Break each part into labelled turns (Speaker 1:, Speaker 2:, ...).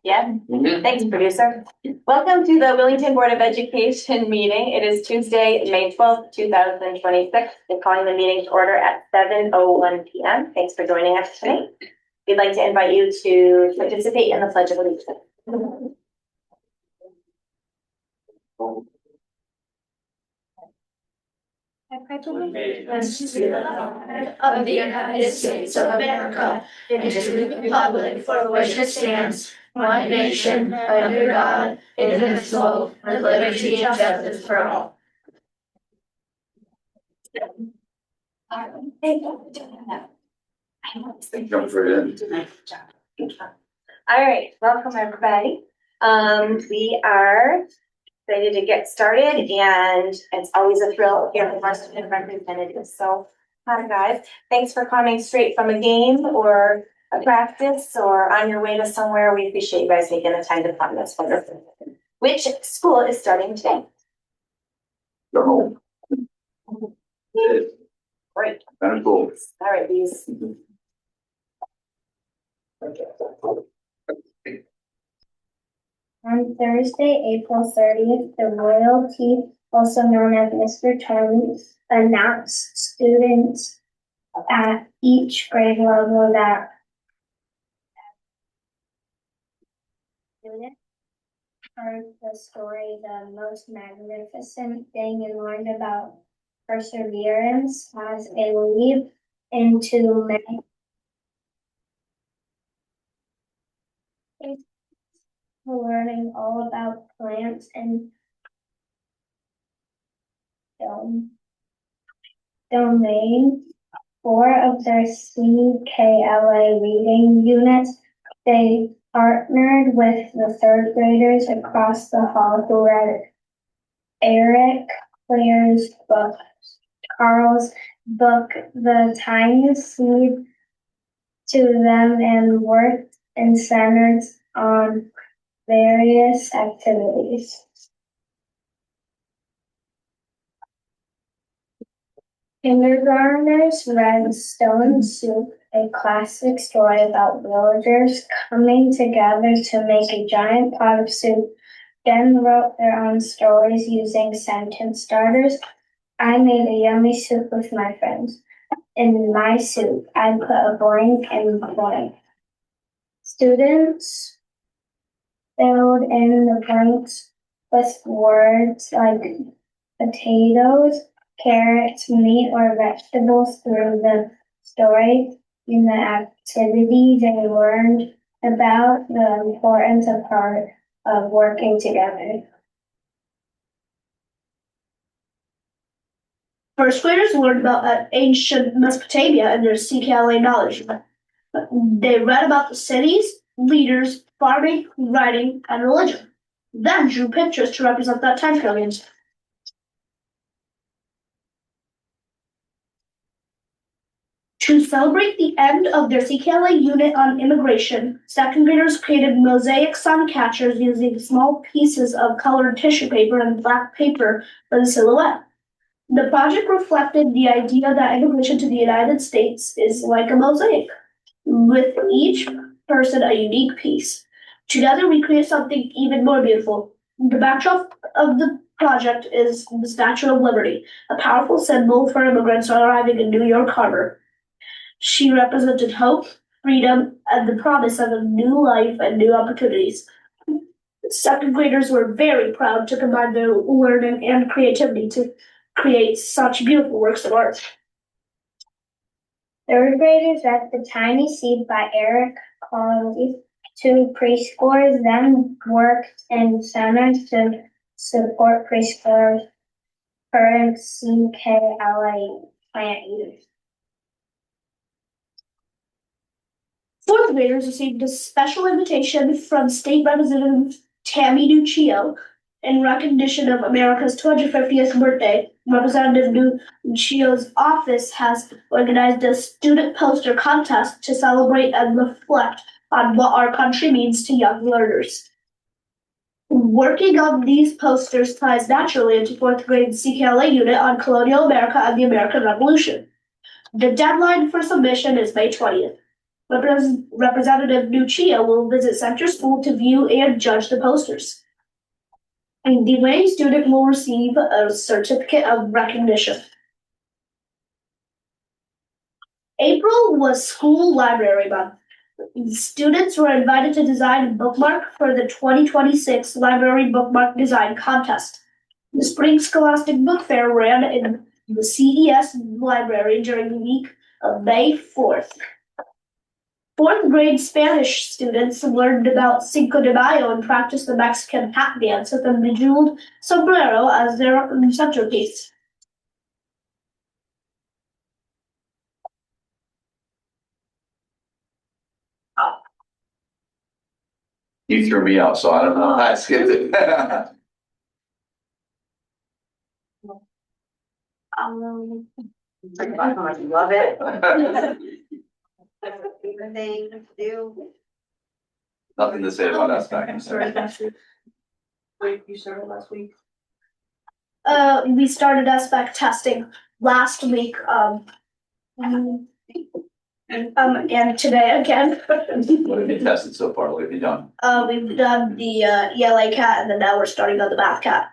Speaker 1: Yeah, thanks, producer. Welcome to the Willington Board of Education meeting. It is Tuesday, May 12th, 2026. We're calling the meeting to order at 7:01 p.m. Thanks for joining us tonight. We'd like to invite you to participate in the Pledge of Allegiance.
Speaker 2: Of the United States of America, and to the republic for which it stands, one nation, under God, indivisible, with liberty and justice for all.
Speaker 1: All right, welcome everybody. We are ready to get started, and it's always a thrill here from our student representatives. So, hi guys, thanks for coming straight from a game or a practice or on your way to somewhere. We appreciate you guys making the time to come. That's wonderful. Which school is starting today?
Speaker 3: No.
Speaker 1: Great.
Speaker 3: Kind of cool.
Speaker 1: All right, these.
Speaker 4: On Thursday, April 30th, the royalty, also known as Mr. Charlie, announced students at each grade level that students heard the story, the most magnificent thing, and learned about perseverance as a leap into many. Learning all about plants and domain. 4 of their CKLA reading units, they partnered with the 3rd graders across the hall who read Eric Clare's book, Carl's book, The Tiny Seed, to them, and worked and centered on various activities. Kindergartners read Stone Soup, a classic story about villagers coming together to make a giant pot of soup, then wrote their own stories using sentence starters. I made a yummy soup with my friends. In my soup, I put a blank and blank. Students filled in the blanks with words like potatoes, carrots, meat, or vegetables through the story. In the activity, they learned about the importance of working together.
Speaker 2: First graders learned about ancient Mesopotamia and their CKLA knowledge. They read about the cities, leaders, farming, writing, and religion. Then drew pictures to represent that time period. To celebrate the end of their CKLA unit on immigration, 2nd graders created mosaic sun catchers using small pieces of colored tissue paper and black paper for the silhouette. The project reflected the idea that immigration to the United States is like a mosaic, with each person a unique piece. Together we create something even more beautiful. The backdrop of the project is the Statue of Liberty, a powerful symbol for immigrants arriving in New York Harbor. She represented hope, freedom, and the promise of a new life and new opportunities. 2nd graders were very proud to combine their learning and creativity to create such beautiful works of art.
Speaker 4: 3rd graders read The Tiny Seed by Eric Clare. 2 preschoolers then worked in centers to support preschoolers' current CKLA plant use.
Speaker 2: 4th graders received a special invitation from State Representative Tammy Nuccio in recognition of America's 250th birthday. Representative Nuccio's office has organized a student poster contest to celebrate and reflect on what our country means to young learners. Working on these posters ties naturally into 4th grade CKLA unit on colonial America and the American Revolution. The deadline for submission is May 20th. Representative Nuccia will visit Center School to view and judge the posters. And the winning student will receive a certificate of recognition. April was School Library Month. Students were invited to design a bookmark for the 2026 Library Bookmark Design Contest. The Spring Scholastic Book Fair ran in the CES Library during the week of May 4th. Fourth grade Spanish students learned about Cinco de Mayo and practiced the Mexican hat dance with a bejeweled sombrero as their centerpiece.
Speaker 3: You threw me out, so I don't know. I skipped it.
Speaker 1: I love it. Favorite thing to do.
Speaker 3: Nothing to say about us back in
Speaker 2: Wait, you started last week? We started SBAC testing last week, and today again.
Speaker 3: What have you tested so far? What have you done?
Speaker 2: We've done the ELA cat, and then now we're starting on the math cat.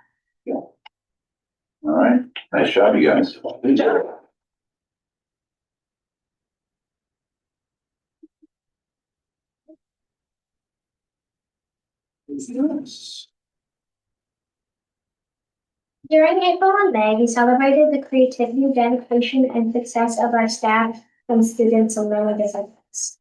Speaker 3: All right. Nice job, you guys. Good job.
Speaker 4: During April and May, we celebrated the creativity, dedication, and success of our staff and students in many disciplines.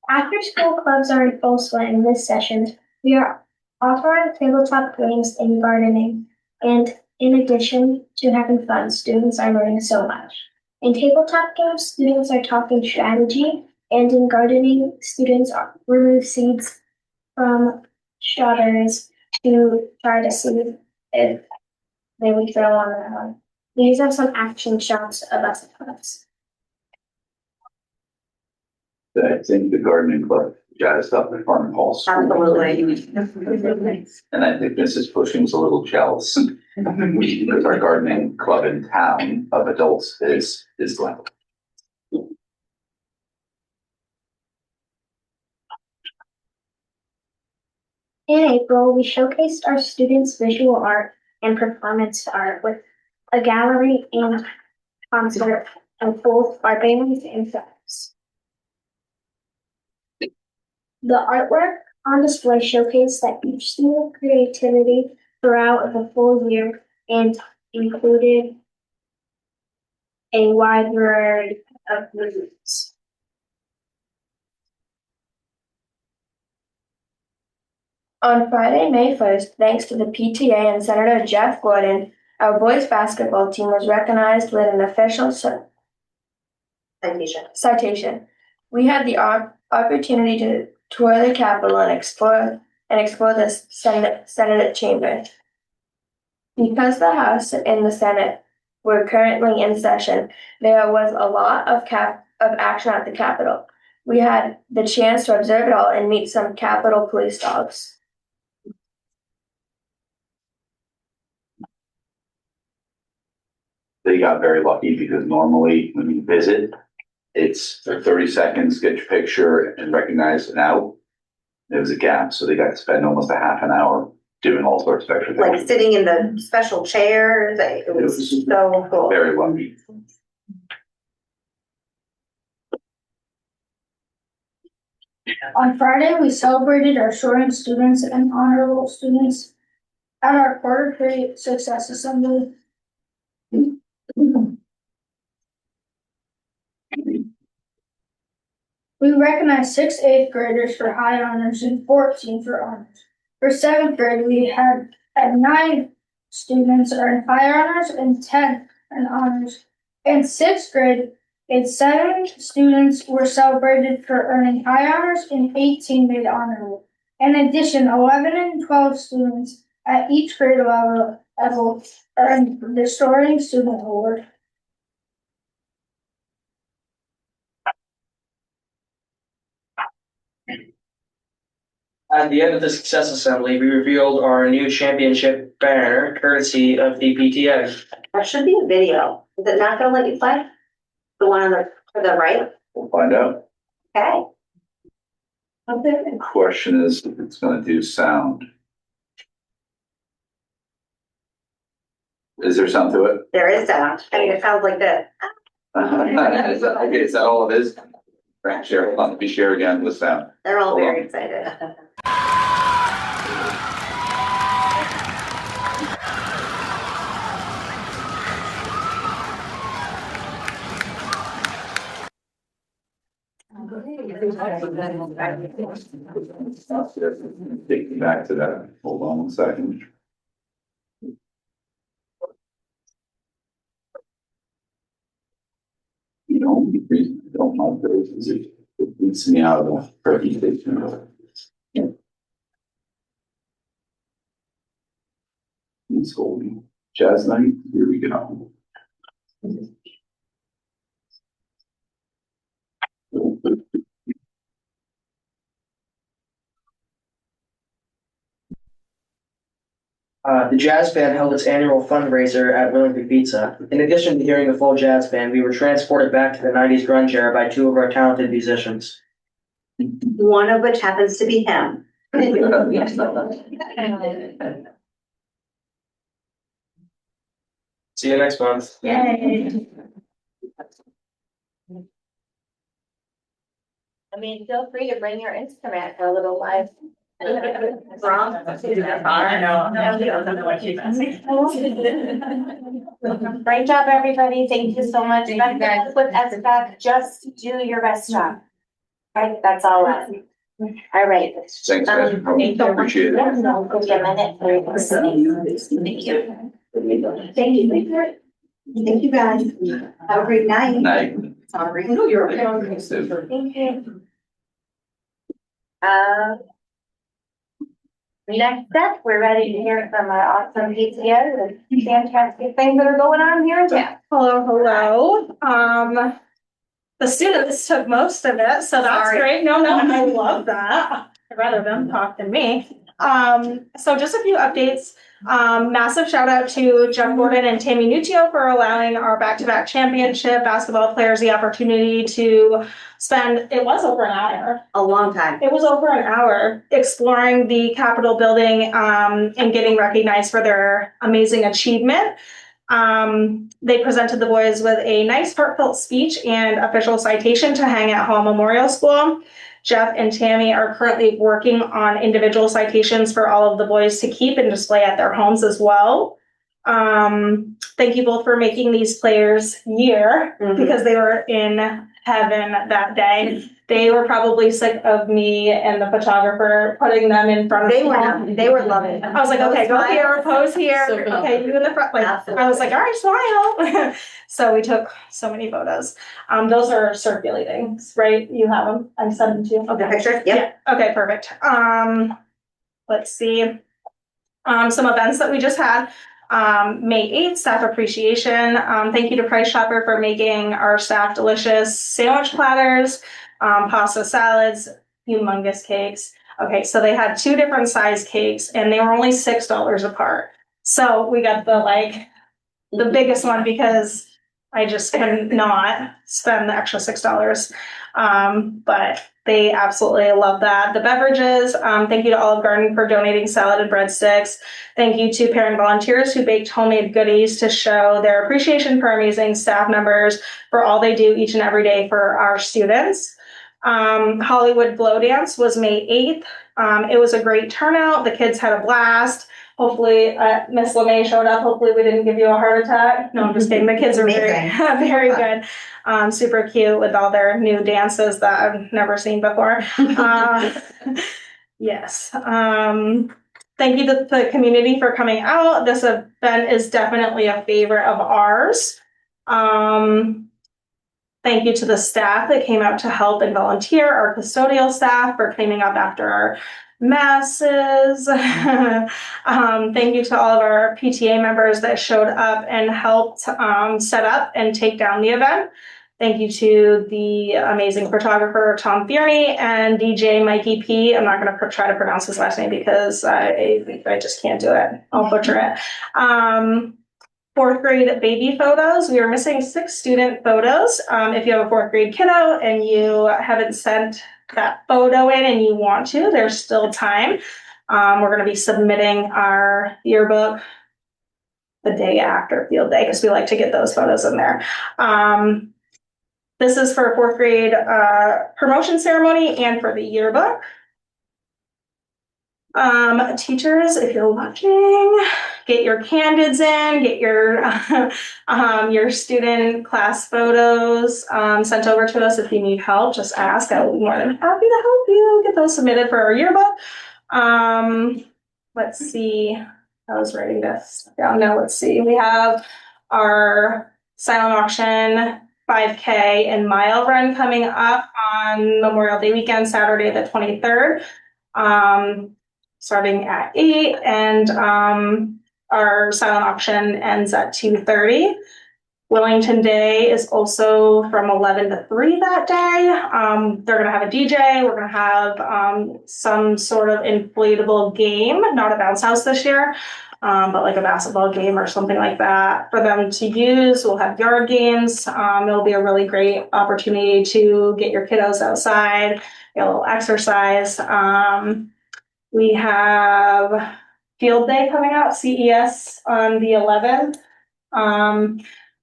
Speaker 4: After-school clubs are in full swing this session. We are offering tabletop games and gardening, and in addition to having fun, students are learning so much. In tabletop games, students are talking strategy, and in gardening, students remove seeds from strawberries to try to see if they would grow on their own. These are some action shots about the clubs.
Speaker 3: I think the gardening club jazzed up the farm hall.
Speaker 1: Absolutely.
Speaker 3: And I think Mrs. Cushing's a little jealous because our gardening club in town of adults is level.
Speaker 4: In April, we showcased our students' visual art and performance art with a gallery and concert of both barbarians and films. The artwork on display showcased that each student's creativity throughout the full year and included a wide variety of movements.
Speaker 5: On Friday, May 1st, thanks to the PTA and Senator Jeff Gordon, our boys basketball team was recognized with an official citation. We had the opportunity to tour the Capitol and explore the Senate chamber. Because the House and the Senate were currently in session, there was a lot of action at the Capitol. We had the chance to observe it all and meet some Capitol police dogs.
Speaker 3: They got very lucky because normally when you visit, it's for 30 seconds, get your picture and recognize and out. There was a gap, so they got to spend almost a half an hour doing all sorts of extra things.
Speaker 1: Like sitting in the special chairs, it was so cool.
Speaker 3: Very lucky.
Speaker 2: On Friday, we celebrated our soaring students and honorable students at our quarter three success assembly. We recognized 6 8th graders for high honors and 14 for honors. For 7th grade, we had 9 students earn high honors and 10 in honors. In 6th grade, 7 students were celebrated for earning high honors and 18 made honor roll. In addition, 11 and 12 students at each grade level earned the Soaring Student Award.
Speaker 6: At the end of the success assembly, we revealed our new championship banner, courtesy of the PTA.
Speaker 1: That should be a video. Is it not gonna let you play? The one on to the right?
Speaker 3: We'll find out.
Speaker 1: Okay. Okay.
Speaker 3: The question is if it's gonna do sound. Is there sound to it?
Speaker 1: There is sound. I mean, it sounds like this.
Speaker 3: Is that, okay, is that all it is? Right, share, let me share again with sound.
Speaker 1: They're all very excited.
Speaker 3: Take me back to that. Hold on one second. The only reason I don't like those is it beats me out of the presentation. He's holding jazz night. Here we go.
Speaker 6: The jazz band held its annual fundraiser at Willington Pizza. In addition to hearing the full jazz band, we were transported back to the 90s grunge era by two of our talented musicians.
Speaker 1: One of which happens to be him.
Speaker 6: See you next month.
Speaker 1: Yay. I mean, feel free to bring your instrument for a little live. Wrong. Great job, everybody. Thank you so much. With SBAC, just do your best job. Right, that's all. All right.
Speaker 3: Thanks, guys.
Speaker 1: Thank you.
Speaker 3: Appreciate it.
Speaker 1: Yeah, no, give me a minute for listening. Thank you. Thank you. Thank you, guys. Have a great night.
Speaker 3: Night.
Speaker 1: Sorry. No, you're okay.
Speaker 3: Super.
Speaker 1: Thank you. Next up, we're ready to hear from our awesome PTO, the fantastic things that are going on here in town.
Speaker 7: Hello. The students took most of it, so that's
Speaker 1: Sorry.
Speaker 7: great. No, I love that. I'd rather them talk than me. So just a few updates. Massive shout out to Jeff Gordon and Tammy Nutio for allowing our back-to-back championship basketball players the opportunity to spend, it was over an hour.
Speaker 1: A long time.
Speaker 7: It was over an hour exploring the Capitol building and getting recognized for their amazing achievement. They presented the boys with a nice heartfelt speech and official citation to hang at Hall Memorial School. Jeff and Tammy are currently working on individual citations for all of the boys to keep and display at their homes as well. Thank you both for making these players year because they were in heaven that day. They were probably sick of me and the photographer putting them in front of them.
Speaker 1: They were loving it.
Speaker 7: I was like, okay, go here, pose here. Okay, you in the front. Like, I was like, all right, smile. So we took so many photos. Those are circulating, right? You have them. I sent them to you.
Speaker 1: Oh, the picture? Yep.
Speaker 7: Yeah. Okay, perfect. Let's see. Some events that we just had. May 8th, staff appreciation. Thank you to Price Chopper for making our staff delicious sandwich platters, pasta salads, humongous cakes. Okay, so they had 2 different size cakes and they were only $6 apart. So we got the biggest one because I just could not spend the extra $6. But they absolutely love that. The beverages, thank you to Olive Garden for donating salad and breadsticks. Thank you to parent volunteers who baked homemade goodies to show their appreciation for amazing staff members for all they do each and every day for our students. Hollywood Glow Dance was May 8th. It was a great turnout. The kids had a blast. Hopefully, Miss LeMay showed up. Hopefully we didn't give you a heart attack. No, I'm just kidding. The kids are very, very good. Super cute with all their new dances that I've never seen before. Yes. Thank you to the community for coming out. This event is definitely a favorite of ours. Thank you to the staff that came out to help and volunteer, our custodial staff for cleaning up after our masses. Thank you to all of our PTA members that showed up and helped set up and take down the event. Thank you to the amazing photographer, Tom Fierney, and DJ Mikey P. I'm not going to try to pronounce his last name because I just can't do it. I'll butcher it. Fourth grade baby photos. We are missing 6 student photos. If you have a 4th grade kiddo and you haven't sent that photo in and you want to, there's still time. We're going to be submitting our yearbook the day after field day because we like to get those photos in there. This is for a 4th grade promotion ceremony and for the yearbook. Teachers, if you're watching, get your candids in, get your student class photos sent over to us. If you need help, just ask. I will be more than happy to help you get those submitted for our yearbook. Let's see. I was writing this down now. Let's see. We have our silent auction 5K and mile run coming up on Memorial Day weekend, Saturday the 23rd. Starting at 8, and our silent auction ends at 2:30. Willington Day is also from 11 to 3 that day. They're going to have a DJ. We're going to have some sort of inflatable game, not a bounce house this year, but like a basketball game or something like that for them to use. We'll have yard games. It'll be a really great opportunity to get your kiddos outside, get a little exercise. We have field day coming up, CES on the 11th.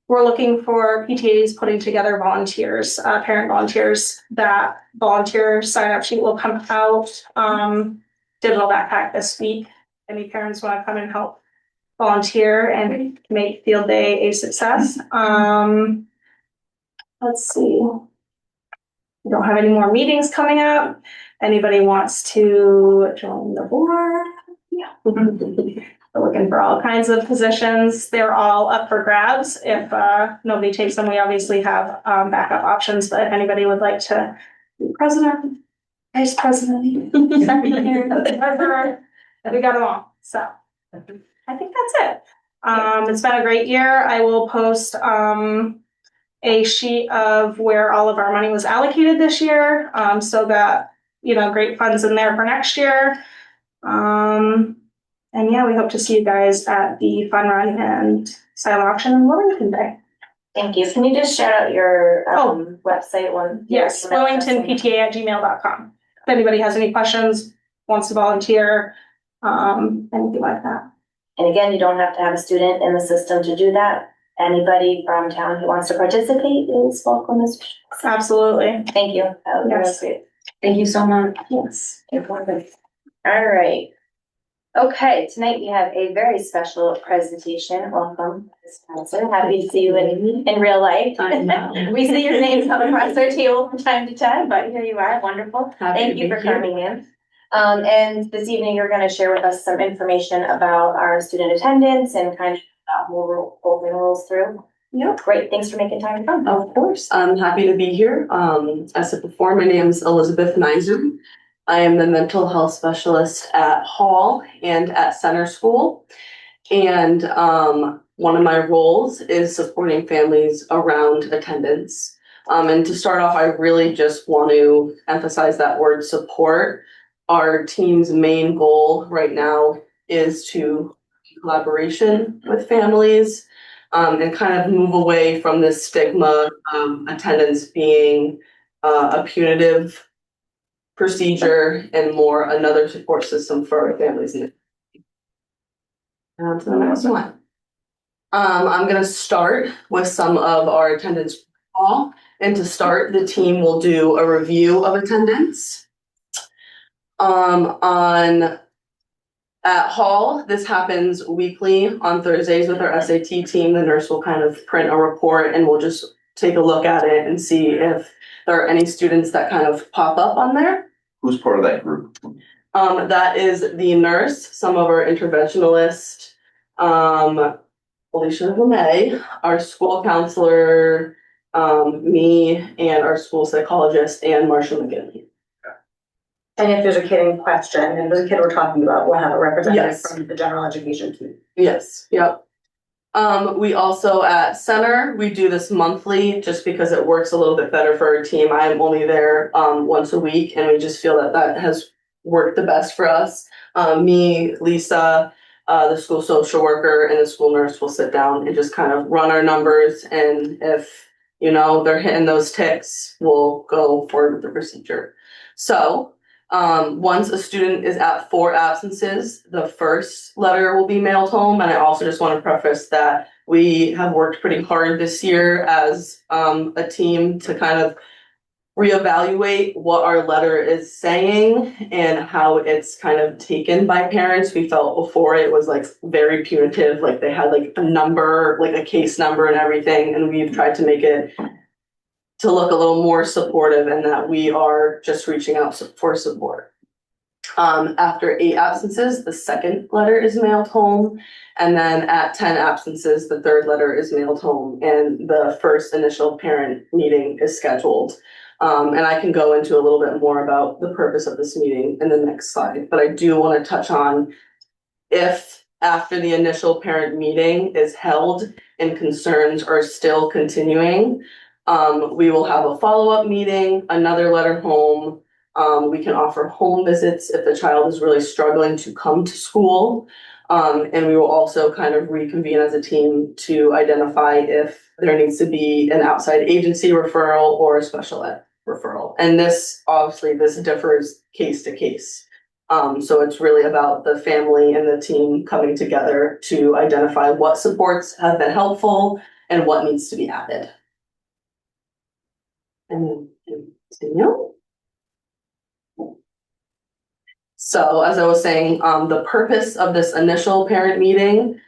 Speaker 7: We're looking for PTAs putting together volunteers, parent volunteers. That volunteer sign-up sheet will come out, digital backpack this week. Any parents want to come and help volunteer and make field day a success. Let's see. We don't have any more meetings coming up. Anybody wants to join the board? Yeah. We're looking for all kinds of positions. They're all up for grabs. If nobody takes them, we obviously have backup options. But if anybody would like to be president, vice president, secretary, treasurer, we got them all. So I think that's it. It's been a great year. I will post a sheet of where all of our money was allocated this year, so that, great funds in there for next year. And yeah, we hope to see you guys at the fun run and silent auction in Willington Day.
Speaker 1: Thank you. Can you just shout out your website one?
Speaker 7: Yes, willingtonpta@gmail.com. If anybody has any questions, wants to volunteer, anything like that.
Speaker 1: And again, you don't have to have a student in the system to do that. Anybody from town who wants to participate is welcome as well.
Speaker 7: Absolutely.
Speaker 1: Thank you. That was
Speaker 7: Yes.
Speaker 1: really great. Thank you so much.
Speaker 7: Yes.
Speaker 1: All right. Okay, tonight we have a very special presentation. Welcome, Ms. Spencer. Happy to see you in real life.
Speaker 8: I know.
Speaker 1: We see your name come across our table from time to time, but here you are. Wonderful.
Speaker 8: Happy
Speaker 1: Thank
Speaker 8: to
Speaker 1: you
Speaker 8: be
Speaker 1: for
Speaker 8: here.
Speaker 1: coming in. And this evening you're going to share with us some information about our student attendance and kind of we'll rolls through.
Speaker 8: Yeah.
Speaker 1: Great. Thanks for making time to come.
Speaker 8: Of course, I'm happy to be here. As a before, my name is Elizabeth Nizer. I am the mental health specialist at Hall and at Center School. And one of my roles is supporting families around attendance. And to start off, I really just want to emphasize that word support. Our team's main goal right now is to collaboration with families, and kind of move away from this stigma of attendance being a punitive procedure and more another support system for our families. On to the next one. I'm going to start with some of our attendance protocol. And to start, the team will do a review of attendance. At Hall, this happens weekly on Thursdays with our SAT team. The nurse will kind of print a report and we'll just take a look at it and see if there are any students that kind of pop up on there.
Speaker 3: Who's part of that group?
Speaker 8: That is the nurse, some of our interventionalists, Alicia LeMay, our school counselor, me, and our school psychologist, and Marsha McGinley.
Speaker 9: And if there's a kid in question, and there's a kid we're talking about, we'll have a representative
Speaker 8: Yes.
Speaker 9: from the general education team.
Speaker 8: Yes, yep. We also at center, we do this monthly just because it works a little bit better for our team. I am only there once a week, and we just feel that that has worked the best for us. Me, Lisa, the school social worker, and the school nurse will sit down and just kind of run our numbers, and if they're hitting those ticks, we'll go forward with the procedure. So once a student is at 4 absences, the first letter will be mailed home. And I also just want to preface that we have worked pretty hard this year as a team to kind of reevaluate what our letter is saying and how it's kind of taken by parents. We felt before it was like very punitive, like they had like a number, like a case number and everything. And we've tried to make it to look a little more supportive and that we are just reaching out for support. After 8 absences, the second letter is mailed home. And then at 10 absences, the third letter is mailed home and the first initial parent meeting is scheduled. And I can go into a little bit more about the purpose of this meeting in the next slide, but I do want to touch on if after the initial parent meeting is held and concerns are still continuing, we will have a follow-up meeting, another letter home. We can offer home visits if the child is really struggling to come to school. And we will also kind of reconvene as a team to identify if there needs to be an outside agency referral or a special ed referral. And this differs case to case. So it's really about the family and the team coming together to identify what supports have been helpful and what needs to be added. And continue. So as I was saying, the purpose of this initial parent meeting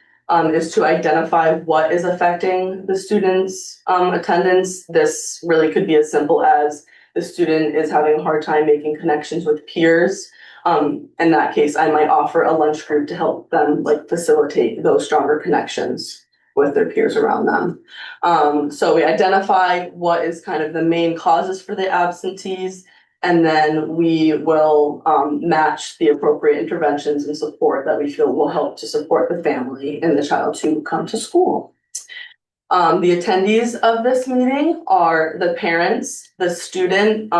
Speaker 8: is to identify what is affecting the students' attendance. This really could be as simple as the student is having a hard time making connections with peers. In that case, I might offer a lunch group to help them facilitate those stronger connections with their peers around them. So we identify what is kind of the main causes for the absentees, and then we will match the appropriate interventions and support that we feel will help to support the family and the child to come to school. The attendees of this meeting are the parents, the student.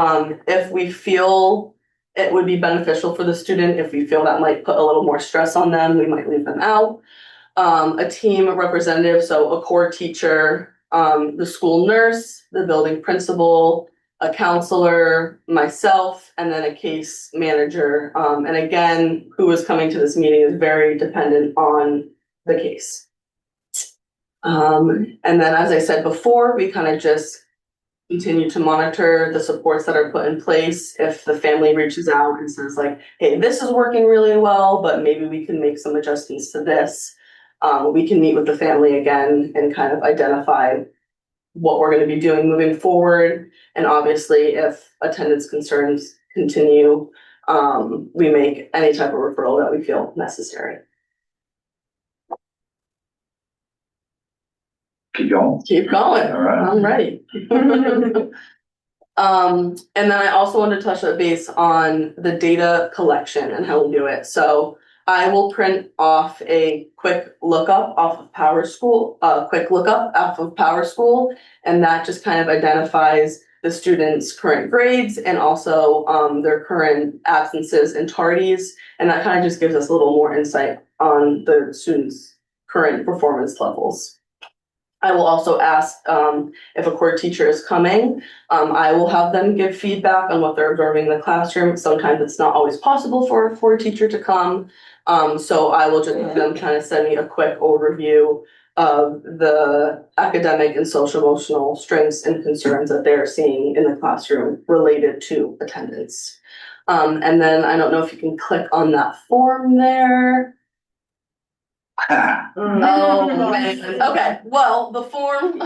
Speaker 8: If we feel it would be beneficial for the student, if we feel that might put a little more stress on them, we might leave them out. A team representative, so a core teacher, the school nurse, the building principal, a counselor, myself, and then a case manager. And again, who is coming to this meeting is very dependent on the case. And then, as I said before, we kind of just continue to monitor the supports that are put in place. If the family reaches out and says hey, this is working really well, but maybe we can make some adjustments to this. We can meet with the family again and kind of identify what we're going to be doing moving forward. And obviously, if attendance concerns continue, we make any type of referral that we feel necessary.
Speaker 3: Keep going.
Speaker 8: Keep going.
Speaker 3: All right.
Speaker 8: I'm ready. And then I also want to touch base on the data collection and how we do it. So I will print off a quick lookup off of PowerSchool, and that just kind of identifies the students' current grades and also their current absences and tardies, and that kind of just gives us a little more insight on the students' current performance levels. I will also ask if a core teacher is coming. I will have them give feedback on what they're observing in the classroom. Sometimes it's not always possible for a core teacher to come. So I will just have them kind of send me a quick overview of the academic and social emotional strengths and concerns that they're seeing in the classroom related to attendance. And then I don't know if you can click on that form there. Oh man. Okay. Well, the form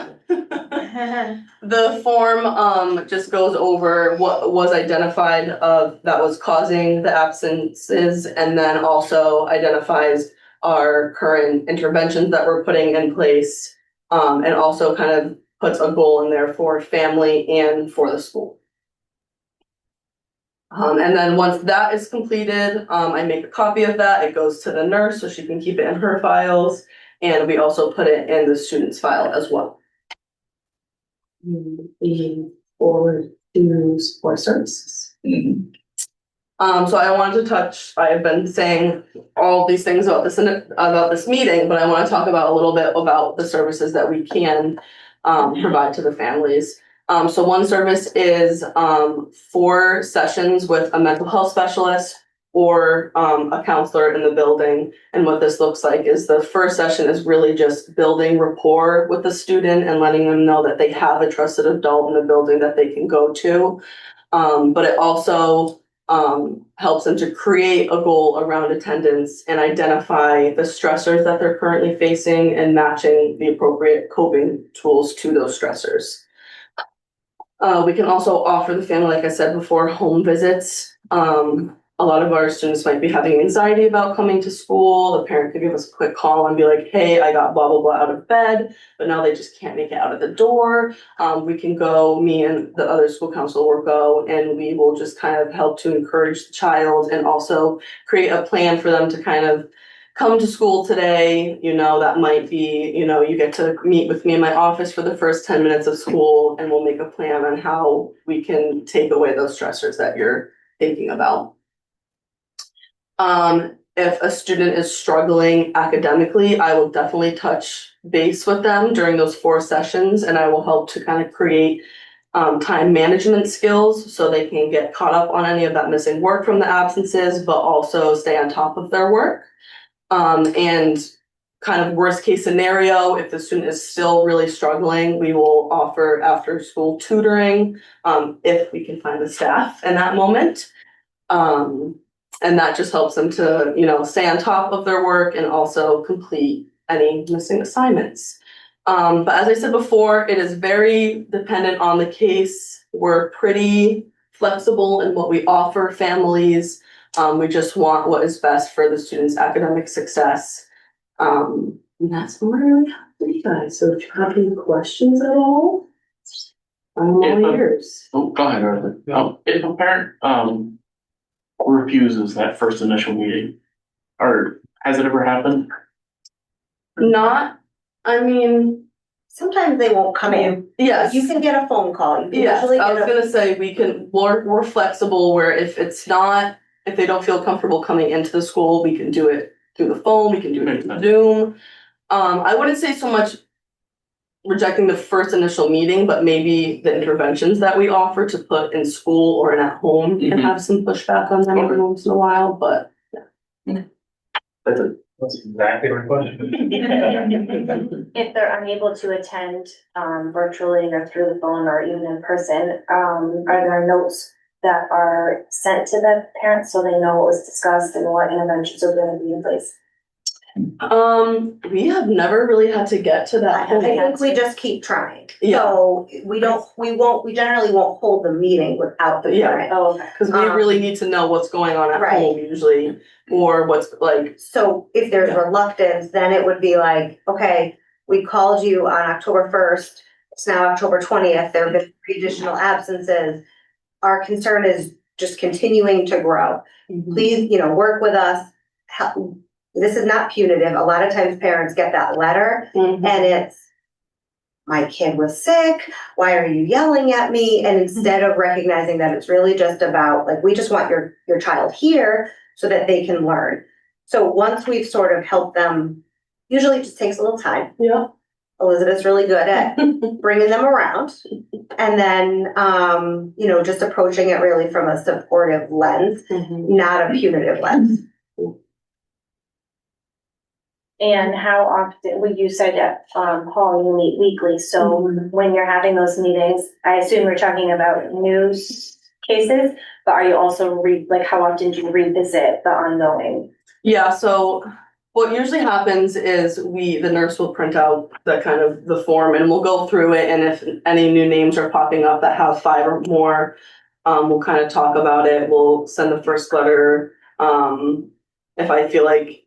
Speaker 8: just goes over what was identified that was causing the absences, and then also identifies our current interventions that we're putting in place, and also kind of puts a goal in there for family and for the school. And then once that is completed, I make a copy of that. It goes to the nurse so she can keep it in her files. and we also put it in the student's file as well. Moving forward to support services.
Speaker 3: Mhm.
Speaker 8: So I wanted to touch, I have been saying all these things about this meeting, but I want to talk about a little bit about the services that we can provide to the families. So one service is 4 sessions with a mental health specialist or a counselor in the building. And what this looks like is the first session is really just building rapport with the student and letting them know that they have a trusted adult in the building that they can go to. But it also helps them to create a goal around attendance and identify the stressors that they're currently facing and matching the appropriate coping tools to those stressors. We can also offer the family, like I said before, home visits. A lot of our students might be having anxiety about coming to school. The parent could give us a quick call and be like, hey, I got blah, blah, blah out of bed, but now they just can't make it out of the door. We can go, me and the other school counselor will go, and we will just kind of help to encourage the child and also create a plan for them to kind of come to school today. That might be, you get to meet with me in my office for the first 10 minutes of school, and we'll make a plan on how we can take away those stressors that you're thinking about. If a student is struggling academically, I will definitely touch base with them during those 4 sessions, and I will help to kind of create time management skills so they can get caught up on any of that missing work from the absences, but also stay on top of their work. And kind of worst case scenario, if the student is still really struggling, we will offer after school tutoring, if we can find the staff in that moment. And that just helps them to, stay on top of their work and also complete any missing assignments. But as I said before, it is very dependent on the case. We're pretty flexible in what we offer families. We just want what is best for the student's academic success. And that's what I really have for you guys. So if you have any questions at all, I'm all ears.
Speaker 10: Oh, go ahead, Arthur. If a parent refuses that first initial meeting, or has it ever happened?
Speaker 9: Sometimes they won't come in.
Speaker 8: Yes.
Speaker 9: You can get a phone call. You can
Speaker 8: Yes,
Speaker 9: usually
Speaker 8: I was
Speaker 9: get a,
Speaker 8: gonna say we're flexible where if they don't feel comfortable coming into the school, we can do it through the phone, we can do it through Zoom. I wouldn't say so much rejecting the first initial meeting, but maybe the interventions that we offer to put in school or in at home can have some pushback on them every once in a while, but yeah.
Speaker 10: That's exactly my question.
Speaker 1: If they're unable to attend virtually or through the phone or even in person, are there notes that are sent to the parents so they know what was discussed and what interventions are going to be in place?
Speaker 8: We have never really had to get to that
Speaker 9: I
Speaker 8: point.
Speaker 9: think we just keep trying.
Speaker 8: Yeah.
Speaker 9: So we generally won't hold the meeting without the
Speaker 8: Yeah.
Speaker 9: parent.
Speaker 1: Oh, okay.
Speaker 8: Because we really need to know what's going on at
Speaker 9: Right.
Speaker 8: home usually, or what's like.
Speaker 9: So if there's reluctance, then it would be like, okay, we called you on October 1st. It's now October 20th. There have been 3 additional absences. Our concern is just continuing to grow. Please, work with us. This is not punitive. A lot of times parents get that letter and it's, my kid was sick. Why are you yelling at me? And instead of recognizing that it's really just about, like, we just want your child here so that they can learn. So once we've sort of helped them, usually it just takes a little time.
Speaker 8: Yeah.
Speaker 9: Elizabeth's really good at bringing them around. And then, just approaching it really from a supportive lens, not a punitive lens.
Speaker 1: And how often, well, you said at Hall you meet weekly, so when you're having those meetings, I assume you're talking about news cases, but are you also how often do you revisit the ongoing?
Speaker 8: Yeah, so what usually happens is the nurse will print out the form and we'll go through it, and if any new names are popping up that have 5 or more, we'll kind of talk about it. We'll send the first letter. If I feel like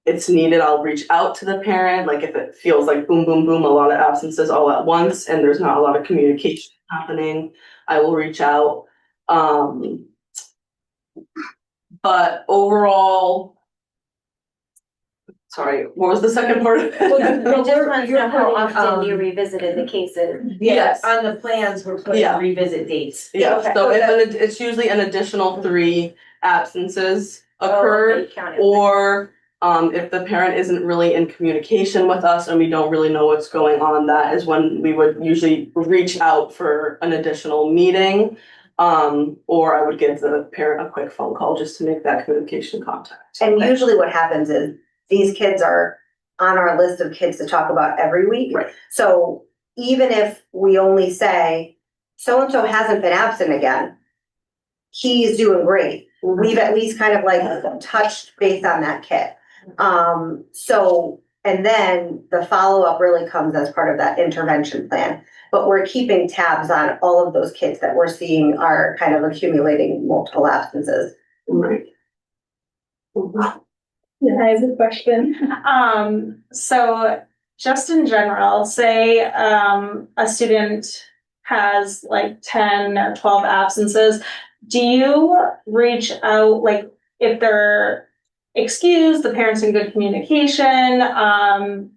Speaker 8: it's needed, I'll reach out to the parent. Like if it feels like boom, boom, boom, a lot of absences all at once and there's not a lot of communication happening, I will reach out. But overall, it's Sorry, what was the second part of it?
Speaker 1: I just want to
Speaker 11: You're
Speaker 1: know how
Speaker 11: putting,
Speaker 1: often you revisited the cases.
Speaker 8: Yes.
Speaker 11: On the plans, we're putting
Speaker 8: Yeah.
Speaker 11: revisit dates.
Speaker 8: Yeah,
Speaker 1: Okay.
Speaker 8: so it's usually an additional 3 absences occur,
Speaker 1: Oh, okay, count it.
Speaker 8: or if the parent isn't really in communication with us and we don't really know what's going on, that is when we would usually reach out for an additional meeting. Or I would give the parent a quick phone call just to make that communication contact.
Speaker 9: And usually what happens is these kids are on our list of kids to talk about every week.
Speaker 8: Right.
Speaker 9: So even if we only say, so-and-so hasn't been absent again, he's doing great. We've at least kind of like touched base on that kid. And then the follow-up really comes as part of that intervention plan. But we're keeping tabs on all of those kids that we're seeing are kind of accumulating multiple absences.
Speaker 8: Right.
Speaker 7: Yeah, I have a question. So just in general, say, a student has like 10 or 12 absences. Do you reach out, like, if they're excused, the parents in good communication,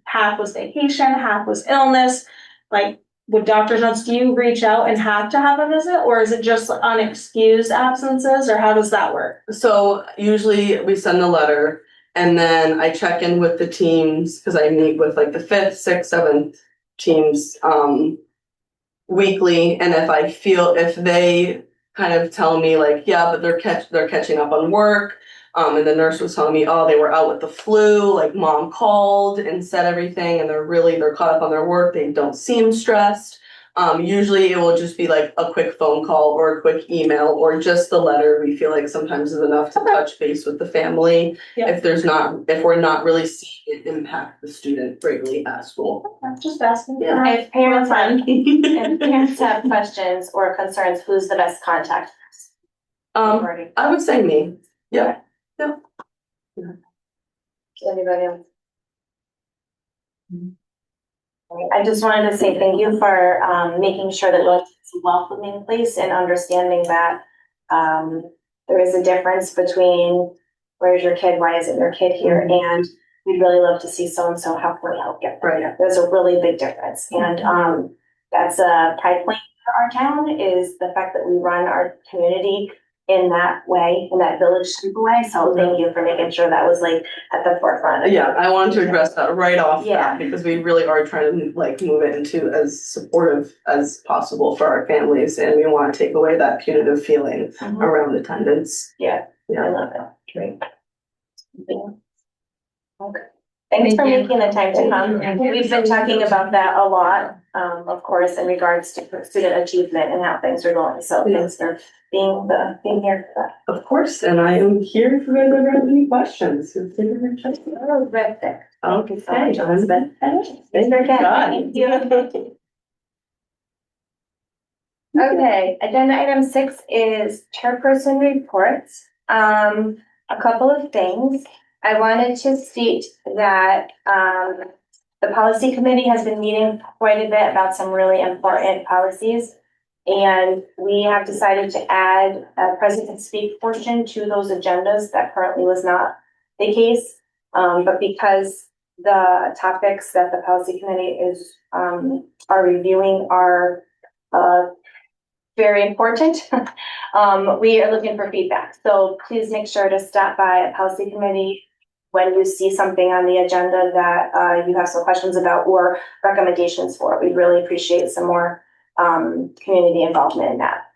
Speaker 7: half was vacation, half was illness, like, with doctor's notes, do you reach out and have to have a visit, or is it just unexcused absences, or how does that work?
Speaker 8: So usually we send a letter, and then I check in with the teams, because I meet with like the 5th, 6th, 7th teams weekly, and if they kind of tell me like, yeah, but they're catching up on work, and the nurse was telling me, oh, they were out with the flu, like mom called and said everything, and they're caught up on their work, they don't seem stressed. Usually it will just be like a quick phone call or a quick email or just the letter. We feel like sometimes is enough to touch base with the family if we're not really seeing it impact the student greatly at school.
Speaker 7: I'm just asking.
Speaker 8: Yeah.
Speaker 1: If parents have questions or concerns, who's the best contact?
Speaker 8: I would say me. Yeah.
Speaker 1: Anybody else? I just wanted to say thank you for making sure that it's a welcoming place and understanding that there is a difference between where's your kid, why isn't your kid here, and we'd really love to see so-and-so, how can we help get them here? There's a really big difference, and that's a pride point for our town, is the fact that we run our community in that way, in that village type of way. So thank you for making sure that was like at the forefront.
Speaker 8: Yeah, I wanted to address that right off
Speaker 1: Yeah.
Speaker 8: bat, because we really are trying to like move it into as supportive as possible for our families, and we want to take away that punitive feeling around attendance.
Speaker 1: Yeah.
Speaker 8: Yeah.
Speaker 1: I love that. Great. Okay. Thanks for making the time to come. We've been talking about that a lot, of course, in regards to student achievement and how things are going. So thanks for being here for that.
Speaker 8: Of course, and I am here if you guys ever have any questions.
Speaker 1: Terrific. Thank you so much,
Speaker 8: Okay,
Speaker 1: Elizabeth. Thank you. Okay, agenda item 6 is chairperson reports. A couple of things. I wanted to state that the policy committee has been meeting quite a bit about some really important policies. And we have decided to add a president speak portion to those agendas that currently was not the case. But because the topics that the policy committee is are reviewing are very important, we are looking for feedback. So please make sure to stop by a policy committee when you see something on the agenda that you have some questions about or recommendations for. We'd really appreciate some more community involvement in that.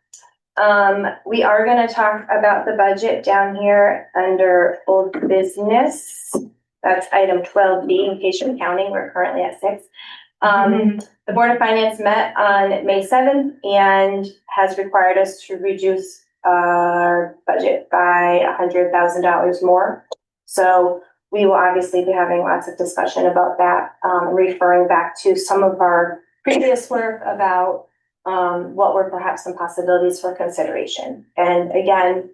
Speaker 1: We are going to talk about the budget down here under old business. That's item 12B, in case you're counting. We're currently at 6. The Board of Finance met on May 7th and has required us to reduce our budget by $100,000 more. So we will obviously be having lots of discussion about that, referring back to some of our previous work about what were perhaps some possibilities for consideration. And again,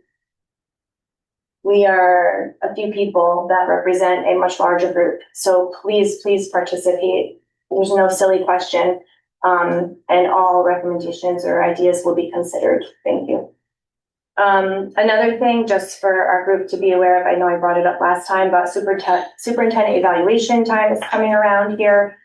Speaker 1: we are a few people that represent a much larger group. So please participate. There's no silly question, and all recommendations or ideas will be considered. Thank you. Another thing, just for our group to be aware of, I know I brought it up last time, but superintendent evaluation time is coming around here.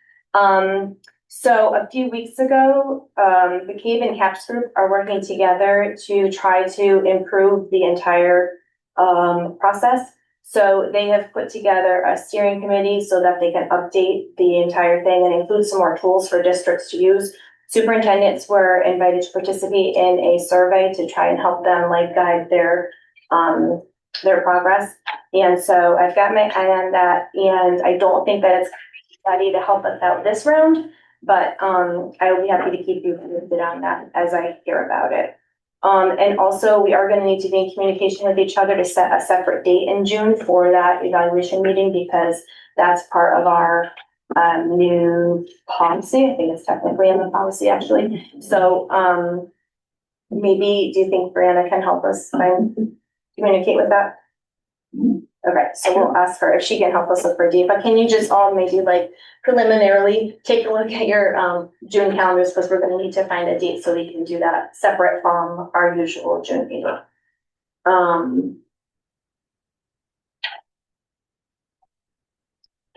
Speaker 1: So a few weeks ago, the Cave and CAPS group are working together to try to improve the entire process. So they have put together a steering committee so that they can update the entire thing and include some more tools for districts to use. Superintendents were invited to participate in a survey to try and help them guide their progress. And so I've got my eye on that, and I don't think that it's ready to help us out this round, but I will be happy to keep you posted on that as I hear about it. And also we are going to need to be in communication with each other to set a separate date in June for that evaluation meeting, because that's part of our new policy. I think it's technically in the policy actually. So maybe, do you think Brianna can help us communicate with that? Okay, so we'll ask her if she can help us look for a date, but can you just all maybe preliminarily take a look at your June calendars, because we're gonna need to find a date so we can do that separate from our usual June meeting.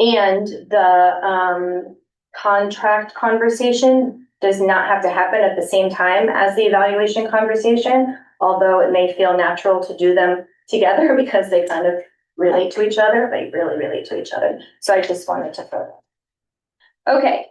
Speaker 1: And the contract conversation does not have to happen at the same time as the evaluation conversation, although it may feel natural to do them together because they kind of relate to each other. They really relate to each other. So I just wanted to throw that. Okay,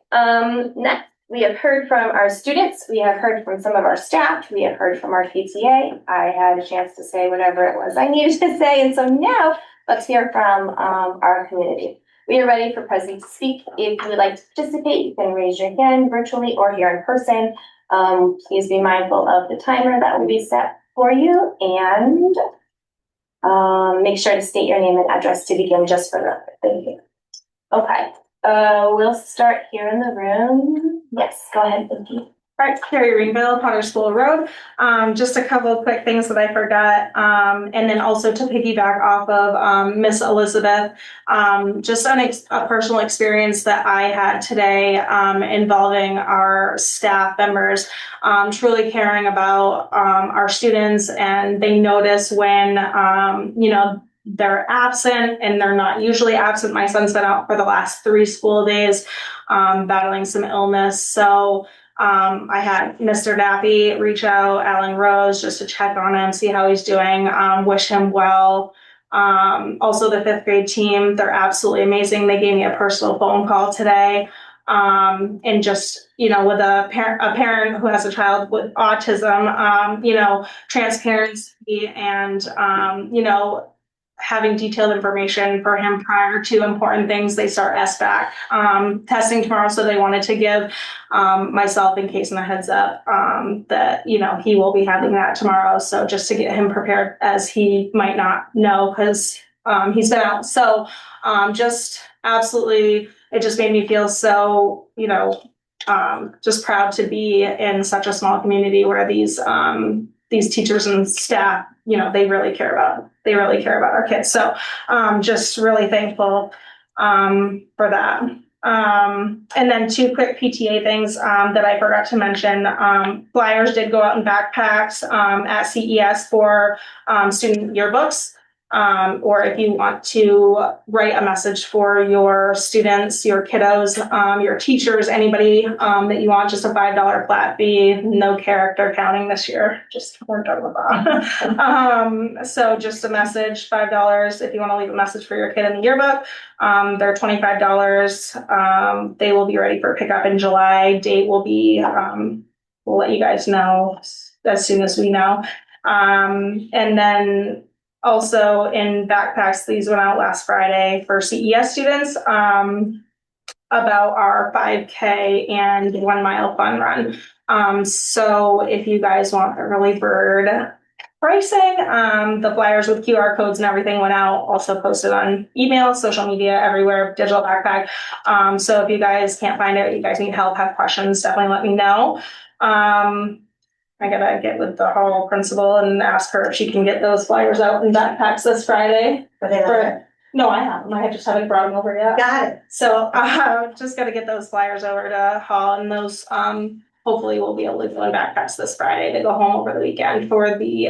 Speaker 1: next we have heard from our students. We have heard from some of our staff. We have heard from our PTA. I had a chance to say whatever it was I needed to say. And so now let's hear from our community. We are ready for president to speak. If you would like to participate, you can raise your hand virtually or here in person. Please be mindful of the timer that will be set for you, and make sure to state your name and address to begin, just for the record. Thank you. Okay, we'll start here in the room. Yes, go ahead, thank you.
Speaker 7: All right, Carrie Greenville, Potter School Road. Just a couple of quick things that I forgot. And then also to piggyback off of Miss Elizabeth, just a personal experience that I had today involving our staff members, truly caring about our students, and they notice when, they're absent, and they're not usually absent. My son's been out for the last 3 school days, battling some illness. So I had Mr. Nappy reach out, Alan Rose, just to check on him, see how he's doing, wish him well. Also the 5th grade team, they're absolutely amazing. They gave me a personal phone call today. And just, with a parent who has a child with autism, transparency and, having detailed information for him prior to important things, they start SBAC testing tomorrow. So they wanted to give myself, in case in a heads up, that, he will be having that tomorrow. So just to get him prepared, as he might not know, because he's been out. So just absolutely, it just made me feel so, just proud to be in such a small community where these teachers and staff, they really care about our kids. So just really thankful for that. And then 2 quick PTA things that I forgot to mention. Flyers did go out in backpacks at CES for student yearbooks. Or if you want to write a message for your students, your kiddos, your teachers, anybody that you want, just a $5 flat fee, no character counting this year. Just we're done with that. So just a message, $5 if you want to leave a message for your kid in the yearbook. They're $25. They will be ready for pickup in July. Date will be, we'll let you guys know as soon as we know. And then also in backpacks, these went out last Friday for CES students about our 5K and 1 mile fun run. So if you guys want the early bird pricing, the flyers with QR codes and everything went out, also posted on email, social media, everywhere, digital backpack. So if you guys can't find it, you guys need help, have questions, definitely let me know. I gotta get with the hall principal and ask her if she can get those flyers out in backpacks this Friday. No, I have them. I just haven't brought them over yet.
Speaker 9: Got it.
Speaker 7: So just gotta get those flyers over to hall, and those hopefully we'll be able to go in backpacks this Friday to go home over the weekend for the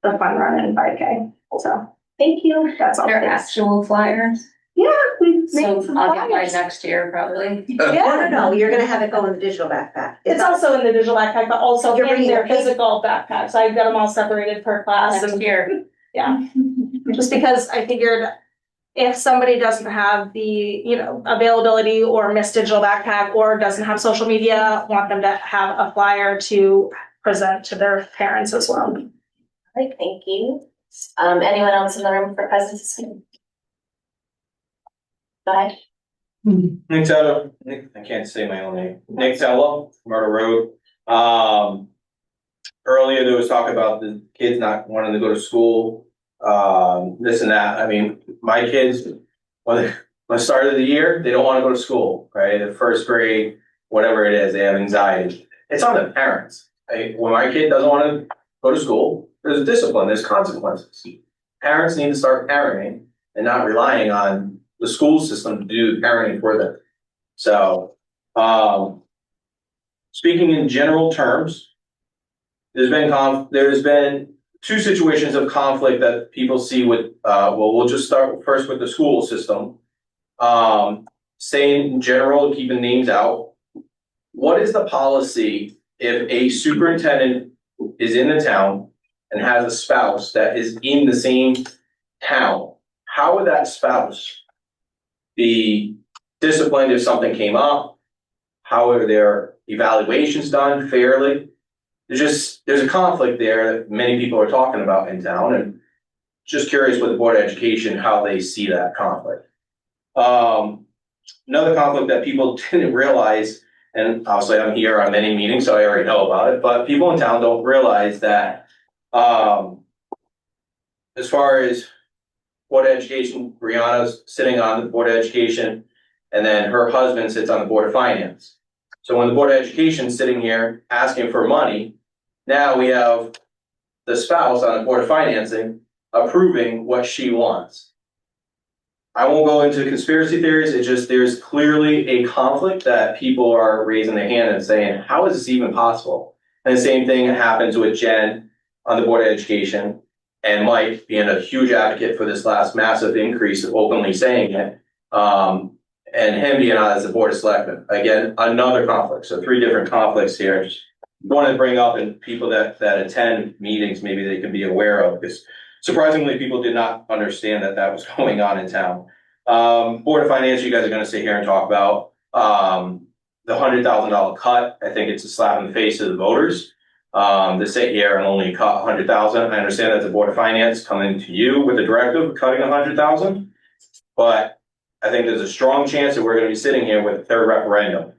Speaker 7: fun run and 5K. So thank you. That's all.
Speaker 11: They're
Speaker 7: Thanks.
Speaker 11: actual flyers,
Speaker 7: Yeah, we
Speaker 11: so
Speaker 7: made some
Speaker 11: I'll get mine
Speaker 7: flyers.
Speaker 11: next year probably.
Speaker 9: No, you're gonna have it go in the digital backpack.
Speaker 7: It's also in the digital backpack, but also
Speaker 9: You're
Speaker 7: in
Speaker 9: bringing
Speaker 7: their
Speaker 9: the paper.
Speaker 7: physical backpacks. I've got them all separated per class
Speaker 11: Next
Speaker 7: and
Speaker 11: year.
Speaker 7: yeah. Just because I figured if somebody doesn't have the, you know, availability or missed digital backpack or doesn't have social media, want them to have a flyer to present to their parents as well.
Speaker 1: All right, thank you. Anyone else in the room for presence to speak? Go ahead.
Speaker 12: Nick Tello, I can't say my own name. Nick Tello, Murder Road. Earlier there was talk about the kids not wanting to go to school, this and that. I mean, my kids, when the start of the year, they don't want to go to school, right? The first grade, whatever it is, they have anxiety. It's on the parents. When my kid doesn't want to go to school, there's a discipline, there's consequences. Parents need to start parenting and not relying on the school system to do the parenting for them. So, speaking in general terms, there's been two situations of conflict that people see with, we'll just start first with the school system. Saying in general, keeping names out, what is the policy if a superintendent is in the town and has a spouse that is in the same town? How would that spouse be disciplined if something came up? How are their evaluations done fairly? There's a conflict there that many people are talking about in town, and just curious with the Board of Education, how they see that conflict. Another conflict that people didn't realize, and obviously I'm here on many meetings, so I already know about it, but people in town don't realize that, as far as Board of Education, Brianna's sitting on the Board of Education, and then her husband sits on the Board of Finance. So when the Board of Education is sitting here asking for money, now we have the spouse on the Board of Financing approving what she wants. I won't go into conspiracy theories, it's just there's clearly a conflict that people are raising their hand and saying, how is this even possible? And the same thing happens with Jen on the Board of Education, and Mike being a huge advocate for this last massive increase, openly saying it, and him being on as the Board of Selectmen. Again, another conflict. So 3 different conflicts here. Just wanted to bring up, and people that attend meetings, maybe they can be aware of, because surprisingly, people did not understand that was going on in town. Board of Finance, you guys are going to sit here and talk about the $100,000 cut. I think it's a slap in the face of the voters. To sit here and only cut $100,000. I understand that the Board of Finance coming to you with the directive of cutting $100,000, but I think there's a strong chance that we're going to be sitting here with a third referendum,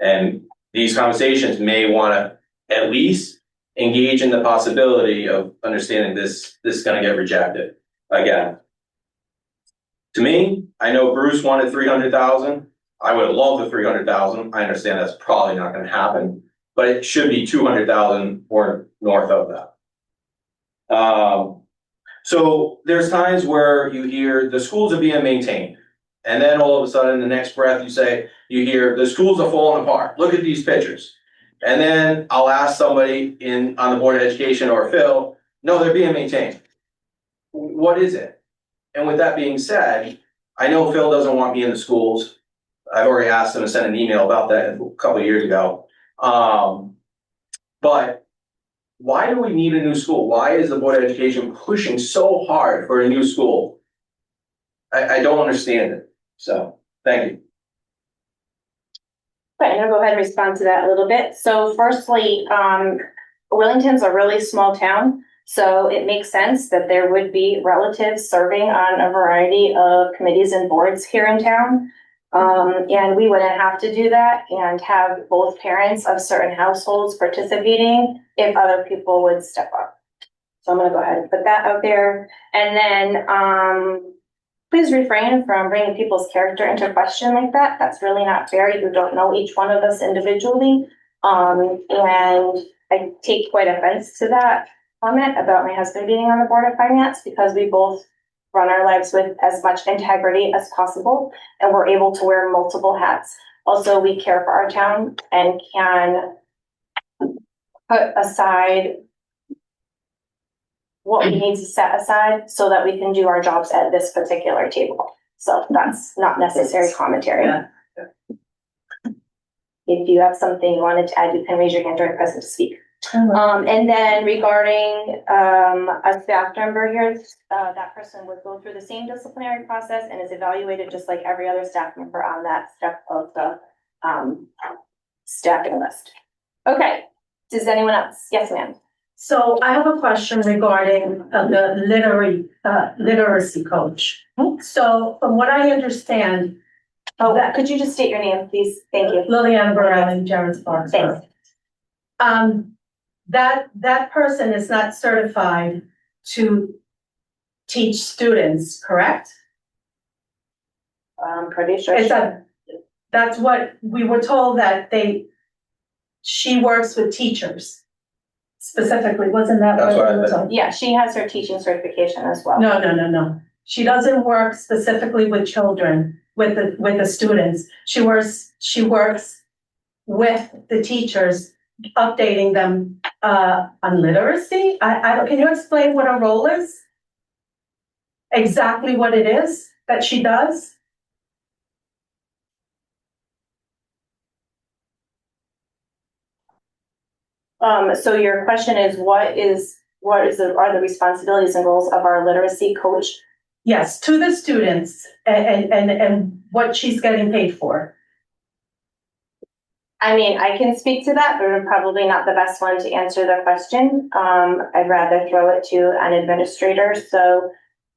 Speaker 12: and these conversations may want to at least engage in the possibility of understanding this is going to get rejected again. To me, I know Bruce wanted 300,000. I would have loved the 300,000. I understand that's probably not going to happen, but it should be 200,000 or north of that. So there's times where you hear the schools are being maintained, and then all of a sudden, the next breath you hear the schools are falling apart. Look at these pictures. And then I'll ask somebody on the Board of Education or Phil, no, they're being maintained. What is it? And with that being said, I know Phil doesn't want me in the schools. I've already asked him to send an email about that a couple of years ago. But why do we need a new school? Why is the Board of Education pushing so hard for a new school? I don't understand it. So, thank you.
Speaker 1: Okay, I'm gonna go ahead and respond to that a little bit. So firstly, Willington's a really small town, so it makes sense that there would be relatives serving on a variety of committees and boards here in town. And we wouldn't have to do that and have both parents of certain households participating if other people would step up. So I'm gonna go ahead and put that out there. And then, please refrain from bringing people's character into question like that. That's really not fair. You don't know each one of us individually. And I take quite offense to that comment about my husband being on the Board of Finance, because we both run our lives with as much integrity as possible, and we're able to wear multiple hats. also we care for our town and can put aside what we need to set aside so that we can do our jobs at this particular table. So that's not necessary commentary.
Speaker 11: Yeah.
Speaker 1: If you have something you wanted to add, you can raise your hand during present to speak. And then regarding a staff member here, that person would go through the same disciplinary process and is evaluated just like every other staff member on that step of the staffing list. Okay, does anyone else? Yes, ma'am.
Speaker 11: So I have a question regarding the literacy coach. So from what I understand,
Speaker 1: Could you just state your name, please? Thank you.
Speaker 11: Lillian Burrell and Terrence Foxborough.
Speaker 1: Thanks.
Speaker 11: That person is not certified to teach students, correct?
Speaker 1: I'm pretty sure.
Speaker 11: That's what we were told, that she works with teachers specifically, wasn't that
Speaker 12: That's
Speaker 11: what
Speaker 12: what I
Speaker 11: we were
Speaker 12: meant.
Speaker 11: told?
Speaker 1: Yeah, she has her teaching certification as well.
Speaker 11: No. She doesn't work specifically with children, with the students. She works with the teachers, updating them on literacy. Can you explain what her role is? Exactly what it is that she does?
Speaker 1: So your question is, are the responsibilities and roles of our literacy coach?
Speaker 11: Yes, to the students and what she's getting paid for.
Speaker 1: I mean, I can speak to that, but I'm probably not the best one to answer the question. I'd rather throw it to an administrator. So,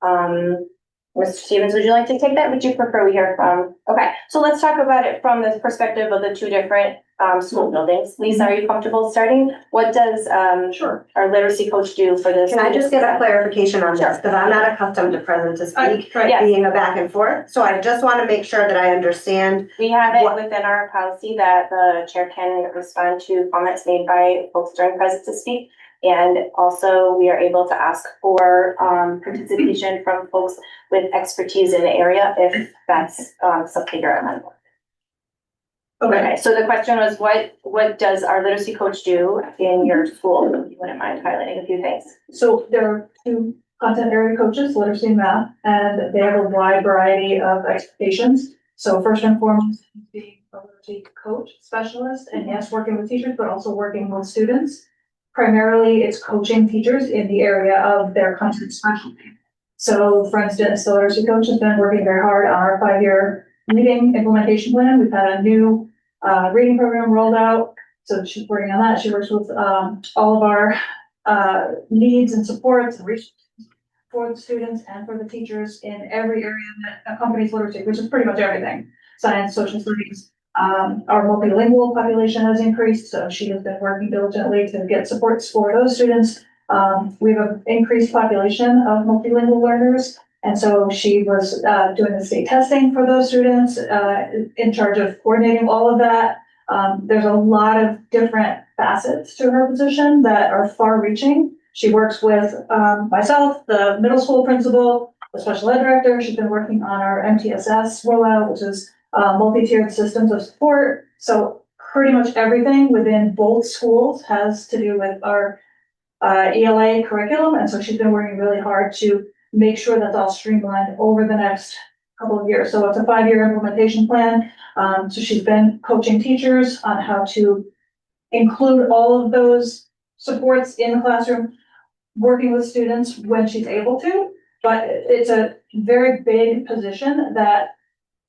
Speaker 1: Mr. Stevens, would you like to take that? Would you prefer we hear from? Okay, so let's talk about it from the perspective of the two different school buildings. Lisa, are you comfortable starting? What does
Speaker 11: Sure.
Speaker 1: our literacy coach do for this?
Speaker 9: Can I just get a clarification on this? Because I'm not accustomed to present to speak,
Speaker 1: Yes.
Speaker 9: being a back and forth. So I just want to make sure that I understand.
Speaker 1: We have it within our policy that the chair can respond to comments made by folks during present to speak. And also we are able to ask for participation from folks with expertise in the area if that's something you're on. Okay, so the question was, what does our literacy coach do in your school? If you wouldn't mind highlighting a few things.
Speaker 13: So there are two content area coaches, literacy and math, and they have a wide variety of expectations. So first and foremost, being a literacy coach specialist, and yes, working with teachers, but also working with students. Primarily, it's coaching teachers in the area of their content specialty. So for instance, the literacy coach has been working very hard on our 5-year reading implementation plan. We've had a new reading program rolled out. So she's working on that. She works with all of our needs and supports and resources for the students and for the teachers in every area that accompanies literacy, which is pretty much everything. Science, social studies. Our multilingual population has increased, so she has been working diligently to get supports for those students. We have an increased population of multilingual learners, and so she was doing the state testing for those students, in charge of coordinating all of that. There's a lot of different facets to her position that are far-reaching. She works with myself, the middle school principal, the special ed director. She's been working on our MTSS rollout, which is multi-tiered systems of support. So pretty much everything within both schools has to do with our ELA curriculum. And so she's been working really hard to make sure that's all streamlined over the next couple of years. So it's a 5-year implementation plan. So she's been coaching teachers on how to include all of those supports in the classroom, working with students when she's able to. But it's a very big position that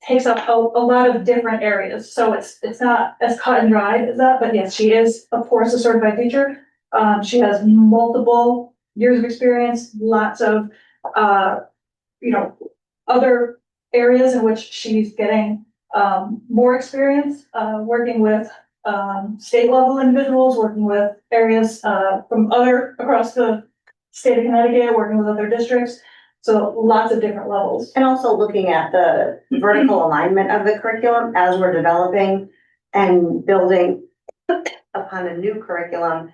Speaker 13: takes up a lot of different areas. So it's not as cut and dried as that, but yes, she is, of course, a certified teacher. She has multiple years of experience, lots of, other areas in which she's getting more experience, working with state level individuals, working with areas from across the state of Connecticut, working with other districts. So lots of different levels.
Speaker 9: And also looking at the vertical alignment of the curriculum as we're developing and building upon a new curriculum.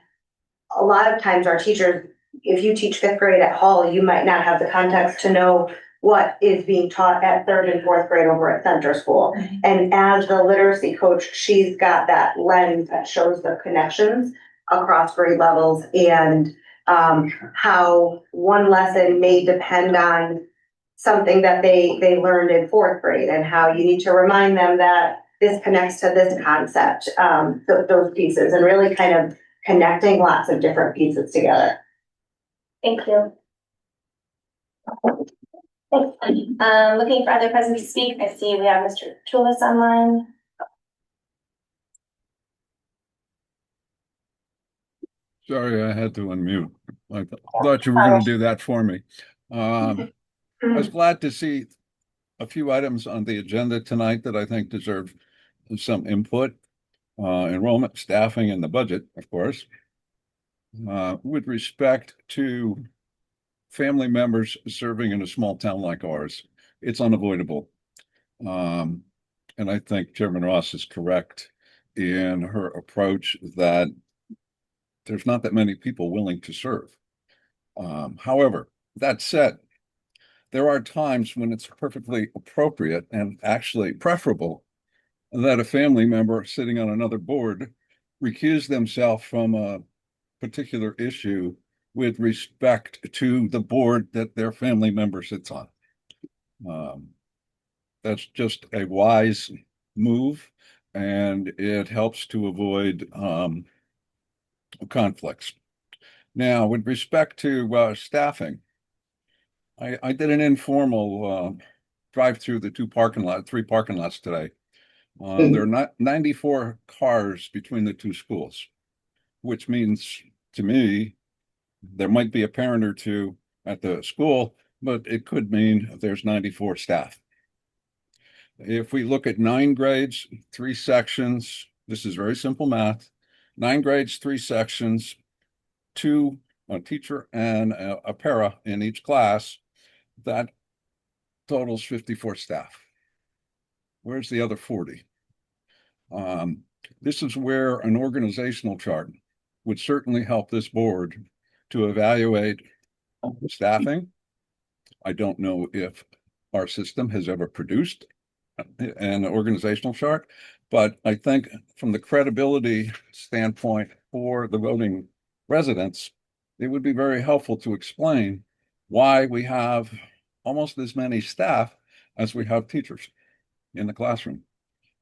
Speaker 9: A lot of times our teachers, if you teach 5th grade at Hall, you might not have the context to know what is being taught at third and fourth grade over at center school. And as the literacy coach, she's got that lens that shows the connections across grade levels and how one lesson may depend on something that they learned in fourth grade, and how you need to remind them that this connects to this concept, those pieces, and really kind of connecting lots of different pieces together.
Speaker 1: Thank you. Looking for other present to speak. I see we have Mr. Tulis online.
Speaker 14: Sorry, I had to unmute. I thought you were going to do that for me. I was glad to see a few items on the agenda tonight that I think deserve some input. Enrollment, staffing, and the budget, of course. With respect to family members serving in a small town like ours, it's unavoidable. And I think Chairman Ross is correct in her approach that there's not that many people willing to serve. However, that said, there are times when it's perfectly appropriate and actually preferable that a family member sitting on another board recuse themselves from a particular issue with respect to the board that their family member sits on. That's just a wise move, and it helps to avoid conflicts. Now, with respect to staffing, I did an informal drive through the three parking lots today. There are not 94 cars between the two schools, which means to me, there might be a parent or two at the school, but it could mean there's 94 staff. If we look at 9 grades, 3 sections, this is very simple math, 9 grades, 3 sections, 2, a teacher and a para in each class, that totals 54 staff. Where's the other 40? This is where an organizational chart would certainly help this board to evaluate staffing. I don't know if our system has ever produced an organizational chart, but I think from the credibility standpoint for the voting residents, it would be very helpful to explain why we have almost as many staff as we have teachers in the classroom.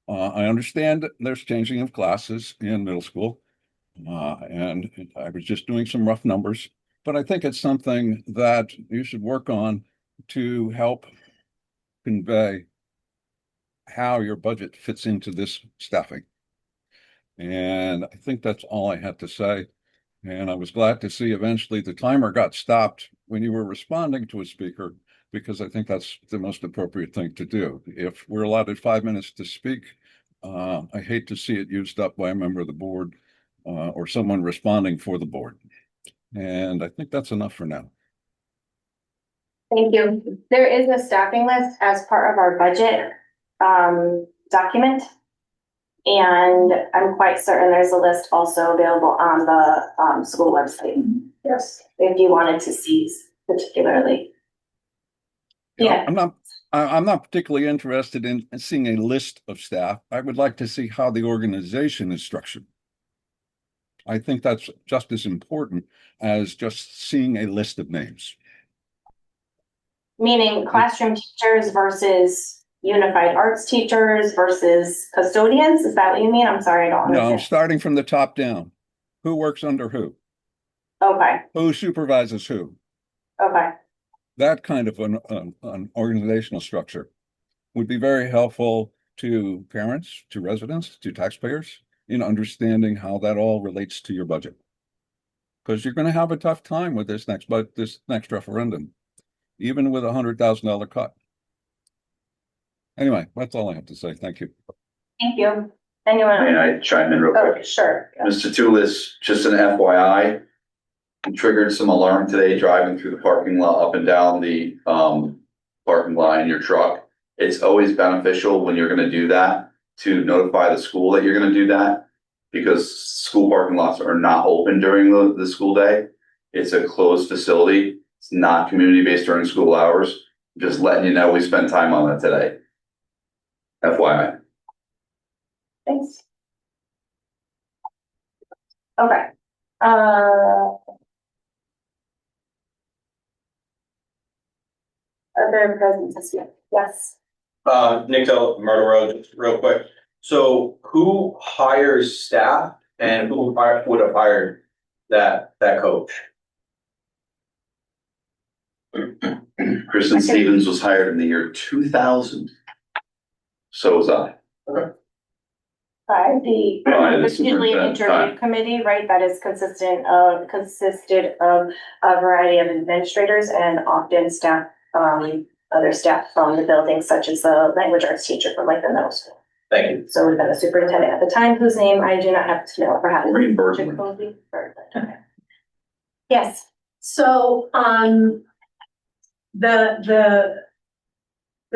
Speaker 14: I understand that there's changing of classes in middle school, and I was just doing some rough numbers, but I think it's something that you should work on to help convey how your budget fits into this staffing. And I think that's all I had to say. And I was glad to see eventually the timer got stopped when you were responding to a speaker, because I think that's the most appropriate thing to do. If we're allotted 5 minutes to speak, I hate to see it used up by a member of the board or someone responding for the board. And I think that's enough for now.
Speaker 1: Thank you. There is a staffing list as part of our budget document. And I'm quite certain there's a list also available on the school website.
Speaker 2: Yes.
Speaker 1: If you wanted to see particularly. Yeah.
Speaker 14: I'm not particularly interested in seeing a list of staff. I would like to see how the organization is structured. I think that's just as important as just seeing a list of names.
Speaker 1: Meaning classroom teachers versus unified arts teachers versus custodians? Is that what you mean? I'm sorry, I don't understand.
Speaker 14: No, starting from the top down. Who works under who?
Speaker 1: Okay.
Speaker 14: Who supervises who?
Speaker 1: Okay.
Speaker 14: That kind of an organizational structure would be very helpful to parents, to residents, to taxpayers in understanding how that all relates to your budget. Because you're going to have a tough time with this next referendum, even with $100,000 cut. Anyway, that's all I have to say. Thank you.
Speaker 1: Thank you. Anyone?
Speaker 3: May I chime in real quick?
Speaker 1: Oh, sure.
Speaker 3: Mr. Tulis, just an FYI, you triggered some alarm today driving through the parking lot up and down the parking lot in your truck. It's always beneficial when you're going to do that to notify the school that you're going to do that, because school parking lots are not open during the school day. It's a closed facility. It's not community based during school hours. Just letting you know, we spent time on it today. FYI.
Speaker 1: Thanks. Okay. Other presents, yes.
Speaker 12: Nick Del Myrtle Road, just real quick. So who hires staff and who would have hired that coach?
Speaker 3: Kristen Stevens was hired in the year 2000. So was I.
Speaker 1: By the, it's usually an interview committee, right, that is consisted of a variety of administrators and often staff, other staff from the building, such as the language arts teacher from like the middle school.
Speaker 12: Thank you.
Speaker 1: So we've been a superintendent at the time, whose name I do not have to know, perhaps.
Speaker 3: Bergman.
Speaker 1: Okay. Yes.
Speaker 11: So, the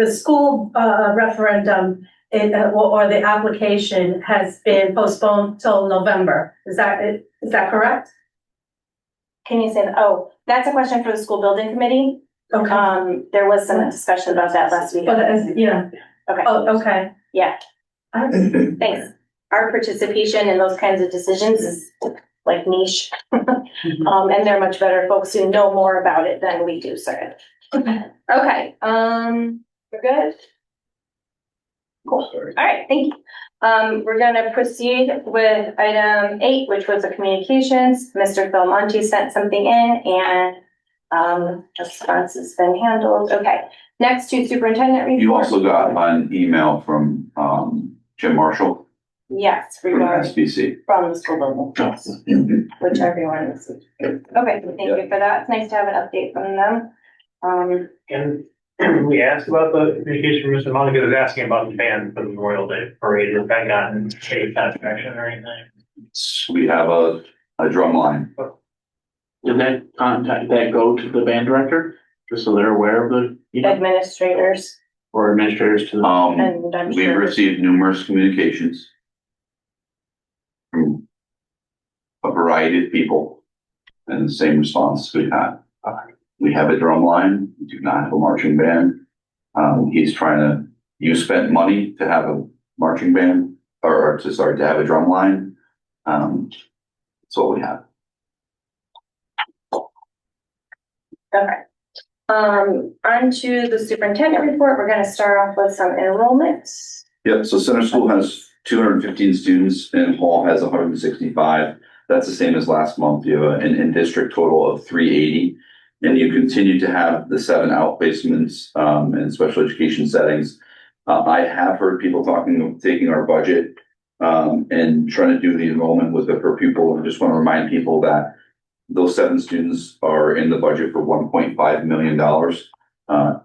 Speaker 11: school, referendum, or the application has been postponed till November. Is that correct?
Speaker 1: Can you say, oh, that's a question for the school building committee.
Speaker 11: Okay.
Speaker 1: There was some discussion about that last week.
Speaker 11: Yeah.
Speaker 1: Okay.
Speaker 11: Oh, okay.
Speaker 1: Yeah. Thanks. Our participation in those kinds of decisions is like niche. And they're much better folks who know more about it than we do, sir. Okay, we're good? Cool. All right, thank you. We're gonna proceed with item 8, which was the communications. Mr. Phil Monty sent something in and response has been handled. Okay, next to superintendent report.
Speaker 3: You also got an email from Jim Marshall
Speaker 1: Yes,
Speaker 3: from
Speaker 1: regarding
Speaker 3: SBC.
Speaker 1: from the school building, which everyone is. Okay, thank you for that. It's nice to have an update from them.
Speaker 15: And we asked about the communication from Mr. Monica was asking about the band for the Memorial Day parade. Has that gotten any satisfaction or anything?
Speaker 3: We have a drum line.
Speaker 10: Did that contact, that go to the band director, just so they're aware of the,
Speaker 1: Administrators
Speaker 10: or administrators to the?
Speaker 1: and I'm
Speaker 3: We've
Speaker 1: sure.
Speaker 3: received numerous communications from a variety of people and the same response we've had. We have a drum line. We do not have a marching band. He's trying to, you spent money to have a marching band to have a drum line. That's what we have.
Speaker 1: Okay. On to the superintendent report. We're gonna start off with some enrollments.
Speaker 3: Yep, so Center School has 215 students and Hall has 165. That's the same as last month. You have an in-district total of 380. And you continue to have the 7 outplacements in special education settings. I have heard people taking our budget and trying to do the enrollment with it per pupil. I just want to remind people that those 7 students are in the budget for $1.5 million.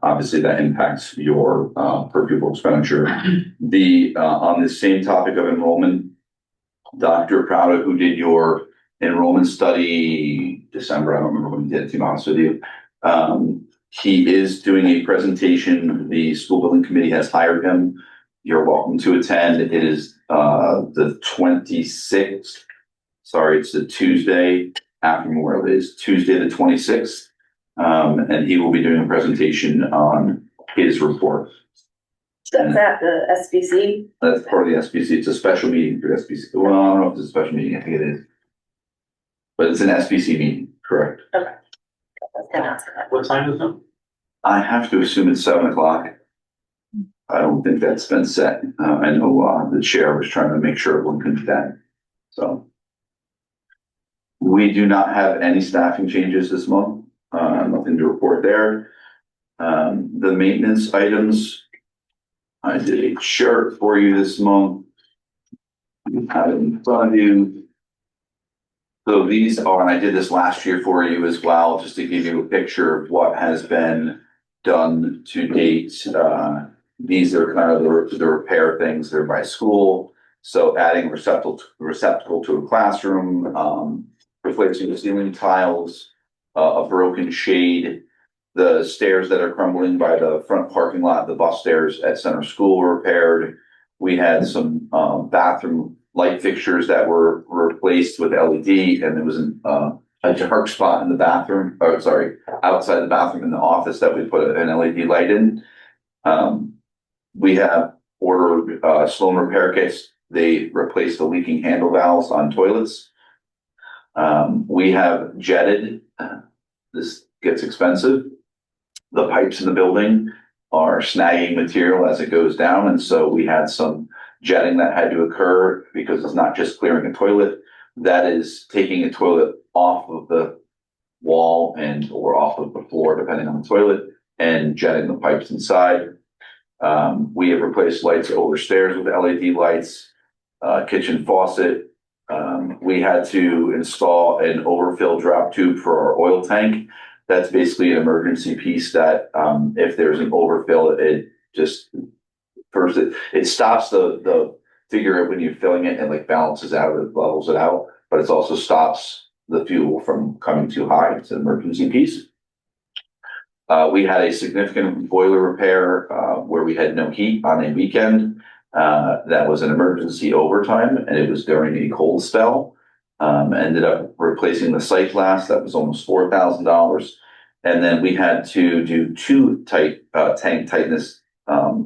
Speaker 3: Obviously, that impacts your per pupil expenditure. On the same topic of enrollment, Dr. Prouda, who did your enrollment study December, I don't remember when he did it, to be honest with you. He is doing a presentation. The school building committee has hired him. You're welcome to attend. It is the 26th. Sorry, it's the Tuesday after Memorial Day. It's Tuesday the 26th. And he will be doing a presentation on his report.
Speaker 1: That's at the SBC.
Speaker 3: That's part of the SBC. It's a special meeting for SBC. Well, I don't know if it's a special meeting. I think it is. But it's an SBC meeting, correct?
Speaker 1: Okay.
Speaker 10: What time is it?
Speaker 3: I have to assume it's 7 o'clock. I don't think that's been set. I know the chair was trying to make sure everyone could attend. So we do not have any staffing changes this month. Nothing to report there. The maintenance items, I did a chart for you this month. You have it in front of you. So these are, and I did this last year for you as well, just to give you a picture of what has been done to date. These are kind of the repair things. They're by school. So adding receptacle to a classroom, replacing the ceiling tiles, a broken shade, the stairs that are crumbling by the front parking lot, the bus stairs at Center School were repaired. We had some bathroom light fixtures that were replaced with LED, and there was a a dark spot in the bathroom, or sorry, outside the bathroom in the office that we put an LED light in. We have ordered, Sloan repair kits. They replace the leaking handle valves on toilets. We have jetted, this gets expensive. The pipes in the building are snagging material as it goes down, and so we had some jetting that had to occur because it's not just clearing a toilet, that is taking a toilet off of the wall and or off of the floor, depending on the toilet, and jetting the pipes inside. We have replaced lights over stairs with LED lights, kitchen faucet. We had to install an overfill drop tube for our oil tank. That's basically an emergency piece that, if there's an overfill, it just, first, it stops the figure when you're filling it and like balances out, it levels it out, but it also stops the fuel from coming too high. It's an emergency piece. We had a significant boiler repair, where we had no heat on a weekend. That was an emergency overtime, and it was during a cold spell. Ended up replacing the sight glass. That was almost $4,000. And then we had to do two tank tightness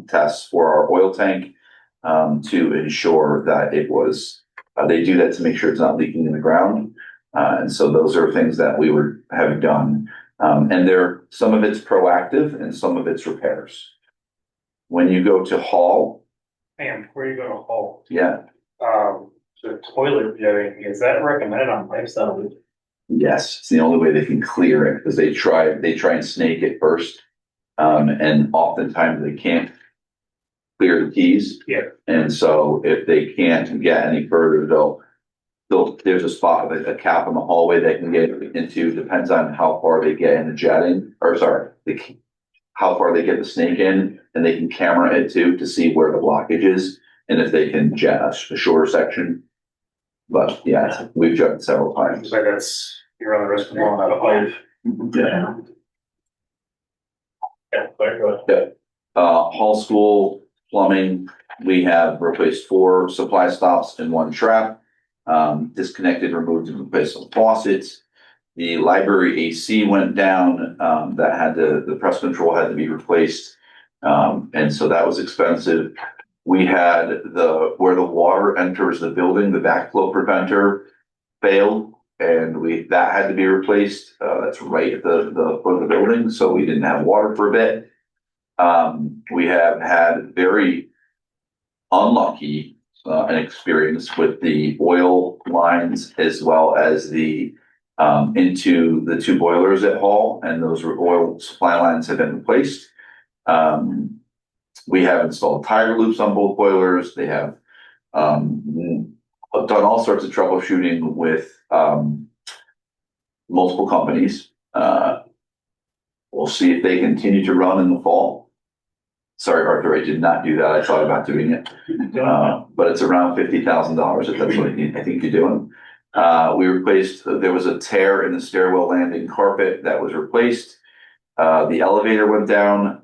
Speaker 3: tests for our oil tank, to ensure that it was, they do that to make sure it's not leaking in the ground. And so those are things that we were having done. And some of it's proactive and some of it's repairs. When you go to Hall.
Speaker 15: And where you go to Hall.
Speaker 3: Yeah.
Speaker 15: The toilet jetting, is that recommended on lifestyle?
Speaker 3: Yes, it's the only way they can clear it, because they try and snake it first. And oftentimes they can't clear the keys.
Speaker 15: Yeah.
Speaker 3: And so if they can't get any further, there's a spot, like a cap in the hallway they can get into, depends on how far they get in the jetting, or sorry, how far they get the snake in, and they can camera it too to see where the blockage is, and if they can jet a shorter section. But yeah, we've jetted several times.
Speaker 15: So you're on the risk of blowing out a pipe.
Speaker 3: Yeah.
Speaker 15: Yeah, go ahead.
Speaker 3: Hall School plumbing, we have replaced 4 supply stops and 1 trap. Disconnected, removed, and replaced some faucets. The library AC went down, the press control had to be replaced. And so that was expensive. We had where the water enters the building, the backflow preventer failed, and that had to be replaced. That's right at the foot of the building, so we didn't have water for a bit. We have had very unlucky an experience with the oil lines, as well as the into the 2 boilers at Hall, and those oil supply lines have been replaced. We have installed tire loops on both boilers. They have done all sorts of troubleshooting with multiple companies. We'll see if they continue to run in the fall. Sorry, Arthur, I did not do that. I thought about doing it. But it's around $50,000 if that's what I think you're doing. We replaced, there was a tear in the stairwell landing carpet that was replaced. The elevator went down.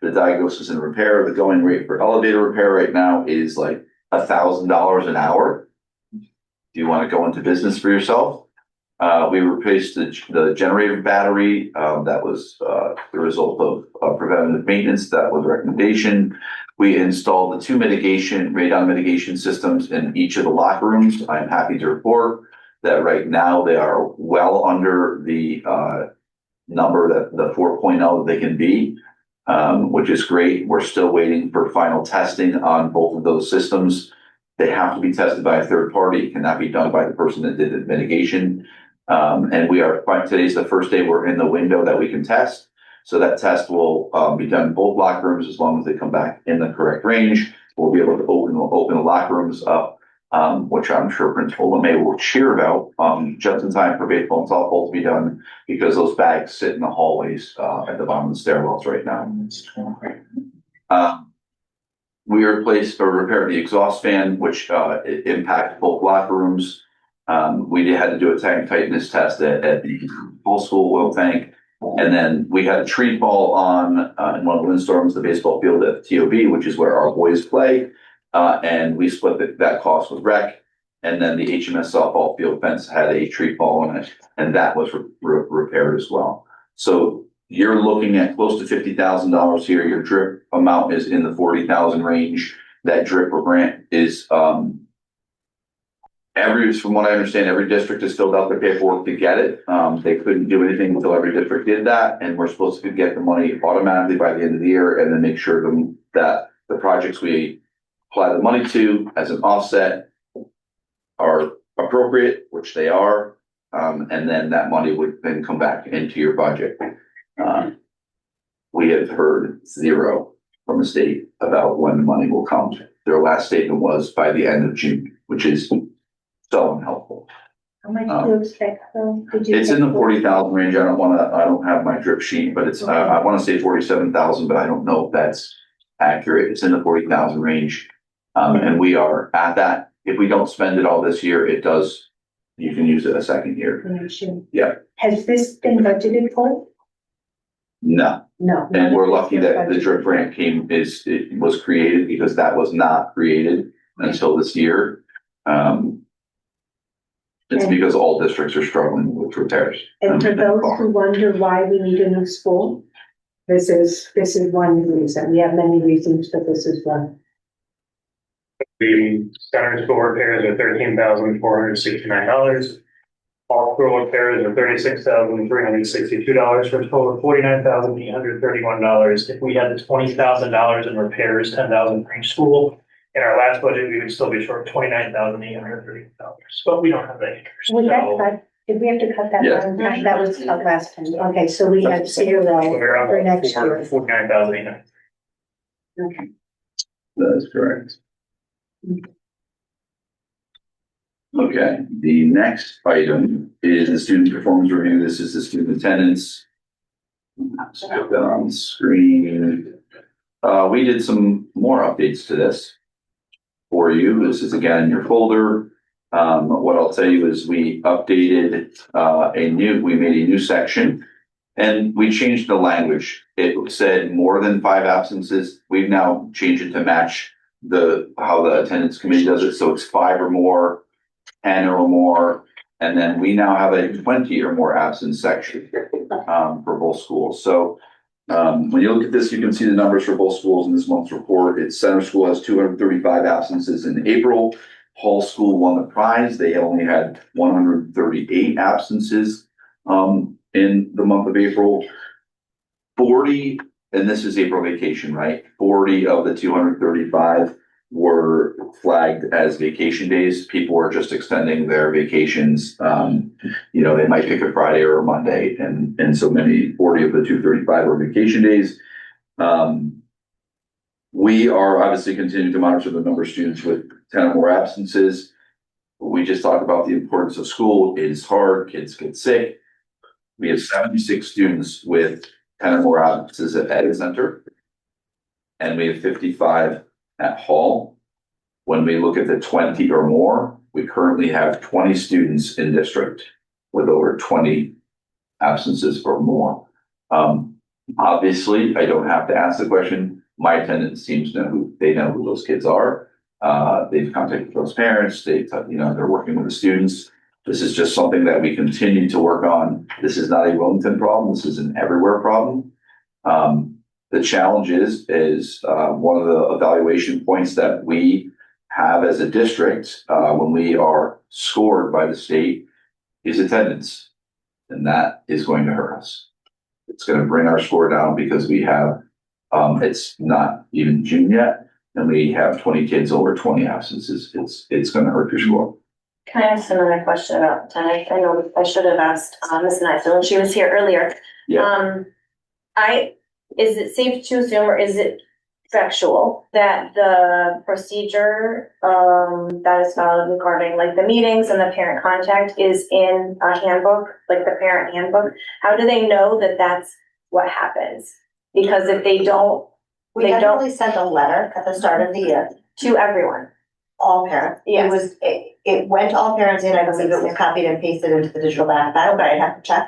Speaker 3: The diagnosis and repair, the going rate for elevator repair right now is like $1,000 an hour. Do you want to go into business for yourself? We replaced the generator battery. That was the result of preventative maintenance. That was a recommendation. We installed the 2 radon mitigation systems in each of the locker rooms. I'm happy to report that right now they are well under the number that the 4.0 they can be, which is great. We're still waiting for final testing on both of those systems. They have to be tested by a third party. It cannot be done by the person that did the mitigation. And today's the first day we're in the window that we can test. So that test will be done in both locker rooms as long as they come back in the correct range. We'll be able to open the locker rooms up, which I'm sure Principal LeMay will cheer about, just in time for baseball and softball to be done, because those bags sit in the hallways at the bottom of the stairwells right now. We replaced or repaired the exhaust fan, which impacted both locker rooms. We had to do a tank tightness test at the full school oil tank. And then we had a tree fall on in one of the windstorms, the baseball field at TOB, which is where our boys play. And we split that cost with rec. And then the HMS softball field fence had a tree fall in it, and that was repaired as well. So you're looking at close to $50,000 here. Your drip amount is in the 40,000 range. That drip grant is, from what I understand, every district has filled out their paperwork to get it. They couldn't do anything until every district did that, and we're supposed to get the money automatically by the end of the year, and then make sure that the projects we apply the money to as an offset are appropriate, which they are, and then that money would then come back into your budget. We have heard zero from the state about when the money will come. Their last statement was by the end of June, which is so unhelpful.
Speaker 4: How much do you expect though?
Speaker 3: It's in the 40,000 range. I don't have my drip sheet, but it's,
Speaker 4: Okay.
Speaker 3: I want to say 47,000, but I don't know if that's accurate. It's in the 40,000 range. And we are at that. If we don't spend it all this year, you can use it a second year. Yeah.
Speaker 4: Has this been budgeted for?
Speaker 3: No.
Speaker 4: No.
Speaker 3: And we're lucky that the drip grant it was created, because that was not created until this year. It's because all districts are struggling with repairs.
Speaker 16: And for those who wonder why we need a new school, this is one reason. We have many reasons, but this is one.
Speaker 15: The center school repairs are $13,469. All school repairs are $36,362 for a total of $49,831. If we had the $20,000 in repairs, $10,000 for each school, in our last budget, we would still be short $29,830. But we don't have that here.
Speaker 16: Would that cut, did we have to cut that
Speaker 3: Yes.
Speaker 16: one? That was cut last time. Okay, so we have zero for next year.
Speaker 15: $49,800.
Speaker 16: Okay.
Speaker 3: That is correct. Okay, the next item is the student performance review. This is the student attendance. Let's put that on the screen. We did some more updates to this for you. This is again in your folder. What I'll tell you is we updated we made a new section, and we changed the language. It said more than 5 absences. We've now changed it to match how the attendance committee does it. So it's 5 or more, 10 or more, and then we now have a 20 or more absence section for both schools. So when you look at this, you can see the numbers for both schools in this month's report. Center School has 235 absences in April. Hall School won the prize. They only had 138 absences in the month of April. 40, and this is April vacation, right? 40 of the 235 were flagged as vacation days. People were just extending their vacations. They might pick a Friday or a Monday, and so 40 of the 235 were vacation days. We are obviously continuing to monitor the number of students with 10 or more absences. We just talked about the importance of school. It is hard. Kids get sick. We have 76 students with 10 or more absences at Ed Center, and we have 55 at Hall. When we look at the 20 or more, we currently have 20 students in district with over 20 absences or more. Obviously, I don't have to ask the question. My attendance teams know who those kids are. They've contacted those parents. They're working with the students. This is just something that we continue to work on. This is not a Willington problem. This is an everywhere problem. The challenge is one of the evaluation points that we have as a district when we are scored by the state is attendance, and that is going to hurt us. It's going to bring our score down because we have it's not even June yet, and we have 20 kids over 20 absences. It's going to hurt your score.
Speaker 1: Can I ask another question about attendance? I know I should have asked Ms. Nigel when she was here earlier.
Speaker 3: Yeah.
Speaker 1: Is it safe to assume, or is it factual, that the procedure that is followed regarding like the meetings and the parent contact is in a handbook, like the parent handbook? How do they know that that's what happens? Because if they don't,
Speaker 9: We definitely sent a letter at the start of the year
Speaker 1: to everyone.
Speaker 9: all parents.
Speaker 1: Yes.
Speaker 9: It went to all parents, and I believe it was copied and pasted into the digital back file, but I'd have to check.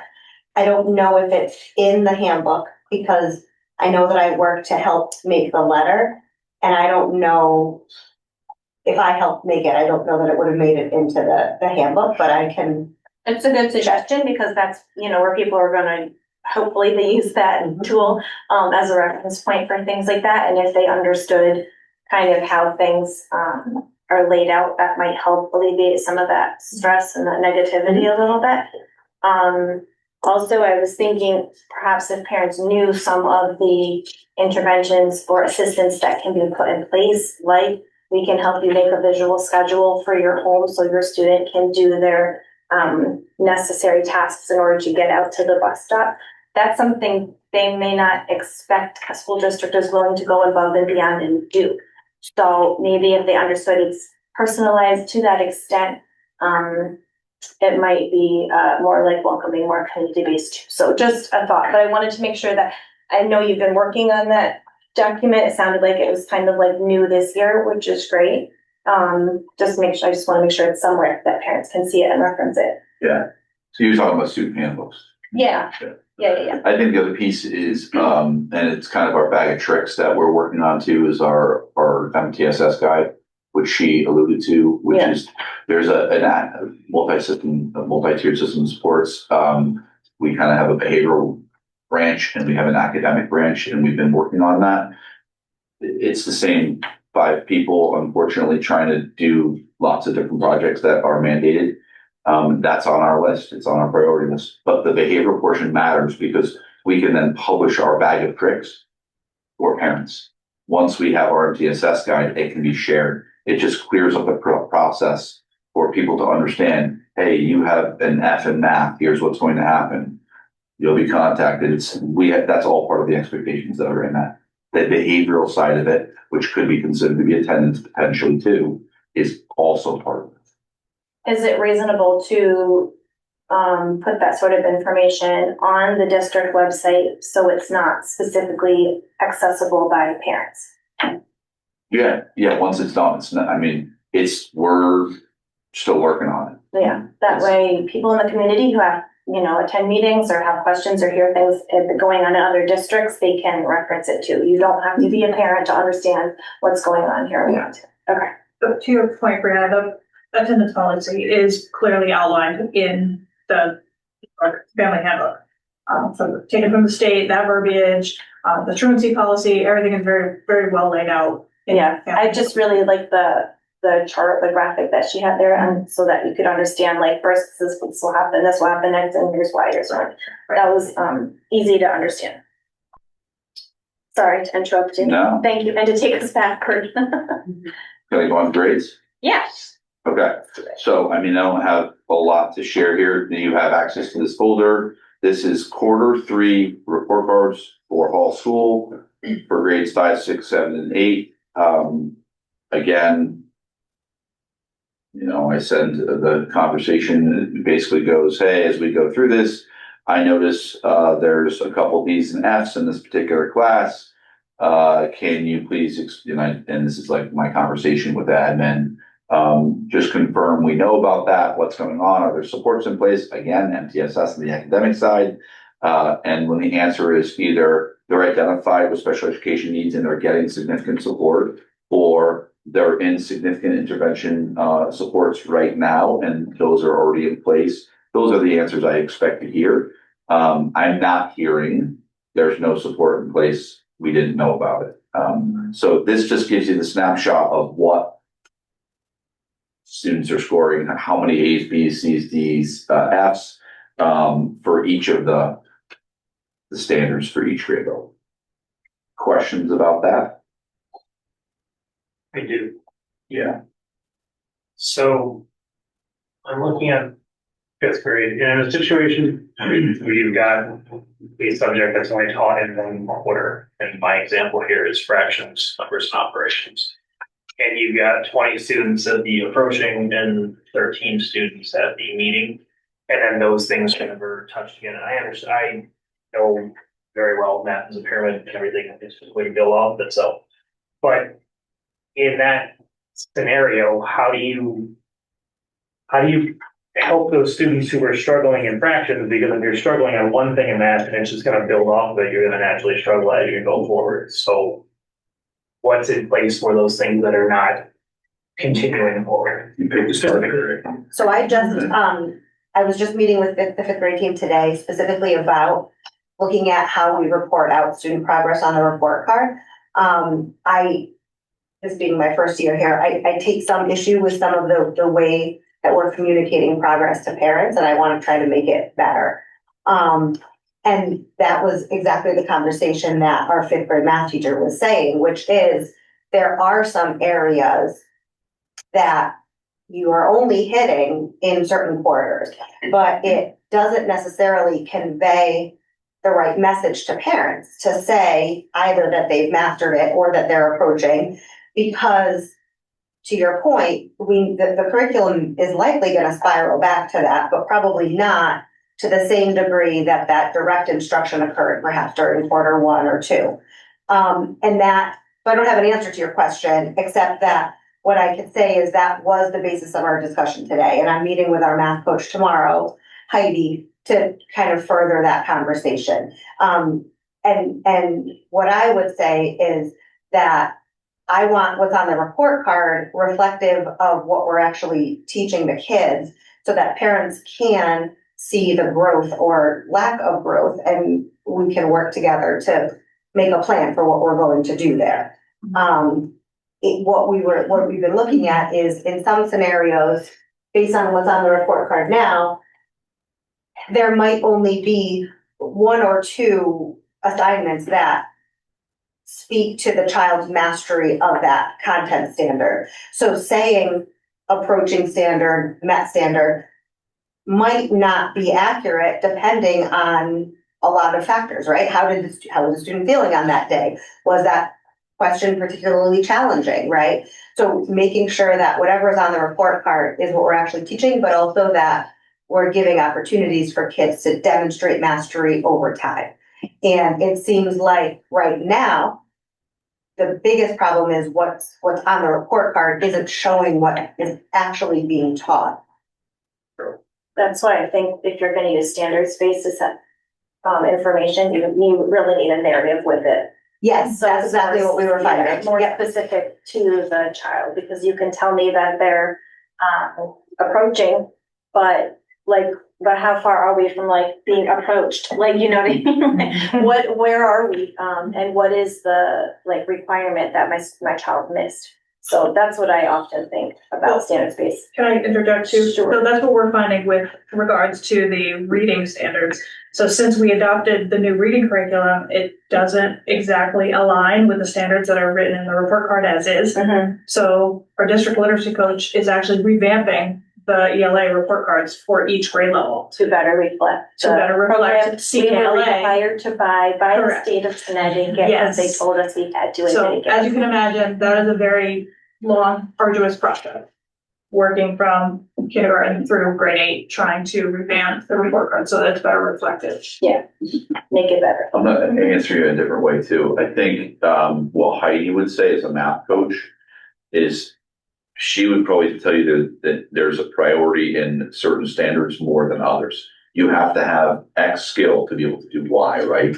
Speaker 9: I don't know if it's in the handbook, because I know that I worked to help make the letter, and I don't know if I helped make it, I don't know that it would have made it into the handbook, but I can.
Speaker 1: It's a good suggestion because that's, where people are gonna, hopefully they use that tool as a reference point for things like that. And if they understood kind of how things are laid out, that might help alleviate some of that stress and that negativity a little bit. Also, I was thinking perhaps if parents knew some of the interventions or assistance that can be put in place, like we can help you make a visual schedule for your home so your student can do their necessary tasks in order to get out to the bus stop. That's something they may not expect a school district is willing to go above and beyond and do. So maybe if they understood it's personalized to that extent, it might be more like welcoming, more community-based. So just a thought, but I wanted to make sure that I know you've been working on that document. It sounded like it was kind of like new this year, which is great. I just want to make sure it's somewhere that parents can see it and reference it.
Speaker 3: Yeah. So you're talking about student handbooks.
Speaker 1: Yeah. Yeah.
Speaker 3: I think the other piece is, and it's kind of our bag of tricks that we're working on too, is our MTSS guide, which she alluded to, which is there's a multi-tiered system supports. We kind of have a behavioral branch and we have an academic branch, and we've been working on that. It's the same 5 people, unfortunately, trying to do lots of different projects that are mandated. That's on our list. It's on our priority list. But the behavioral portion matters because we can then publish our bag of tricks for parents. Once we have our MTSS guide, it can be shared. It just clears up the process for people to understand, hey, you have an F in math. Here's what's going to happen. You'll be contacted. That's all part of the expectations that are in that. The behavioral side of it, which could be considered to be attendance potentially too, is also part of it.
Speaker 1: Is it reasonable to put that sort of information on the district website so it's not specifically accessible by parents?
Speaker 3: Yeah. Once it's done, it's not. I mean, we're still working on it.
Speaker 1: Yeah. That way, people in the community who have attend meetings or have questions or hear things going on in other districts, they can reference it too. You don't have to be a parent to understand what's going on here.
Speaker 13: Yeah.
Speaker 1: Okay.
Speaker 13: But to your point, Brianna, the attendance policy is clearly outlined in the family handbook. So taken from the state, that verbiage, the truancy policy, everything is very, very well laid out.
Speaker 1: I just really like the chart, the graphic that she had there, and so that you could understand, like, first this will happen, this will happen next, and here's why, here's why. That was easy to understand. Sorry to interrupt you.
Speaker 3: No.
Speaker 1: Thank you, and to take us backward.
Speaker 3: Can I go on grades?
Speaker 1: Yes.
Speaker 3: Okay. So, I don't have a lot to share here. You have access to this folder. This is Q3 report cards for Hall School for grades 5, 6, 7, and 8. Again, I send the conversation. It basically goes, hey, as we go through this, I notice there's a couple B's and F's in this particular class. Can you please, and this is like my conversation with admin, just confirm we know about that, what's going on, are there supports in place? Again, MTSS on the academic side. And when the answer is either they're identified with special education needs and they're getting significant support, or they're in significant intervention supports right now, and those are already in place. Those are the answers I expect to hear. I'm not hearing there's no support in place. We didn't know about it. So this just gives you the snapshot of what students are scoring, how many A's, B's, C's, D's, F's for each of the standards for each grade level. Questions about that?
Speaker 15: I do.
Speaker 3: Yeah.
Speaker 15: So I'm looking at 5th grade, and in a situation where you've got a subject that's only taught in one quarter, and my example here is fractions, numbers, and operations. And you've got 20 students at the approaching and 13 students at the meeting, and then those things are never touched again. And I understand, I know very well math is a pyramid and everything, it's just the way to build off of itself. But in that scenario, how do you help those students who are struggling in fractions? Because if you're struggling on one thing in math and it's just going to build off of it, you're going to naturally struggle as you go forward. So what's in place for those things that are not continuing forward.
Speaker 3: You picked the starting grade.
Speaker 9: So I was just meeting with the fifth grade team today specifically about looking at how we report out student progress on the report card. This being my first year here, I take some issue with some of the way that we're communicating progress to parents, and I want to try to make it better. And that was exactly the conversation that our fifth grade math teacher was saying, which is there are some areas that you are only hitting in certain quarters, but it doesn't necessarily convey the right message to parents to say either that they've mastered it or that they're approaching, because to your point, the curriculum is likely going to spiral back to that, but probably not to the same degree that that direct instruction occurred perhaps during quarter 1 or 2. And that, so I don't have an answer to your question, except that what I could say is that was the basis of our discussion today. And I'm meeting with our math coach tomorrow, Heidi, to kind of further that conversation. And what I would say is that I want what's on the report card reflective of what we're actually teaching the kids so that parents can see the growth or lack of growth, and we can work together to make a plan for what we're going to do there. What we've been looking at is in some scenarios, based on what's on the report card now, there might only be 1 or 2 assignments that speak to the child's mastery of that content standard. So saying approaching standard, met standard might not be accurate depending on a lot of factors, right? How was the student feeling on that day? Was that question particularly challenging, right? So making sure that whatever is on the report card is what we're actually teaching, but also that we're giving opportunities for kids to demonstrate mastery over time. And it seems like right now, the biggest problem is what's on the report card isn't showing what is actually being taught.
Speaker 1: That's why I think if you're gonna use standards-based information, you really need a narrative with it.
Speaker 9: Yes,
Speaker 1: So
Speaker 9: that's exactly what we were finding.
Speaker 1: More specific to the child, because you can tell me that they're approaching, but how far are we from being approached? You know what I mean? Where are we? And what is the requirement that my child missed? So that's what I often think about standards-based.
Speaker 13: Can I interject too?
Speaker 1: Sure.
Speaker 13: So that's what we're finding with regards to the reading standards. So since we adopted the new reading curriculum, it doesn't exactly align with the standards that are written in the report card as is.
Speaker 1: Mm-hmm.
Speaker 13: So our district literacy coach is actually revamping the ELA report cards for each grade level.
Speaker 1: To better reflect.
Speaker 13: To better reflect
Speaker 1: We were
Speaker 13: CKLA.
Speaker 1: required to buy by the
Speaker 13: Correct.
Speaker 1: state of Connecticut because
Speaker 13: Yes.
Speaker 1: they told us we had to. and
Speaker 13: So
Speaker 1: didn't get
Speaker 13: as you
Speaker 1: it.
Speaker 13: can imagine, that is a very long, arduous project. Working from kindergarten through grade 8, trying to revamp the report card so that it's better reflective.
Speaker 1: Yeah, make it better.
Speaker 3: I'm gonna answer you in a different way too. I think, what Heidi would say as a math coach is she would probably tell you that there's a priority in certain standards more than others. You have to have X skill to be able to do Y, right?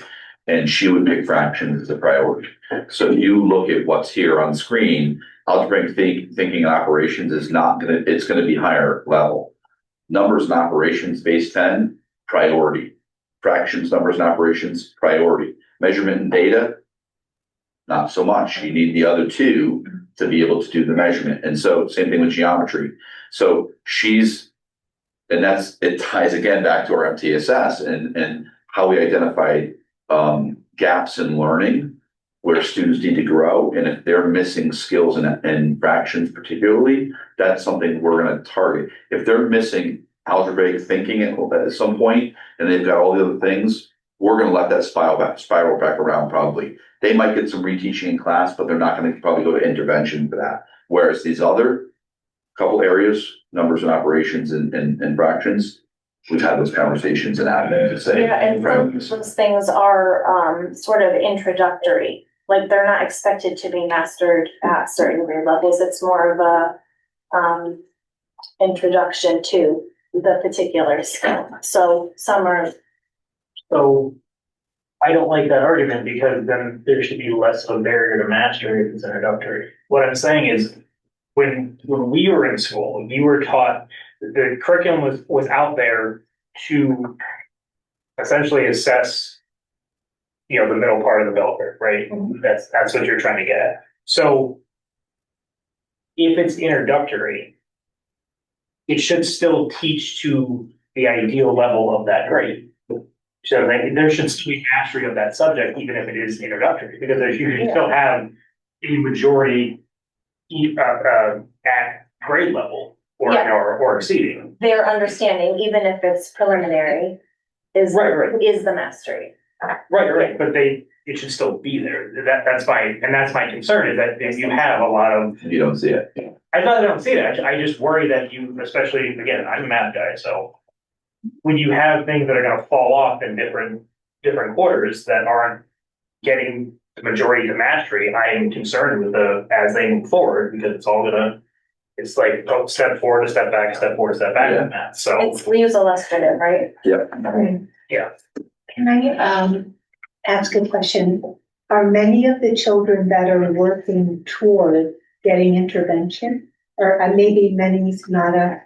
Speaker 3: And she would pick fractions as a priority. So you look at what's here on screen, algebraic thinking and operations is not gonna, it's gonna be higher level. Numbers and operations, base 10, priority. Fractions, numbers and operations, priority. Measurement and data, not so much. You need the other 2 to be able to do the measurement. And so same thing with geometry. So and it ties again back to our MTSS and how we identify gaps in learning where students need to grow. And if they're missing skills in fractions particularly, that's something we're going to target. If they're missing algebraic thinking at some point and they've got all the other things, we're going to let that spiral back around probably. They might get some reteaching in class, but they're not going to probably go to intervention for that. Whereas these other couple areas, numbers and operations and fractions, we've had those conversations and admin to say.
Speaker 1: Yeah, and those things are sort of introductory. They're not expected to be mastered at certain grade levels. It's more of a introduction to the particular skill. So some are.
Speaker 15: So I don't like that argument because then there should be less of a barrier to mastery if it's introductory. What I'm saying is when we were in school, you were taught, the curriculum was out there to essentially assess, you know, the middle part of the bell curve, right? That's what you're trying to get at. So if it's introductory, it should still teach to the ideal level of that grade. So like, there should still be mastery of that subject, even if it is introductory, because you should still have a majority at grade level or,
Speaker 1: Yeah.
Speaker 15: or exceeding.
Speaker 1: Their understanding, even if it's preliminary, is the mastery.
Speaker 15: Right, but it should still be there. That's my concern, is that if you have a lot of.
Speaker 3: You don't see it.
Speaker 15: I don't see that. I just worry that you, especially, again, I'm a math guy, so when you have things that are gonna fall off in different quarters that aren't getting the majority to mastery, I am concerned with as they move forward, because it's like, oh, step forward, a step back, step forward, step back in math, so.
Speaker 1: It's Leo's illustrative, right?
Speaker 3: Yep.
Speaker 15: Yeah.
Speaker 16: Can I ask a question? Are many of the children that are working toward getting intervention, or maybe many's not a?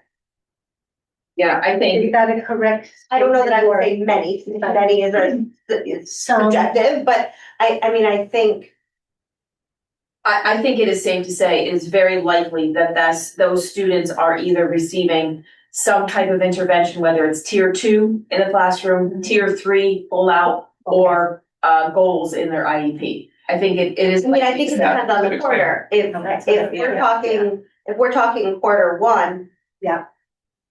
Speaker 5: Yeah, I think.
Speaker 16: Is that a correct?
Speaker 9: I don't know that I would say many, many is subjective, but I mean, I think.
Speaker 5: I think it is safe to say it is very likely that those students are either receiving some type of intervention, whether it's tier 2 in the classroom, tier 3 full out, or goals in their IEP. I think it is.
Speaker 9: I mean, I think it depends on the quarter. If we're talking quarter 1.
Speaker 16: Yeah.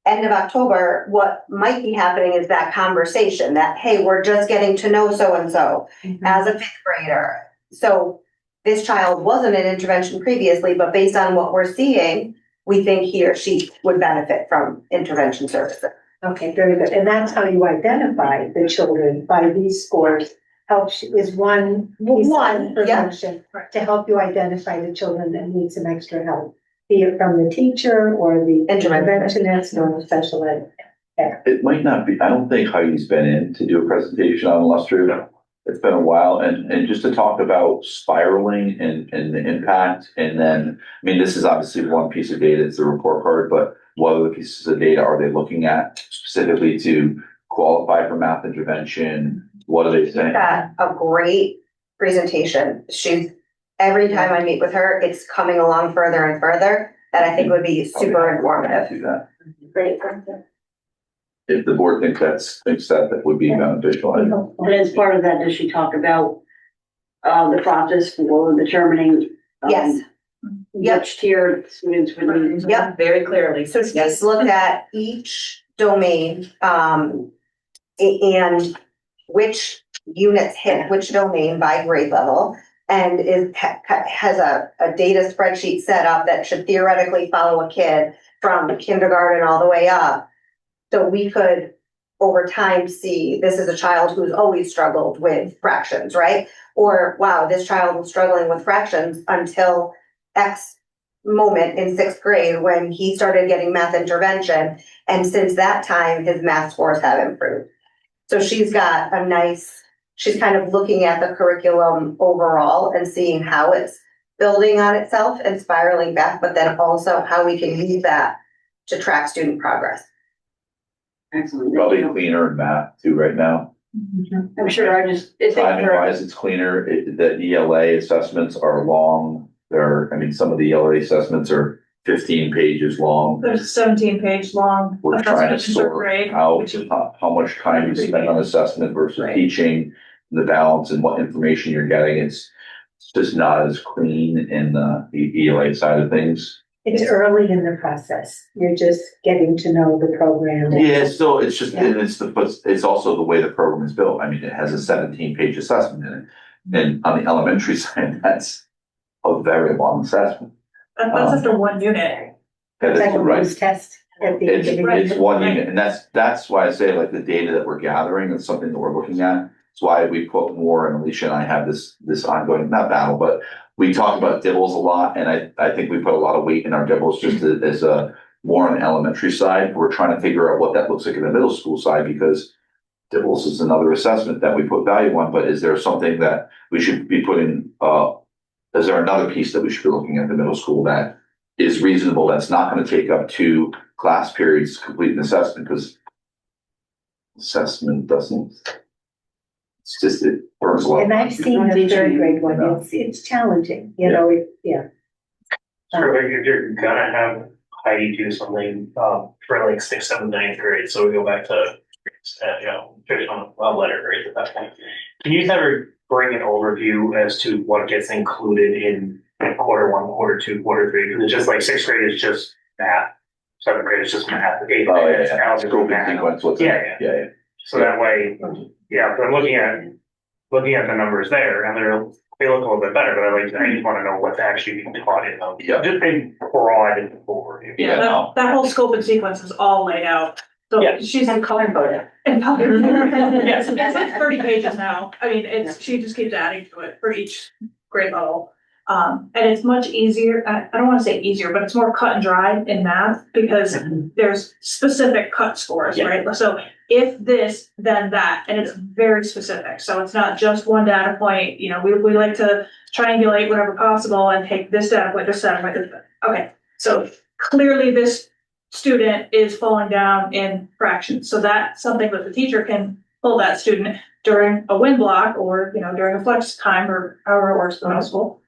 Speaker 9: End of October, what might be happening is that conversation that, hey, we're just getting to know so-and-so as a 5th grader. So this child wasn't an intervention previously, but based on what we're seeing, we think he or she would benefit from intervention services.
Speaker 16: Okay, very good. And that's how you identify the children, by these scores. Is one prevention to help you identify the children that need some extra help, be it from the teacher or the interventionist or the special ed.
Speaker 3: It might not be, I don't think Heidi's been in to do a presentation on illustrative. It's been a while, and just to talk about spiraling and the impact, and then, I mean, this is obviously one piece of data, it's the report card, but what other pieces of data are they looking at specifically to qualify for math intervention? What are they saying?
Speaker 9: Got a great presentation. Every time I meet with her, it's coming along further and further, that I think would be super informative.
Speaker 3: Do that.
Speaker 1: Great.
Speaker 3: If the board thinks that would be beneficial.
Speaker 17: And as part of that, does she talk about the process for determining
Speaker 9: Yes.
Speaker 17: which tier students would need?
Speaker 9: Yep, very clearly. So she's looked at each domain and which units hit which domain by grade level, and has a data spreadsheet set up that should theoretically follow a kid from kindergarten all the way up. So we could, over time, see this is a child who's always struggled with fractions, right? Or, wow, this child was struggling with fractions until X moment in 6th grade when he started getting math intervention. And since that time, his math scores have improved. So she's got she's kind of looking at the curriculum overall and seeing how it's building on itself and spiraling back, but then also how we can use that to track student progress.
Speaker 17: Excellent.
Speaker 3: Probably cleaner in math too right now.
Speaker 17: I'm sure
Speaker 3: Timing wise, it's cleaner. The ELA assessments are long. Some of the ELA assessments are 15 pages long.
Speaker 13: There's a 17-page long.
Speaker 3: We're trying to
Speaker 13: assessment
Speaker 3: sort
Speaker 13: grade,
Speaker 3: out how much time you spend on assessment versus teaching, the balance and what information you're getting. It's just not as clean in the ELA side of things.
Speaker 16: It's early in the process. You're just getting to know the program.
Speaker 3: Yeah, it's also the way the program is built. I mean, it has a 17-page assessment in it. And on the elementary side, that's a very long assessment.
Speaker 13: That's after one unit.
Speaker 3: That is right.
Speaker 16: Test at the
Speaker 3: It's one unit, and that's why I say, like, the data that we're gathering is something that we're looking at. It's why we put more, and Alicia and I have this ongoing, not battle, but we talk about dibbles a lot, and I think we put a lot of weight in our dibbles just as more on the elementary side. We're trying to figure out what that looks like in the middle school side, because dibbles is another assessment that we put value on, but is there something that we should be putting, is there another piece that we should be looking at the middle school that is reasonable. That's not going to take up 2 class periods to complete an assessment, because assessment doesn't. It's just, it burns a lot.
Speaker 16: And I've seen the third grade one, it's challenging, you know,
Speaker 15: So like if you're gonna have Heidi do something, for like 6th, 7th, 9th grade, so we go back to, you know, traditional letter grades at that point. Can you ever bring an overview as to what gets included in quarter 1, quarter 2, quarter 3? Because it's just like 6th grade is just math, 7th grade is just math, 8th grade is algebra, math. Yeah. So that way, yeah, but I'm looking at the numbers there, and they look a little bit better, but I just want to know what's actually being taught in them.
Speaker 3: Yeah.
Speaker 15: Just a broad overview.
Speaker 7: Yeah, that whole scope and sequence is all laid out. So
Speaker 15: Yeah.
Speaker 7: she's in color coded. Yes, it's like 30 pages now. I mean, she just keeps adding to it for each grade level. And it's much easier, I don't want to say easier, but it's more cut and dry in math because there's specific cut scores, right? So if this, then that, and it's very specific. So it's not just one data point, you know, we like to triangulate whatever possible and take this data point, this data point, this. Okay, so clearly this student is falling down in fractions. So that's something that the teacher can pull that student during a win block or, you know, during a flex time or however it works in middle school.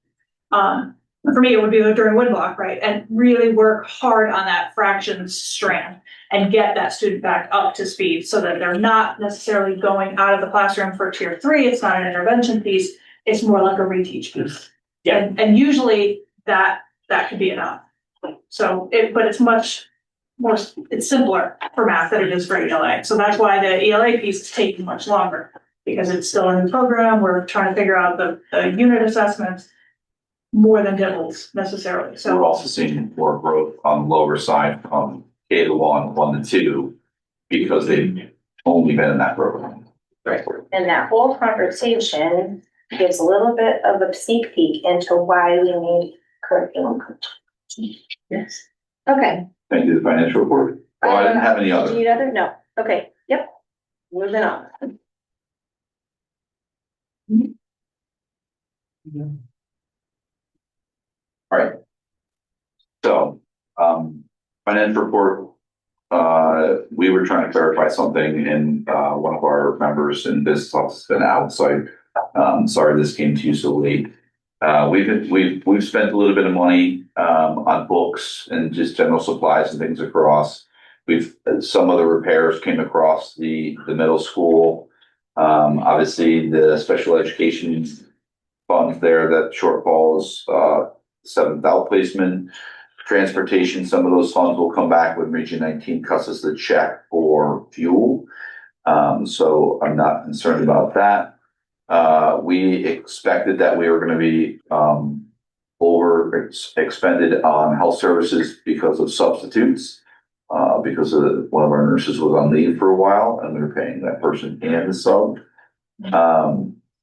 Speaker 7: For me, it would be during win block, right? And really work hard on that fractions strand and get that student back up to speed so that they're not necessarily going out of the classroom for tier 3. It's not an intervention piece. It's more like a reteach piece.
Speaker 15: Yeah.
Speaker 7: And usually that could be enough. So but it's much more, it's simpler for math than it is for ELA. So that's why the ELA piece is taking much longer because it's still in the program. We're trying to figure out the unit assessments more than doubles necessarily. So
Speaker 3: we're also seeing more growth on the lower side from K to 1, 1 to 2, because they've only been in that program.
Speaker 1: Right. And that whole conversation gives a little bit of a sneak peek into why we need curriculum. Yes. Okay.
Speaker 3: Thank you, the financial report. Oh, I didn't have any other.
Speaker 1: Do you need other? No. Okay. Yep. Moving on.
Speaker 3: All right. So, financial report, we were trying to clarify something and, one of our members in business office has been out, so sorry this came to you so late. We've spent a little bit of money, on books and just general supplies and things across. Some of the repairs came across the middle school. Obviously the special education funds there, that shortfalls, 7th outplacement, transportation. Some of those funds will come back when Region 19 cuts us the check for fuel. So I'm not concerned about that. We expected that we were going to be over expended on health services because of substitutes, because one of our nurses was on leave for a while and we were paying that person and the sub.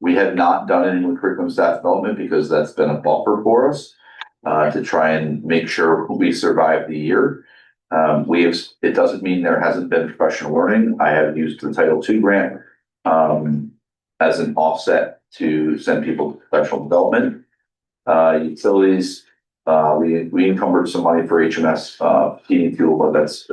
Speaker 3: We have not done any with curriculum staff development because that's been a buffer for us, to try and make sure we survive the year. It doesn't mean there hasn't been professional learning. I have used the Title II grant, as an offset to send people to professional development. Utilities, we encumbered some money for HMS, heating fuel, but that's,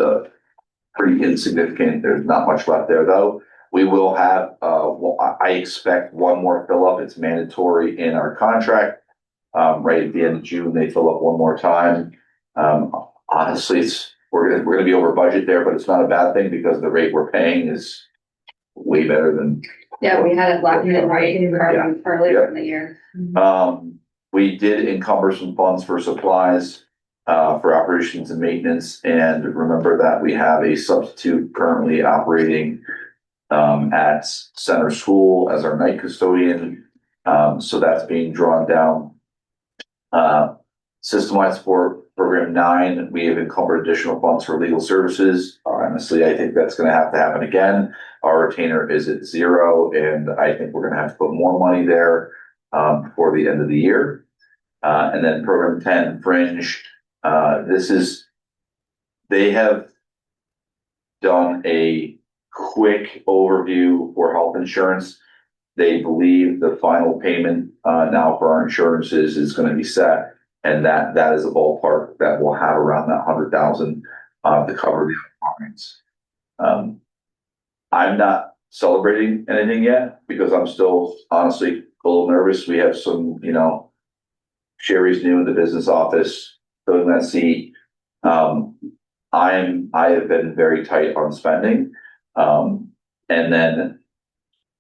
Speaker 3: pretty insignificant. There's not much left there though. We will have, I expect one more fill up. It's mandatory in our contract. Right at the end of June, they fill up one more time. Honestly, we're gonna be over budget there, but it's not a bad thing because the rate we're paying is way better than.
Speaker 5: Yeah, we had it locked in right earlier in the year.
Speaker 3: We did encumber some funds for supplies, for operations and maintenance, and remember that we have a substitute currently operating at Center School as our night custodian. So that's being drawn down. System-wide support program 9, we have encumbered additional funds for legal services. Honestly, I think that's going to have to happen again. Our retainer is at 0, and I think we're going to have to put more money there before the end of the year. And then program 10, fringe. They have done a quick overview for health insurance. They believe the final payment now for our insurances is going to be set And that is a ballpark that will have around that 100,000 to cover the requirements. I'm not celebrating anything yet because I'm still honestly a little nervous. We have some, Sherry's new in the business office, filling that seat. I have been very tight on spending. And then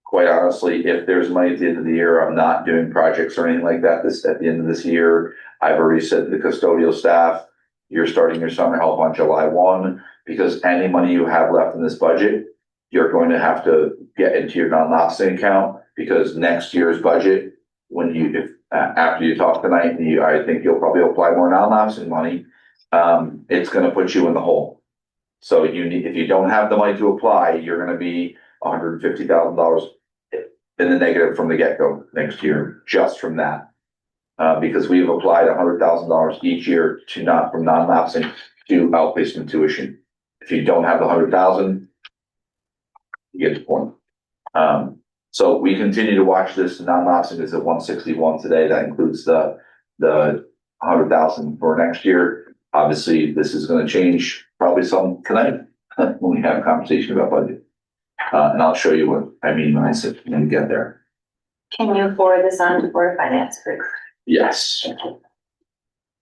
Speaker 3: quite honestly, if there's money at the end of the year, I'm not doing projects or anything like that at the end of this year. I've already said to the custodial staff, you're starting your summer help on July 1, because any money you have left in this budget, you're going to have to get into your non-lapsing account, because next year's budget, after you talk tonight, I think you'll probably apply more non-lapsing money. It's going to put you in the hole. So if you don't have the money to apply, you're going to be $150,000 in the negative from the get-go next year, just from that. Because we've applied $100,000 each year from non-lapsing to outplacement tuition. If you don't have the 100,000, you get the point. So we continue to watch this. Non-lapsing is at 161 today. That includes the 100,000 for next year. Obviously, this is going to change probably some tonight when we have a conversation about budget. And I'll show you what I mean when I get there.
Speaker 1: Can you forward this on to Board of Finance group?
Speaker 3: Yes.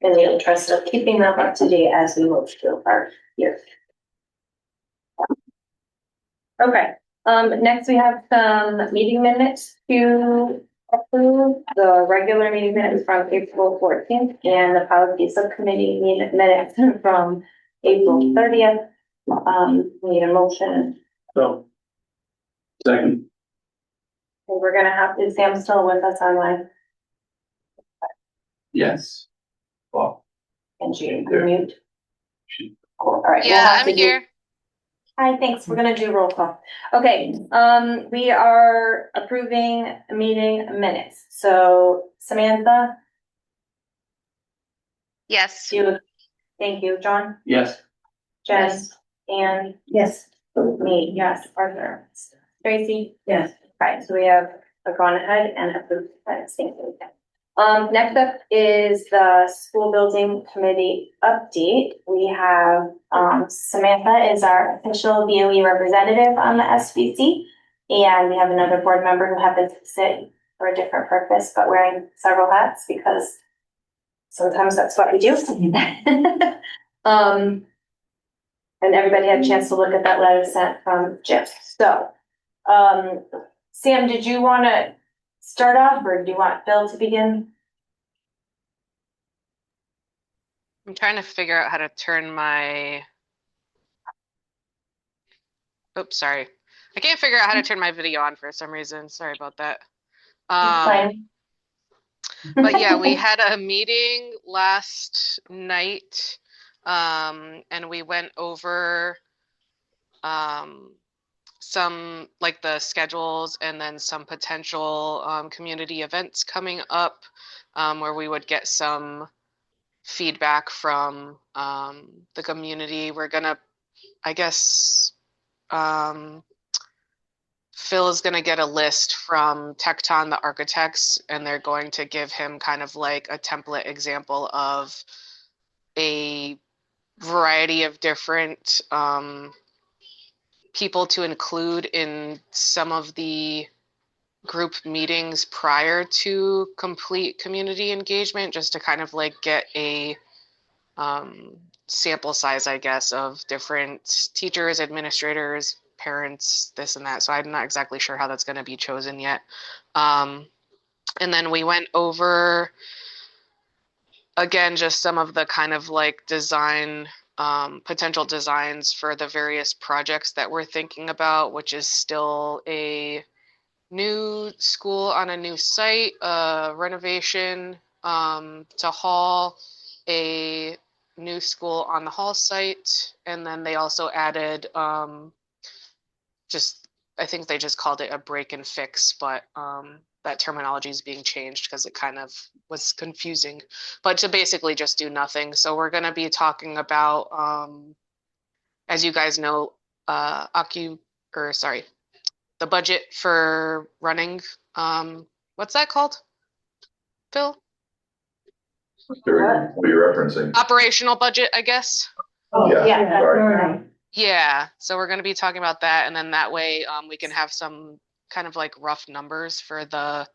Speaker 1: In the interest of keeping them up to date as we move through our year. Okay, next we have some meeting minutes to approve. The regular meeting minutes from April 14th and the policy subcommittee minutes from April 30th. Need a motion.
Speaker 10: So. Second.
Speaker 1: We're gonna have, is Sam still with us online?
Speaker 3: Yes. Well.
Speaker 1: And she mute? All right.
Speaker 18: Yeah, I'm here.
Speaker 1: Hi, thanks. We're gonna do roll call. Okay, we are approving meeting minutes. So Samantha?
Speaker 18: Yes.
Speaker 1: Thank you. John?
Speaker 10: Yes.
Speaker 1: Jen?
Speaker 18: Yes.
Speaker 1: Anne?
Speaker 16: Yes.
Speaker 1: Me, yes. Arthur? Tracy?
Speaker 16: Yes.
Speaker 1: Right, so we have gone ahead and approved minutes. Thank you. Next up is the school building committee update. We have, Samantha is our official BOE representative on the SBC. And we have another board member who happens to sit for a different purpose, but wearing several hats because sometimes that's what we do. And everybody had a chance to look at that letter sent from Jim. So, Sam, did you want to start off, or do you want Bill to begin?
Speaker 18: I'm trying to figure out how to turn my. Oops, sorry. I can't figure out how to turn my video on for some reason. Sorry about that. But yeah, we had a meeting last night, and we went over some, like, the schedules and then some potential community events coming up, where we would get some feedback from the community. We're gonna, I guess, Phil is gonna get a list from Tecton, the architects, and they're going to give him kind of like a template example of a variety of different people to include in some of the group meetings prior to complete community engagement, just to kind of like get a sample size, I guess, of different teachers, administrators, parents, this and that. So I'm not exactly sure how that's going to be chosen yet. And then we went over, again, just some of the kind of like design, potential designs for the various projects that we're thinking about, which is still a new school on a new site, renovation to Hall, a new school on the Hall site, and then they also added I think they just called it a break and fix, but that terminology is being changed because it kind of was confusing, but to basically just do nothing. So we're going to be talking about, as you guys know, the budget for running, what's that called, Phil?
Speaker 3: What are you referencing?
Speaker 18: Operational budget, I guess.
Speaker 16: Oh,
Speaker 3: Yeah,
Speaker 16: yeah,
Speaker 3: sorry.
Speaker 16: right.
Speaker 18: Yeah, so we're going to be talking about that, and then that way we can have some kind of like rough numbers for the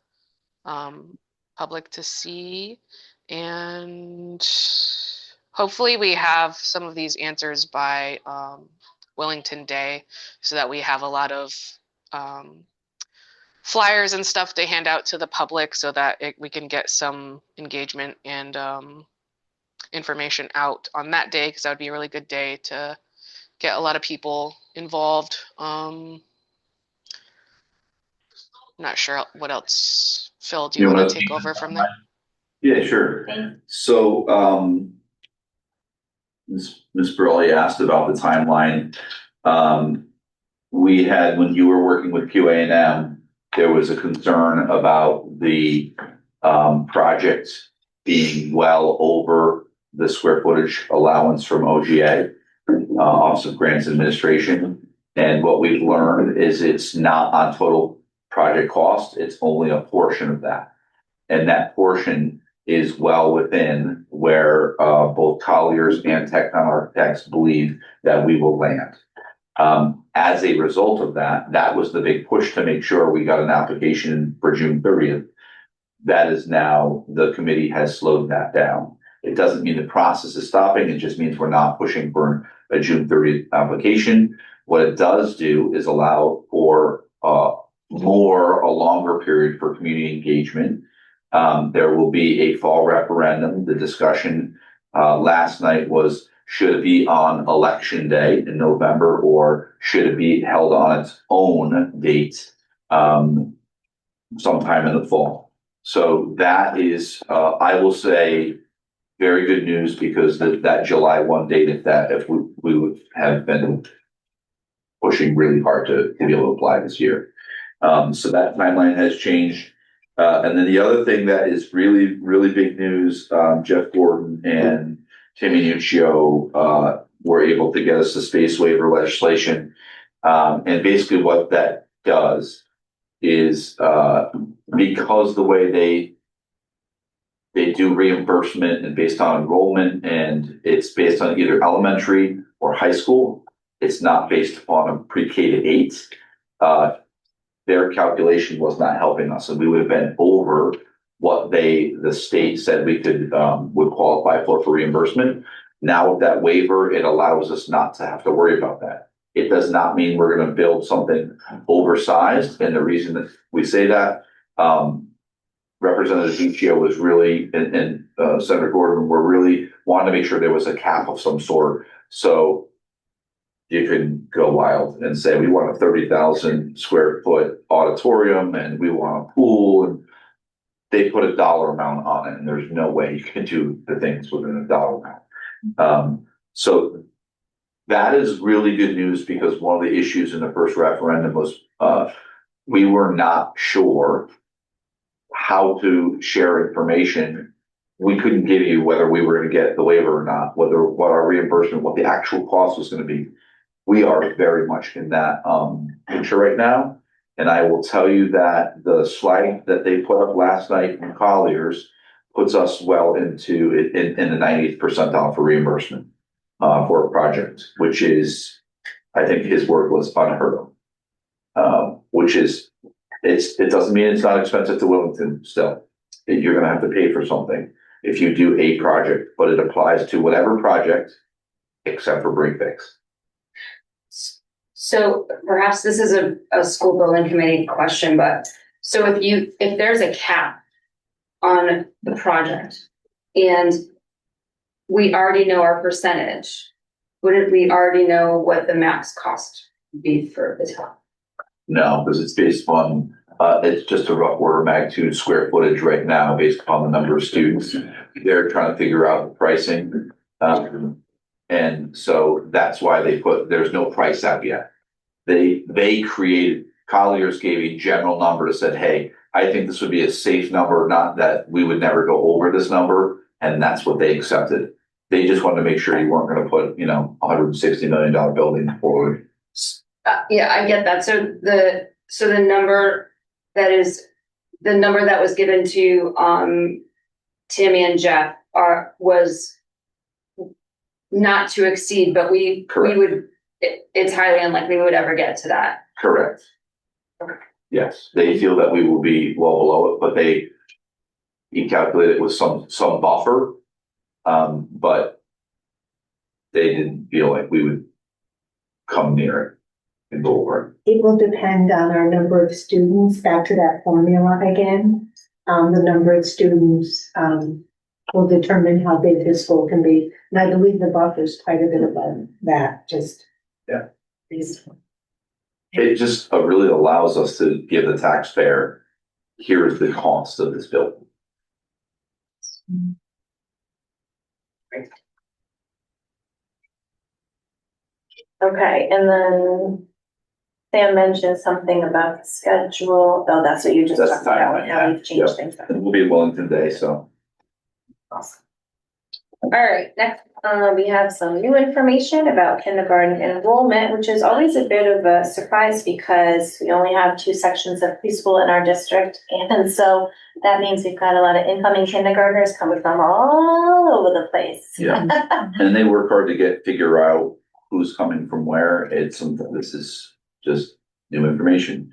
Speaker 18: public to see, and hopefully we have some of these answers by Willington Day, so that we have a lot of flyers and stuff to hand out to the public, so that we can get some engagement and information out on that day, because that would be a really good day to get a lot of people involved. Not sure what else. Phil, do you want to take over from there?
Speaker 3: Yeah, sure. So, Ms. Burley asked about the timeline. We had, when you were working with QA&M, there was a concern about the project being well over the square footage allowance from OGA, Office of Grants Administration. And what we've learned is it's not on total project cost, it's only a portion of that. And that portion is well within where both Colliers and Tecton Architects believe that we will land. As a result of that, that was the big push to make sure we got an application for June 30th. That is now, the committee has slowed that down. It doesn't mean the process is stopping, it just means we're not pushing for a June 30th application. What it does do is allow for a longer period for community engagement. There will be a fall referendum. The discussion last night was, should it be on election day in November, or should it be held on its own date sometime in the fall? So that is, I will say, very good news, because that July 1 date, if we would have been pushing really hard to be able to apply this year. So that timeline has changed. And then the other thing that is really, really big news, Jeff Gordon and Timmy Nuccio were able to get us the space waiver legislation. And basically what that does is, because the way they do reimbursement and based on enrollment, and it's based on either elementary or high school, it's not based upon a pre-K to 8. Their calculation was not helping us, and we would have been over what the state said we would qualify for reimbursement. Now with that waiver, it allows us not to have to worry about that. It does not mean we're going to build something oversized, and the reason that we say that, Representative Nuccio was really, and Senator Gordon were really wanting to make sure there was a cap of some sort. So you can go wild and say, we want a 30,000 square foot auditorium and we want a pool, and they put a dollar amount on it, and there's no way you can do the things within a dollar amount. So that is really good news, because one of the issues in the first referendum was we were not sure how to share information. We couldn't give you whether we were going to get the waiver or not, what our reimbursement, what the actual cost was going to be. We are very much in that picture right now. And I will tell you that the slide that they put up last night from Colliers puts us well into it in the 90th percentile for reimbursement for a project, which is, I think his word was unheard of, which is, it doesn't mean it's not expensive to Willington still. You're going to have to pay for something if you do a project, but it applies to whatever project except for break fix.
Speaker 19: So perhaps this is a school building committee question, but so if there's a cap on the project and we already know our percentage, wouldn't we already know what the max cost would be for the town?
Speaker 3: No, because it's based on, it's just a rough order of magnitude square footage right now based upon the number of students. They're trying to figure out the pricing. And so that's why there's no price out yet. They created, Colliers gave a general number that said, hey, I think this would be a safe number, not that we would never go over this number. And that's what they accepted. They just wanted to make sure you weren't going to put, $160 million building forward.
Speaker 19: Yeah, I get that. So the number that was given to Tammy and Jeff was not to exceed, but we would, it's highly unlikely we would ever get to that.
Speaker 3: Correct. Yes, they feel that we will be well below it, but he calculated with some buffer. But they didn't feel like we would come near it and go over it.
Speaker 16: It will depend on our number of students, back to that formula again. The number of students, will determine how big the school can be. And I believe the buffer is quite a bit above that, just.
Speaker 3: Yeah. It just really allows us to give the taxpayer, here's the cost of this building.
Speaker 1: Okay, and then Sam mentioned something about the schedule. Oh, that's what you just
Speaker 3: That's
Speaker 1: talked
Speaker 3: the
Speaker 1: about,
Speaker 3: timeline,
Speaker 1: how
Speaker 3: yeah.
Speaker 1: we've changed
Speaker 3: Yep.
Speaker 1: things.
Speaker 3: And we'll be in Willington Day, so.
Speaker 1: Awesome. All right, next, we have some new information about kindergarten enrollment, which is always a bit of a surprise because we only have 2 sections of preschool in our district. And so that means we've got a lot of incoming kindergartners coming from all over the place.
Speaker 3: Yeah, and they work hard to figure out who's coming from where. This is just new information.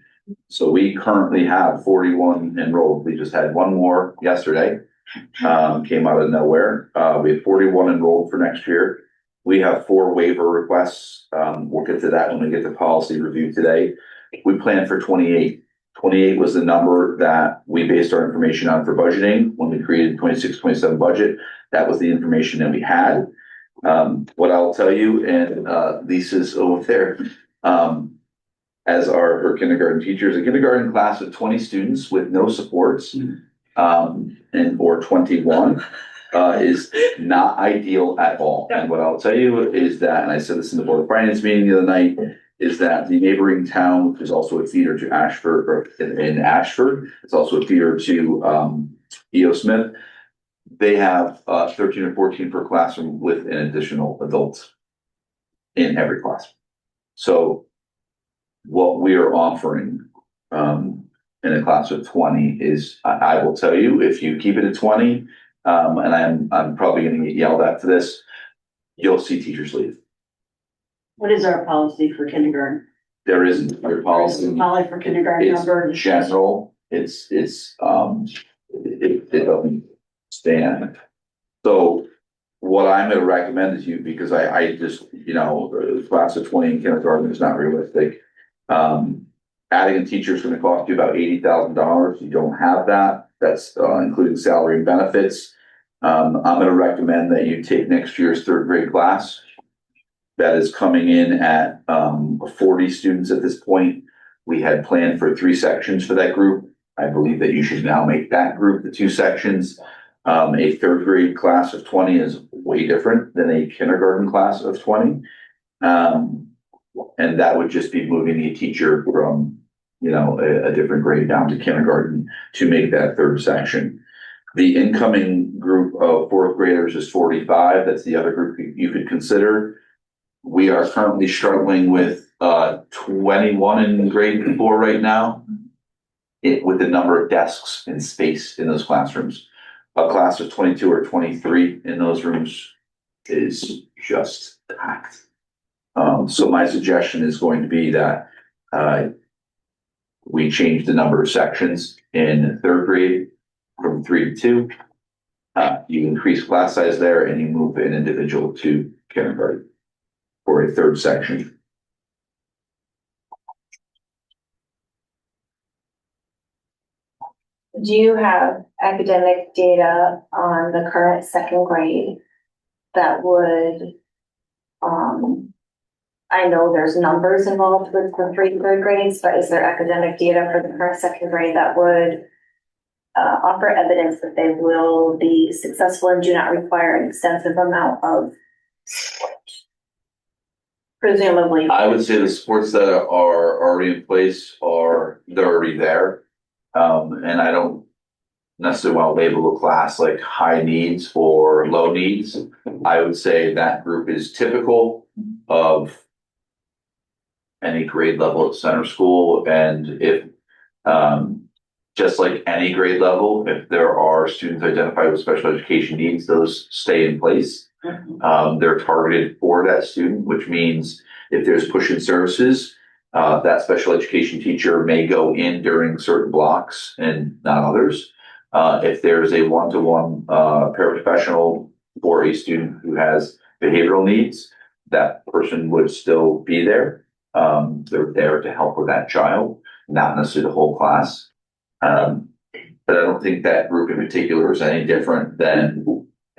Speaker 3: So we currently have 41 enrolled. We just had one more yesterday. Came out of nowhere. We have 41 enrolled for next year. We have 4 waiver requests. We'll get to that when we get the policy review today. We planned for 28. 28 was the number that we based our information on for budgeting when we created 26-27 budget. That was the information that we had. What I'll tell you, and Lisa's over there, as are her kindergarten teachers, a kindergarten class of 20 students with no supports, or 21, is not ideal at all. And what I'll tell you is that, and I said this in the Board of Finance meeting the other night, is that the neighboring town, which is also a feeder to Ashford, or in Ashford, it's also a feeder to E.O. Smith. They have 13 or 14 per classroom with an additional adult in every class. So what we are offering in a class of 20 is, I will tell you, if you keep it at 20, and I'm probably going to get yelled at for this, you'll see teachers leave.
Speaker 17: What is our policy for kindergarten?
Speaker 3: There isn't your policy.
Speaker 17: Policy for kindergarten number.
Speaker 3: It's general. It doesn't stand. So what I'm going to recommend to you, because I just, the class of 20 in kindergarten is not realistic. Adding a teacher is going to cost you about $80,000. You don't have that. That's including salary and benefits. I'm going to recommend that you take next year's 3rd grade class. That is coming in at 40 students at this point. We had planned for 3 sections for that group. I believe that you should now make that group the 2 sections. A 3rd grade class of 20 is way different than a kindergarten class of 20. And that would just be moving a teacher from, a different grade down to kindergarten to make that 3rd section. The incoming group of 4th graders is 45. That's the other group you could consider. We are currently struggling with 21 in grade 4 right now, with the number of desks and space in those classrooms. A class of 22 or 23 in those rooms is just packed. So my suggestion is going to be that we change the number of sections in 3rd grade from 3 to 2. You increase class size there and you move an individual to kindergarten for a 3rd section.
Speaker 1: Do you have academic data on the current 2nd grade that would, I know there's numbers involved with the 3rd grades, but is there academic data for the current 2nd grade that would offer evidence that they will be successful and do not require an extensive amount of support? Presumably.
Speaker 3: I would say the supports that are already in place they're already there. And I don't necessarily want to label a class like high needs or low needs. I would say that group is typical of any grade level at center school. And if just like any grade level, if there are students identified with special education needs, those stay in place. They're targeted for that student, which means if there's push-in services, that special education teacher may go in during certain blocks and not others. If there's a one-to-one paraprofessional for a student who has behavioral needs, that person would still be there. They're there to help with that child, not necessarily the whole class. But I don't think that group in particular is any different than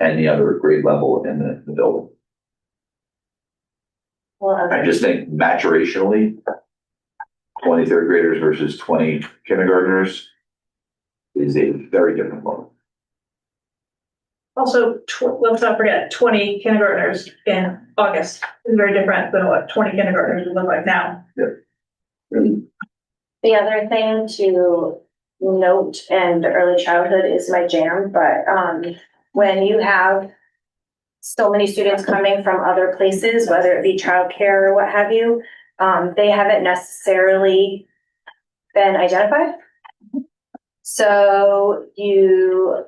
Speaker 3: any other grade level in the building. I just think maturationally, 20 third graders versus 20 kindergartners is a very different level.
Speaker 11: Also, let's not forget, 20 kindergartners in August is very different than what 20 kindergartners would look like now.
Speaker 1: The other thing to note, and early childhood is my jam, but when you have so many students coming from other places, whether it be childcare or what have you, they haven't necessarily been identified. So you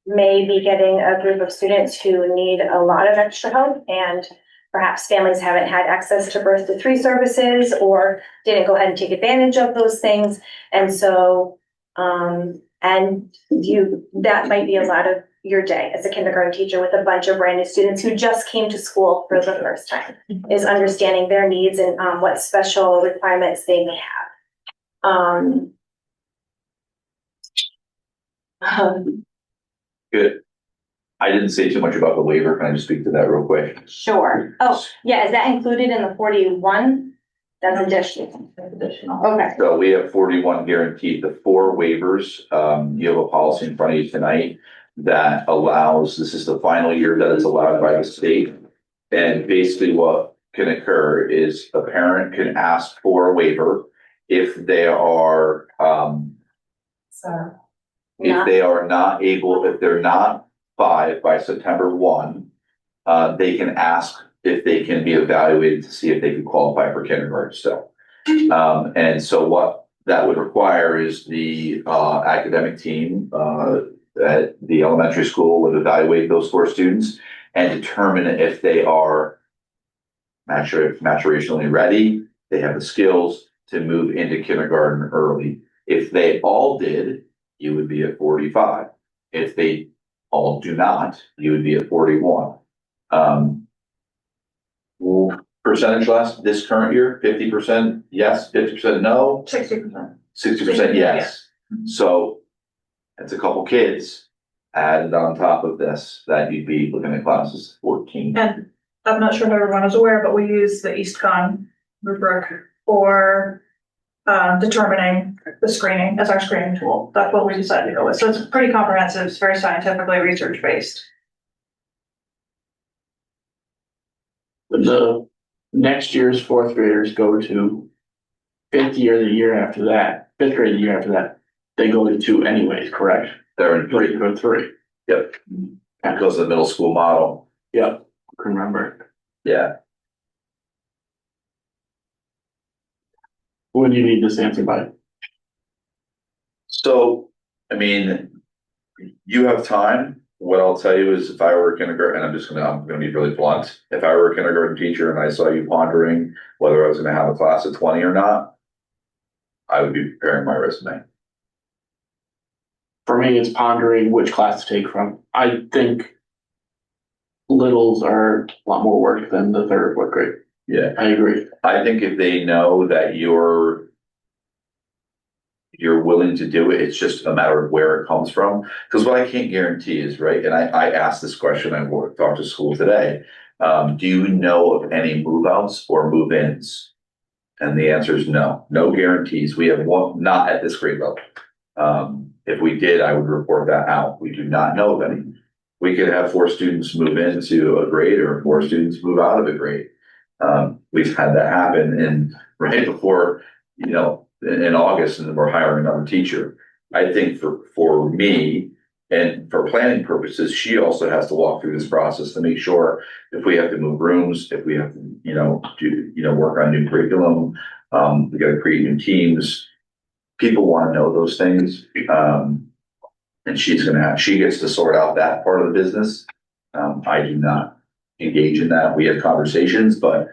Speaker 1: may be getting a group of students who need a lot of extra help, and perhaps families haven't had access to birth to 3 services or didn't go ahead and take advantage of those things. And so, that might be a lot of your day as a kindergarten teacher with a bunch of brand new students who just came to school for the first time, is understanding their needs and what special requirements they may have.
Speaker 3: Good. I didn't say too much about the waiver. Can I just speak to that real quick?
Speaker 1: Sure. Oh, yeah, is that included in the 41? That's additional. Okay.
Speaker 3: So we have 41 guaranteed. The 4 waivers, you have a policy in front of you tonight that allows, this is the final year that is allowed by the state. And basically what can occur is a parent can ask for a waiver if they are, if they are not able, if they're not 5 by September 1, they can ask if they can be evaluated to see if they can qualify for kindergarten still. And so what that would require is the academic team at the elementary school would evaluate those 4 students and determine if they are maturationally ready, they have the skills to move into kindergarten early. If they all did, you would be at 45. If they all do not, you would be at 41. Percentage less this current year, 50% yes, 50% no,
Speaker 11: 60%.
Speaker 3: 60% yes. So it's a couple kids added on top of this that you'd be looking at classes 14.
Speaker 11: And I'm not sure if everyone is aware, but we use the EastCon rubric for determining the screening as our screening tool. That's what we decided to go with. So it's pretty comprehensive. It's very scientifically research based.
Speaker 10: The next year's 4th graders go to 5th year, the year after that, 5th grade, the year after that, they go to 2 anyways, correct?
Speaker 3: They're in 3.
Speaker 10: Go to 3.
Speaker 3: Yep. That goes to the middle school model.
Speaker 10: Yep. Remember.
Speaker 3: Yeah.
Speaker 10: When do you need this answer by?
Speaker 3: So, I mean, you have time. What I'll tell you is if I were a kindergarten, and I'm gonna be really blunt. If I were a kindergarten teacher and I saw you pondering whether I was gonna have a class of 20 or not, I would be preparing my resume.
Speaker 10: For me, it's pondering which class to take from. I think littles are a lot more work than the 3rd or 4th grade.
Speaker 3: Yeah,
Speaker 10: I agree.
Speaker 3: I think if they know that you're willing to do it, it's just a matter of where it comes from. Because what I can't guarantee is, right, and I asked this question, I talked to school today, do you know of any move outs or move ins? And the answer is no, no guarantees. We have one, not at this grade level. If we did, I would report that out. We do not know of any. We could have 4 students move into a grade or 4 students move out of a grade. We've had that happen, and right before, in August, and then we're hiring another teacher. I think for me and for planning purposes, she also has to walk through this process to make sure if we have to move rooms, if we have to, do, work on new curriculum, we got to create new teams. people want to know those things. And she gets to sort out that part of the business. I do not engage in that. We have conversations, but,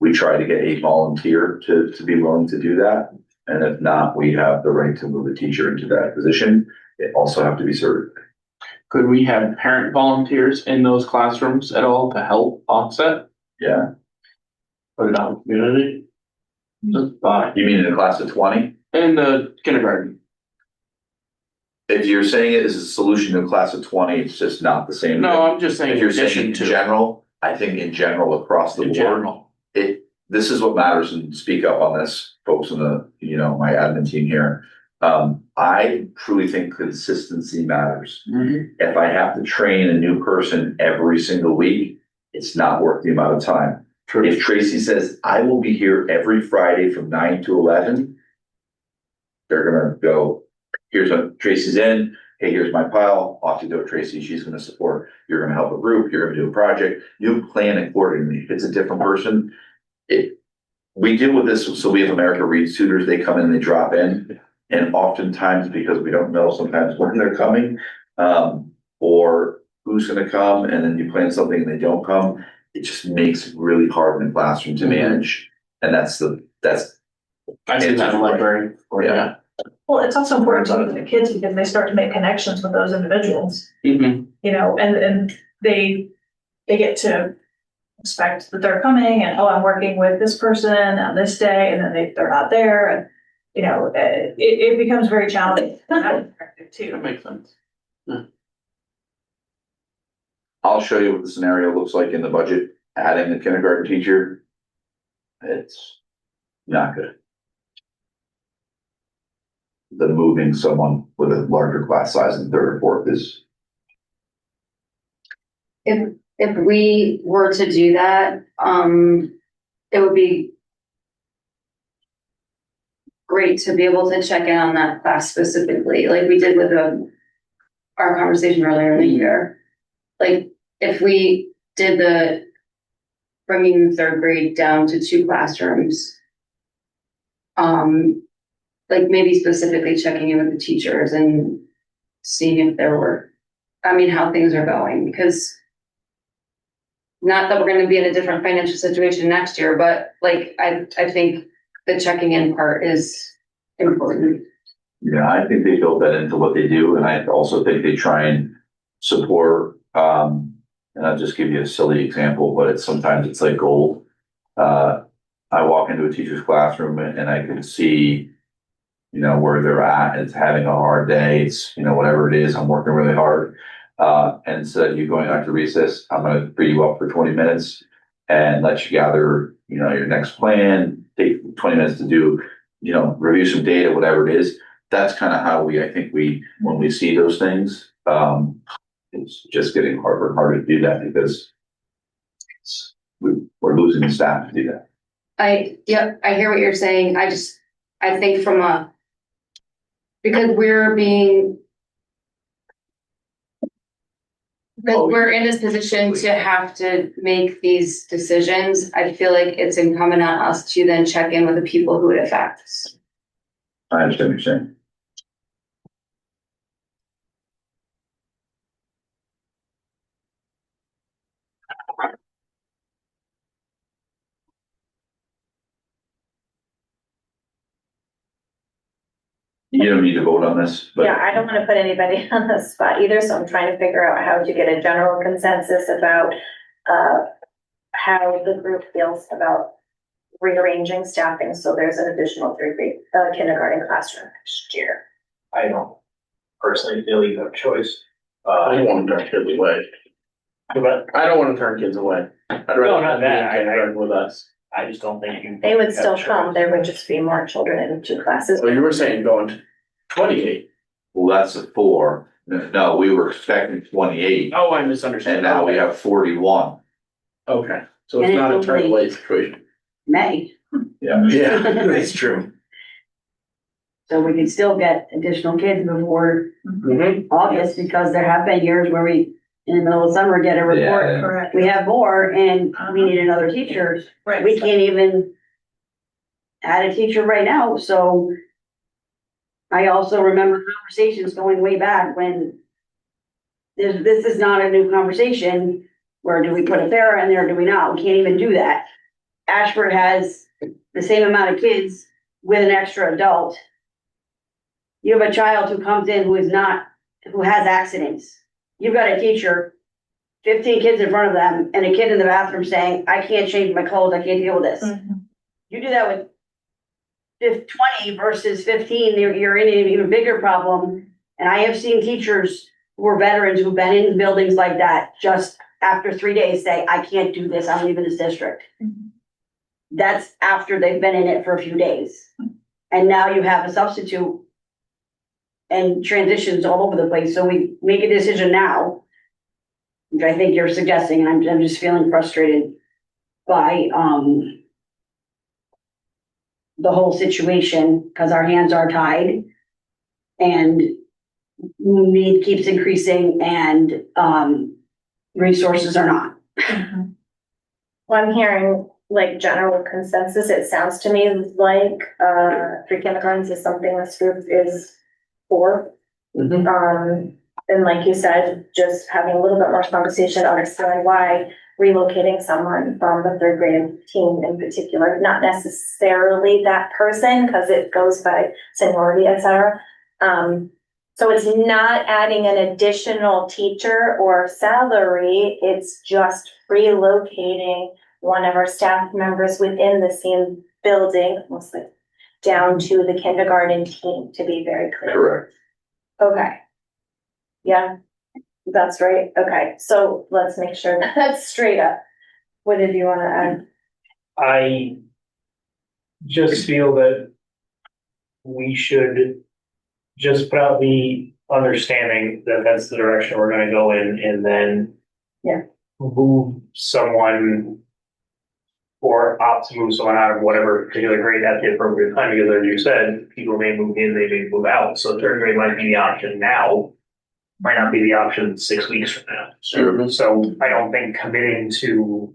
Speaker 3: we try to get a volunteer to be willing to do that. And if not, we have the right to move a teacher into that position. It also have to be certified.
Speaker 10: Could we have parent volunteers in those classrooms at all to help offset?
Speaker 3: Yeah.
Speaker 10: Put it out in the community? Just thought.
Speaker 3: You mean in a class of 20?
Speaker 10: In the kindergarten.
Speaker 3: If you're saying it is a solution to a class of 20, it's just not the same.
Speaker 10: No, I'm just saying
Speaker 3: If you're
Speaker 10: in
Speaker 3: saying
Speaker 10: addition
Speaker 3: in
Speaker 10: to.
Speaker 3: general, I think in general across the
Speaker 10: In
Speaker 3: board,
Speaker 10: general.
Speaker 3: this is what matters, and speak up on this, folks in the, my admin team here. I truly think consistency matters. If I have to train a new person every single week, it's not worth the amount of time.
Speaker 10: True.
Speaker 3: If Tracy says, I will be here every Friday from 9 to 11, they're gonna go, here's what Tracy's in, hey, here's my pile, off you go, Tracy, she's gonna support, you're gonna help a group, you're gonna do a project, you plan accordingly. If it's a different person, we deal with this, so we have America Read tutors, they come in and they drop in, and oftentimes, because we don't know sometimes when they're coming, or who's gonna come, and then you plan something and they don't come, it just makes it really hard in the classroom to manage, and that's
Speaker 10: I see that in the library.
Speaker 3: Yeah.
Speaker 13: Well, it's also important to the kids because they start to make connections with those individuals,
Speaker 10: Mm-hmm.
Speaker 13: and they get to expect that they're coming and, oh, I'm working with this person on this day, and then they're not there, and, it becomes very challenging from that perspective too.
Speaker 10: That makes sense.
Speaker 3: I'll show you what the scenario looks like in the budget, adding the kindergarten teacher. It's not good. The moving someone with a larger class size in third or fourth is.
Speaker 19: If we were to do that, it would be great to be able to check in on that class specifically, like we did with our conversation earlier in the year. Like if we did bringing third grade down to 2 classrooms, like maybe specifically checking in with the teachers and seeing if how things are going, because not that we're going to be in a different financial situation next year, but like, I think the checking in part is important.
Speaker 3: Yeah, I think they build that into what they do, and I also think they try and support, and I'll just give you a silly example, but sometimes it's like gold. I walk into a teacher's classroom and I can see, where they're at, it's having a hard day, it's, whatever it is, I'm working really hard. And instead of you going out to recess, I'm going to free you up for 20 minutes and let you gather, your next plan, take 20 minutes to do, review some data, whatever it is. That's kind of how when we see those things, it's just getting harder and harder to do that because we're losing the staff to do that.
Speaker 19: I hear what you're saying. I think because we're in this position to have to make these decisions, I feel like it's incumbent on us to then check in with the people who it affects.
Speaker 3: I understand what you're saying. You don't need to vote on this, but.
Speaker 1: Yeah, I don't want to put anybody on the spot either, so I'm trying to figure out how to get a general consensus about how the group feels about rearranging staffing, so there's an additional 3 grade kindergarten classroom next year.
Speaker 15: I don't personally feel you have a choice.
Speaker 10: I don't want to turn kids away.
Speaker 15: But
Speaker 10: I don't want to turn kids away. I'd rather
Speaker 15: No, not
Speaker 10: them be in
Speaker 15: that.
Speaker 10: kindergarten with us.
Speaker 15: I just don't think you.
Speaker 1: They would
Speaker 15: have
Speaker 1: still
Speaker 15: a choice.
Speaker 1: come, there would just be more children in 2 classes.
Speaker 10: So you were saying going to 28.
Speaker 3: Well, that's a 4. No, we were expecting 28,
Speaker 10: Oh, I misunderstood.
Speaker 3: and now we have 41.
Speaker 10: Okay, so it's
Speaker 17: And
Speaker 10: not a
Speaker 17: it's
Speaker 10: turn
Speaker 17: only-
Speaker 10: away situation.
Speaker 17: May,
Speaker 3: Yeah.
Speaker 10: Yeah, that's true.
Speaker 17: so we could still get additional kids before
Speaker 10: Mm-hmm.
Speaker 17: August, because there have been years where we, in the middle of summer, get a report.
Speaker 3: Yeah.
Speaker 13: Correct.
Speaker 17: We have more and we need another teacher.
Speaker 13: Right.
Speaker 17: We can't even add a teacher right now, so I also remember conversations going way back when this is not a new conversation, where do we put a para in there, do we not? We can't even do that. Ashford has the same amount of kids with an extra adult. You have a child who comes in who has accidents. You've got a teacher, 15 kids in front of them, and a kid in the bathroom saying, I can't change my clothes, I can't deal with this. You do that with 20 versus 15, you're in an even bigger problem. And I have seen teachers who are veterans who've been in buildings like that, just after 3 days say, I can't do this, I'm leaving this district. That's after they've been in it for a few days. And now you have a substitute and transitions all over the place. So we make a decision now, which I think you're suggesting, and I'm just feeling frustrated by, the whole situation, because our hands are tied and need keeps increasing and, resources are not.
Speaker 1: Well, I'm hearing like general consensus. It sounds to me like, pre-kindergartens is something this group is for. And like you said, just having a little bit more conversation, understanding why relocating someone from the third grade team in particular, not necessarily that person, because it goes by seniority, et cetera. So it's not adding an additional teacher or salary, it's just relocating one of our staff members within the same building, mostly down to the kindergarten team, to be very clear.
Speaker 3: Correct.
Speaker 1: Okay. Yeah, that's right. Okay, so let's make sure that's straight up. What did you want to add?
Speaker 15: I just feel that we should just put out the understanding that that's the direction we're gonna go in, and then move someone or opt to move someone out of whatever particular grade at the appropriate time, because as you said, people may move in, they may move out. So third grade might be the option now, might not be the option 6 weeks from now. So I don't think committing to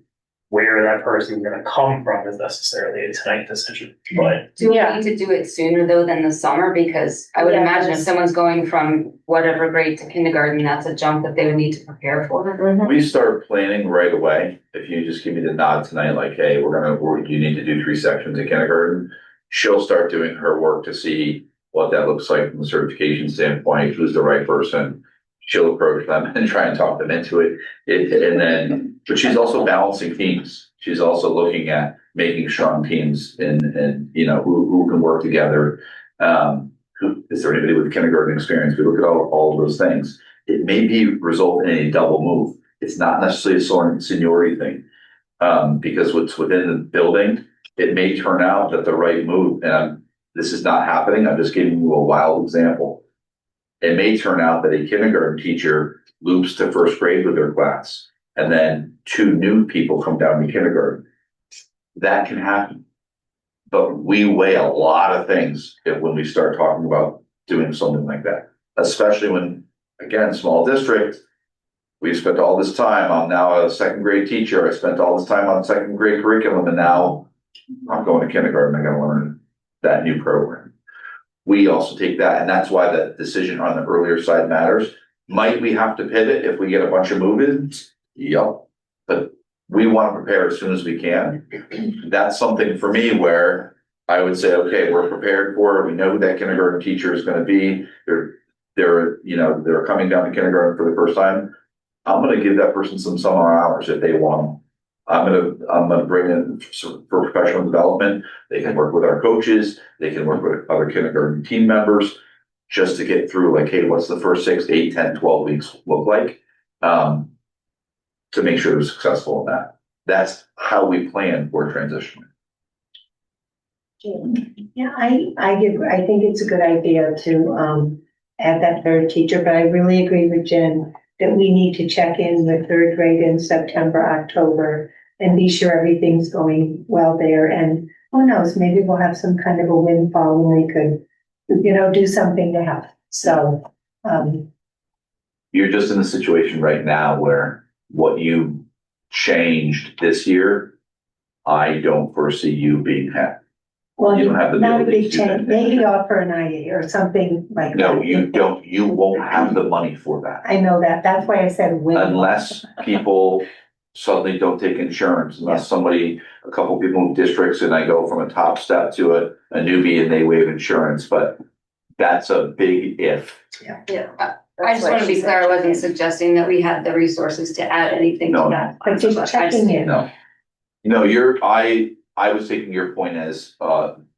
Speaker 15: where that person is gonna come from is necessarily a tonight decision, but.
Speaker 19: Do we need to do it sooner though than the summer? Because I would imagine if someone's going from whatever grade to kindergarten, that's a jump that they would need to prepare for.
Speaker 3: We start planning right away. If you just give me the nod tonight, like, hey, you need to do 3 sections in kindergarten. She'll start doing her work to see what that looks like from a certification standpoint, who's the right person. She'll approach them and try and talk them into it. But she's also balancing teams. She's also looking at making strong teams and who can work together. Is there anybody with kindergarten experience? We look at all of those things. It may result in a double move. It's not necessarily a seniority thing. Because what's within the building, it may turn out that the right move, and this is not happening. I'm just giving you a wild example. It may turn out that a kindergarten teacher loops to first grade with their class, and then 2 new people come down to kindergarten. That can happen. But we weigh a lot of things when we start talking about doing something like that, especially when, again, small district, we spent all this time. I'm now a 2nd grade teacher. I spent all this time on 2nd grade curriculum, and now I'm going to kindergarten. I got to learn that new program. We also take that, and that's why the decision on the earlier side matters. Might we have to pivot if we get a bunch of move-ins? Yep. But we want to prepare as soon as we can. That's something for me where I would say, okay, we're prepared for it. We know who that kindergarten teacher is going to be. They're coming down to kindergarten for the first time. I'm going to give that person some summer hours if they want them. I'm going to bring in for professional development. They can work with our coaches. They can work with other kindergarten team members just to get through, like, hey, what's the first 6, 8, 10, 12 weeks look like, to make sure they're successful in that. That's how we plan for transition.
Speaker 16: Yeah, I think it's a good idea to add that third teacher, but I really agree with Jen that we need to check in with third grade in September, October, and be sure everything's going well there. And who knows, maybe we'll have some kind of a windfall when we could, do something to help. So,
Speaker 3: you're just in a situation right now where what you changed this year, I don't foresee you being happy.
Speaker 16: Well,
Speaker 3: You don't have the
Speaker 16: not a
Speaker 3: ability
Speaker 16: big
Speaker 3: to do that.
Speaker 16: change, maybe offer an IA or something like that.
Speaker 3: No, you don't, you won't have the money for that.
Speaker 16: I know that, that's why I said will.
Speaker 3: Unless people suddenly don't take insurance, unless somebody, a couple people move districts and I go from a top step to a newbie and they waive insurance, but that's a big if.
Speaker 19: I just want to be clear, I wasn't suggesting that we had the resources to add anything to
Speaker 3: No.
Speaker 19: that.
Speaker 16: But just checking in.
Speaker 3: No. No, I was taking your point as,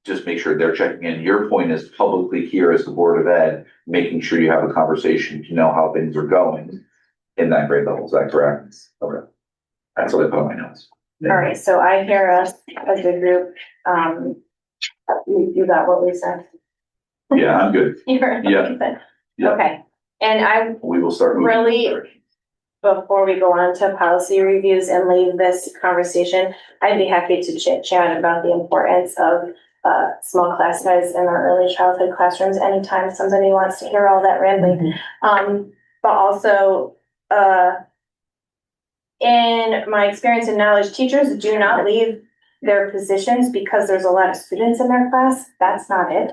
Speaker 3: just make sure they're checking in. Your point is publicly here as the Board of Ed, making sure you have a conversation to know how things are going in that grade level. Is that correct? Okay. That's what I put on my notes.
Speaker 1: All right, so I hear us as a group, you got what we said.
Speaker 3: Yeah, I'm good.
Speaker 1: You're,
Speaker 3: Yeah. Yeah.
Speaker 1: okay, and I
Speaker 3: We will start. moving
Speaker 1: really,
Speaker 3: forward.
Speaker 1: before we go on to policy reviews and leave this conversation, I'd be happy to chit chat about the importance of small class size in our early childhood classrooms anytime somebody wants to hear all that rambling. But also, in my experience and knowledge, teachers do not leave their positions because there's a lot of students in their class. That's not it.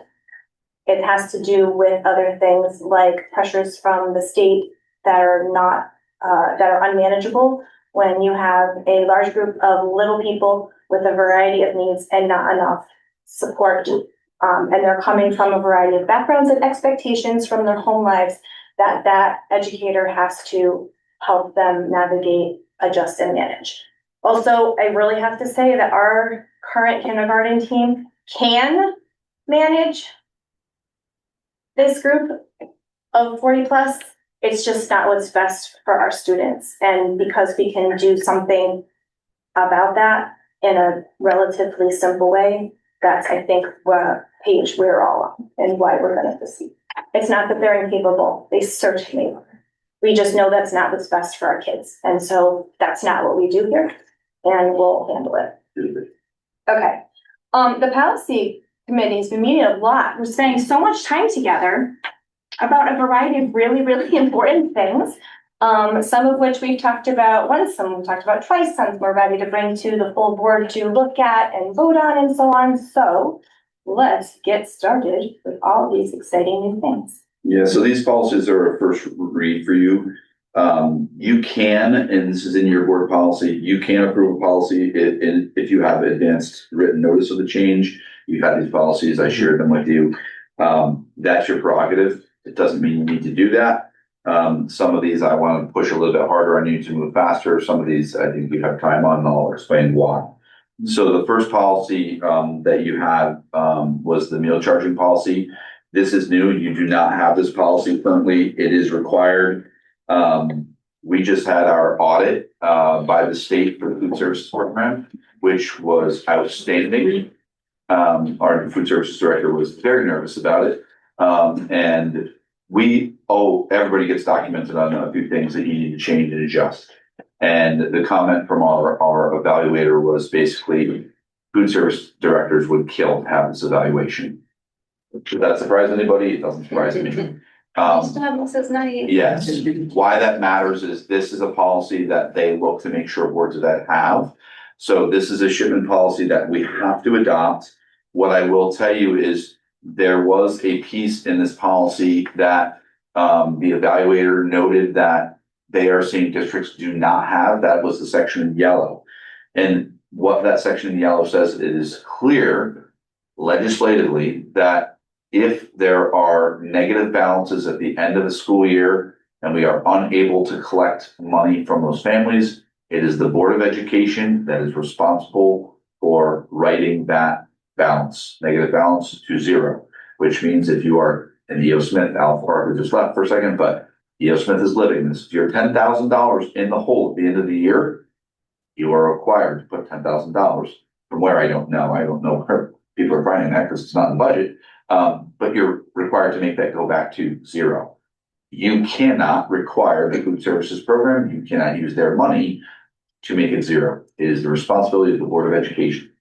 Speaker 1: It has to do with other things like pressures from the state that are not, that are unmanageable when you have a large group of little people with a variety of needs and not enough support. And they're coming from a variety of backgrounds and expectations from their home lives that educator has to help them navigate, adjust, and manage. Also, I really have to say that our current kindergarten team can manage this group of 40 plus. It's just not what's best for our students. And because we can do something about that in a relatively simple way, that's, I think, what page we're all on and why we're going to proceed. It's not that they're incapable. They certainly are. We just know that's not what's best for our kids. And so that's not what we do here, and we'll handle it. Okay. The policy committee has been meeting a lot. We're spending so much time together about a variety of really, really important things. Some of which we've talked about once, some we've talked about twice, some we're ready to bring to the full board to look at and vote on and so on. So let's get started with all of these exciting new things.
Speaker 3: Yeah, so these policies are a first read for you. You can, and this is in your board policy, you can approve a policy if you have advanced written notice of the change. You've had these policies, I shared them with you. That's your prerogative. It doesn't mean you need to do that. Some of these I want to push a little bit harder on you to move faster. Some of these I think you have time on, and I'll explain why. So the first policy that you had was the meal charging policy. This is new. You do not have this policy currently. It is required. We just had our audit by the state for the food services program, which was outstanding. Our food services director was very nervous about it. And everybody gets documented on a few things that you need to change and adjust. And the comment from our evaluator was basically food service directors would kill to have this evaluation. Does that surprise anybody? It doesn't surprise me. Yes. Why that matters is this is a policy that they look to make sure boards of ed have. So this is a shipment policy that we have to adopt. What I will tell you is there was a piece in this policy that the evaluator noted that they are seeing districts do not have. That was the section in yellow. And what that section in yellow says, it is clear legislatively that if there are negative balances at the end of the school year and we are unable to collect money from those families, it is the Board of Education that is responsible for writing that balance, negative balance to zero, which means if you are, and E.O. Smith, Al Farber just left for a second, but E.O. Smith is living this. If you're $10,000 in the hole at the end of the year, you are required to put $10,000. From where I don't know where people are finding that because it's not in the budget. But you're required to make that go back to zero. You cannot require the food services program. You cannot use their money to make it zero. It is the responsibility of the Board of Education.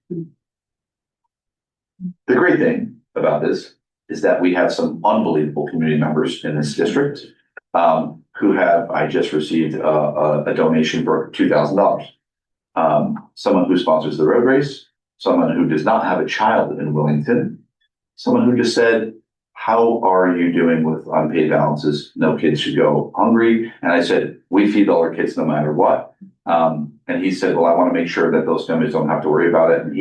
Speaker 3: The great thing about this is that we have some unbelievable community members in this district who have, I just received a donation for $2,000. Someone who sponsors the road race, someone who does not have a child in Willington, someone who just said, how are you doing with unpaid balances? No kids should go hungry. And I said, we feed all our kids no matter what. And he said, well, I want to make sure that those families don't have to worry about it. And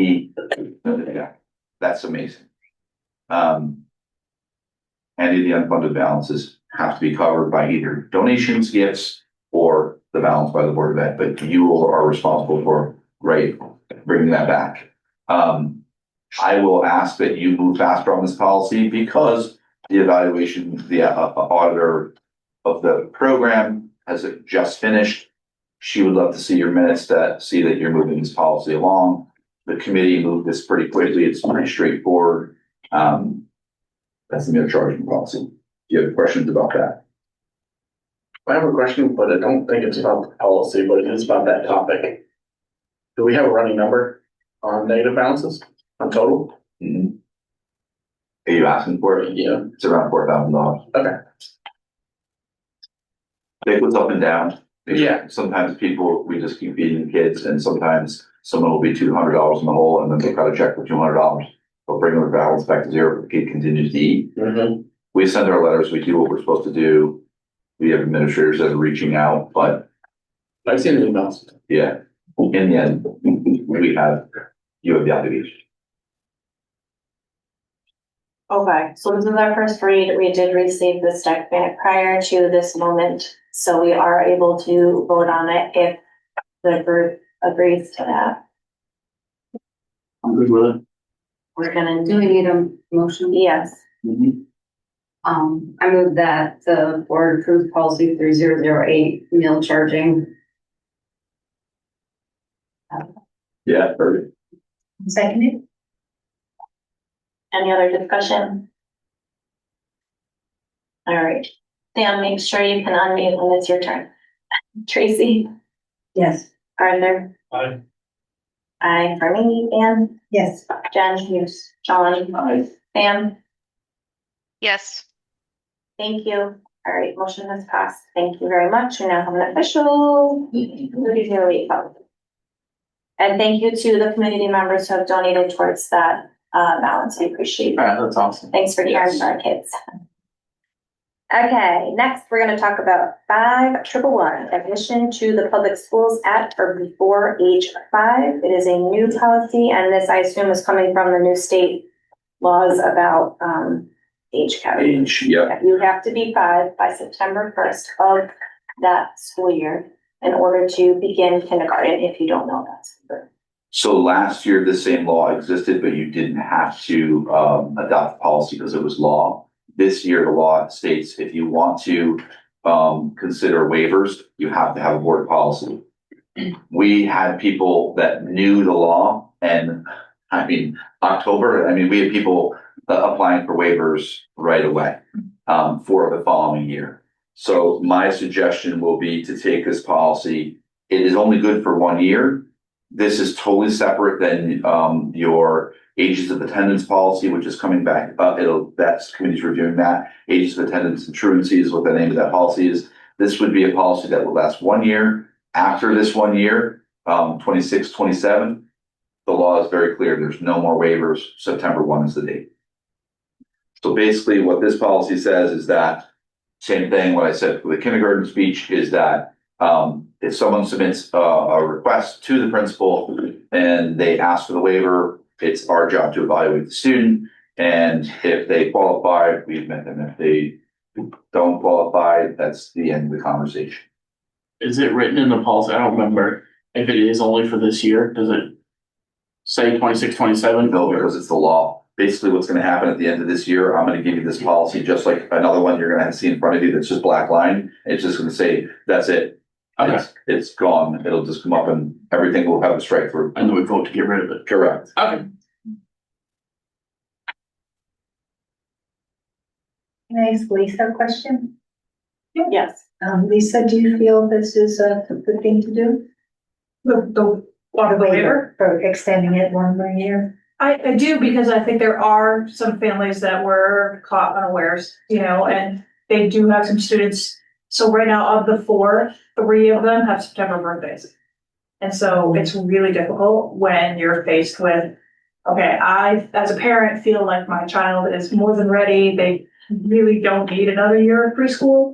Speaker 3: yeah, that's amazing. Any of the unfunded balances have to be covered by either donations, gifts, or the balance by the Board of Ed, but you are responsible for bringing that back. I will ask that you move faster on this policy because the evaluation, the auditor of the program has just finished. She would love to see your minutes to see that you're moving this policy along. The committee moved this pretty quickly. It's pretty straightforward. That's the meal charging policy. Do you have questions about that?
Speaker 10: I have a question, but I don't think it's about the policy, but it is about that topic. Do we have a running number on negative balances on total?
Speaker 3: Mm-hmm. Are you asking for it?
Speaker 10: Yeah.
Speaker 3: It's around $4,000.
Speaker 10: Okay.
Speaker 3: It goes up and down.
Speaker 10: Yeah.
Speaker 3: Sometimes we just keep feeding the kids, and sometimes someone will be $200 in the hole, and then they'll cut a check for $200. They'll bring their balance back to zero if the kid continues to eat.
Speaker 10: Mm-hmm.
Speaker 3: We send our letters, we do what we're supposed to do. We have administrators that are reaching out, but
Speaker 10: I've seen the emails.
Speaker 3: yeah, in the end, you have the obligation.
Speaker 1: Okay, so this is our first read. We did receive this document prior to this moment, so we are able to vote on it if the group agrees to that.
Speaker 10: I'm good with it.
Speaker 1: We're gonna
Speaker 19: Do we need a motion?
Speaker 1: Yes.
Speaker 10: Mm-hmm.
Speaker 19: I move that the board approve policy 3008 meal charging.
Speaker 3: Yeah, perfect.
Speaker 16: Seconded.
Speaker 1: Any other discussion? All right, Sam, make sure you can unmute when it's your turn. Tracy?
Speaker 16: Yes.
Speaker 1: Arthur?
Speaker 15: Aye.
Speaker 1: Aye, for me, Anne?
Speaker 16: Yes.
Speaker 1: Jen? Yes. John?
Speaker 15: Aye.
Speaker 1: Sam?
Speaker 18: Yes.
Speaker 1: Thank you. All right, motion has passed. Thank you very much. We now have an official 3008 policy. And thank you to the community members who have donated towards that balance. I appreciate it.
Speaker 10: All right, that's awesome.
Speaker 1: Thanks for caring for our kids. Okay, next we're going to talk about 5111, admission to the public schools at or before age 5. It is a new policy, and this I assume is coming from the new state laws about age category.
Speaker 3: Age, yeah.
Speaker 1: You have to be 5 by September 1st of that school year in order to begin kindergarten, if you don't know that.
Speaker 3: So last year, the same law existed, but you didn't have to adopt the policy because it was law. This year, the law states if you want to consider waivers, you have to have a board policy. We had people that knew the law, and October, we had people applying for waivers right away for the following year. So my suggestion will be to take this policy. It is only good for 1 year. This is totally separate than your ages of attendance policy, which is coming back. That's committee's reviewing that. Ages of attendance and truancy is what the name of that policy is. This would be a policy that will last 1 year. After this 1 year, 26, 27, the law is very clear. There's no more waivers. September 1 is the date. So basically what this policy says is that, same thing, what I said for the kindergarten speech, is that if someone submits a request to the principal and they ask for the waiver, it's our job to evaluate the student. And if they qualify, we admit them. If they don't qualify, that's the end of the conversation.
Speaker 10: Is it written in the policy? I don't remember. If it is only for this year, does it say 26, 27?
Speaker 3: No, because it's the law. Basically what's going to happen at the end of this year, I'm going to give you this policy, just like another one you're going to see in front of you that's just black line. It's just going to say, that's it.
Speaker 10: Okay.
Speaker 3: It's gone. It'll just come up and everything will have a strike through.
Speaker 10: And then we vote to get rid of it.
Speaker 3: Correct.
Speaker 10: Okay.
Speaker 16: Can I ask Lisa a question?
Speaker 1: Yes.
Speaker 16: Lisa, do you feel this is a good thing to do?
Speaker 11: The waiver?
Speaker 16: For extending it 1 more year?
Speaker 11: I do, because I think there are some families that were caught unawares, and they do have some students. So right now, of the 4, 3 of them have September birthdays. And so it's really difficult when you're faced with
Speaker 13: okay, I, as a parent, feel like my child is more than ready. They really don't need another year of preschool.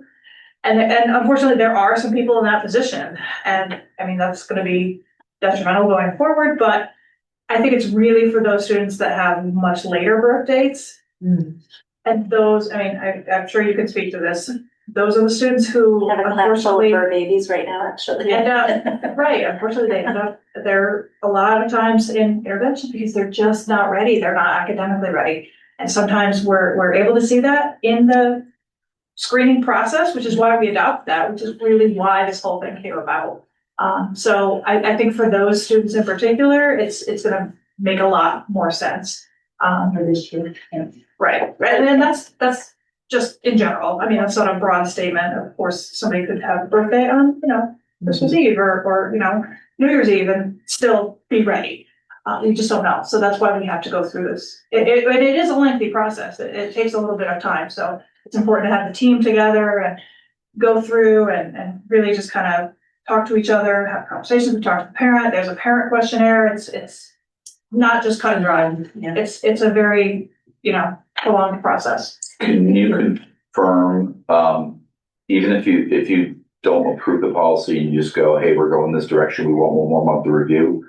Speaker 13: And unfortunately, there are some people in that position. And I mean, that's gonna be detrimental going forward, but I think it's really for those students that have much later birth dates. And those, I mean, I'm sure you can speak to this. Those are the students who
Speaker 1: Have a class full of
Speaker 13: unfortunately
Speaker 1: fur babies right now, actually.
Speaker 13: end up, right, unfortunately, they end up, they're a lot of times in intervention because they're just not ready. They're not academically ready. And sometimes we're able to see that in the screening process, which is why we adopt that, which is really why this whole thing came about. So I think for those students in particular, it's gonna make a lot more sense. For this year. Right, and then that's just in general. I mean, that's not a broad statement. Of course, somebody could have a birthday on, Christmas Eve or, New Year's Eve and still be ready. You just don't know. So that's why we have to go through this. It is a lengthy process. It takes a little bit of time. So it's important to have the team together and go through and really just kind of talk to each other, have conversations, talk to the parent. There's a parent questionnaire. It's not just cut and dry. It's a very, prolonged process.
Speaker 3: Can you confirm, even if you don't approve the policy and you just go, hey, we're going this direction, we want one more month to review,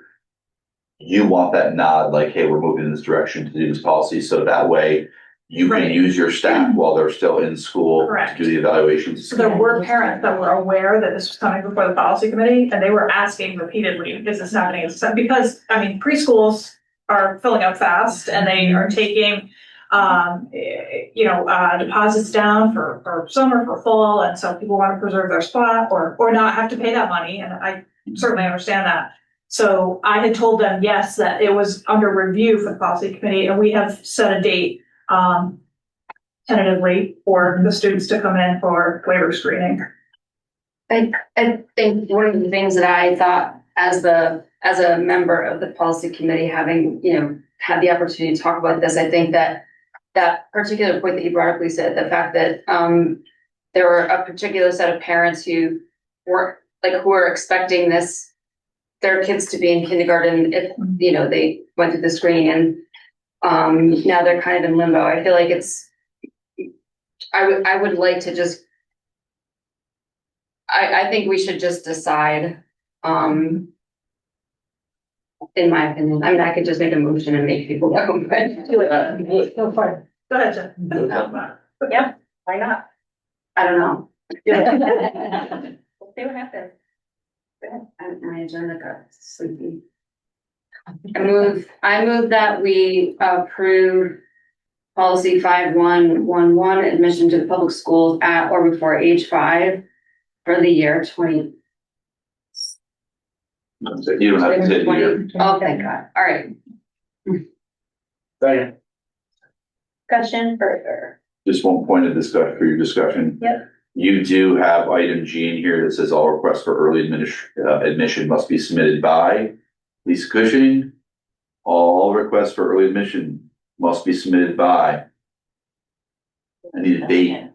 Speaker 3: you want that nod, like, hey, we're moving in this direction to do this policy, so that way you can use your staff while they're still in school to do the evaluations.
Speaker 13: So there were parents that were aware that this was coming before the policy committee, and they were asking repeatedly, is this happening? Because, preschools are filling up fast, and they are taking deposits down for summer, for fall, and so people want to preserve their spot or not have to pay that money, and I certainly understand that. So I had told them, yes, that it was under review for the policy committee, and we have set a date tentatively for the students to come in for waiver screening.
Speaker 19: I think one of the things that I thought as a member of the policy committee, having, had the opportunity to talk about this, I think that particular point that you brought up, Lisa, the fact that there were a particular set of parents who were expecting their kids to be in kindergarten if, they went through the screening, and now they're kind of in limbo. I feel like I would like to just, I think we should just decide, in my opinion. I mean, I could just make a motion and make people go, but
Speaker 13: do it. Go for it. Go ahead, Jen.
Speaker 1: Yeah, why not?
Speaker 19: I don't know.
Speaker 1: We'll see what happens.
Speaker 19: My agenda got sleepy. I move that we approve policy 5111, admission to the public schools at or before age 5 for the year 20.
Speaker 3: You don't have to say here.
Speaker 19: Oh, thank God. All right.
Speaker 10: Second.
Speaker 1: Discussion further.
Speaker 3: Just one point of discussion for your discussion.
Speaker 1: Yep.
Speaker 3: You do have item G in here that says all requests for early admission must be submitted by Lisa Cushing. All requests for early admission must be submitted by. I need a date.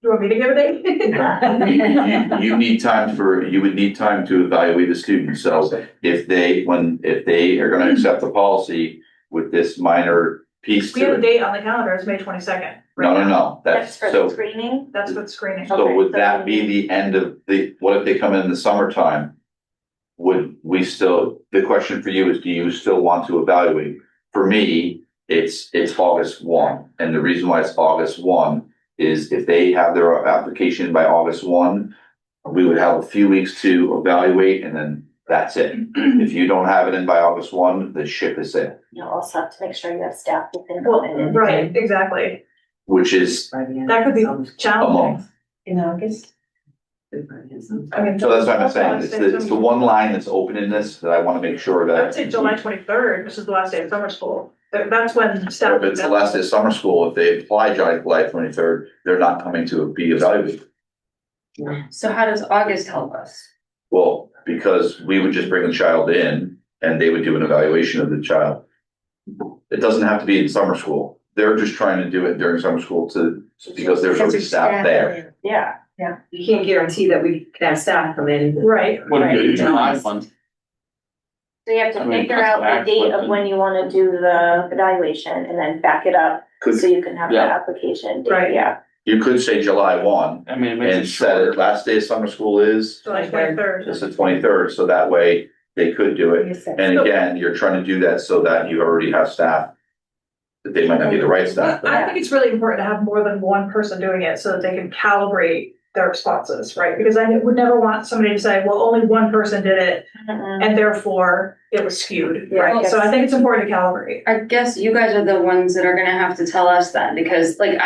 Speaker 13: You want me to give a date?
Speaker 3: You would need time to evaluate the student. So if they are gonna accept the policy with this minor piece
Speaker 13: We have
Speaker 3: to
Speaker 13: a
Speaker 3: it.
Speaker 13: date on the calendar, it's May 22nd.
Speaker 3: No,
Speaker 1: That's for the
Speaker 3: so,
Speaker 1: screening?
Speaker 13: That's for the screening.
Speaker 3: so would that be the end of what if they come in the summertime? Would we still, the question for you is, do you still want to evaluate? For me, it's August 1. And the reason why it's August 1 is if they have their application by August 1, we would have a few weeks to evaluate and then that's it. If you don't have it in by August 1, the ship is in.
Speaker 1: You'll also have to make sure you have staff who can
Speaker 13: Well,
Speaker 1: come in.
Speaker 13: right, exactly.
Speaker 3: Which is
Speaker 13: That could be challenging.
Speaker 16: In August.
Speaker 13: I mean,
Speaker 3: so that's what I'm saying. It's the one line that's open in this that I want to make sure
Speaker 13: I would
Speaker 3: that.
Speaker 13: say July 23rd, which is the last day of summer school. That's when staff.
Speaker 3: If it's the last day of summer school, if they apply July 23rd, they're not coming to be evaluated.
Speaker 19: So how does August help us?
Speaker 3: Well, because we would just bring the child in and they would do an evaluation of the child. It doesn't have to be in summer school. They're just trying to do it during summer school because there's already staff there.
Speaker 1: Yeah.
Speaker 9: You can't guarantee that we can have staff come in.
Speaker 13: Right.
Speaker 10: What if you do July one?
Speaker 1: So you have
Speaker 3: I
Speaker 1: to
Speaker 3: mean,
Speaker 1: figure out
Speaker 3: back,
Speaker 1: the date
Speaker 3: but
Speaker 1: of when you wanna do the evaluation and then back it up,
Speaker 3: Could-
Speaker 1: so you can have the
Speaker 3: yeah.
Speaker 1: application. date,
Speaker 11: Right.
Speaker 1: Yeah.
Speaker 3: You could say July 1
Speaker 10: I mean, it makes
Speaker 3: and
Speaker 10: it
Speaker 3: set it,
Speaker 10: shorter.
Speaker 3: last day of summer school is
Speaker 11: July 23rd.
Speaker 3: it's the 23rd, so that way they could do it. And again, you're trying to do that so that you already have staff. That they might not be the right staff. but-
Speaker 13: I think it's really important to have more than one person doing it so that they can calibrate their responses, right? Because I would never want somebody to say, well, only one person did it and therefore it was skewed, right? So I think it's important to calibrate.
Speaker 19: I guess you guys are the ones that are gonna have to tell us that, because like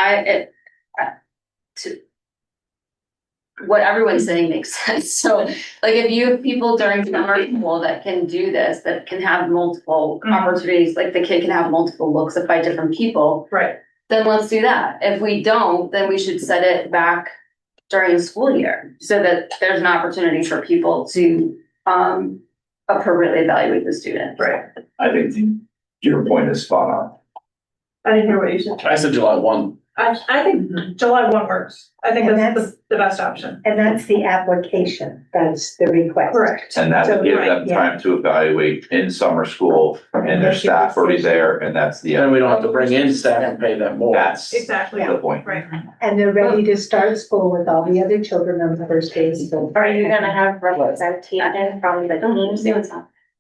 Speaker 19: what everyone's saying makes sense. So like if you have people during summer school that can do this, that can have multiple opportunities, like the kid can have multiple looks by different people.
Speaker 13: Right.
Speaker 19: Then let's do that. If we don't, then we should set it back during the school year so that there's an opportunity for people to appropriately evaluate the student.
Speaker 13: Right.
Speaker 3: I think your point is spot on.
Speaker 13: I didn't hear what you said.
Speaker 10: I said July 1.
Speaker 13: I think July 1 works. I think
Speaker 16: And
Speaker 13: that's the best option.
Speaker 16: And that's the application, that's the request.
Speaker 13: Correct.
Speaker 3: And that would give them
Speaker 16: Right, yeah.
Speaker 3: time to evaluate in summer school and their staff already there, and that's the.
Speaker 10: Then we don't have to bring in staff and pay them more.
Speaker 3: That's
Speaker 13: Exactly.
Speaker 3: the point.
Speaker 13: Right.
Speaker 16: And they're ready to start school with all the other children on the first day of school.
Speaker 1: Are you gonna have representation from the teams?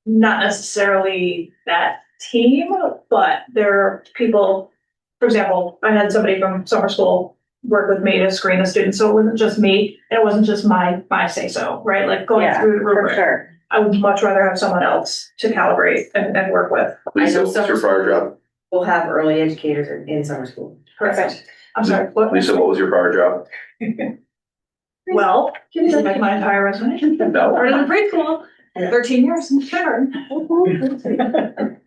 Speaker 13: Not necessarily that team, but there are people, for example, I had somebody from summer school work with me to screen the students, so it wasn't just me, and it wasn't just my say so, right? Like going
Speaker 1: Yeah,
Speaker 13: through the
Speaker 1: for
Speaker 13: rubric.
Speaker 1: sure.
Speaker 13: I would much rather have someone else to calibrate and work with.
Speaker 3: Lisa, what's your prior job?
Speaker 9: We'll have early educators in summer school.
Speaker 13: Perfect. I'm sorry, what?
Speaker 3: Lisa, what was your prior job?
Speaker 13: Well, can you make my entire resume?
Speaker 3: No.
Speaker 13: Started in preschool, 13 years in kindergarten.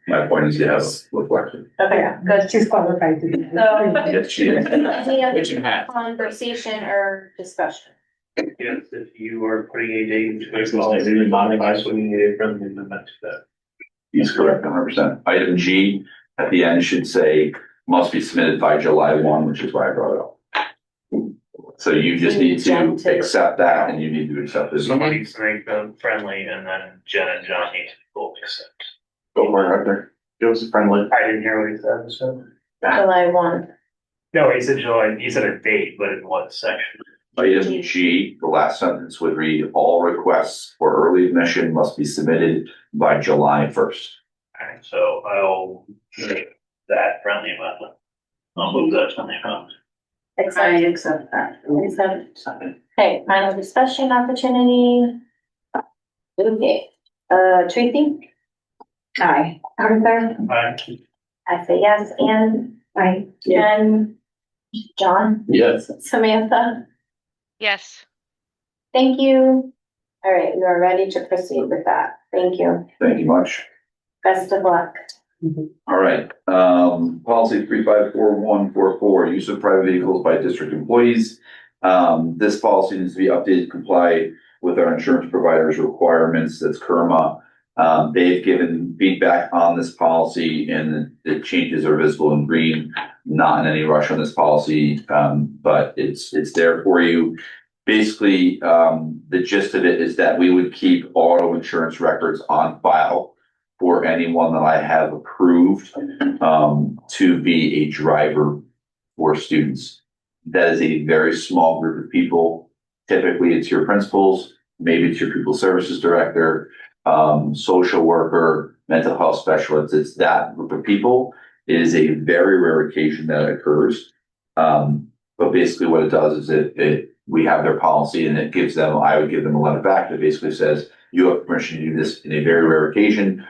Speaker 3: My point is, you have reflection.
Speaker 1: Okay, good.
Speaker 16: She's qualified to do
Speaker 1: So,
Speaker 16: that.
Speaker 3: Yes, she is.
Speaker 1: any other
Speaker 10: Kitchen hat.
Speaker 1: conversation or discussion?
Speaker 15: Yes, if you are putting a date into a policy, we modify, so we need a friendly amendment to that.
Speaker 3: He's correct, 100%. Item G at the end should say, must be submitted by July 1, which is why I brought it up. So you just need to accept that, and you need to accept this.
Speaker 15: Somebody needs to make them friendly, and then Jen and John need to both accept.
Speaker 10: Go for it, Arthur. Give us a friendly.
Speaker 15: I didn't hear what he said, so.
Speaker 1: July 1.
Speaker 15: No, he said July, he said a date, but in what section?
Speaker 3: Item G, the last sentence would read, all requests for early admission must be submitted by July 1st.
Speaker 15: Alright, so I'll make that friendly amendment. I'll move that friendly amendment.
Speaker 1: I accept that. Okay, final discussion opportunity. Okay, Tracy? Aye. Arthur?
Speaker 15: Aye.
Speaker 1: I say yes, and
Speaker 16: Aye.
Speaker 1: Jen? John?
Speaker 10: Yes.
Speaker 1: Samantha?
Speaker 18: Yes.
Speaker 1: Thank you. All right, we are ready to proceed with that. Thank you.
Speaker 3: Thank you much.
Speaker 1: Best of luck.
Speaker 3: All right, policy 354144, use of private vehicles by district employees. This policy needs to be updated to comply with our insurance providers' requirements. That's KERMA. They've given feedback on this policy, and the changes are visible in green. Not in any rush on this policy, but it's there for you. Basically, the gist of it is that we would keep auto insurance records on file for anyone that I have approved to be a driver for students. That is a very small group of people. Typically, it's your principals, maybe it's your pupil services director, social worker, mental health specialist. It's that group of people. It is a very rare occasion that it occurs. But basically what it does is we have their policy, and it gives them, I would give them a letter back that basically says, you have permission to do this in a very rare occasion.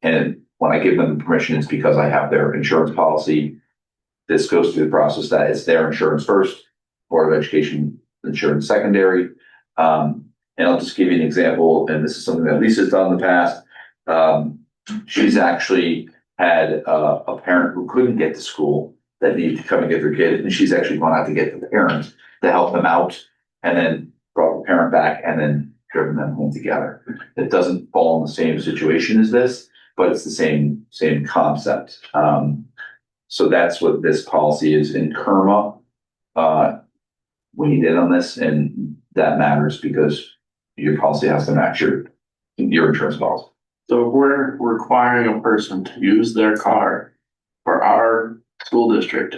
Speaker 3: And when I give them the permission, it's because I have their insurance policy. This goes through the process that it's their insurance first, Board of Education insurance secondary. And I'll just give you an example, and this is something that Lisa's done in the past. She's actually had a parent who couldn't get to school that needed to come and get their kid, and she's actually gone out to get the parent to help them out, and then brought the parent back, and then driven them home together. It doesn't fall in the same situation as this, but it's the same concept. So that's what this policy is in KERMA. We did on this, and that matters because your policy has to match your insurance policy.
Speaker 10: So if we're requiring a person to use their car for our school district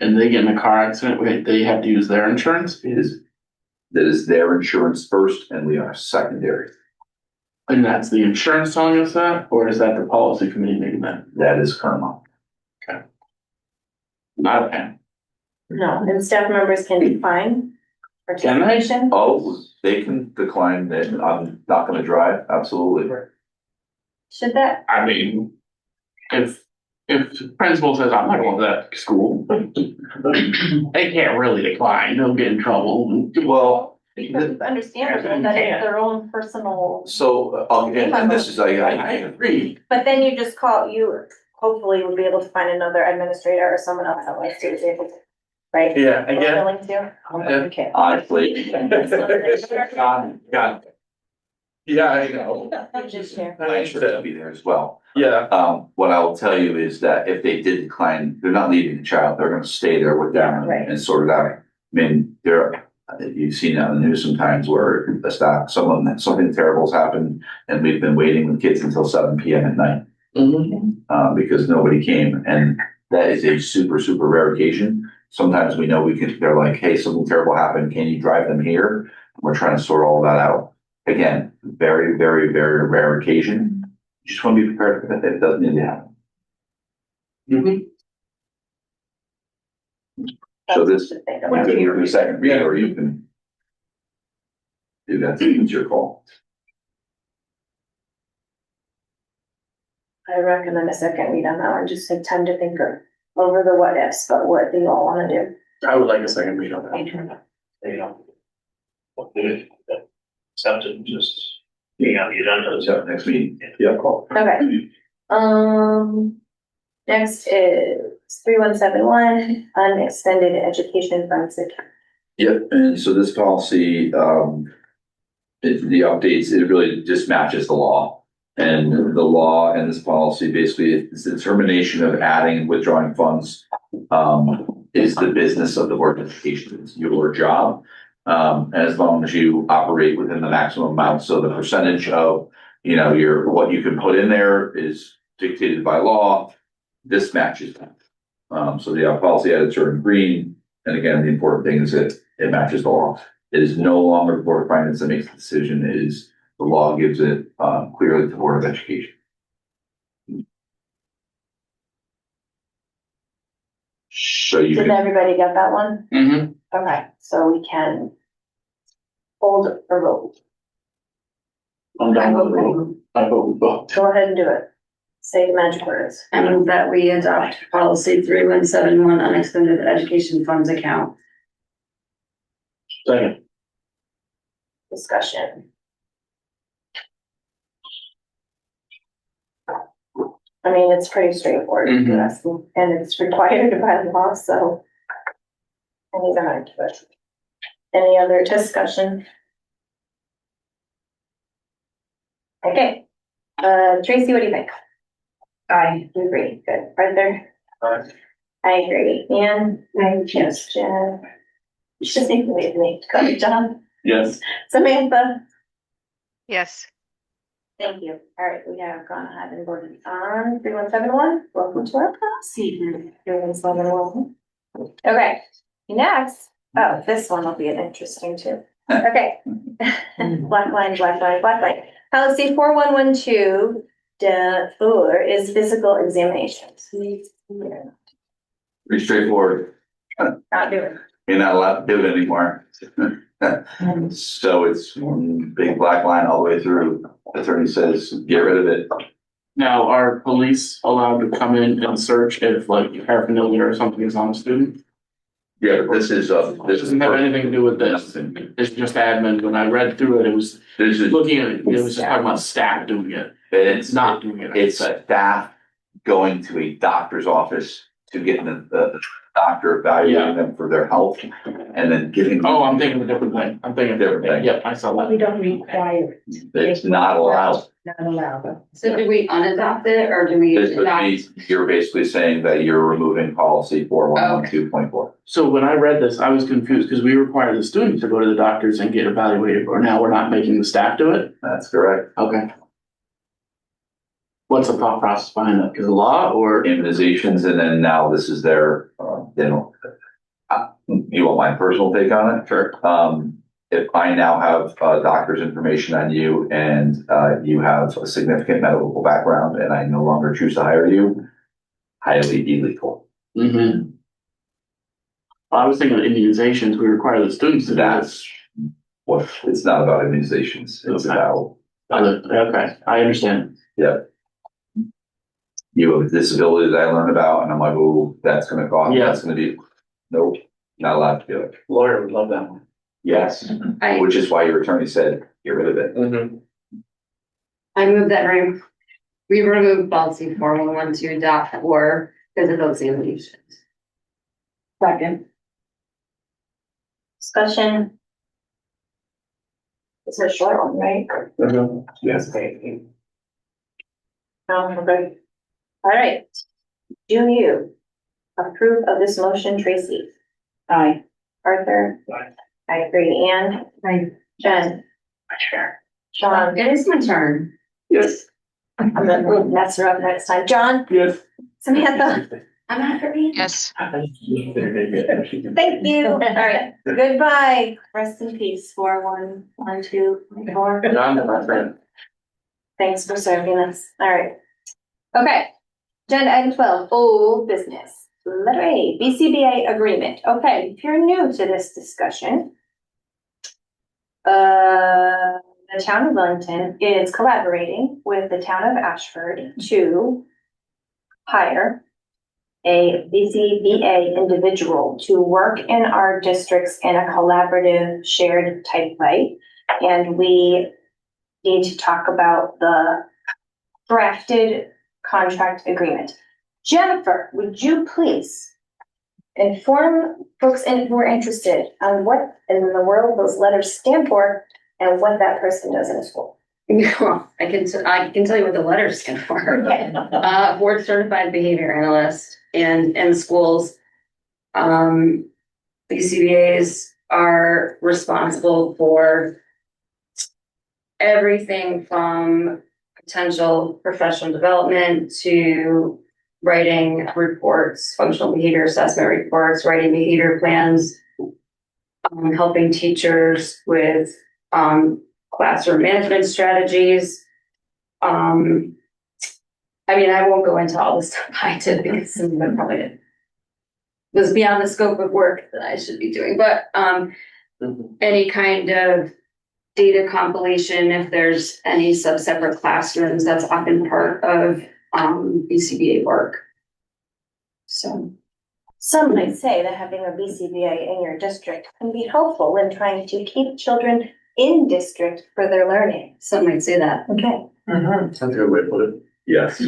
Speaker 10: and they get in a car accident, they have to use their insurance?
Speaker 3: That is their insurance first and we are secondary.
Speaker 10: And that's the insurance telling us that, or is that the policy committee making that?
Speaker 3: That is Kerma.
Speaker 10: Okay. Not a pen.
Speaker 1: No, and staff members can decline
Speaker 10: Can they?
Speaker 1: participation.
Speaker 3: Oh, they can decline that I'm not gonna drive, absolutely.
Speaker 1: Should that,
Speaker 10: I mean, if the principal says, I'm not going to that school, they can't really decline, they'll get in trouble.
Speaker 3: Well,
Speaker 1: because it's understandable that it's their own personal,
Speaker 3: so, and this is, I
Speaker 10: agree.
Speaker 1: but then you just call, you hopefully will be able to find another administrator or someone else that wants to be able to, right?
Speaker 10: Yeah,
Speaker 1: Or
Speaker 10: again.
Speaker 1: willing to. Okay.
Speaker 3: Honestly.
Speaker 10: God. Yeah, I know.
Speaker 1: I'm just here.
Speaker 3: I should be there as well.
Speaker 10: Yeah.
Speaker 3: What I'll tell you is that if they did decline, they're not leaving the child, they're gonna stay there with them
Speaker 1: Right.
Speaker 3: and sort it out. I mean, you've seen that in the news sometimes where the staff, something terrible's happened and we've been waiting with kids until 7 PM at night. Because nobody came, and that is a super, super rare occasion. Sometimes we know they're like, hey, something terrible happened, can you drive them here? We're trying to sort all that out. Again, very, very, very rare occasion. You just want to be prepared for that, it doesn't need to happen. So this, you can do a second read, or you can do that, it's your call.
Speaker 1: I recommend a second read on that one, just take time to think over the what ifs, but what do you all wanna do?
Speaker 10: I would like a second read on that.
Speaker 15: You know. Accepted, just being on the agenda.
Speaker 3: So next meeting, yeah, call.
Speaker 1: Okay. Next is 3171, unextended education funds account.
Speaker 3: Yep, and so this policy, the updates, it really just matches the law. And the law and this policy basically is the determination of adding and withdrawing funds is the business of the Board of Education. It's your job. As long as you operate within the maximum amount, so the percentage of, what you can put in there is dictated by law. This matches that. So the policy edits are in green, and again, the important thing is that it matches the law. It is no longer the Board of Finance that makes the decision. It is the law gives it clearly to the Board of Education. So you
Speaker 1: Did
Speaker 3: can,
Speaker 1: everybody get that one?
Speaker 10: Mm-hmm.
Speaker 1: Okay, so we can hold or vote.
Speaker 10: I'm done with the I vote we vote.
Speaker 1: Go ahead and do it. Say the magic words.
Speaker 17: I move that we adopt policy 3171 unextended education funds account.
Speaker 10: Second.
Speaker 1: Discussion. I mean, it's pretty straightforward,
Speaker 10: Mhm.
Speaker 1: yes, and it's required by law, so. I need to hard to it. Any other discussion? Okay, Tracy, what do you think? I agree, good, Arthur? I agree, and yes, Jen. You should think with me, good job,
Speaker 10: Yes.
Speaker 1: Samantha.
Speaker 18: Yes.
Speaker 1: Thank you. All right, we have gone ahead and voted on 3171. Welcome to our policy group. 3171. Okay, next, this one will be an interesting too. Okay. Black line, black line, black line. Policy 4112, is physical examinations.
Speaker 3: pretty straightforward.
Speaker 1: Not doing.
Speaker 3: You're not allowed to do it anymore. So it's one big black line all the way through. Attorney says, get rid of it.
Speaker 10: Now, are police allowed to come in and search if like paraphernalia or something is on a student?
Speaker 3: Yeah, but this is,
Speaker 10: This doesn't have anything to do with this. It's just admin. When I read through it, it was looking at it, it was just talking about staff doing it.
Speaker 3: It's
Speaker 10: not doing it.
Speaker 3: It's staff going to a doctor's office to get the doctor evaluating them for their health and then giving.
Speaker 10: Oh, I'm thinking of a different thing. I'm thinking of a different thing. Yep, I saw that.
Speaker 16: We don't require it.
Speaker 3: It's not allowed.
Speaker 16: Not allowed.
Speaker 17: So do we unadopt it or do we
Speaker 3: This would
Speaker 17: adopt?
Speaker 3: be, you're basically saying that you're removing policy 4112.4.
Speaker 10: So when I read this, I was confused because we require the students to go to the doctors and get evaluated, or now we're not making the staff do it?
Speaker 3: That's correct.
Speaker 10: Okay. What's the thought process behind that? Is it law or?
Speaker 3: Immunizations, and then now this is their, you want my personal take on it?
Speaker 10: Sure.
Speaker 3: If I now have doctor's information on you and you have a significant medical background and I no longer choose to hire you, highly illegal.
Speaker 10: Mm-hmm. I was thinking of immunizations, we require the students to do
Speaker 3: That's what, it's not about immunizations, it's
Speaker 10: Okay.
Speaker 3: about,
Speaker 10: Okay, I understand.
Speaker 3: yeah. You have a disability that I learned about and I'm like, oh, that's gonna cost,
Speaker 10: Yeah.
Speaker 3: that's gonna be, nope, not allowed to do it.
Speaker 10: Lawyer would love that one.
Speaker 3: Yes, which is why your attorney said, get rid of it.
Speaker 10: Mm-hmm.
Speaker 19: I move that we remove policy 4112.4 because of those allegations.
Speaker 17: Second.
Speaker 1: Discussion. It's a short one, right?
Speaker 3: Yes.
Speaker 1: Okay. All right. Do you approve of this motion, Tracy?
Speaker 17: Aye.
Speaker 1: Arthur?
Speaker 10: Aye.
Speaker 1: I agree. Anne?
Speaker 17: Aye.
Speaker 1: Jen? Sean?
Speaker 19: It is my turn.
Speaker 10: Yes.
Speaker 1: I'm gonna mess her up next time. John?
Speaker 10: Yes.
Speaker 1: Samantha?
Speaker 19: I'm after Ian.
Speaker 18: Yes.
Speaker 1: Thank you. All right. Goodbye. Rest in peace. 4112.
Speaker 10: John, my friend.
Speaker 1: Thanks for serving us. All right. Okay. Agenda item 12, old business. Letter A, BCBA agreement. Okay, if you're new to this discussion, the town of Willington is collaborating with the town of Ashford to hire a BCBA individual to work in our districts in a collaborative, shared type way. And we need to talk about the drafted contract agreement. Jennifer, would you please inform folks who are interested on what in the world those letters stand for and what that person does in a school?
Speaker 19: Well, I can tell you what the letters stand for.
Speaker 1: Okay.
Speaker 19: Board certified behavior analyst, and in schools, BCBAs are responsible for everything from potential professional development to writing reports, functional behavior assessment reports, writing behavior plans, helping teachers with classroom management strategies. I mean, I won't go into all the stuff I did because some of it probably was beyond the scope of work that I should be doing, but any kind of data compilation, if there's any separate classrooms, that's often part of BCBA work. So
Speaker 1: some might say that having a BCBA in your district can be helpful when trying to keep children in district for their learning.
Speaker 19: Some might say that.
Speaker 1: Okay.
Speaker 10: That's a good way to put it.
Speaker 3: Yes.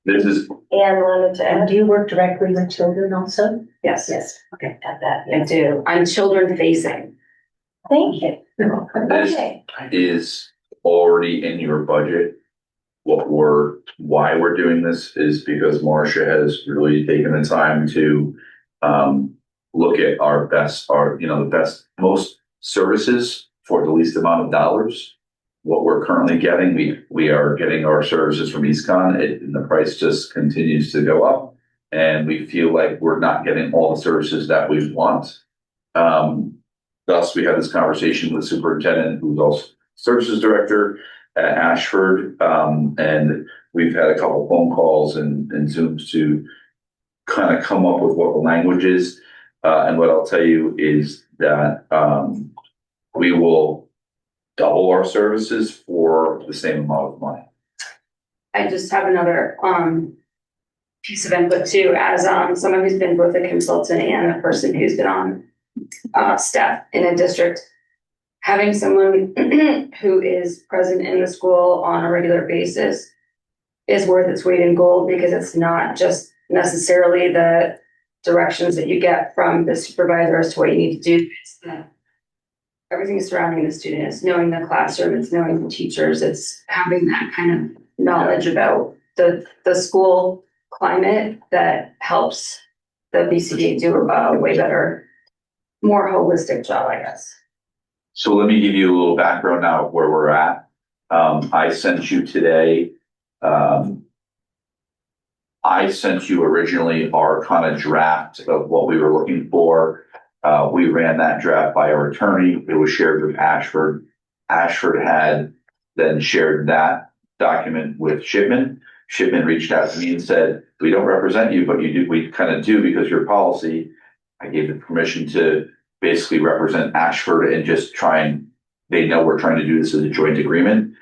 Speaker 3: This is,
Speaker 1: Anne wanted to
Speaker 16: And
Speaker 1: add.
Speaker 16: do you work directly with children also?
Speaker 19: Yes.
Speaker 16: Yes, okay.
Speaker 1: Add that.
Speaker 19: I do. I'm children facing.
Speaker 1: Thank you.
Speaker 3: this
Speaker 1: Okay.
Speaker 3: is already in your budget. Why we're doing this is because Marcia has really taken the time to look at the best, most services for the least amount of dollars. What we're currently getting, we are getting our services from EastCon, and the price just continues to go up. And we feel like we're not getting all the services that we want. Thus, we had this conversation with the superintendent, who's also services director at Ashford. And we've had a couple phone calls and Zooms to kind of come up with what the language is. And what I'll tell you is that we will double our services for the same amount of money.
Speaker 19: I just have another piece of input too, as someone who's been both a consultant and a person who's been on staff in a district. Having someone who is present in the school on a regular basis is worth its weight in gold, because it's not just necessarily the directions that you get from the supervisor as to what you need to do. It's everything surrounding the student. It's knowing the classroom, it's knowing the teachers, it's having that kind of knowledge about the school climate that helps the BCBA do a way better, more holistic job, I guess.
Speaker 3: So let me give you a little background now of where we're at. I sent you today I sent you originally our kind of draft of what we were looking for. We ran that draft by our attorney. It was shared with Ashford. Ashford had then shared that document with Shipman. Shipman reached out to me and said, we don't represent you, but you do, we kind of do because your policy. I gave them permission to basically represent Ashford and just try and, they know we're trying to do this as a joint agreement.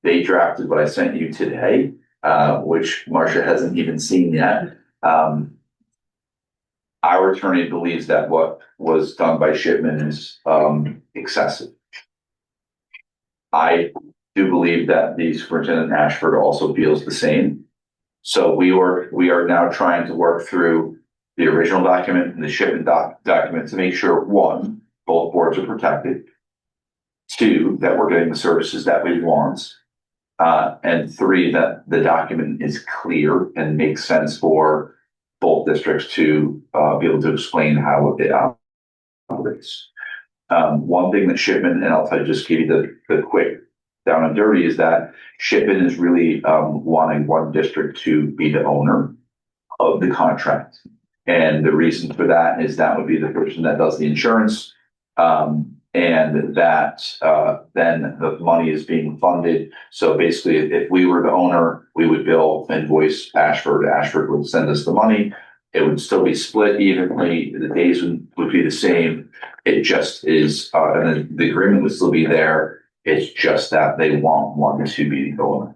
Speaker 3: They drafted what I sent you today, which Marcia hasn't even seen yet. Our attorney believes that what was done by Shipman is excessive. I do believe that the superintendent Ashford also feels the same. So we are now trying to work through the original document and the Shipman document to make sure, one, both boards are protected. Two, that we're getting the services that we want. And three, that the document is clear and makes sense for both districts to be able to explain how it operates. One thing that Shipman, and I'll just give you the quick down and dirty, is that Shipman is really wanting one district to be the owner of the contract. And the reason for that is that would be the person that does the insurance. And that then the money is being funded. So basically, if we were the owner, we would bill, invoice Ashford. Ashford would send us the money. It would still be split evenly. The days would be the same. It just is, and then the agreement would still be there. It's just that they want one to be the owner.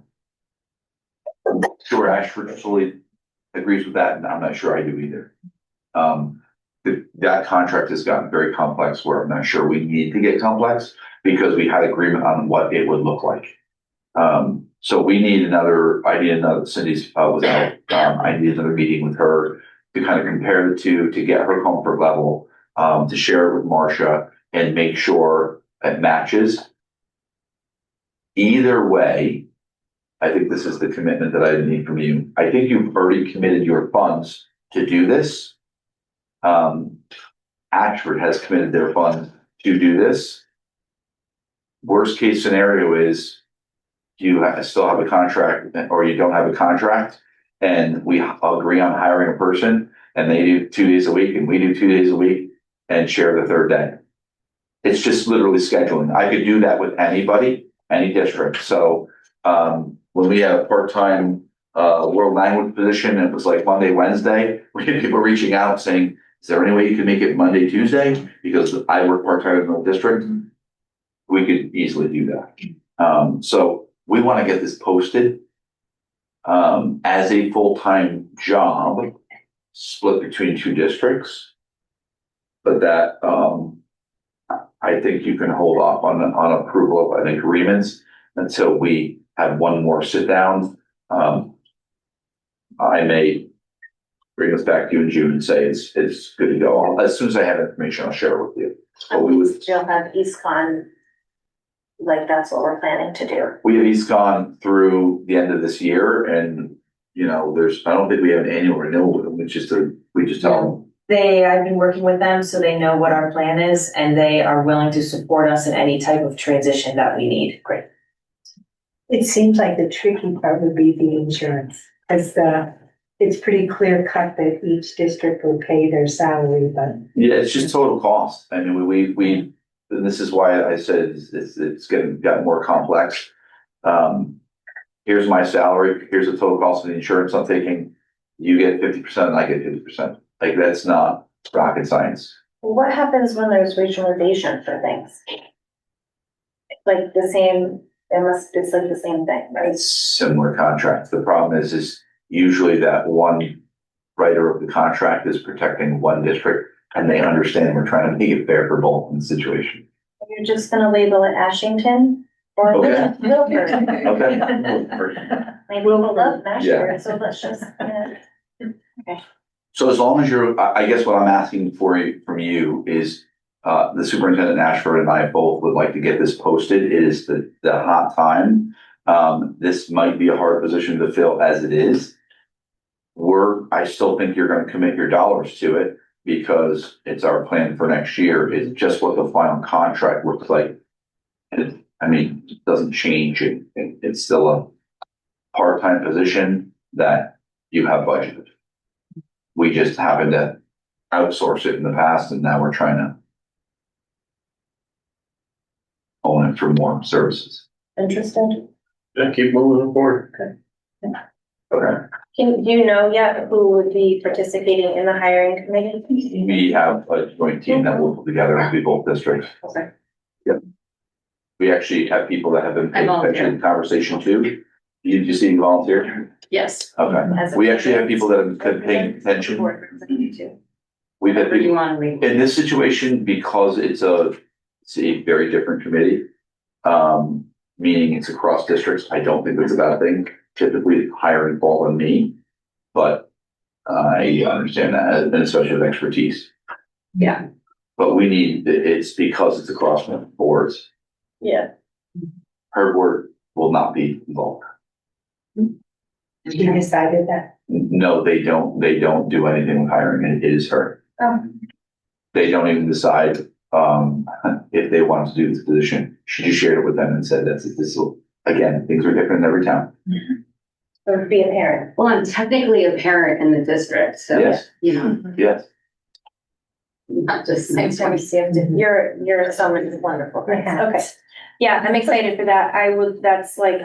Speaker 3: Sure, Ashford fully agrees with that, and I'm not sure I do either. That contract has gotten very complex where I'm not sure we need to get complex because we had agreement on what it would look like. So I need another, Cindy's was out. I need another meeting with her to kind of compare the two, to get her comfort level, to share it with Marcia and make sure it matches. Either way, I think this is the commitment that I need from you. I think you've already committed your funds to do this. Ashford has committed their funds to do this. Worst case scenario is you still have a contract or you don't have a contract and we agree on hiring a person and they do 2 days a week and we do 2 days a week and share the third day. It's just literally scheduling. I could do that with anybody, any district. So when we had a part-time world language position, it was like Monday, Wednesday, we had people reaching out saying, is there any way you can make it Monday, Tuesday? Because I work part-time in the district. We could easily do that. So we want to get this posted as a full-time job split between two districts. But that I think you can hold off on approval of an agreements until we have one more sit down. I may bring us back to you in June and say it's good to go. As soon as I have information, I'll share it with you. But we would
Speaker 1: still have EastCon, like that's what we're planning to do.
Speaker 3: We have EastCon through the end of this year, and I don't think we have an annual renewal with them. We just tell them.
Speaker 20: I've been working with them, so they know what our plan is, and they are willing to support us in any type of transition that we need. Great.
Speaker 16: It seems like the tricky part would be the insurance, as it's pretpretty clear cut that each district will pay their salary, but.
Speaker 3: Yeah, it's just total cost. I mean, we and this is why I said it's gotten more complex. Here's my salary, here's the total cost of the insurance I'm taking. You get 50% and I get 50%. Like, that's not rocket science.
Speaker 1: What happens when there's regionalization for things? Like the same, it's like the same thing, right?
Speaker 3: It's similar contracts. The problem is usually that one writer of the contract is protecting one district and they understand we're trying to make it fair for both in the situation.
Speaker 1: You're just gonna label it Ashington or
Speaker 3: Okay.
Speaker 1: Milford.
Speaker 3: Okay.
Speaker 1: Like, we will love Ashford, so let's just, okay.
Speaker 3: So as long as I guess what I'm asking from you is, the superintendent Ashford and I both would like to get this posted. It is the hot time. This might be a hard position to fill as it is. I still think you're going to commit your dollars to it because it's our plan for next year. It's just what the final contract looks like. And it doesn't change. It's still part-time position that you have budgeted. We just happened to outsource it in the past, and now we're trying to own it for more services.
Speaker 1: Interested?
Speaker 10: Yeah, keep moving forward.
Speaker 3: Okay.
Speaker 1: Do you know yet who would be participating in the hiring committee?
Speaker 3: We have a joint team that will put together and be both districts.
Speaker 1: Okay.
Speaker 3: Yep. We actually have people that have been paying
Speaker 19: volunteer.
Speaker 3: attention to the conversation too. You see volunteer?
Speaker 19: Yes.
Speaker 3: Okay. We actually have people that have been paying attention. We've had
Speaker 19: Whatever you
Speaker 3: people,
Speaker 19: want to read.
Speaker 3: in this situation, because it's a very different committee, meaning it's across districts, I don't think that's a bad thing. Typically, hiring falls on me, but I understand that, and especially with expertise.
Speaker 19: Yeah.
Speaker 3: But we need, it's because it's across boards.
Speaker 1: Yeah.
Speaker 3: Her board will not be involved.
Speaker 16: You decided that.
Speaker 3: No, they don't do anything with hiring. It is her.
Speaker 1: Oh.
Speaker 3: They don't even decide, if they want to do this position. She just shared it with them and said this will, again, things are different in every town.
Speaker 1: Or be a parent.
Speaker 19: Well, I'm technically a parent in the district, so,
Speaker 3: Yes.
Speaker 19: you know,
Speaker 3: Yes.
Speaker 19: not just.
Speaker 1: You're so many wonderful things. Okay. Yeah, I'm excited for that. That's like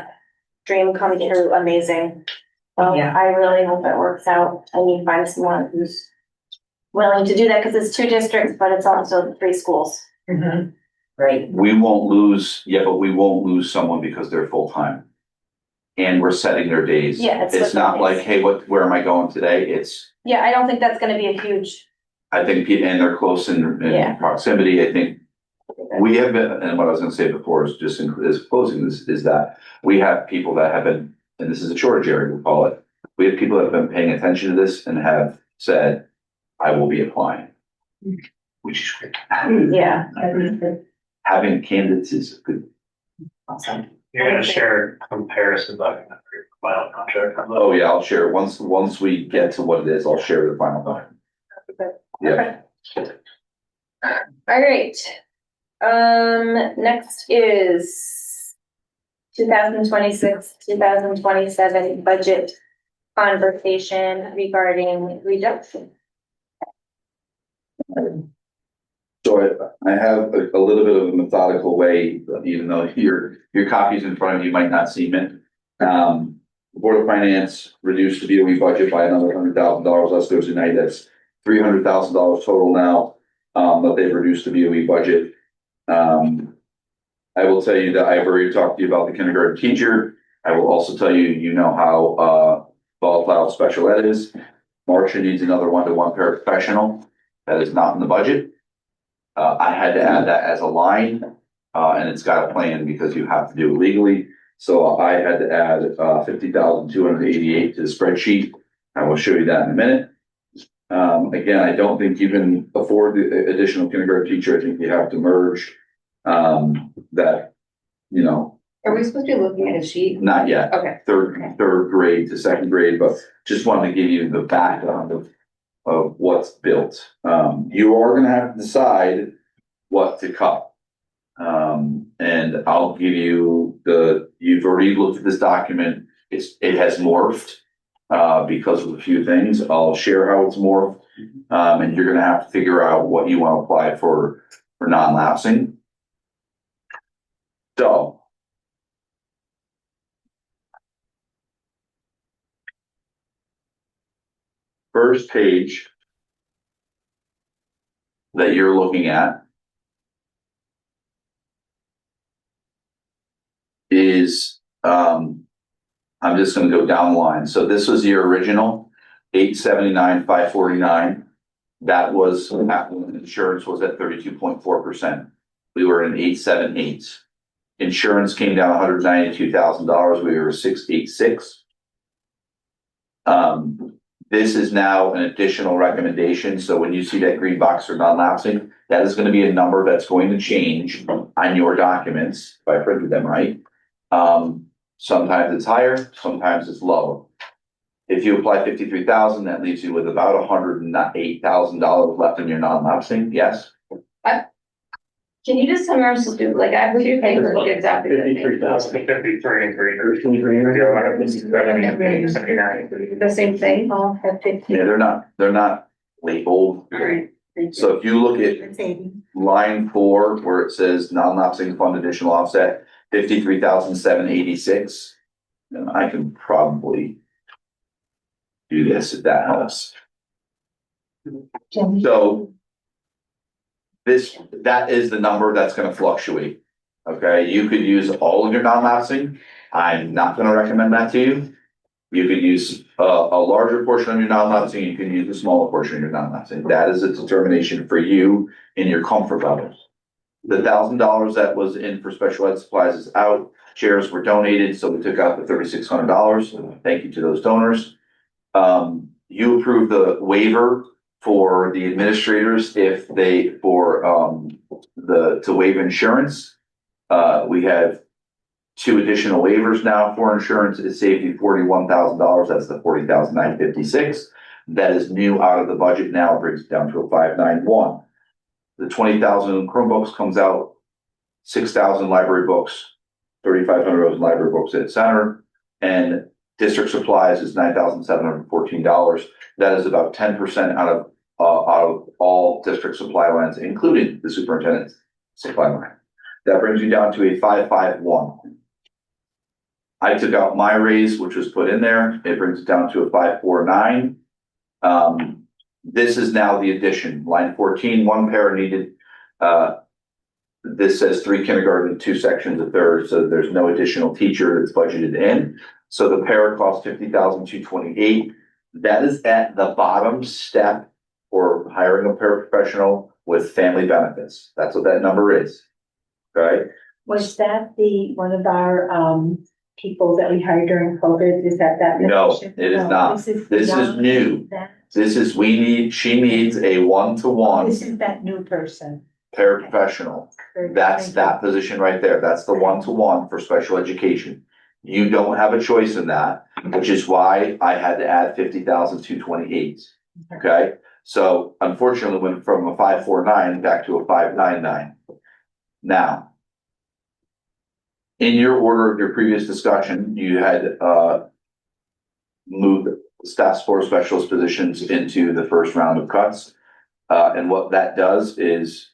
Speaker 1: dream come true, amazing. Well,
Speaker 20: Yeah.
Speaker 1: I really hope it works out. I need to find someone who's willing to do that because it's 2 districts, but it's also 3 schools.
Speaker 20: Mm-hmm. Right.
Speaker 3: We won't lose someone because they're full-time. And we're setting their days.
Speaker 1: Yeah, it's
Speaker 3: It's
Speaker 1: what
Speaker 3: not
Speaker 1: that
Speaker 3: like,
Speaker 1: is.
Speaker 3: hey, where am I going today? It's,
Speaker 1: Yeah, I don't think that's gonna be a huge,
Speaker 3: I think, and they're close in
Speaker 1: Yeah.
Speaker 3: proximity. I think we have been, and what I was gonna say before is just is closing this, is that we have people that have been, and this is a shortage area, we call it. We have people that have been paying attention to this and have said, I will be applying, which is great.
Speaker 1: yeah.
Speaker 3: Having candidates is good.
Speaker 1: Awesome.
Speaker 15: You're gonna share a comparison document for your final contract.
Speaker 3: Oh, yeah, I'll share, once we get to what it is, I'll share the final document. Yeah.
Speaker 1: All right. Next is 2026, 2027 budget conversation regarding reduction.
Speaker 3: So I have a little bit of a methodical way, even though your copy's in front of you, might not seem it. The Board of Finance reduced the BOE budget by another $100,000 last Thursday night. That's $300,000 total now, that they've reduced the BOE budget. I will tell you that I've already talked to you about the kindergarten teacher. I will also tell you, you know how volatile special ed is. Marcia needs another one-to-one paraprofessional. That is not in the budget. I had to add that as a line, and it's got a plan because you have to do it legally. So I had to add $50,288 to the spreadsheet. I will show you that in a minute. Again, I don't think you can afford the additional kindergarten teacher. I think you have to merge that, you know.
Speaker 19: Are we supposed to be looking at a sheet?
Speaker 3: Not yet.
Speaker 19: Okay.
Speaker 3: Third grade to second grade, but just wanted to give you the background of what's built. You are gonna have to decide what to cut. And I'll give you you've already looked at this document. It has morphed, because of a few things. I'll share how it's morphed. And you're gonna have to figure out what you want to apply for non-lapsing. So. First page that you're looking at is, I'm just gonna go down the line. So this was your original, 879, 549. That was, insurance was at 32.4%. We were in 878. Insurance came down $192,000. We were 686. This is now an additional recommendation. So when you see that green box for non-lapsing, that is going to be a number that's going to change on your documents if I printed them right. Sometimes it's higher, sometimes it's lower. If you apply 53,000, that leaves you with about $108,000 left in your non-lapsing. Yes.
Speaker 19: Can you just tell me our student, like, I have two papers exactly. the same.
Speaker 15: 53,000. 53 and 3.
Speaker 19: The same thing?
Speaker 4: All have 50.
Speaker 3: Yeah, they're not labeled.
Speaker 19: Alright.
Speaker 3: So if you look at line 4, where it says non-lapsing fund additional offset, 53,786. Then I can probably do this if that helps. So that is the number that's gonna fluctuate. Okay, you could use all of your non-lapsing. I'm not gonna recommend that to you. You could use a larger portion of your non-lapsing, you can use a smaller portion of your non-lapsing. That is a determination for you in your comfort levels. The $1,000 that was in for special ed supplies is out. Chairs were donated, so we took out the $3,600. Thank you to those donors. You approved the waiver for the administrators if they, to waive insurance. We have 2 additional waivers now for insurance. It saved you $41,000. That's the $40,956. That is new out of the budget now. It brings it down to a 591. The 20,000 Chromebooks comes out, 6,000 library books, 3,500 of those library books at center, and district supplies is $9,714. That is about 10% out of all district supply lines, including the superintendent's supply line. That brings you down to a 551. I took out my raise, which was put in there. It brings it down to a 549. This is now the addition. Line 14, 1 pair needed. This says 3 kindergarten, 2 sections, a third, so there's no additional teacher that's budgeted in. So the pair costs $50,228. That is at the bottom step for hiring a paraprofessional with family benefits. That's what that number is. Okay.
Speaker 16: Was that one of our, people that we hired during COVID? Is that?
Speaker 3: No, it is not. This is new. She needs a one-to-one.
Speaker 16: This is that new person.
Speaker 3: Paraprofessional. That's that position right there. That's the one-to-one for special education. You don't have a choice in that, which is why I had to add 50,228. Okay, so unfortunately went from a 549 back to a 599. Now, in your order of your previous discussion, you had moved staff support specialist positions into the first round of cuts. And what that does is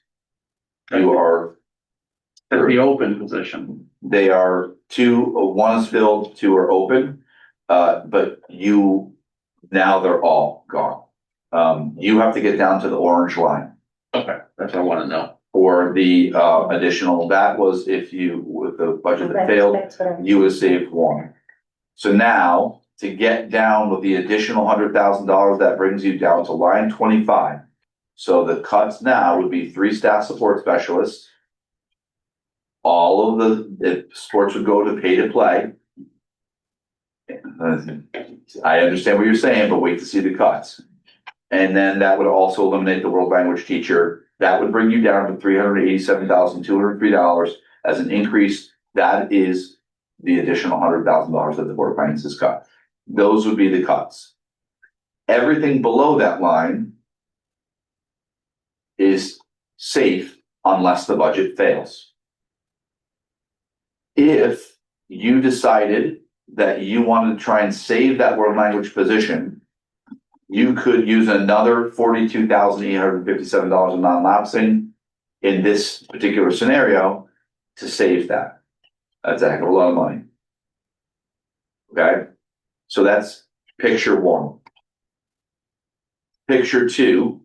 Speaker 3: you are
Speaker 10: the open position.
Speaker 3: They are 2, 1 is filled, 2 are open. But now they're all gone. You have to get down to the orange line.
Speaker 10: Okay, that's what I want to know.
Speaker 3: For the additional, that was if with the budget that failed, you would have saved 1. So now, to get down with the additional $100,000, that brings you down to line 25. So the cuts now would be 3 staff support specialists. All of the sports would go to pay to play. I understand what you're saying, but wait to see the cuts. And then that would also eliminate the world language teacher. That would bring you down to $387,203 as an increase. That is the additional $100,000 that the Board of Finance has cut. Those would be the cuts. Everything below that line is safe unless the budget fails. If you decided that you wanted to try and save that world language position, you could use another $42,857 in non-lapsing in this particular scenario to save that. That's a heck of a lot of money. Okay, so that's picture 1. Picture 2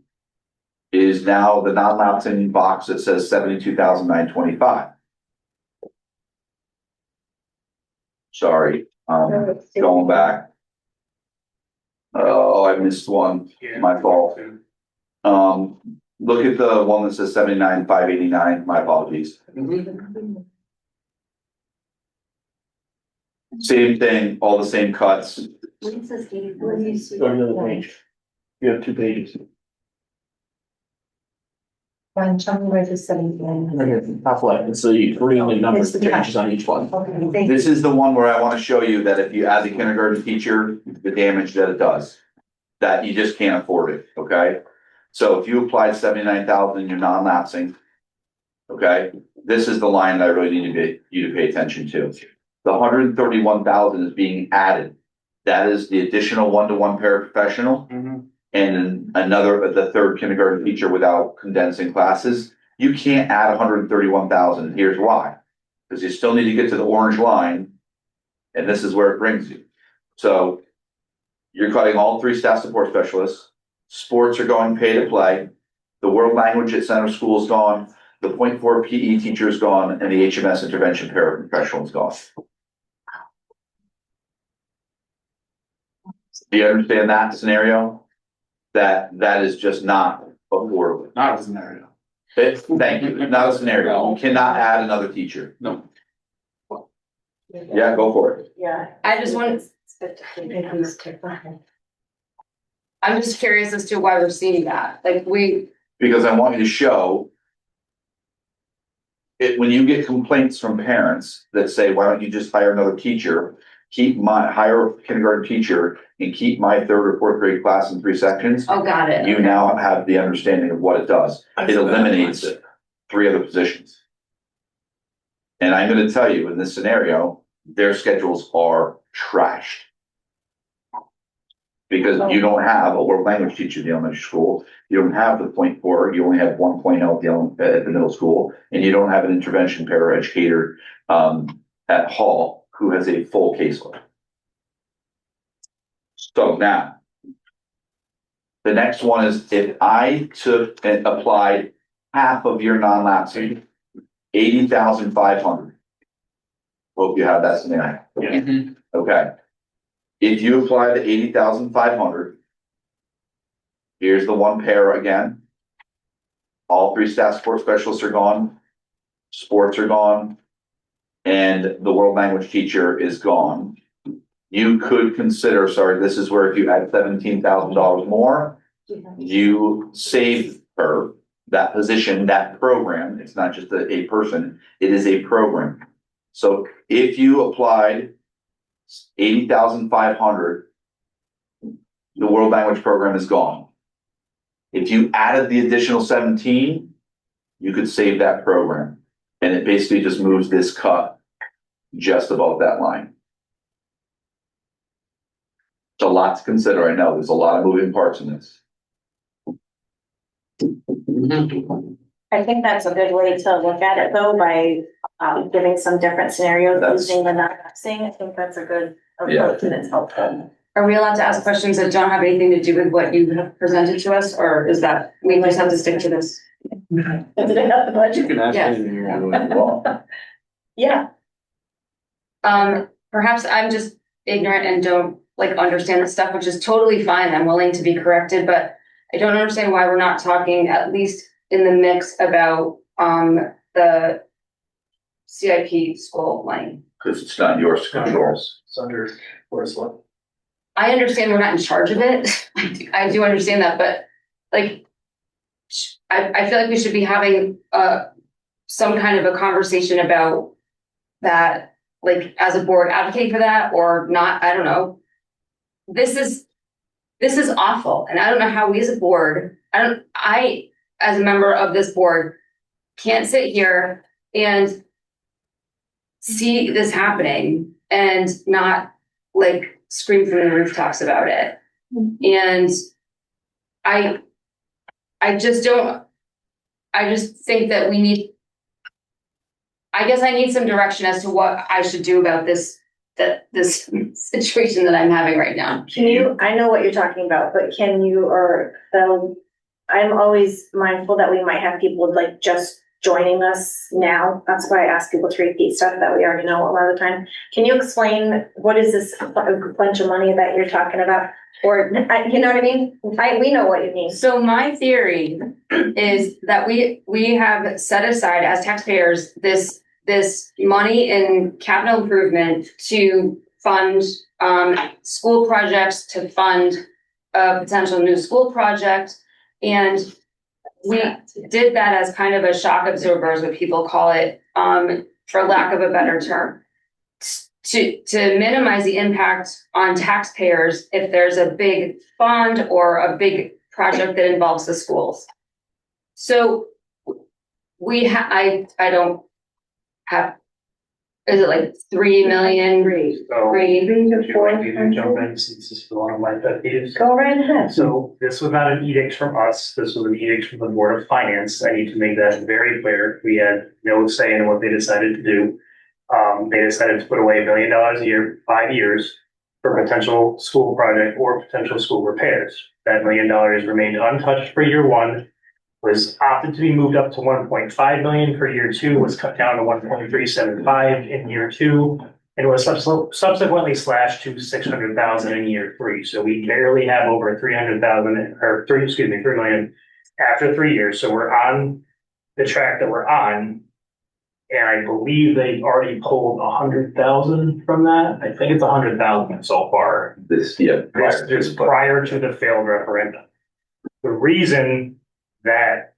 Speaker 3: is now the non-lapsing box that says $72,925. Sorry, going back. Oh, I missed one. My fault. Look at the one that says 79,589. My apologies. Same thing, all the same cuts.
Speaker 10: Go to the other page. You have 2 pages.
Speaker 16: Tell me where the 79.
Speaker 10: Top left, it's the 3 only numbers, the pages on each one.
Speaker 16: Okay,
Speaker 3: This is the one where I want to show you that if you add the kindergarten teacher, the damage that it does. That you just can't afford it, okay? So if you applied 79,000 in your non-lapsing, Okay, this is the line that I really need you to pay attention to. The 131,000 is being added. That is the additional one-to-one paraprofessional. And another, the third kindergarten teacher without condensing classes. You can't add 131,000. Here's why. Because you still need to get to the orange line. And this is where it brings you. So you're cutting all 3 staff support specialists. Sports are going pay to play. The world language at center school is gone. The .4 PE teacher is gone, and the HMS intervention paraprofessional is gone. Do you understand that scenario? That is just not affordable.
Speaker 10: Not a scenario.
Speaker 3: Thank you, not a scenario. You cannot add another teacher.
Speaker 10: No.
Speaker 3: Yeah, go for it.
Speaker 19: Yeah, I just want. I'm just curious as to why we're seeing that, like
Speaker 3: Because I want you to show it, when you get complaints from parents that say, why don't you just hire another teacher? Hire a kindergarten teacher and keep my 3rd or 4th grade class in 3 sections.
Speaker 19: Oh, got it.
Speaker 3: You now have the understanding of what it does. It eliminates 3 other positions. And I'm gonna tell you, in this scenario, their schedules are trashed. Because you don't have a world language teacher in the elementary school, you don't have the .4, you only have 1.0 at the middle school, and you don't have an intervention paraeducator at Hall who has a full caseload. So now, the next one is if I took and applied half of your non-lapsing, 80,500. Hope you have that scenario. Okay. If you apply the 80,500, here's the 1 para again. All 3 staff support specialists are gone. Sports are gone. And the world language teacher is gone. You could consider, this is where if you add $17,000 more, you save her, that position, that program. It's not just a person, it is a program. So if you applied 80,500, the world language program is gone. If you added the additional 17, you could save that program. And it basically just moves this cut just above that line. It's a lot to consider. I know there's a lot of moving parts in this.
Speaker 1: I think that's a good way to look at it though, by giving some different scenarios using the non-lapsing. I think that's a good approach and it's helpful.
Speaker 19: Are we allowed to ask questions that don't have anything to do with what you have presented to us, or is that we just have to stick to this?
Speaker 1: Does it have the budget?
Speaker 10: You can ask
Speaker 19: Yes.
Speaker 10: anything you want.
Speaker 1: Yeah.
Speaker 19: Perhaps I'm just ignorant and don't understand this stuff, which is totally fine. I'm willing to be corrected, but I don't understand why we're not talking at least in the mix about the CIP school line.
Speaker 3: Because it's not yours to control.
Speaker 10: It's under Forest Law.
Speaker 19: I understand we're not in charge of it. I do understand that, but I feel like we should be having some kind of a conversation about that, as a board advocating for that or not. I don't know. This is awful. And I don't know how we as a board, I as a member of this board can't sit here and see this happening and not scream from the rooftops about it. And I just think that I need some direction as to what I should do about this situation that I'm having right now.
Speaker 1: I know what you're talking about, but I'm always mindful that we might have people just joining us now. That's why I ask people to repeat stuff that we already know a lot of the time. Can you explain what is this bunch of money that you're talking about? Or, you know what I mean? We know what you mean.
Speaker 19: So my theory is that we have set aside as taxpayers this money in capital improvement to fund school projects, to fund a potential new school project. And we did that as kind of a shock absorber, is what people call it, for lack of a better term, to minimize the impact on taxpayers if there's a big fund or a big project that involves the schools. So I don't have, is it like 3 million?
Speaker 15: So,
Speaker 19: Three.
Speaker 15: would you like me to jump in since this is one of my pet peeves?
Speaker 16: Go right ahead.
Speaker 15: So this was not an edict from us, this was an edict from the Board of Finance. I need to make that very clear. We had no say in what they decided to do. They decided to put away $1 million a year, 5 years, for potential school project or potential school repairs. That $1 million remained untouched for year one, was opted to be moved up to 1.5 million for year two, was cut down to 1.375 in year two, and was subsequently slashed to 600,000 in year three. So we barely have over 300,000 or 3 million after 3 years. So we're on the track that we're on. And I believe they already pulled 100,000 from that. I think it's 100,000 so far.
Speaker 3: This, yeah.
Speaker 15: This prior to the failed referendum. The reason that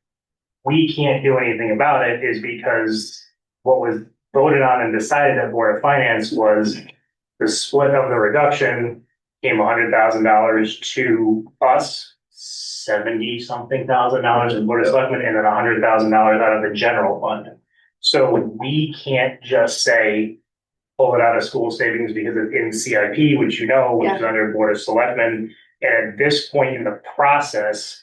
Speaker 15: we can't do anything about it is because what was voted on and decided at Board of Finance was the split of the reduction came $100,000 to us, 70-something thousand dollars in Board of Selectmen, and then $100,000 out of the general fund. So we can't just say, pull it out of school savings because it's in CIP, which you know, which is under Board of Selectmen. And at this point in the process,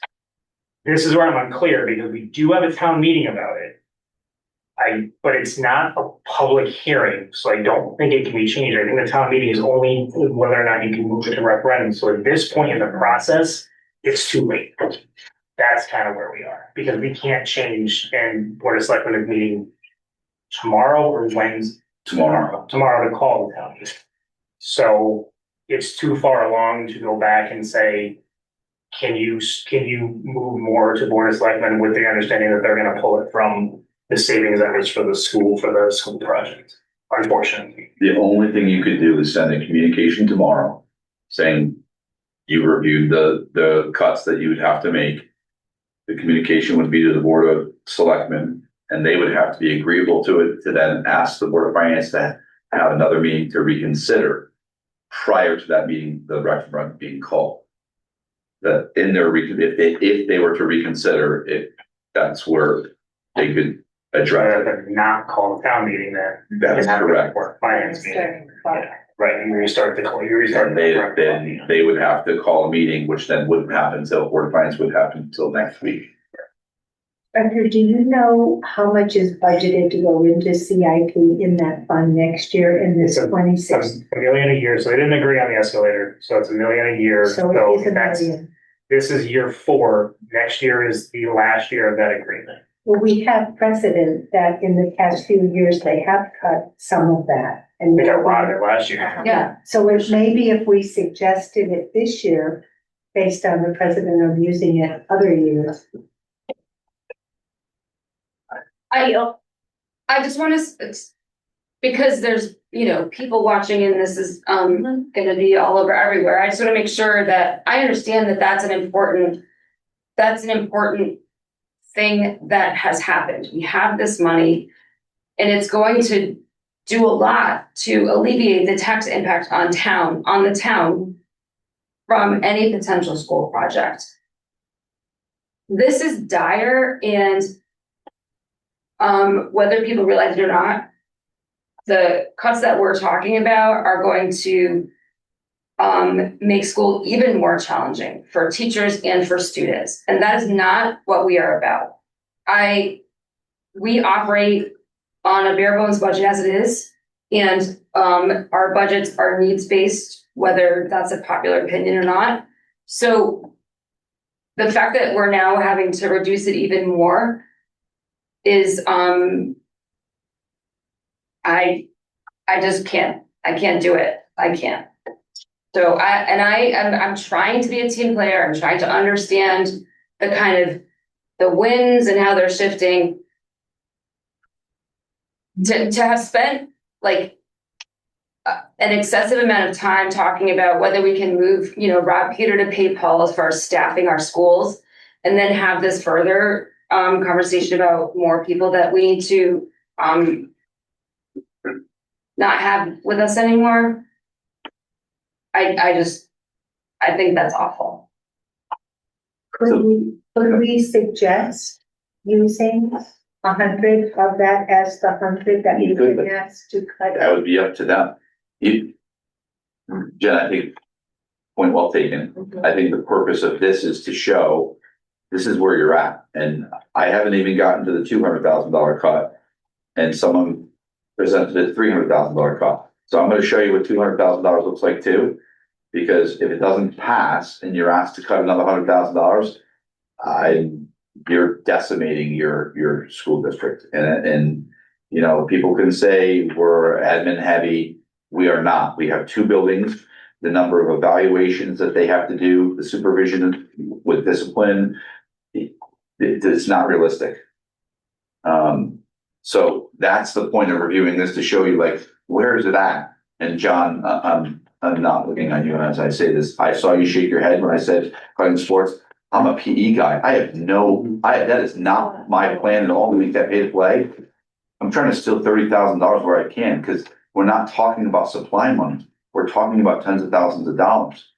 Speaker 15: this is where I'm unclear because we do have a town meeting about it. But it's not a public hearing, so I don't think it can be changed. I think the town meeting is only whether or not you can move it to referendum. So at this point in the process, it's too late. That's kind of where we are because we can't change, and Board of Selectmen is meeting tomorrow or Wednesday. Tomorrow to call the town meeting. So it's too far along to go back and say, can you move more to Board of Selectmen with the understanding that they're going to pull it from the savings that was for the school project? Unfortunately,
Speaker 3: the only thing you could do is send a communication tomorrow saying you reviewed the cuts that you would have to make. The communication would be to the Board of Selectmen, and they would have to be agreeable to it to then ask the Board of Finance to have another meeting to reconsider prior to that meeting, the referendum being called. That in their if they were to reconsider it, that's where they could address it.
Speaker 15: Not call the town meeting then.
Speaker 3: That is correct.
Speaker 15: Board of Finance meeting. Yeah, right, you restart.
Speaker 3: Then they would have to call a meeting, which then wouldn't happen until Board of Finance would happen until next week.
Speaker 16: Becker, do you know how much is budgeted to go into CIP in that fund next year in this 26?
Speaker 15: $1 million a year, so they didn't agree on the escalator, so it's $1 million a year.
Speaker 16: So it is $1 million.
Speaker 15: This is year 4, next year is the last year of that agreement.
Speaker 16: Well, we have precedent that in the past few years, they have cut some of that. And
Speaker 15: they got a lot of it last year.
Speaker 16: Yeah, so it maybe if we suggested it this year, based on the precedent of using it other years.
Speaker 19: I just want to, because there's, people watching and this is going to be all over everywhere. I just want to make sure that I understand that that's an important thing that has happened. We have this money and it's going to do a lot to alleviate the tax impact on the town from any potential school project. This is dire, and whether people realize it or not, the cuts that we're talking about are going to make school even more challenging for teachers and for students. And that is not what we are about. We operate on a bare bones budget as it is, and our budgets are needs-based, whether that's a popular opinion or not. So the fact that we're now having to reduce it even more is I just can't. I can't do it. I can't. So I'm trying to be a team player. I'm trying to understand the kind of the winds and how they're shifting. To have spent like an excessive amount of time talking about whether we can move, rob Peter to pay Paul as far as staffing our schools, and then have this further conversation about more people that we need to not have with us anymore. I think that's awful.
Speaker 16: Could we suggest using 100 of that as the 100 that
Speaker 3: You
Speaker 16: you
Speaker 3: could,
Speaker 16: can
Speaker 3: but
Speaker 16: ask to cut?
Speaker 3: that would be up to them. Jen, I think, point well taken. I think the purpose of this is to show this is where you're at. And I haven't even gotten to the $200,000 cut. And someone presented a $300,000 cut. So I'm gonna show you what $200,000 looks like too. Because if it doesn't pass and you're asked to cut another $100,000, you're decimating your school district. And, you know, people can say we're admin heavy. We are not. We have 2 buildings, the number of evaluations that they have to do, the supervision with discipline, it's not realistic. So that's the point of reviewing this, to show you like, where is it at? And John, I'm not looking at you as I say this. I saw you shake your head when I said cutting sports. I'm a PE guy. That is not my plan at all to make that pay to play. I'm trying to steal $30,000 where I can, because we're not talking about supply money. We're talking about tens of thousands of dollars.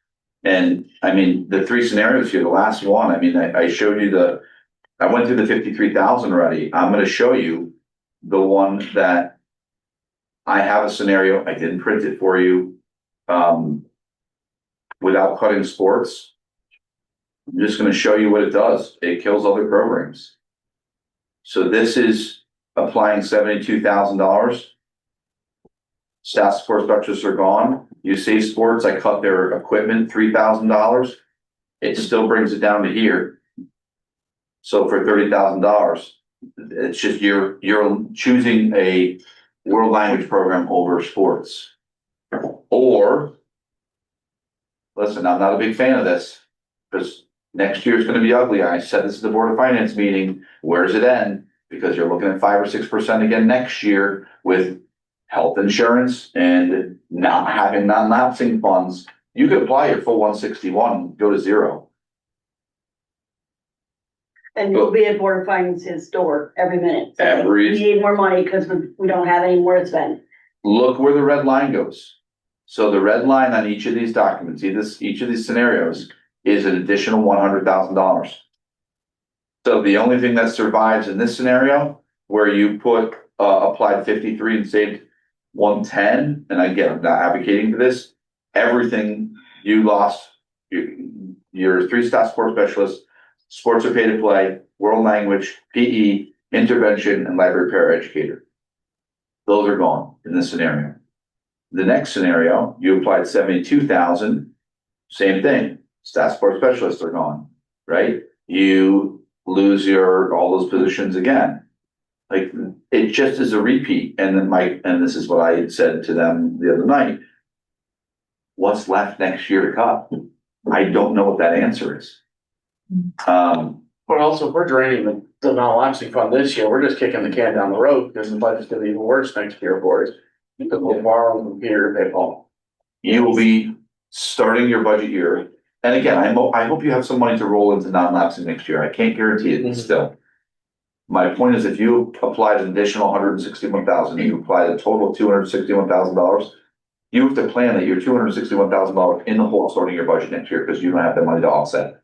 Speaker 3: And I mean, the 3 scenarios here, the last one, I mean, I showed you I went through the 53,000 already. I'm going to show you the one that I have a scenario. I didn't print it for you. Without cutting sports, I'm just going to show you what it does. It kills other programs. So this is applying $72,000. Staff support specialists are gone. You see sports, I cut their equipment $3,000. It still brings it down to here. So for $30,000, it's just you're choosing a world language program over sports. Or, listen, I'm not a big fan of this, because next year is going to be ugly. I said this is the Board of Finance meeting. Where does it end? Because you're looking at 5 or 6% again next year with health insurance and not having non-lapsing funds. You could apply your full 161, go to 0.
Speaker 17: And you'll be at Board of Finance's door every minute.
Speaker 3: Every-
Speaker 17: We need more money because we don't have any more to spend.
Speaker 3: Look where the red line goes. So the red line on each of these documents, each of these scenarios, is an additional $100,000. So the only thing that survives in this scenario, where you put, applied 53 and saved 110, and again, I'm not advocating for this, everything you lost, your 3 staff support specialists, sports or pay to play, world language, PE, intervention, and library paraeducator. Those are gone in this scenario. The next scenario, you applied 72,000, same thing. Staff support specialists are gone, right? You lose all those positions again. Like, it just is a repeat. And then and this is what I said to them the other night. What's left next year to cut? I don't know what that answer is.
Speaker 10: But also, if we're draining the non-lapsing fund this year, we're just kicking the can down the road, because the budget's gonna be even worse next year for us. Because we'll borrow from Peter to pay Paul.
Speaker 3: You will be starting your budget year. And again, I hope you have some money to roll into non-lapsing next year. I can't guarantee it still. My point is, if you applied an additional 161,000, you applied a total of $261,000, you have to plan that you're $261,000 in the hole starting your budget next year, because you don't have the money to offset.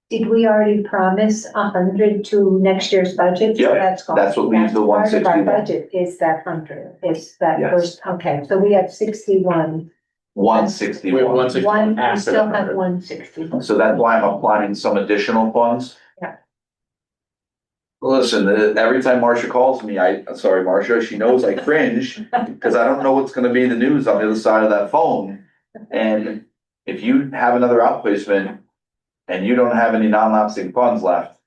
Speaker 16: Did we already promise 100 to next year's budget? So
Speaker 3: Yep,
Speaker 16: that's gone.
Speaker 3: that's what leaves the
Speaker 16: Part of
Speaker 3: 161.
Speaker 16: our budget is that 100, is that
Speaker 3: Yes.
Speaker 16: first, okay, so we have 61.
Speaker 3: 161.
Speaker 10: We have 161
Speaker 16: We
Speaker 10: after
Speaker 16: still
Speaker 10: the
Speaker 16: have
Speaker 10: 100.
Speaker 16: 161.
Speaker 3: So that's why I'm applying some additional funds.
Speaker 16: Yeah.
Speaker 3: Listen, every time Marcia calls me, sorry, Marcia, she knows I cringe, because I don't know what's gonna be in the news on the other side of that phone. And if you have another outplacement and you don't have any non-lapsing funds left,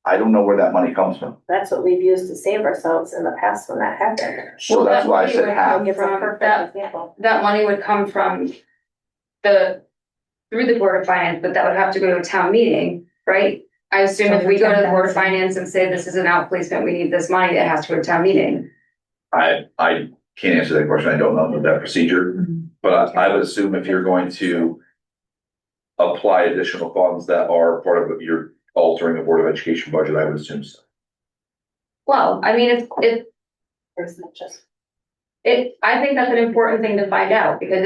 Speaker 3: I don't know where that money comes from.
Speaker 1: That's what we've used to save ourselves in the past when that happened.
Speaker 3: So that's why I
Speaker 19: money
Speaker 3: said
Speaker 19: would
Speaker 3: half.
Speaker 19: come
Speaker 1: It's a
Speaker 19: from
Speaker 1: perfect example.
Speaker 19: that money would come from through the Board of Finance, but that would have to go to a town meeting, right? I assume if we go to the Board of Finance and say this is an outplacement, we need this money, it has to go to town meeting.
Speaker 3: I can't answer that question. I don't know that procedure, but I would assume if you're going to apply additional funds that are part of your altering the Board of Education budget, I would assume so.
Speaker 19: Well, I mean,
Speaker 1: Or isn't it just?
Speaker 19: I think that's an important thing to find out, because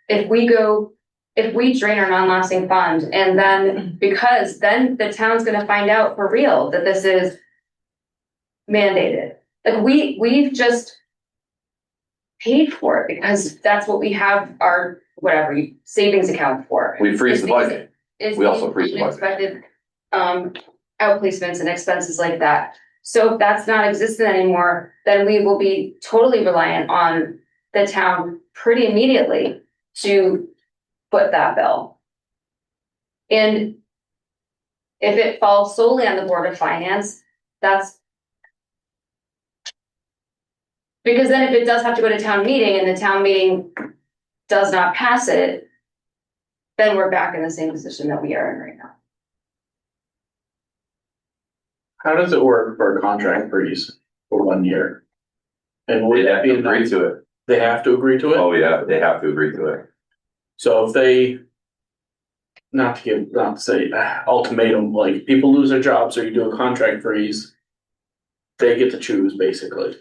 Speaker 19: if we go if we drain our non-lapsing fund and then, because then the town's gonna find out for real that this is mandated. Like we've just paid for it because that's what we have our, whatever, savings account for.
Speaker 3: We freeze the budget. We also freeze the budget.
Speaker 19: Unexpected, outplacements and expenses like that. So if that's not existent anymore, then we will be totally reliant on the town pretty immediately to foot that bill. And if it falls solely on the Board of Finance, that's because then if it does have to go to town meeting and the town meeting does not pass it, then we're back in the same position that we are in right now.
Speaker 10: How does it work for a contract freeze for 1 year? And would
Speaker 3: They
Speaker 10: that
Speaker 3: have
Speaker 10: be
Speaker 3: to agree to it.
Speaker 10: They have to agree to it?
Speaker 3: Oh, yeah, they have to agree to it.
Speaker 10: So if they, not to say ultimatum, like people lose their jobs or you do a contract freeze, they get to choose basically.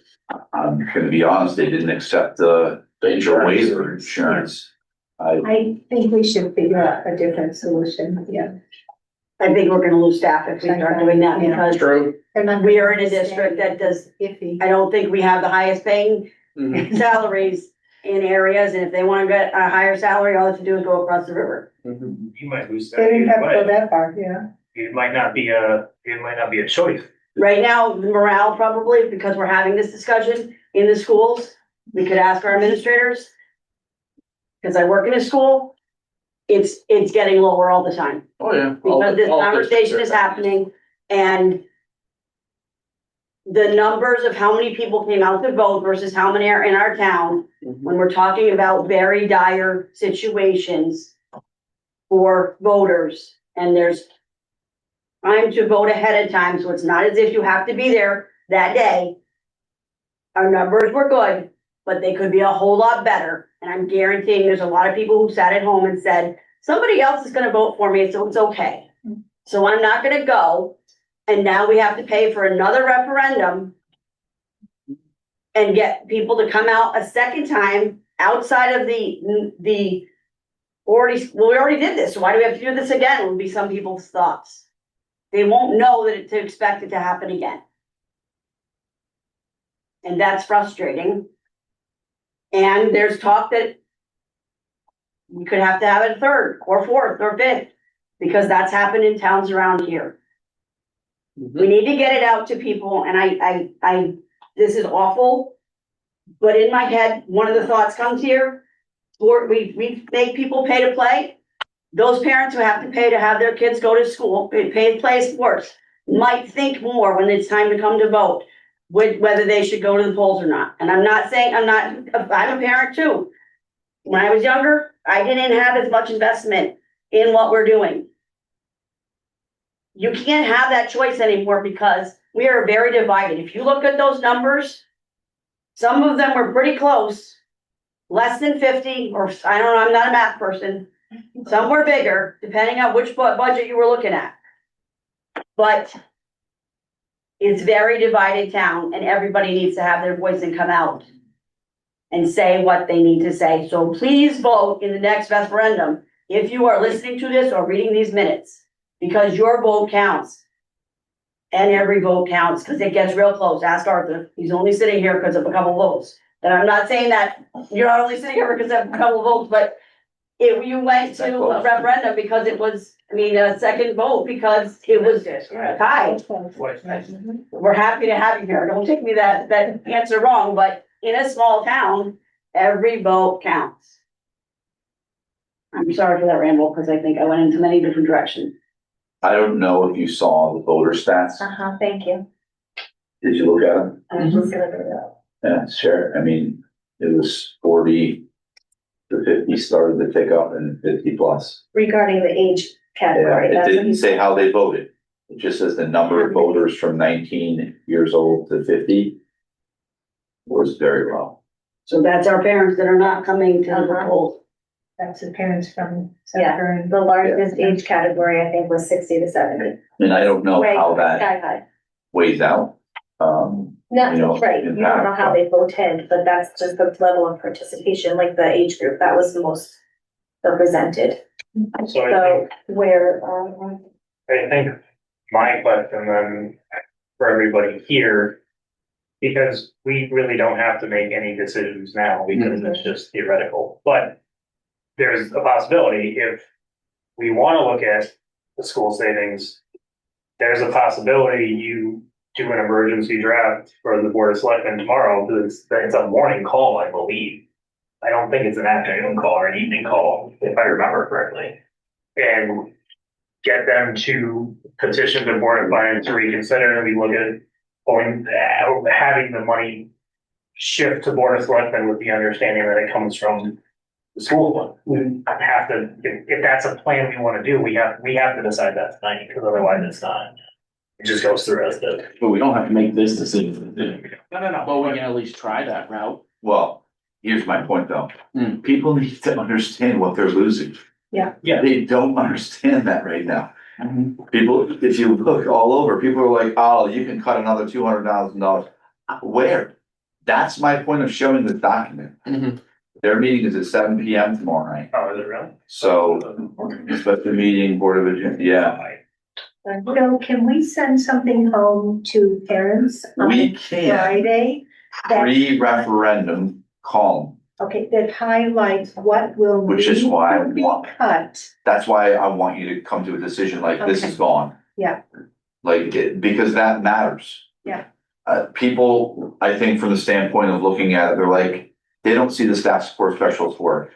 Speaker 3: I'm gonna be honest, they didn't accept the waiver insurance.
Speaker 16: I think we should figure out a different solution, yeah.
Speaker 17: I think we're gonna lose staff if we start doing that because
Speaker 10: True.
Speaker 17: we are in a district that does,
Speaker 16: Iffy.
Speaker 17: I don't think we have the highest paying
Speaker 10: Mhm.
Speaker 17: salaries in areas, and if they wanna get a higher salary, all they have to do is go across the river.
Speaker 10: Mhm.
Speaker 15: You might lose that
Speaker 16: They didn't have
Speaker 15: either
Speaker 16: to go
Speaker 15: way.
Speaker 16: that far, yeah.
Speaker 15: It might not be a choice.
Speaker 17: Right now, morale probably, because we're having this discussion in the schools, we could ask our administrators. Cause I work in a school, it's getting lower all the time.
Speaker 10: Oh, yeah.
Speaker 17: Because this
Speaker 10: All
Speaker 17: conversation
Speaker 10: districts
Speaker 17: is
Speaker 10: are-
Speaker 17: happening and the numbers of how many people came out to vote versus how many are in our town, when we're talking about very dire situations for voters, and there's time to vote ahead of time, so it's not as if you have to be there that day. Our numbers were good, but they could be a whole lot better, and I'm guaranteeing there's a lot of people who sat at home and said, somebody else is gonna vote for me, so it's okay. So I'm not gonna go, and now we have to pay for another referendum and get people to come out a second time outside of the well, we already did this, so why do we have to do this again, would be some people's thoughts. They won't know to expect it to happen again. And that's frustrating. And there's talk that we could have to have it a third or fourth or fifth, because that's happened in towns around here. We need to get it out to people, and I, this is awful. But in my head, one of the thoughts comes here, or we make people pay to play. Those parents who have to pay to have their kids go to school, pay to play sports, might think more when it's time to come to vote, whether they should go to the polls or not. And I'm not saying, I'm a parent too. When I was younger, I didn't have as much investment in what we're doing. You can't have that choice anymore because we are very divided. If you look at those numbers, some of them were pretty close, less than 50, or I don't know, I'm not a math person. Some were bigger, depending on which budget you were looking at. But it's very divided town, and everybody needs to have their voice and come out and say what they need to say. So please vote in the next referendum if you are listening to this or reading these minutes, because your vote counts. And every vote counts, because it gets real close. Ask Arthur, he's only sitting here because of a couple votes. And I'm not saying that you're not only sitting here because of a couple votes, but if you went to a referendum because it was, a second vote because it was tied. We're happy to have you here. Don't take me that answer wrong, but in a small town, every vote counts. I'm sorry for that ramble, because I think I went into many different directions.
Speaker 3: I don't know if you saw the voter stats.
Speaker 1: Thank you.
Speaker 3: Did you look at them?
Speaker 1: I was just gonna bring it up.
Speaker 3: Yeah, sure. It was 40 to 50 started to tick up, and 50 plus.
Speaker 1: Regarding the age
Speaker 3: Yeah,
Speaker 1: category,
Speaker 3: it
Speaker 1: that's what
Speaker 3: didn't
Speaker 1: you
Speaker 3: say how they voted. It just says the number of voters from 19 years old to 50 was very low.
Speaker 17: So that's our parents that are not coming to the polls.
Speaker 16: That's the parents from.
Speaker 1: Yeah, the largest age category, I think, was 60 to 70.
Speaker 3: And I don't know how
Speaker 1: Sky
Speaker 3: that
Speaker 1: high.
Speaker 3: weighs out.
Speaker 1: No, right, you don't know how they voted, but that's just the level of participation, like the age group, that was the most
Speaker 20: or presented.
Speaker 15: So I think my question then for everybody here, because we really don't have to make any decisions now because it's just theoretical, but there's a possibility if we want to look at the school savings, there's a possibility you do an emergency draft for the Board of Selectmen tomorrow, because it's a morning call, I believe. I don't think it's an afternoon call or an evening call, if I remember correctly. And get them to petition the Board of Finance to reconsider, and we look at having the money shift to Board of Selectmen with the understanding that it comes from the school fund. We have to, if that's a plan we want to do, we have to decide that tonight, because otherwise it's not. It just goes through as the.
Speaker 10: But we don't have to make this decision.
Speaker 15: No.
Speaker 10: But we can at least try that route.
Speaker 3: Well, here's my point though. People need to understand what they're losing.
Speaker 16: Yeah.
Speaker 3: They don't understand that right now. People, if you look all over, people are like, oh, you can cut another $200,000. Where? That's my point of showing the document. Their meeting is at 7 p.m. tomorrow night.
Speaker 15: Oh, is it really?
Speaker 3: So, special meeting, Board of Education, yeah.
Speaker 16: Bill, can we send something home to parents on
Speaker 3: We can.
Speaker 16: Friday?
Speaker 3: Pre-referendum column,
Speaker 16: Okay, that highlights what will
Speaker 3: which is
Speaker 16: need
Speaker 3: why
Speaker 16: to be cut.
Speaker 3: that's why I want you to come to a decision like this
Speaker 16: Okay.
Speaker 3: is gone.
Speaker 16: Yeah,
Speaker 3: Because that matters.
Speaker 16: yeah.
Speaker 3: People, I think from the standpoint of looking at it, they're like, they don't see the staff support specialist work.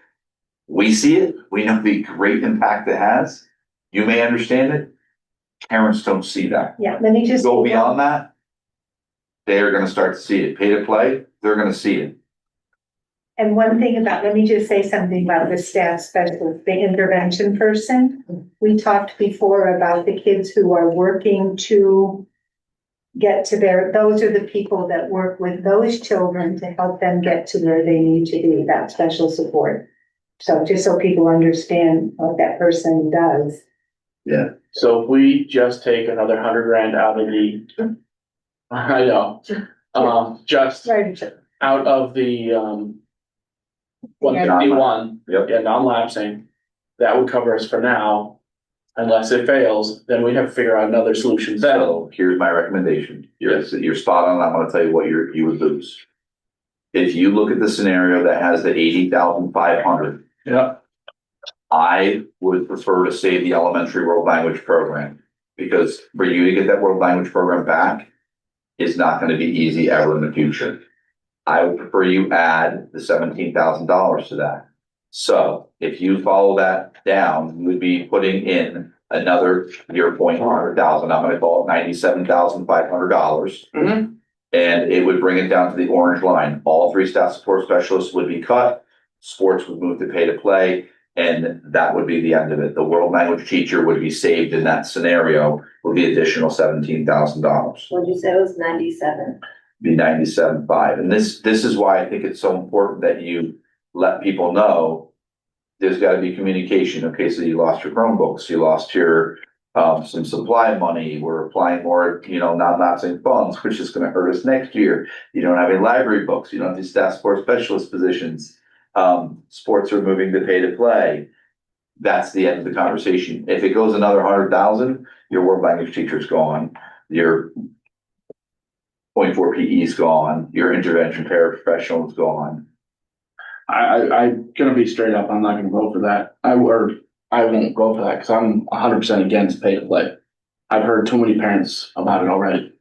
Speaker 3: We see it, we know the great impact it has. You may understand it. Parents don't see that.
Speaker 16: Yeah, let me just.
Speaker 3: Go beyond that. They are gonna start to see it. Pay to play, they're gonna see it.
Speaker 16: And one thing about, let me just say something about the staff specialist, the intervention person. We talked before about the kids who are working to get to those are the people that work with those children to help them get to where they need to be, that special support. So just so people understand what that person does.
Speaker 3: Yeah.
Speaker 10: So if we just take another $100,000 out of the, I know, just out of the, 151, yeah, non-lapsing, that would cover us for now. Unless it fails, then we'd have to figure out another solution.
Speaker 3: So here's my recommendation. You're spot on. I'm gonna tell you what you would lose. If you look at the scenario that has the 80,500.
Speaker 10: Yeah.
Speaker 3: I would prefer to save the elementary world language program, because for you to get that world language program back is not gonna be easy ever in the future. I would prefer you add the $17,000 to that. So if you follow that down, you would be putting in another year point $100,000. I'm gonna call it $97,500. And it would bring it down to the orange line. All three staff support specialists would be cut. Sports would move to pay to play, and that would be the end of it. The world language teacher would be saved in that scenario with the additional $17,000.
Speaker 19: What'd you say it was 97?
Speaker 3: Be 97.5. And this is why I think it's so important that you let people know there's got to be communication. Okay, so you lost your Chromebooks, you lost your some supply money. We're applying more, non-lapsing funds, which is going to hurt us next year. You don't have any library books. You don't have any staff support specialist positions. Sports are moving to pay to play. That's the end of the conversation. If it goes another 100,000, your world language teacher's gone. Your 0.4 PE is gone. Your intervention paraprofessional is gone.
Speaker 10: I'm gonna be straight up. I'm not gonna vote for that. I won't go for that because I'm 100% against pay to play. I've heard too many parents about it already.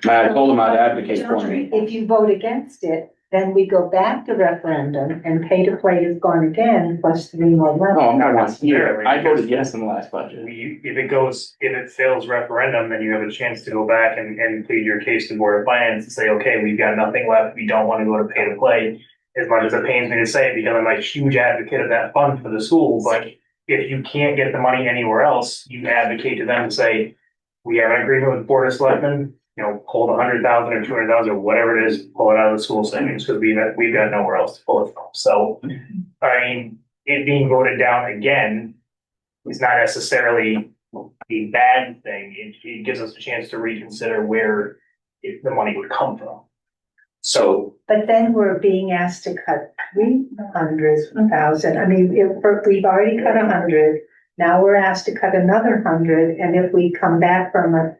Speaker 10: I told them I'd advocate for me.
Speaker 16: If you vote against it, then we go back to referendum and pay to play is gone again, plus 3 more months.
Speaker 10: No, I'm not here. I voted yes in the last budget.
Speaker 15: If it fails referendum, then you have a chance to go back and plead your case to Board of Finance and say, okay, we've got nothing left. We don't want to go to pay to play. As much as it pains me to say it, because I'm a huge advocate of that fund for the school, but if you can't get the money anywhere else, you advocate to them and say, we have an agreement with Board of Selectmen, pull the 100,000 or 200,000 or whatever it is, pull it out of the school savings, because we've got nowhere else to pull it from. So, I mean, it being voted down again is not necessarily a bad thing. It gives us a chance to reconsider where the money would come from.
Speaker 3: So,
Speaker 16: But then we're being asked to cut 300,000. I mean, we've already cut 100. Now we're asked to cut another 100, and if we come back from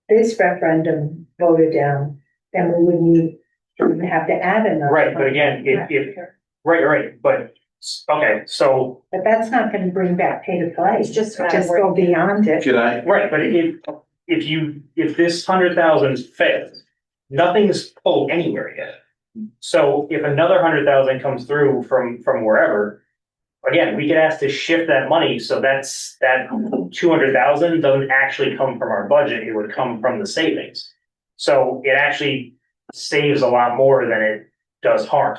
Speaker 16: this referendum voted down, then we would have to add another.
Speaker 15: Right, but again, right, but, okay, so.
Speaker 16: But that's not gonna bring back pay to play.
Speaker 9: It's just
Speaker 16: go beyond it.
Speaker 3: can I,
Speaker 15: Right, but if this 100,000 fails, nothing's pulled anywhere yet. So if another 100,000 comes through from wherever, again, we get asked to shift that money, so that 200,000 doesn't actually come from our budget, it would come from the savings. So it actually saves a lot more than it does harm.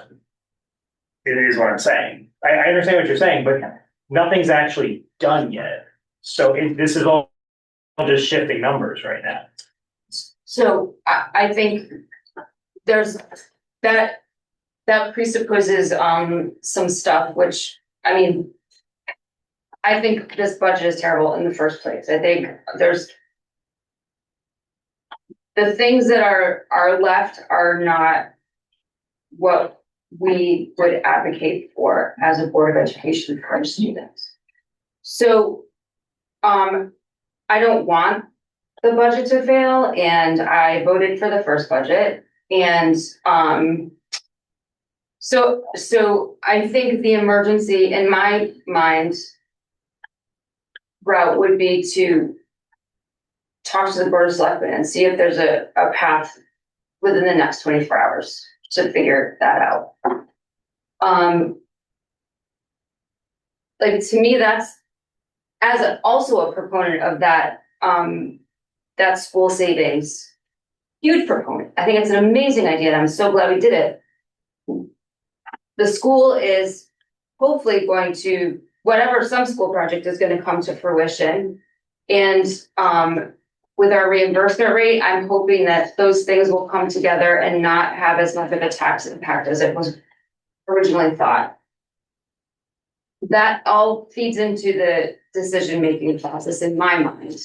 Speaker 15: It is what I'm saying. I understand what you're saying, but nothing's actually done yet. So this is all just shifting numbers right now.
Speaker 19: So I think there's that presupposes some stuff, which, I mean, I think this budget is terrible in the first place. I think there's the things that are left are not what we would advocate for as a Board of Education for our students. So I don't want the budget to fail, and I voted for the first budget. And so I think the emergency in my mind route would be to talk to the Board of Selectmen and see if there's a path within the next 24 hours to figure that out. Like, to me, that's also a proponent of that school savings, huge proponent. I think it's an amazing idea, and I'm so glad we did it. The school is hopefully going to, whatever some school project is going to come to fruition. And with our reimbursement rate, I'm hoping that those things will come together and not have as much of a tax impact as it was originally thought. That all feeds into the decision-making process in my mind.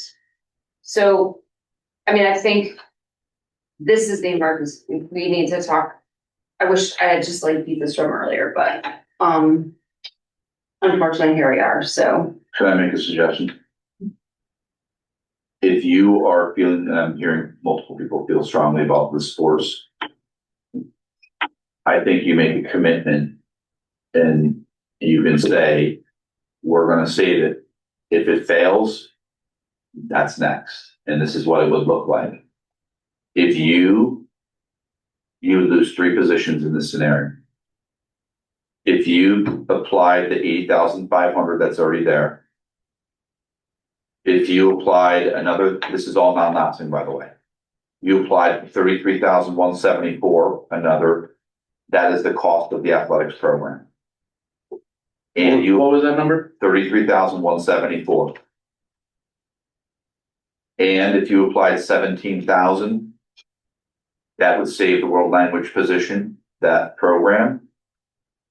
Speaker 19: So, I mean, I think this is the emergency. We need to talk. I wish I had just beat this drum earlier, but unfortunately here we are, so.
Speaker 3: can I make a suggestion? If you are feeling, and I'm hearing multiple people feel strongly about the sports, I think you make a commitment and you can say, we're gonna save it. If it fails, that's next. And this is what it would look like. If you lose 3 positions in this scenario. If you applied the 80,500 that's already there. If you applied another, this is all non-lapsing, by the way. You applied 33,174, another, that is the cost of the athletics program. And
Speaker 10: what was that number?
Speaker 3: 33,174. And if you applied 17,000, that would save the world language position, that program.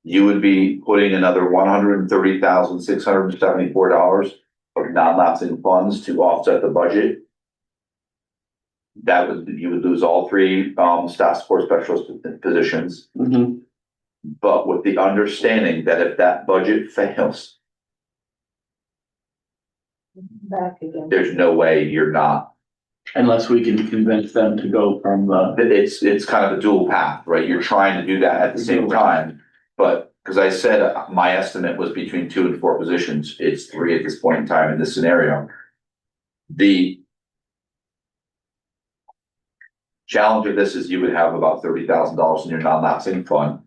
Speaker 3: You would be putting another $130,674 of non-lapsing funds to offset the budget. You would lose all 3 staff support specialist positions.
Speaker 10: Mm-hmm.
Speaker 3: But with the understanding that if that budget fails,
Speaker 16: Back again.
Speaker 3: there's no way you're not.
Speaker 10: Unless we can convince them to go from
Speaker 3: It's kind of a dual path, right? You're trying to do that at the same time, but because I said my estimate was between 2 and 4 positions, it's 3 at this point in time in this scenario. The challenge of this is you would have about $30,000 in your non-lapsing fund.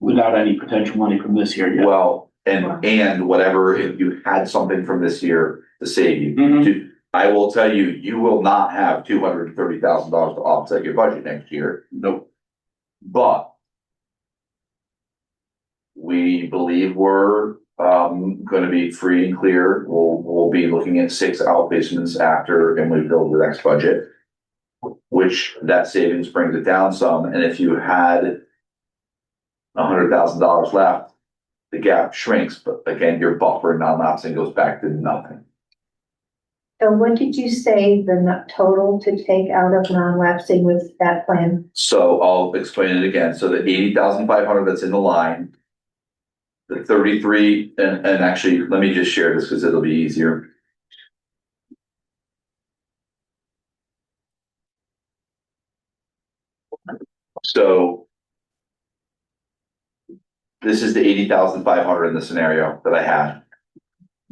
Speaker 10: Without any potential money from this year yet.
Speaker 3: Well, and whatever, if you had something from this year to save you.
Speaker 10: Mm-hmm.
Speaker 3: I will tell you, you will not have $230,000 to offset your budget next year.
Speaker 10: Nope.
Speaker 3: But we believe we're gonna be free and clear. We'll be looking at 6 outplacements after, and we build the next budget, which that savings brings it down some. And if you had $100,000 left, the gap shrinks, but again, your buffer in non-lapsing goes back to nothing.
Speaker 16: So what did you say the total to take out of non-lapsing with that plan?
Speaker 3: So I'll explain it again. So the 80,500 that's in the line. The 33, and actually, let me just share this because it'll be easier. So this is the 80,500 in the scenario that I had.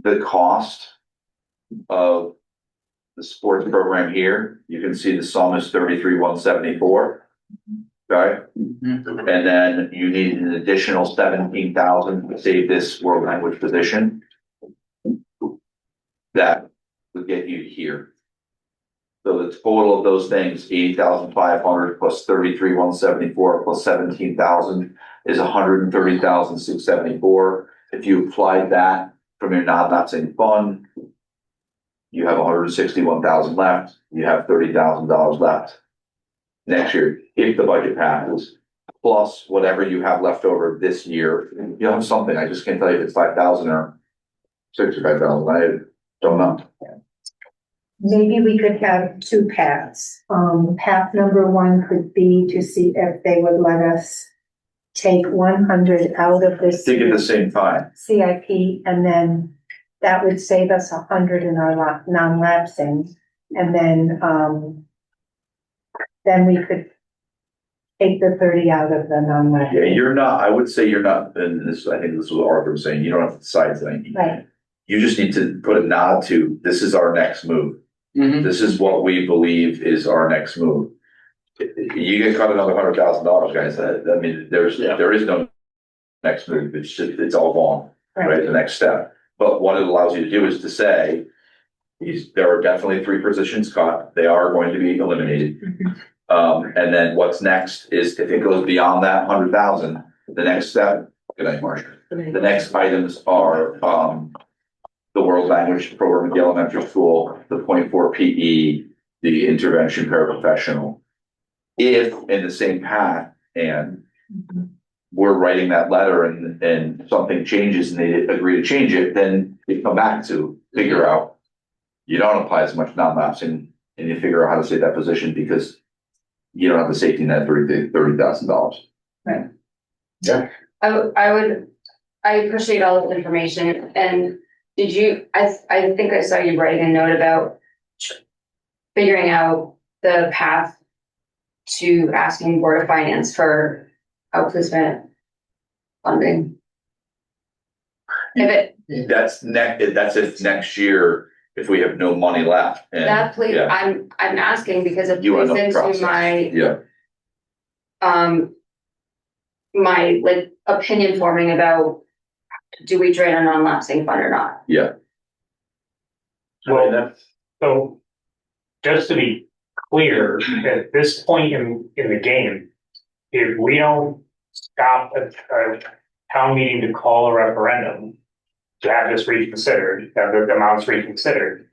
Speaker 3: The cost of the sports program here, you can see the sum is 33,174. Okay, and then you need an additional 17,000 to save this world language position. That would get you here. So the total of those things, 80,500 plus 33,174 plus 17,000 is 130,674. If you applied that from your non-lapsing fund, you have 161,000 left. You have $30,000 left next year if the budget passes. Plus whatever you have left over this year, you'll have something. I just can't tell you if it's 5,000 or 6 or 5,000. I don't know.
Speaker 16: Maybe we could have two paths. Path number one could be to see if they would let us take 100 out of this.
Speaker 3: Think at the same time.
Speaker 16: CIP, and then that would save us 100 in our non-lapsing. And then we could take the 30 out of the non-lapsing.
Speaker 3: Yeah, you're not, I would say you're not, and this, I think this is what Arthur was saying, you don't have to decide tonight.
Speaker 16: Right.
Speaker 3: You just need to put a nod to, this is our next move. This is what we believe is our next move. You get cut another $100,000, guys. I mean, there is no next move. It's just, it's all gone, right? The next step. But what it allows you to do is to say, there are definitely 3 positions cut. They are going to be eliminated. And then what's next is if it goes beyond that 100,000, the next step, good night, Marcia. The next items are, the world language program at the elementary school, the .4 PE, the intervention paraprofessional. If in the same path and we're writing that letter and something changes and they agree to change it, then you come back to figure out, you don't apply as much non-lapsing and you figure out how to save that position because you don't have the safety net $30,000.
Speaker 19: Right.
Speaker 3: Yeah.
Speaker 19: I appreciate all of the information. And did you, I think I saw you writing a note about figuring out the path to asking Board of Finance for outplacement funding.
Speaker 3: That's if next year, if we have no money left. And
Speaker 19: That please,
Speaker 3: yeah.
Speaker 19: I'm asking because it
Speaker 3: You are
Speaker 19: plays
Speaker 3: the
Speaker 19: into
Speaker 3: process.
Speaker 19: my like opinion forming about do we drain a non-lapsing fund or not?
Speaker 3: Yeah.
Speaker 15: Well, so just to be clear, at this point in the game, if we don't stop a town meeting to call a referendum to have this reconsidered, have the amounts reconsidered,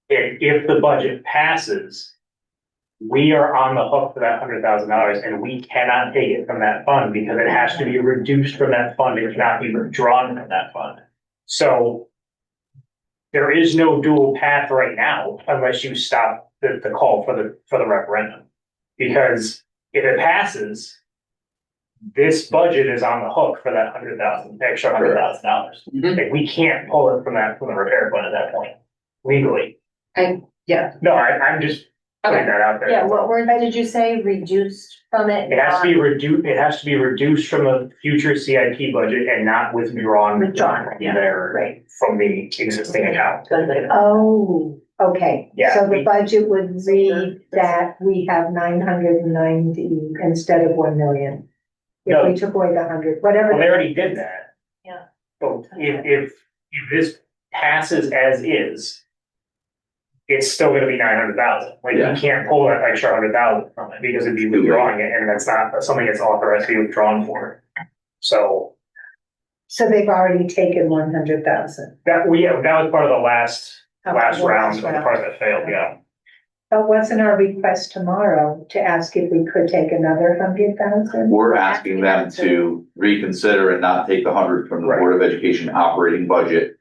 Speaker 15: if the budget passes, we are on the hook for that $100,000 and we cannot take it from that fund because it has to be reduced from that fund. It cannot be withdrawn from that fund. So there is no dual path right now unless you stop the call for the referendum. Because if it passes, this budget is on the hook for that extra $100,000. Like we can't pull it from the repair fund at that point legally.
Speaker 19: I'm
Speaker 15: just putting that out there.
Speaker 20: Yeah, what word did you say? Reduced from it?
Speaker 15: It has to be reduced. It has to be reduced from the future CIP budget and not withdrawn. From the existing account.
Speaker 16: Oh, okay.
Speaker 15: Yeah.
Speaker 16: So the budget would read that we have 990 instead of 1 million. If we took away the 100, whatever.
Speaker 15: Well, they already did that.
Speaker 20: Yeah.
Speaker 15: But if this passes as is, it's still gonna be 900,000. Like you can't pull that extra 100,000 from it because it'd be withdrawing it, and that's not something that's authorized to be withdrawn for. So
Speaker 16: they've already taken 100,000.
Speaker 15: that was part of the last round, the part that failed, yeah.
Speaker 16: But wasn't our request tomorrow to ask if we could take another 100,000?
Speaker 3: We're asking them to reconsider and not take the 100 from the Board of Education operating budget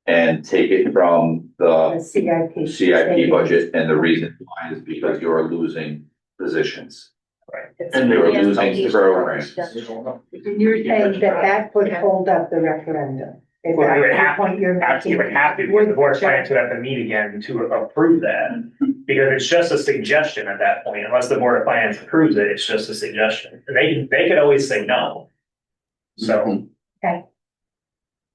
Speaker 3: and take it from the
Speaker 16: CIP.
Speaker 3: CIP budget, and the reason why is because you're losing positions.
Speaker 15: Right.
Speaker 3: And you're losing programs.
Speaker 16: You're saying that would hold up the referendum? Is
Speaker 15: Well,
Speaker 16: that
Speaker 15: you would
Speaker 16: the
Speaker 15: have,
Speaker 16: point you're
Speaker 15: you would
Speaker 16: making?
Speaker 15: have to, because the board of finance would have to meet again to approve that. Because it's just a suggestion at that point, unless the board of finance approves it, it's just a suggestion. And they could always say no. So.
Speaker 16: Okay.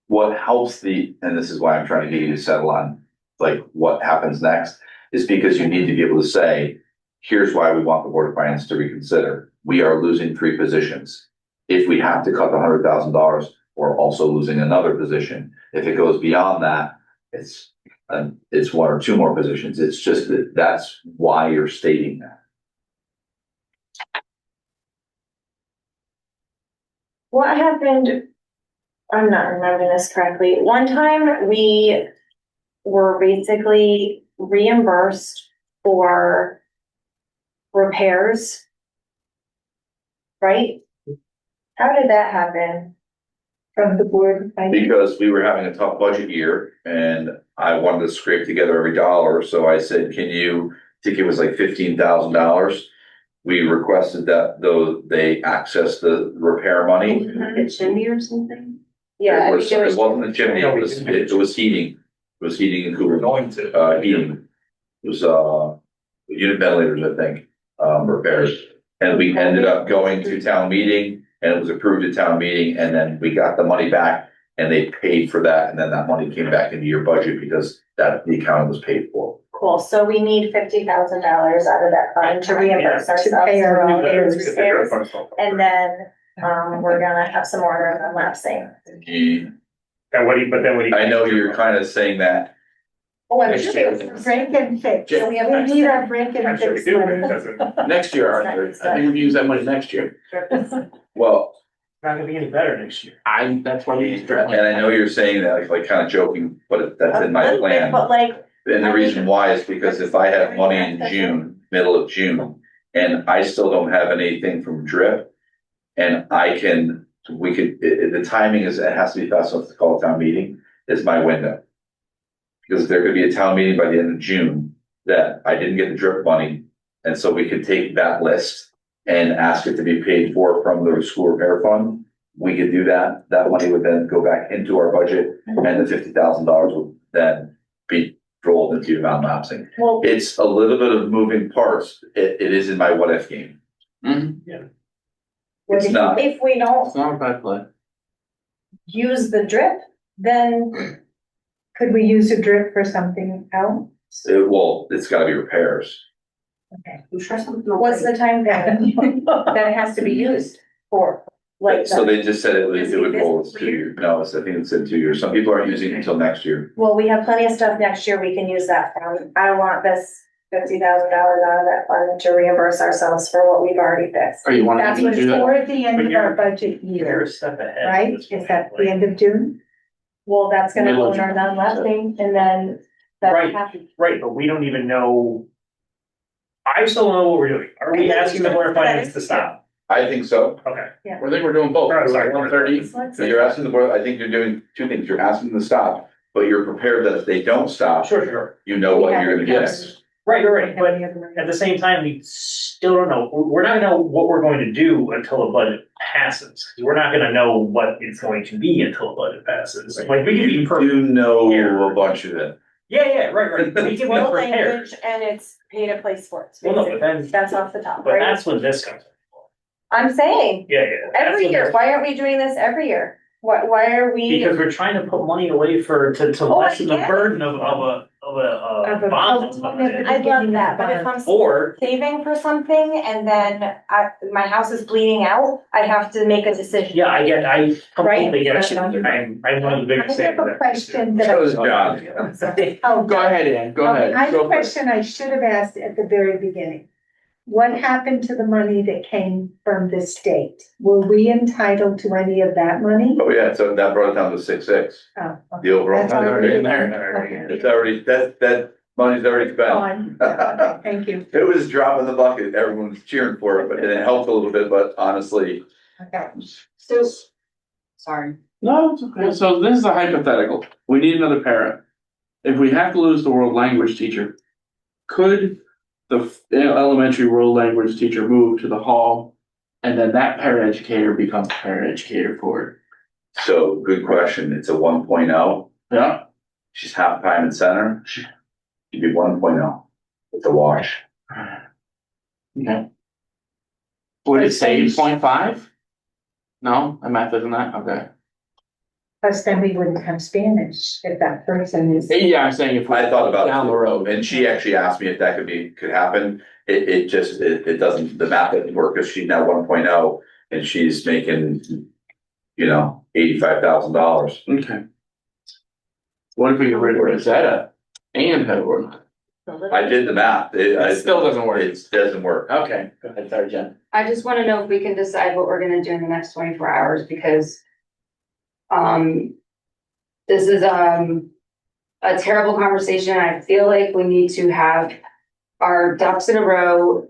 Speaker 3: What helps and this is why I'm trying to get you to settle on, like, what happens next, is because you need to be able to say, here's why we want the board of finance to reconsider. We are losing 3 positions. If we have to cut the $100,000, we're also losing another position. If it goes beyond that, it's 1 or 2 more positions. It's just that's why you're stating that.
Speaker 1: What happened? I'm not remembering this correctly. One time we were basically reimbursed for repairs. Right? How did that happen?
Speaker 16: From the board?
Speaker 3: Because we were having a tough budget year and I wanted to scrape together every dollar. So I said, I think it was like $15,000. We requested that though they access the repair money.
Speaker 17: A chimney or something?
Speaker 1: Yeah.
Speaker 3: It wasn't a chimney, it was heating. It was heating and cooling.
Speaker 15: Going to.
Speaker 3: Heating. It was, unit ventilators, I think, repairs. And we ended up going to town meeting and it was approved at town meeting, and then we got the money back and they paid for that, and then that money came back into your budget because the account was paid for.
Speaker 1: Cool, so we need $50,000 out of that fund to reimburse ourselves for all those repairs. And then, we're gonna have some order of them lapsing.
Speaker 3: I know you're kind of saying that.
Speaker 1: Oh, I'm
Speaker 3: Next
Speaker 1: sure.
Speaker 3: year.
Speaker 16: Break and fix.
Speaker 3: Yeah.
Speaker 16: We need our break and fix money.
Speaker 10: Next year, Arthur, I think we use that money next year.
Speaker 3: Well,
Speaker 15: Not gonna be any better next year.
Speaker 10: That's why we use
Speaker 3: and I know you're saying that like kind of joking, but that's in my plan.
Speaker 1: But like,
Speaker 3: And the reason why is because if I have money in June, middle of June, and I still don't have anything from drip, and the timing is, it has to be fast enough to call a town meeting, is my window. Because there could be a town meeting by the end of June that I didn't get the drip money, and so we could take that list and ask it to be paid for from the school repair fund. We could do that. That money would then go back into our budget, and the $50,000 would then be rolled into your amount lapsing.
Speaker 1: Well,
Speaker 3: It's a little bit of moving parts. It is in my what if game.
Speaker 15: Yeah.
Speaker 3: It's not.
Speaker 1: if we don't
Speaker 10: It's not a bad play.
Speaker 1: use the drip, then
Speaker 16: Could we use a drip for something else?
Speaker 3: It's gotta be repairs.
Speaker 16: Okay.
Speaker 17: I'm sure something.
Speaker 1: what's the time that it has to be used for? Like,
Speaker 3: So they just said it would
Speaker 1: Is it
Speaker 3: roll
Speaker 1: this
Speaker 3: 2 years. No, I think it's in 2 years. Some people aren't using it until next year.
Speaker 1: well, we have plenty of stuff next year we can use that from. I want this $50,000 out of that fund to reimburse ourselves for what we've already fixed.
Speaker 10: Are you wanting
Speaker 16: That's
Speaker 10: me to do that?
Speaker 16: before the end
Speaker 15: But
Speaker 16: of
Speaker 15: you're-
Speaker 16: our budget
Speaker 15: You're
Speaker 16: year,
Speaker 15: a step ahead.
Speaker 16: right?
Speaker 15: at this
Speaker 16: Is
Speaker 15: point,
Speaker 16: that the
Speaker 15: like-
Speaker 16: end of June?
Speaker 1: Well, that's gonna
Speaker 10: Middle
Speaker 1: go
Speaker 10: of
Speaker 1: in our non-lapsing, and then that's
Speaker 15: Right.
Speaker 1: happy.
Speaker 15: Right, but we don't even know. I still don't know what we're doing. Are we asking the board of finance to stop?
Speaker 3: I think so.
Speaker 15: Okay.
Speaker 10: I think we're doing both.
Speaker 15: Oh, sorry.
Speaker 10: 130.
Speaker 3: So you're asking the board, I think you're doing 2 things. You're asking them to stop, but you're prepared that if they don't stop,
Speaker 15: Sure.
Speaker 3: you know what you're gonna get.
Speaker 15: Right, but at the same time, we still don't know. We're not gonna know what we're going to do until the budget passes. 'Cause we're not gonna know what it's going to be until the budget passes. Like, we can be
Speaker 3: You know a bunch of it.
Speaker 15: Yeah, right. We can be
Speaker 1: World
Speaker 15: prepared.
Speaker 1: language and it's pay to play sports,
Speaker 15: Well, no, but
Speaker 1: basically.
Speaker 15: then,
Speaker 1: That's off the top,
Speaker 15: but
Speaker 1: right?
Speaker 15: that's when this comes in.
Speaker 1: I'm saying,
Speaker 15: Yeah. that's
Speaker 1: every
Speaker 15: when
Speaker 1: year,
Speaker 15: this-
Speaker 1: why aren't we doing this every year? Why are we?
Speaker 15: Because we're trying to put money away to
Speaker 1: Oh, I
Speaker 15: lessen the
Speaker 1: get it.
Speaker 15: burden of a bond. that's coming in.
Speaker 1: I love that, but if I'm
Speaker 15: Or,
Speaker 1: saving for something and then my house is bleeding out, I have to make a decision.
Speaker 15: yeah, I completely get
Speaker 1: Right.
Speaker 15: it. I'm one of the biggest
Speaker 16: I have
Speaker 15: fans
Speaker 16: a
Speaker 15: of that.
Speaker 16: question that
Speaker 3: So is
Speaker 16: I.
Speaker 3: John.
Speaker 16: Oh,
Speaker 10: Go ahead, Ann, go
Speaker 16: Okay,
Speaker 10: ahead.
Speaker 16: I have
Speaker 10: Go
Speaker 16: a
Speaker 10: for it.
Speaker 16: question I should have asked at the very beginning. What happened to the money that came from the state? Were we entitled to any of that money?
Speaker 3: Oh, yeah, so that brought it down to 6.6.
Speaker 16: Oh,
Speaker 3: The overall.
Speaker 16: That's already
Speaker 10: in there.
Speaker 16: Okay.
Speaker 3: It's already, that money's already spent.
Speaker 16: Fine. Okay, thank you.
Speaker 3: It was a drop in the bucket. Everyone was cheering for it, but it helped a little bit, but honestly.
Speaker 16: Okay.
Speaker 17: So, sorry,
Speaker 10: No, it's okay. So this is a hypothetical. We need another parent. If we have to lose the world language teacher, could the elementary world language teacher move to the hall? And then that paraeducator becomes a paraeducator for it.
Speaker 3: So, good question. It's a 1.0.
Speaker 10: Yeah.
Speaker 3: She's half time in center. She'd be 1.0. It's a wash.
Speaker 10: Okay. Would it say 0.5? No, my math isn't that, okay.
Speaker 16: Plus then we wouldn't have Spanish if that person is.
Speaker 10: Yeah, I'm saying if
Speaker 3: I thought about
Speaker 10: down the road.
Speaker 3: and she actually asked me if that could happen. It doesn't, the math doesn't work because she's now 1.0 and she's making, $85,000.
Speaker 10: Okay. What if we get rid of Rosetta and Headward?
Speaker 3: I did the math.
Speaker 10: It still doesn't work.
Speaker 3: It doesn't work.
Speaker 10: Okay, go ahead, sorry, Jen.
Speaker 19: I just wanna know if we can decide what we're gonna do in the next 24 hours, because this is a terrible conversation. I feel like we need to have our ducks in a row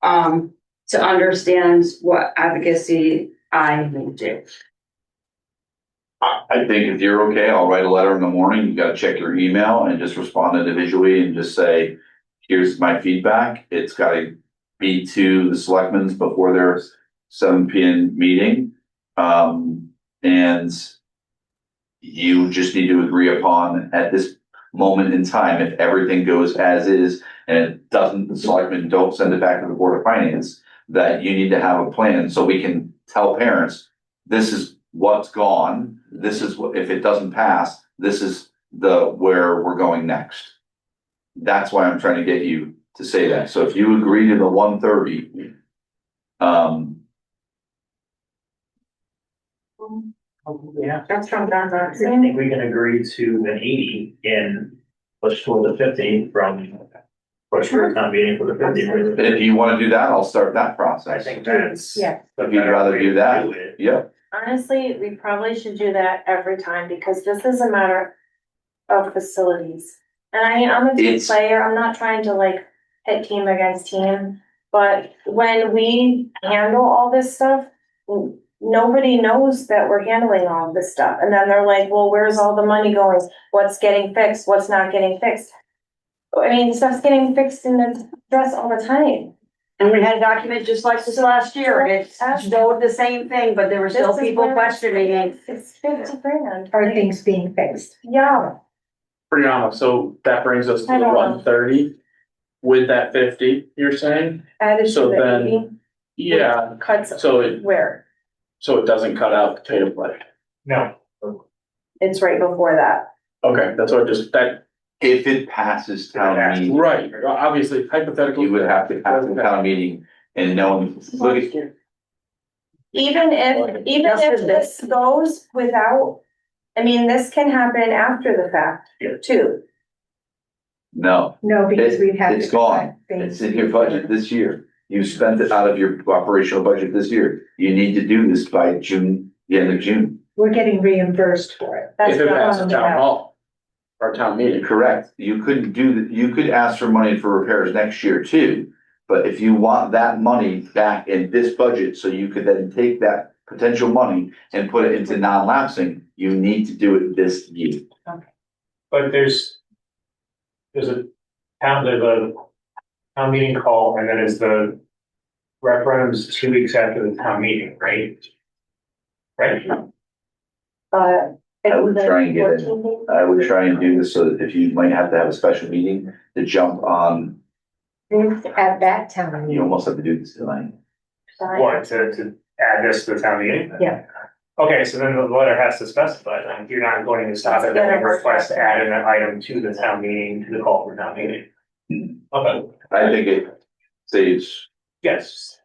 Speaker 19: to understand what advocacy I need to do.
Speaker 3: I think if you're okay, I'll write a letter in the morning. You gotta check your email and just respond individually and just say, here's my feedback. It's gotta be to the selectmen's before their 7 p.m. meeting. And you just need to agree upon at this moment in time, if everything goes as is and it doesn't, the selectmen don't send it back to the Board of Finance, that you need to have a plan so we can tell parents, this is what's gone. This is what, if it doesn't pass, this is where we're going next. That's why I'm trying to get you to say that. So if you agree to the 130,
Speaker 15: Yeah.
Speaker 5: That's from Don
Speaker 15: I think we can agree to an 80 and push toward the 50 from push for a town meeting for the 50.
Speaker 3: if you want to do that, I'll start that process.
Speaker 15: I think that's.
Speaker 1: Yeah.
Speaker 3: If you'd rather do that, yeah.
Speaker 1: Honestly, we probably should do that every time because this is a matter of facilities. And I'm a team player, I'm not trying to like pit team against team, but when we handle all this stuff, nobody knows that we're handling all this stuff. And then they're like, well, where's all the money going? What's getting fixed? What's not getting fixed? I mean, stuff's getting fixed in the dress all the time.
Speaker 17: And we had a document just like this last year, it showed the same thing, but there were still people questioning it.
Speaker 1: It's 50 grand.
Speaker 16: Are things being fixed?
Speaker 1: Yeah.
Speaker 10: Brianna, so that brings us to
Speaker 1: I
Speaker 10: the
Speaker 1: don't know.
Speaker 10: 130 with that 50, you're saying?
Speaker 1: Added
Speaker 10: So
Speaker 1: to the
Speaker 10: then,
Speaker 1: 80.
Speaker 10: yeah,
Speaker 1: Cuts
Speaker 10: so it
Speaker 1: doesn't
Speaker 10: cut out potato play.
Speaker 15: No.
Speaker 1: It's right before that.
Speaker 10: Okay, that's what
Speaker 3: if it passes town meeting.
Speaker 10: Right, obviously hypothetical.
Speaker 3: You would have to pass the town meeting and look at.
Speaker 1: Even if this goes without, I mean, this can happen after the fact too.
Speaker 3: No.
Speaker 16: No, because we'd have to.
Speaker 3: It's gone.
Speaker 16: cut things.
Speaker 3: It's in your budget this year. You spent it out of your operational budget this year. You need to do this by June, the end of June.
Speaker 16: We're getting reimbursed for it.
Speaker 10: If it passes town hall or town meeting.
Speaker 3: Correct. You couldn't do that. You could ask for money for repairs next year too. But if you want that money back in this budget, so you could then take that potential money and put it into non-lapsing, you need to do it this year.
Speaker 15: But there's a town meeting call, and then is the referendums 2 weeks after the town meeting, right? Right?
Speaker 3: I would try and do this so that if you might have to have a special meeting to jump on,
Speaker 16: At that town.
Speaker 3: you almost have to do this tonight.
Speaker 15: What, to add this to the town meeting?
Speaker 16: Yeah.
Speaker 15: Okay, so then the letter has to specify that you're not going to stop at any request to add an item to the town meeting, to the call for town meeting. Okay.
Speaker 3: I think it saves.
Speaker 15: Yes.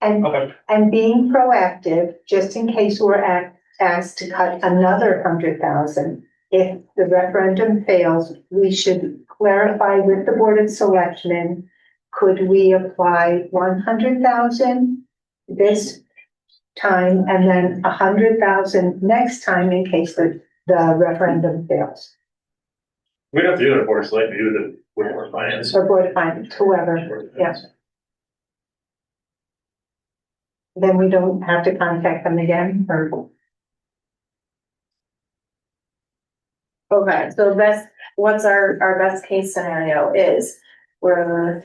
Speaker 16: And being proactive, just in case we're asked to cut another 100,000. If the referendum fails, we should clarify with the Board of Selectmen, could we apply 100,000 this time and then 100,000 next time in case the referendum fails?
Speaker 15: We don't have to do it, Board of Selectmen, we do the Board of Finance.
Speaker 16: Or Board of Finance, whoever, yes. Then we don't have to contact them again, or?
Speaker 7: Okay, so what's our best case scenario is we're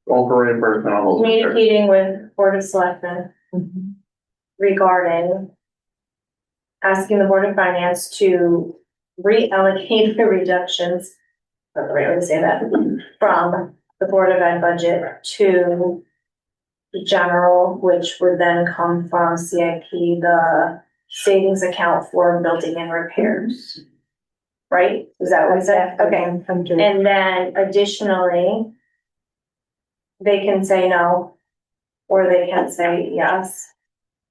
Speaker 10: All for reimbursement on those.
Speaker 7: communicating with Board of Selectmen regarding asking the Board of Finance to reallocate the reductions, that's the right way to say that, from the Board of Ed budget to the general, which would then come from CIP, the savings account for building and repairs. Right? Is that what I said? Okay. And then additionally, they can say no, or they can say yes.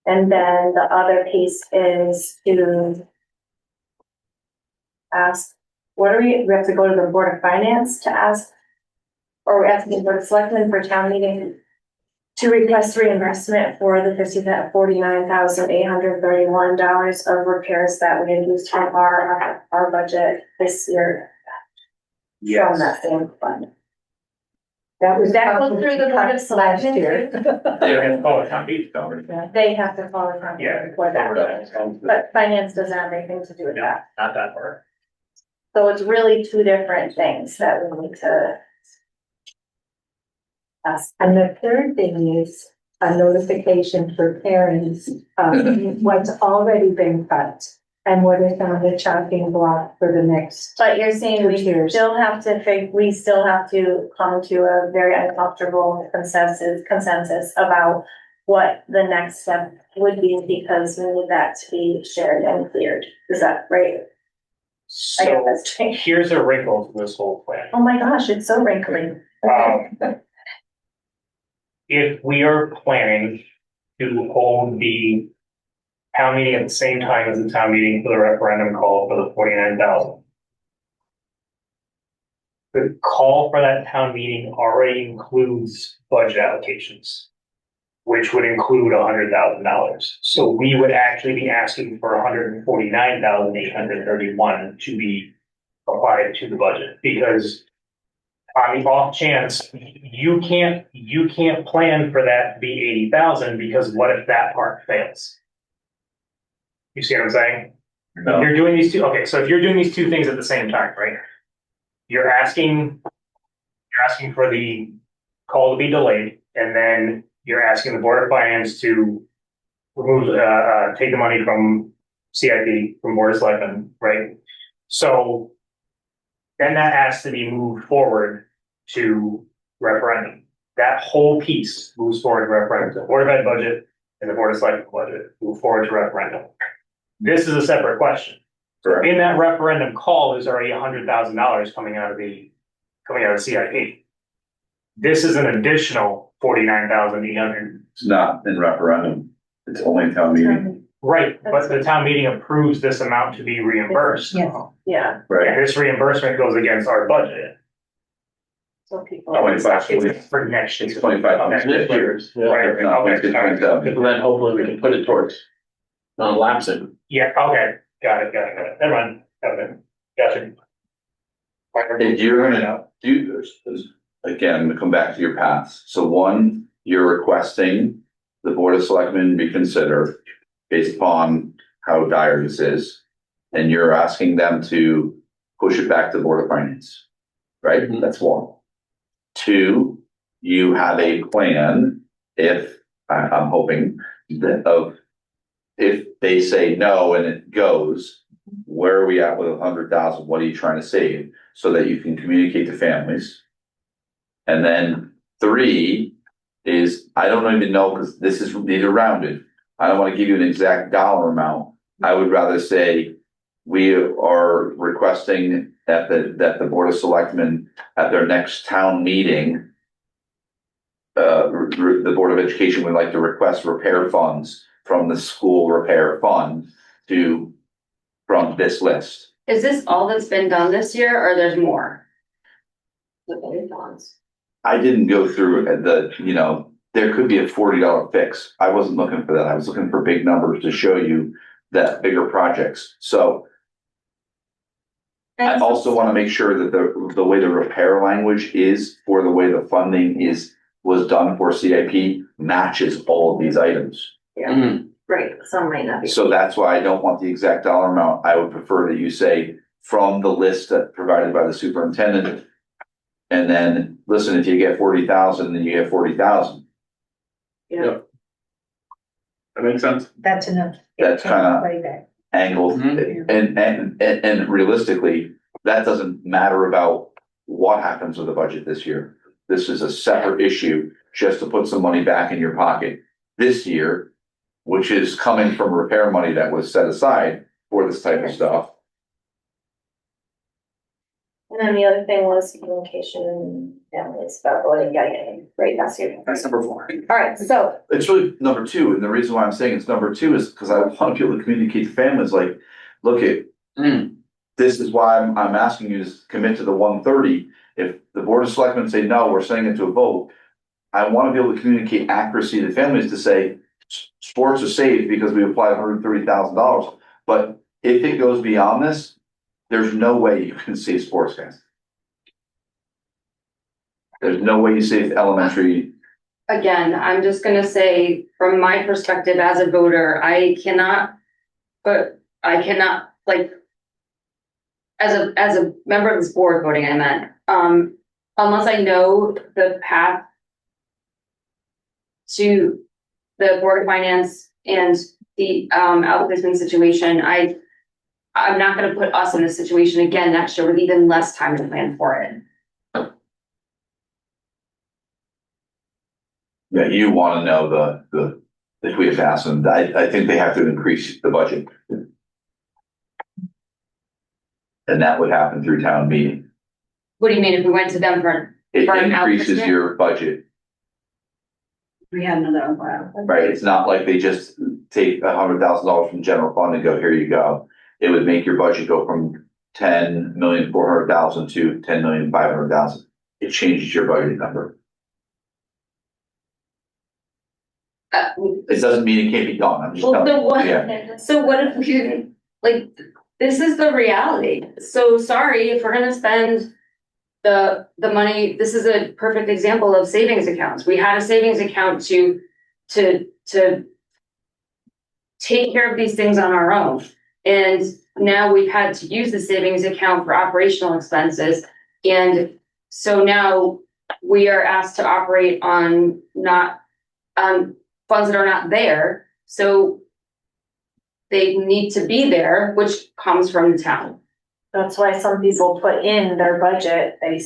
Speaker 7: And then the other piece is to ask, we have to go to the Board of Finance to ask, or we have to go to the Board of Selectmen for town meeting to request reimbursement for the $49,831 of repairs that we had used from our budget this year. From that same fund.
Speaker 16: That was.
Speaker 7: That goes through the Board of Selectmen too?
Speaker 15: They have to call it town meeting, don't they?
Speaker 7: They have to follow from for that, but finance doesn't have anything to do with that.
Speaker 15: Not that part.
Speaker 7: So it's really two different things that we need to ask.
Speaker 16: And the third thing is a notification for parents of what's already been cut and what is on the chopping block for the next.
Speaker 7: But you're saying
Speaker 16: 2
Speaker 7: we
Speaker 16: years.
Speaker 7: still have to we still have to come to a very uncomfortable consensus about what the next step would be, because we need that to be shared and cleared. Is that right? I get
Speaker 15: So
Speaker 7: that's changed.
Speaker 15: here's a wrinkle to this whole plan.
Speaker 7: Oh my gosh, it's so wrinkly.
Speaker 15: If we are planning to hold the town meeting at the same time as the town meeting for the referendum call for the 49,000. The call for that town meeting already includes budget allocations, which would include $100,000. So we would actually be asking for 149,831 to be applied to the budget, because on the off chance, you can't plan for that to be 80,000, because what if that part fails? You see what I'm saying?
Speaker 3: No.
Speaker 15: You're doing these two, okay, so if you're doing these two things at the same time, right? You're asking for the call to be delayed, and then you're asking the Board of Finance to remove, take the money from CIP, from Board of Selectmen, right? So then that has to be moved forward to referendum. That whole piece moves forward to referendum. The Board of Ed budget and the Board of Selectmen budget move forward to referendum. This is a separate question. So in that referendum call, there's already $100,000 coming out of the CIP. This is an additional 49,800.
Speaker 3: It's not in referendum. It's only town meeting.
Speaker 15: Right, but the town meeting approves this amount to be reimbursed.
Speaker 7: Yeah.
Speaker 3: Right.
Speaker 15: And this reimbursement goes against our budget.
Speaker 7: So people.
Speaker 15: It's for next year.
Speaker 3: 25
Speaker 15: Next
Speaker 3: years.
Speaker 15: Right,
Speaker 3: If not,
Speaker 15: okay,
Speaker 3: it's 27.
Speaker 10: And then hopefully we can put it towards non-lapsing.
Speaker 15: Yeah, okay, got it. Never mind, gotcha.
Speaker 3: And you're gonna do this, again, to come back to your paths. So one, you're requesting the Board of Selectmen reconsider based upon how dire this is. And you're asking them to push it back to the Board of Finance, right?
Speaker 10: Mm-hmm.
Speaker 3: That's one. Two, you have a plan if, I'm hoping, if they say no and it goes, where are we at with 100,000? What are you trying to save? So that you can communicate to families. And then three is, I don't even know, because this is neither rounded. I don't want to give you an exact dollar amount. I would rather say we are requesting that the Board of Selectmen at their next town meeting, the Board of Education would like to request repair funds from the school repair fund from this list.
Speaker 19: Is this all that's been done this year, or there's more?
Speaker 3: I didn't go through there could be a $40 fix. I wasn't looking for that. I was looking for big numbers to show you that bigger projects. So I also want to make sure that the way the repair language is for the way the funding was done for CIP matches all of these items.
Speaker 7: Yeah, right, some might not be.
Speaker 3: So that's why I don't want the exact dollar amount. I would prefer that you say from the list that provided by the superintendent. And then, listen, if you get 40,000, then you get 40,000.
Speaker 10: That makes sense.
Speaker 16: That's enough.
Speaker 3: That's kinda
Speaker 16: Way back.
Speaker 3: angled, and realistically, that doesn't matter about what happens with the budget this year. This is a separate issue, just to put some money back in your pocket this year, which is coming from repair money that was set aside for this type of stuff.
Speaker 1: And then the other thing was communication, families, about voting, right,
Speaker 3: That's number 4.
Speaker 1: All right, so,
Speaker 3: It's really number 2, and the reason why I'm saying it's number 2 is because I want to be able to communicate to families like, look at, this is why I'm asking you to commit to the 130. If the Board of Selectmen say, no, we're sending it to a vote, I want to be able to communicate accuracy to families to say, sports are safe because we applied $130,000. But if it goes beyond this, there's no way you can save sports guys. There's no way you save elementary.
Speaker 19: Again, I'm just gonna say, from my perspective as a voter, I cannot, like, as a member of this board voting, I meant, unless I know the path to the Board of Finance and the outplacement situation, I'm not gonna put us in this situation again next year with even less time to plan for it.
Speaker 3: Yeah, you want to know the if we have asked them, I think they have to increase the budget. And that would happen through town meeting.
Speaker 19: What do you mean if we went to them for
Speaker 3: It
Speaker 19: an
Speaker 3: increases
Speaker 19: outplacement?
Speaker 3: your budget,
Speaker 17: We had another one.
Speaker 3: right? It's not like they just take $100,000 from general fund and go, here you go. It would make your budget go from 10,400,000 to 10,500,000. It changes your budget number. It doesn't mean it can't be done. I'm just
Speaker 19: Well,
Speaker 3: telling you.
Speaker 19: so what if we, like, this is the reality. So sorry, if we're gonna spend the money, this is a perfect example of savings accounts. We had a savings account to take care of these things on our own. And now we've had to use the savings account for operational expenses. And so now we are asked to operate on funds that are not there. So they need to be there, which comes from the town.
Speaker 1: that's why some people put in their budget a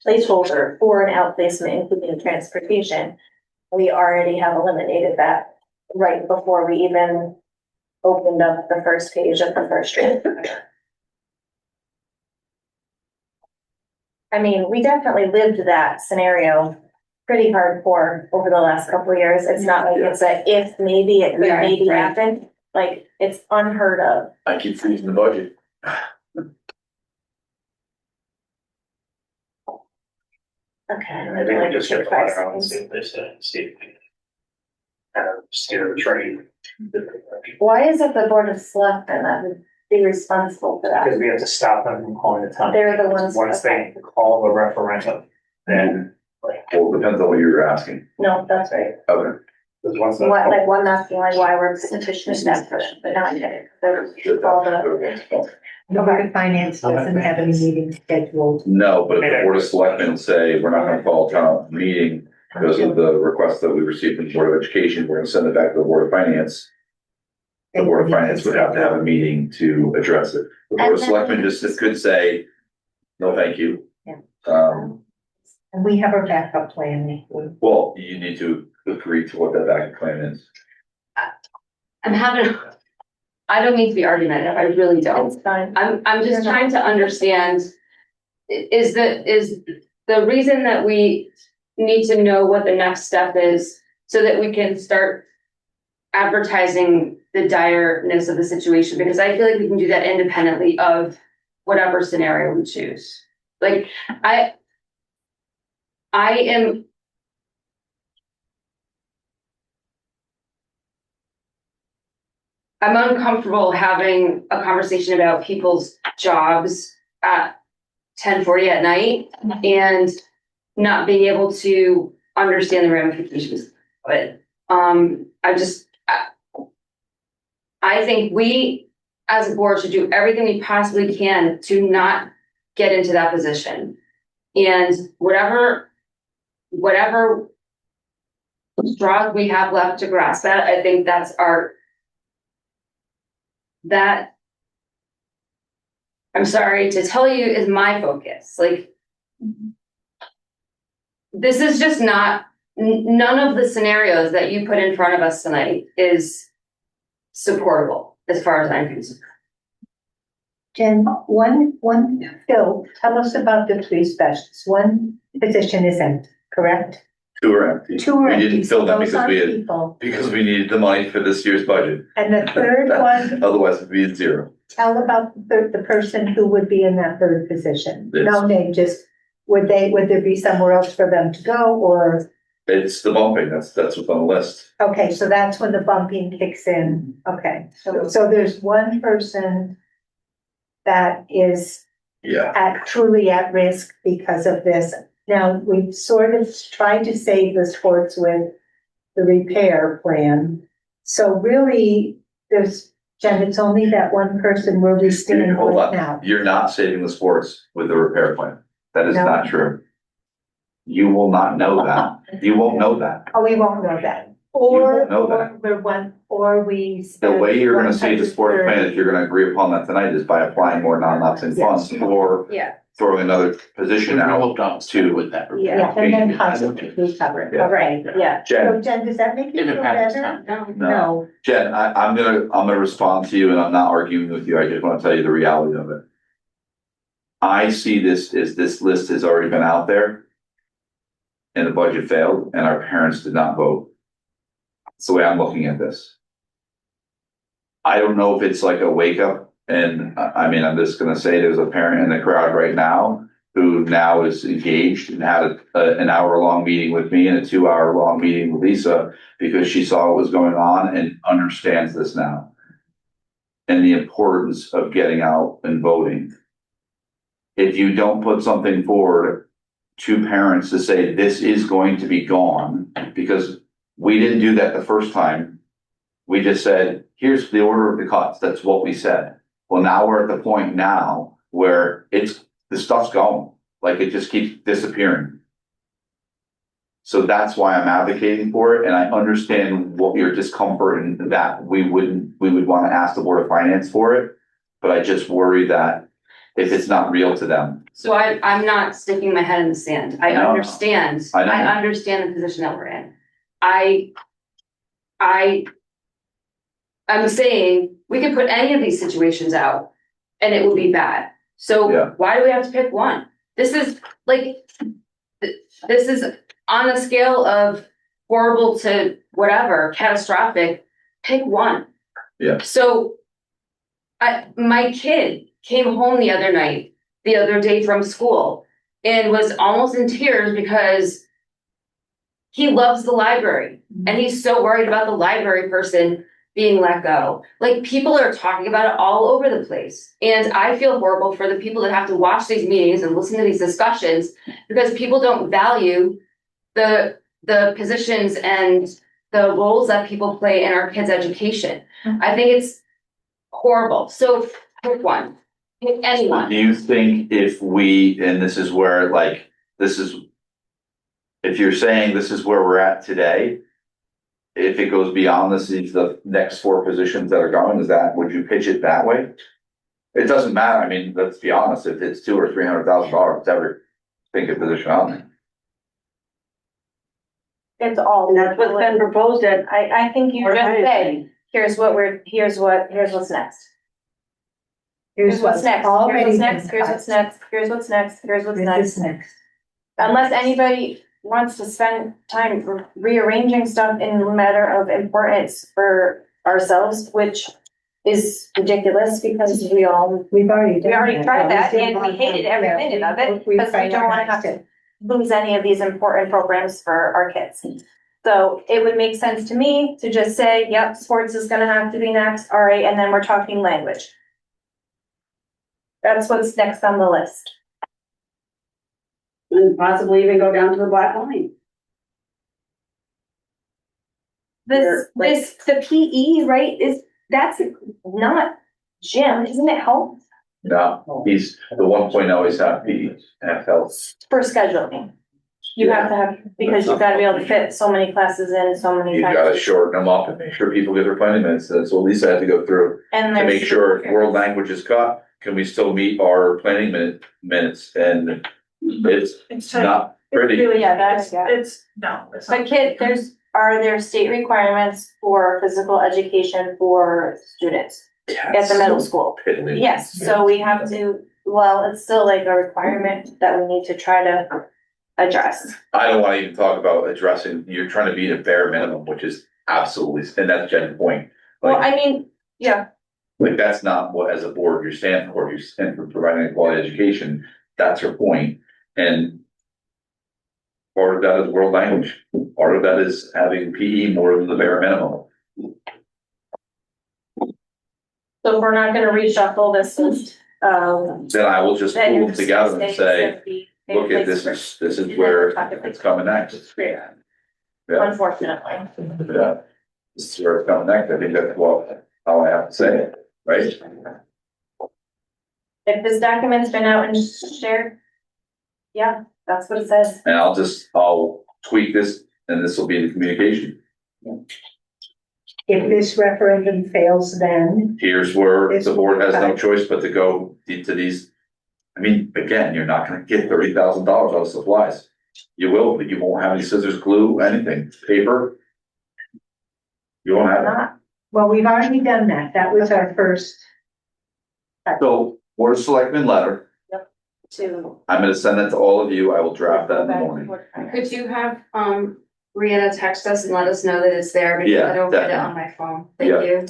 Speaker 1: placeholder for an outplacement, including transportation. We already have eliminated that right before we even opened up the first page of the first draft. I mean, we definitely lived that scenario pretty hardcore over the last couple of years. It's not like it's a if maybe it could maybe happen, like it's unheard of.
Speaker 3: I keep freezing the budget.
Speaker 1: Okay.
Speaker 15: Maybe we just get the water out and see what they say, see if we can steer the train.
Speaker 1: Why is it the Board of Selectmen that would be responsible for that?
Speaker 15: Because we have to stop them from calling the town.
Speaker 1: They're the ones-
Speaker 15: Once they call the referendum, then
Speaker 3: Well, it depends on what you're asking.
Speaker 1: No, that's right.
Speaker 3: Okay.
Speaker 15: because once the.
Speaker 1: What, like one asking like why we're petitioning that person, but not yet. There's all the.
Speaker 16: The Board of Finance doesn't have any meetings scheduled.
Speaker 3: No, but if the Board of Selectmen say, we're not gonna call a town meeting because of the request that we received from the Board of Education, we're gonna send it back to the Board of Finance. The Board of Finance would have to have a meeting to address it. The Board of Selectmen just could say, no, thank you.
Speaker 16: Yeah.
Speaker 3: Um,
Speaker 16: And we have our backup plan.
Speaker 3: well, you need to agree to what that backup plan is.
Speaker 19: I don't mean to be argumentative, I really don't.
Speaker 1: It's fine.
Speaker 19: I'm just trying to understand, is the reason that we need to know what the next step is so that we can start advertising the direness of the situation, because I feel like we can do that independently of whatever scenario we choose. Like, I'm uncomfortable having a conversation about people's jobs at 10:40 at night and not being able to understand the ramifications of it. I think we as a board should do everything we possibly can to not get into that position. And whatever straws we have left to grasp at, I think that's I'm sorry to tell you, is my focus. Like, this is just not, none of the scenarios that you put in front of us tonight is supportable as far as I'm concerned.
Speaker 16: Jen, Phil, tell us about the three specialists. One position is empty, correct?
Speaker 3: Two are empty.
Speaker 16: Two are
Speaker 3: We
Speaker 16: empty,
Speaker 3: didn't fill
Speaker 16: so
Speaker 3: them
Speaker 16: those
Speaker 3: because
Speaker 16: are
Speaker 3: we had,
Speaker 16: people.
Speaker 3: because we needed the money for this year's budget.
Speaker 16: And the third one,
Speaker 3: Otherwise it'd be at zero.
Speaker 16: tell about the person who would be in that third position.
Speaker 3: Yes.
Speaker 16: No name, just, would there be somewhere else for them to go, or?
Speaker 3: It's the bumping, that's what's on the list.
Speaker 16: Okay, so that's when the bumping kicks in. Okay, so there's one person that is truly at risk because of this. Now, we've sort of tried to save the sports with the repair plan. So really, Jen, it's only that one person where we stand
Speaker 3: Hold
Speaker 16: right
Speaker 3: on.
Speaker 16: now.
Speaker 3: You're not saving the sports with the repair plan. That is
Speaker 16: No.
Speaker 3: not true. You will not know that. You won't know that.
Speaker 16: Oh, we won't know that.
Speaker 3: won't know that.
Speaker 16: The
Speaker 3: way you're gonna save the sports plan, if you're gonna agree upon that tonight, is by applying more non-lapsing funds or throwing another position out to with that.
Speaker 16: Yeah, and then possibly recover it.
Speaker 3: Yeah.
Speaker 16: Right, yeah.
Speaker 3: Jen.
Speaker 16: So Jen, does that make you
Speaker 10: If it
Speaker 16: feel
Speaker 10: passes
Speaker 16: better?
Speaker 10: town.
Speaker 16: No.
Speaker 3: Jen, I'm gonna respond to you, and I'm not arguing with you. I just wanna tell you the reality of it. I see this as this list has already been out there. And the budget failed and our parents did not vote. That's the way I'm looking at this. I don't know if it's like a wake up, and I mean, I'm just gonna say there's a parent in the crowd right now who now is engaged and had an hour-long meeting with me and a 2-hour-long meeting with Lisa because she saw what was going on and understands this now. And the importance of getting out and voting. If you don't put something forward to parents to say this is going to be gone, because we didn't do that the first time. We just said, here's the order of the cuts. That's what we said. Well, now we're at the point now where the stuff's going, like it just keeps disappearing. So that's why I'm advocating for it. And I understand what your discomfort and that we would want to ask the Board of Finance for it. But I just worry that if it's not real to them.
Speaker 19: So I'm not sticking my head in the sand. I
Speaker 3: know.
Speaker 19: understand.
Speaker 3: I know.
Speaker 19: I understand the position that we're in. I'm saying we could put any of these situations out and it would be bad. So why do we have to pick one? This is on a scale of horrible to whatever, catastrophic, pick one.
Speaker 3: Yeah.
Speaker 19: So my kid came home the other day from school and was almost in tears because he loves the library and he's so worried about the library person being let go. Like, people are talking about it all over the place. And I feel horrible for the people that have to watch these meetings and listen to these discussions because people don't value the positions and the roles that people play in our kids' education. I think it's horrible. So pick one. Pick anyone.
Speaker 3: Do you think if and this is where if you're saying this is where we're at today, if it goes beyond the next 4 positions that are going, would you pitch it that way? It doesn't matter. I mean, let's be honest, if it's $200,000 or $300,000, it's every vacant position on there.
Speaker 1: It's all.
Speaker 17: And that's what's been proposed at.
Speaker 1: I think you just said, here's what's next. Here's what's next, here's what's next, here's what's next, here's what's next, here's what's next. Unless anybody wants to spend time rearranging stuff in a matter of importance for ourselves, which is ridiculous because we already tried that and we hated every minute of it because we don't want to have to lose any of these important programs for our kids. So it would make sense to me to just say, yep, sports is gonna have to be next, all right, and then we're talking language. That's what's next on the list.
Speaker 17: And possibly even go down to the black line.
Speaker 1: The PE, right, that's not Jim, isn't it health
Speaker 3: No, he's the 1.0 is have health.
Speaker 1: for scheduling? You have to have, because you've gotta be able to fit so many classes in, so many
Speaker 3: You
Speaker 1: times.
Speaker 3: gotta shorten them up and make sure people get their planning minutes. That's what Lisa had to go through
Speaker 1: And
Speaker 3: to
Speaker 1: there's.
Speaker 3: make sure if world language is cut, can we still meet our planning minutes? And it's not pretty.
Speaker 1: Really, yeah, that's,
Speaker 13: No, it's
Speaker 1: but are there state requirements for physical education for students at the middle school? Yes, so we have to, well, it's still like a requirement that we need to try to address.
Speaker 3: I don't wanna even talk about addressing, you're trying to be the bare minimum, which is absolutely, and that's Jen's point.
Speaker 1: Well,
Speaker 3: Like,
Speaker 1: I mean, yeah,
Speaker 3: like that's not what as a board you're standing for, you're standing for providing a quality education, that's her point. And part of that is world language, part of that is having PE more than the bare minimum.
Speaker 1: so if we're not gonna reshuffle this list,
Speaker 3: Then I will just
Speaker 1: then
Speaker 3: pull
Speaker 1: you're
Speaker 3: them
Speaker 1: just
Speaker 3: together
Speaker 1: gonna
Speaker 3: and
Speaker 1: stay
Speaker 3: say,
Speaker 1: simply
Speaker 3: look at this is where it's coming next. Yeah.
Speaker 1: Unfortunately.
Speaker 3: Yeah. This is where it's coming next, I think that's how I have to say it, right?
Speaker 1: If this document's been out and shared, yeah, that's what it says.
Speaker 3: And I'll tweak this and this will be the communication.
Speaker 16: If this referendum fails, then
Speaker 3: Here's where the board has no choice but to go into these. I mean, again, you're not gonna get $30,000 out of supplies. You will, but you won't have any scissors, glue, anything, paper. You won't have it.
Speaker 16: well, we've already done that. That was our first.
Speaker 3: So, Board of Selectmen letter,
Speaker 1: To.
Speaker 3: I'm gonna send that to all of you. I will draft that in the morning.
Speaker 19: Could you have, Brianna text us and let us know that it's there, because
Speaker 3: Yeah,
Speaker 19: I don't get it
Speaker 3: definitely.
Speaker 19: on my phone, thank
Speaker 3: Yeah.
Speaker 19: you.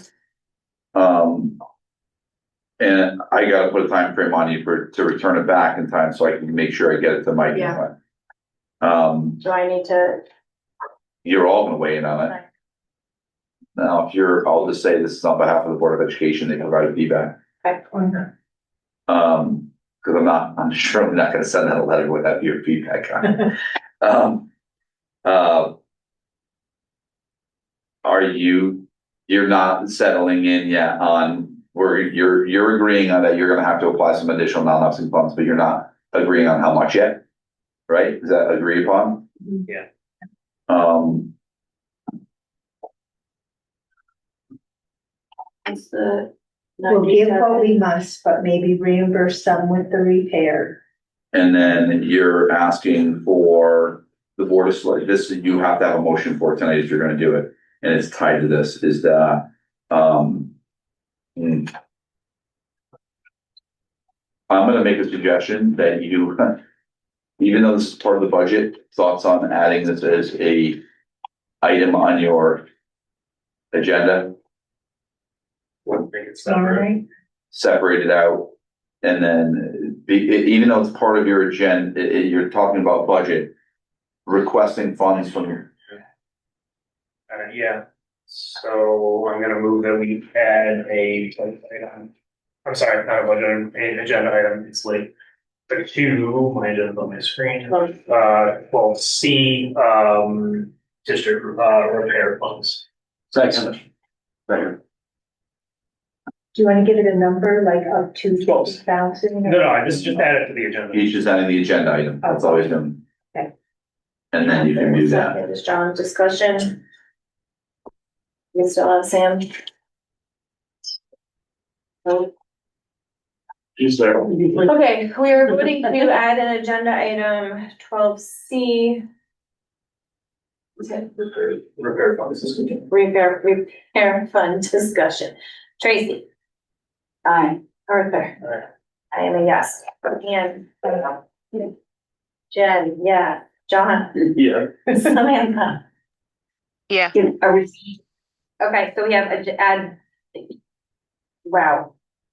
Speaker 3: And I gotta put a time frame on you to return it back in time so I can make sure I get it to Mike.
Speaker 19: Yeah.
Speaker 1: Do I need to?
Speaker 3: You're all gonna weigh in on it. Now, I'll just say this is on behalf of the Board of Education, they provide feedback.
Speaker 1: Okay.
Speaker 3: Cause I'm surely not gonna send out a letter without your feedback on it. You're not settling in yet on, where you're agreeing on that you're gonna have to apply some additional non-lapsing funds, but you're not agreeing on how much yet? Right? Is that agreed upon?
Speaker 15: Yeah.
Speaker 1: It's the.
Speaker 16: We'll give what we must, but maybe reimburse some with the repair.
Speaker 3: And then you're asking for the Board of Select, this, you have to have a motion for it tonight if you're gonna do it, and it's tied to this, is that, I'm gonna make a suggestion that you, even though this is part of the budget, thoughts on adding this as a item on your agenda,
Speaker 15: Wouldn't think it's
Speaker 16: All
Speaker 15: separate.
Speaker 16: right.
Speaker 3: separate it out. And then, even though it's part of your agenda, you're talking about budget, requesting funds from your.
Speaker 15: Yeah, so I'm gonna move that we add I'm sorry, not a budget, an agenda item, it's late. But two, my agenda's on my screen, well, C, district, repair funds.
Speaker 3: Second.
Speaker 15: Right.
Speaker 16: Do you want to give it a number, like up to 50,000?
Speaker 15: No, I just add it to the agenda.
Speaker 3: He's just adding the agenda item, that's all he's doing.
Speaker 16: Okay.
Speaker 3: And then you can do that.
Speaker 1: Second is John, discussion. We still have Sam. No.
Speaker 3: He's there.
Speaker 1: Okay, we are voting to add an agenda item 12C.
Speaker 3: Repair funds.
Speaker 1: Repair fund discussion. Tracy. Aye. Arthur. I am a yes. And. Jen, yeah. John.
Speaker 3: Yeah.
Speaker 1: Samantha.
Speaker 18: Yeah.
Speaker 1: Okay, so we have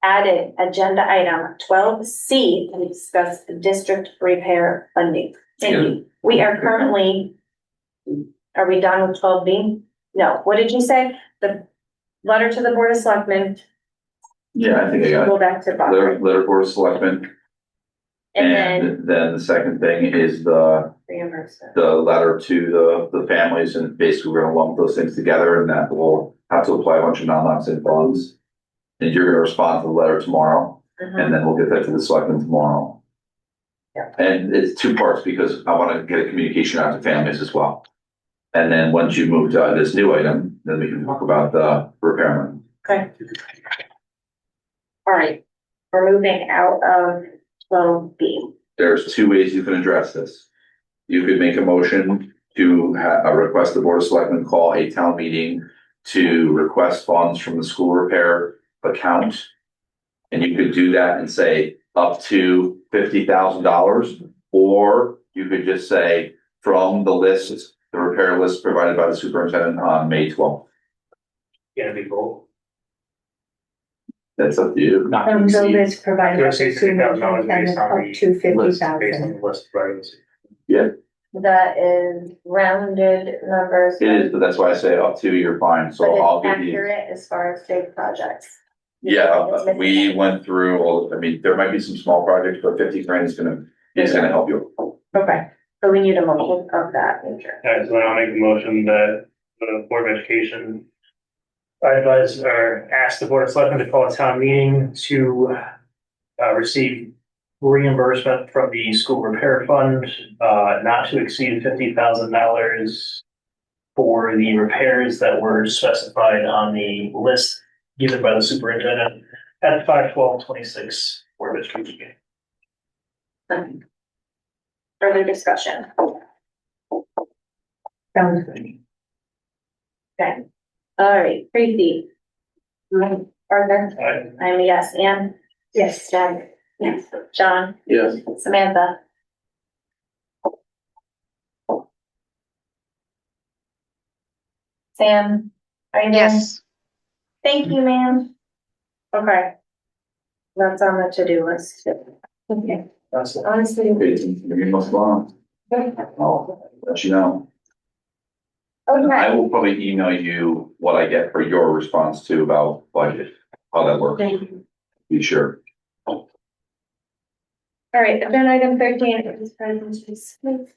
Speaker 1: added agenda item 12C to discuss district repair funding. Thank you. We are currently, are we done with 12B? No, what did you say? The letter to the Board of Selectmen.
Speaker 3: Yeah, I think I got it.
Speaker 1: Go back to Bob.
Speaker 3: Letter Board of Selectmen. And then the second thing is the
Speaker 1: Reimbursement.
Speaker 3: letter to the families, and basically we're gonna lump those things together, and that will have to apply a bunch of non-lapsing funds. And you're gonna respond to the letter tomorrow, and then we'll get that to the selectmen tomorrow.
Speaker 20: Yeah.
Speaker 3: And it's two parts because I wanna get a communication out to families as well. And then once you move to this new item, then we can talk about the repairman.
Speaker 20: Okay. All right, we're moving out of 12B.
Speaker 3: There's two ways you can address this. You could make a motion to request the Board of Selectmen call a town meeting to request funds from the school repair account. And you could do that and say up to $50,000, or you could just say from the list, the repair list provided by the superintendent on May 12th.
Speaker 15: Gonna be both.
Speaker 3: That's up to you.
Speaker 10: Not to
Speaker 16: From the
Speaker 10: exceed.
Speaker 16: list provided by
Speaker 15: You're
Speaker 16: the
Speaker 15: saying $50,000
Speaker 16: superintendent
Speaker 15: based on
Speaker 16: up
Speaker 15: the
Speaker 16: to
Speaker 15: list, based on
Speaker 16: 50,000.
Speaker 15: the list provided.
Speaker 3: Yeah,
Speaker 9: That is rounded numbers.
Speaker 3: it is, but that's why I say up to, you're fine, so
Speaker 9: But
Speaker 3: I'll
Speaker 9: it's
Speaker 3: give you.
Speaker 9: accurate as far as big projects.
Speaker 3: Yeah, we went through all, I mean, there might be some small projects, but 50 grand is gonna help you.
Speaker 9: Okay, so we need a motion of that nature.
Speaker 15: Alright, so then I'll make a motion that the Board of Education advise or ask the Board of Selectmen to call a town meeting to receive reimbursement from the school repair fund, not to exceed $50,000 for the repairs that were specified on the list given by the superintendent at 5/12/26 Board of Education.
Speaker 1: Further discussion?
Speaker 16: Sounds good.
Speaker 1: Okay, all right, Tracy. Arthur?
Speaker 15: Aye.
Speaker 1: I'm a yes, Anne?
Speaker 16: Yes.
Speaker 1: Jen? Yes. John?
Speaker 10: Yes.
Speaker 1: Samantha? Sam? Are you there?
Speaker 18: Yes.
Speaker 1: Thank you, ma'am. Okay. That's on the to-do list. Okay.
Speaker 15: That's it.
Speaker 1: Honestly.
Speaker 3: Maybe most long. I'll let you know. And
Speaker 1: Okay.
Speaker 3: I will probably email you what I get for your response to about budget, how that works.
Speaker 1: Thank you.
Speaker 3: Be sure.
Speaker 1: All right, agenda item 13 is presentation Smith.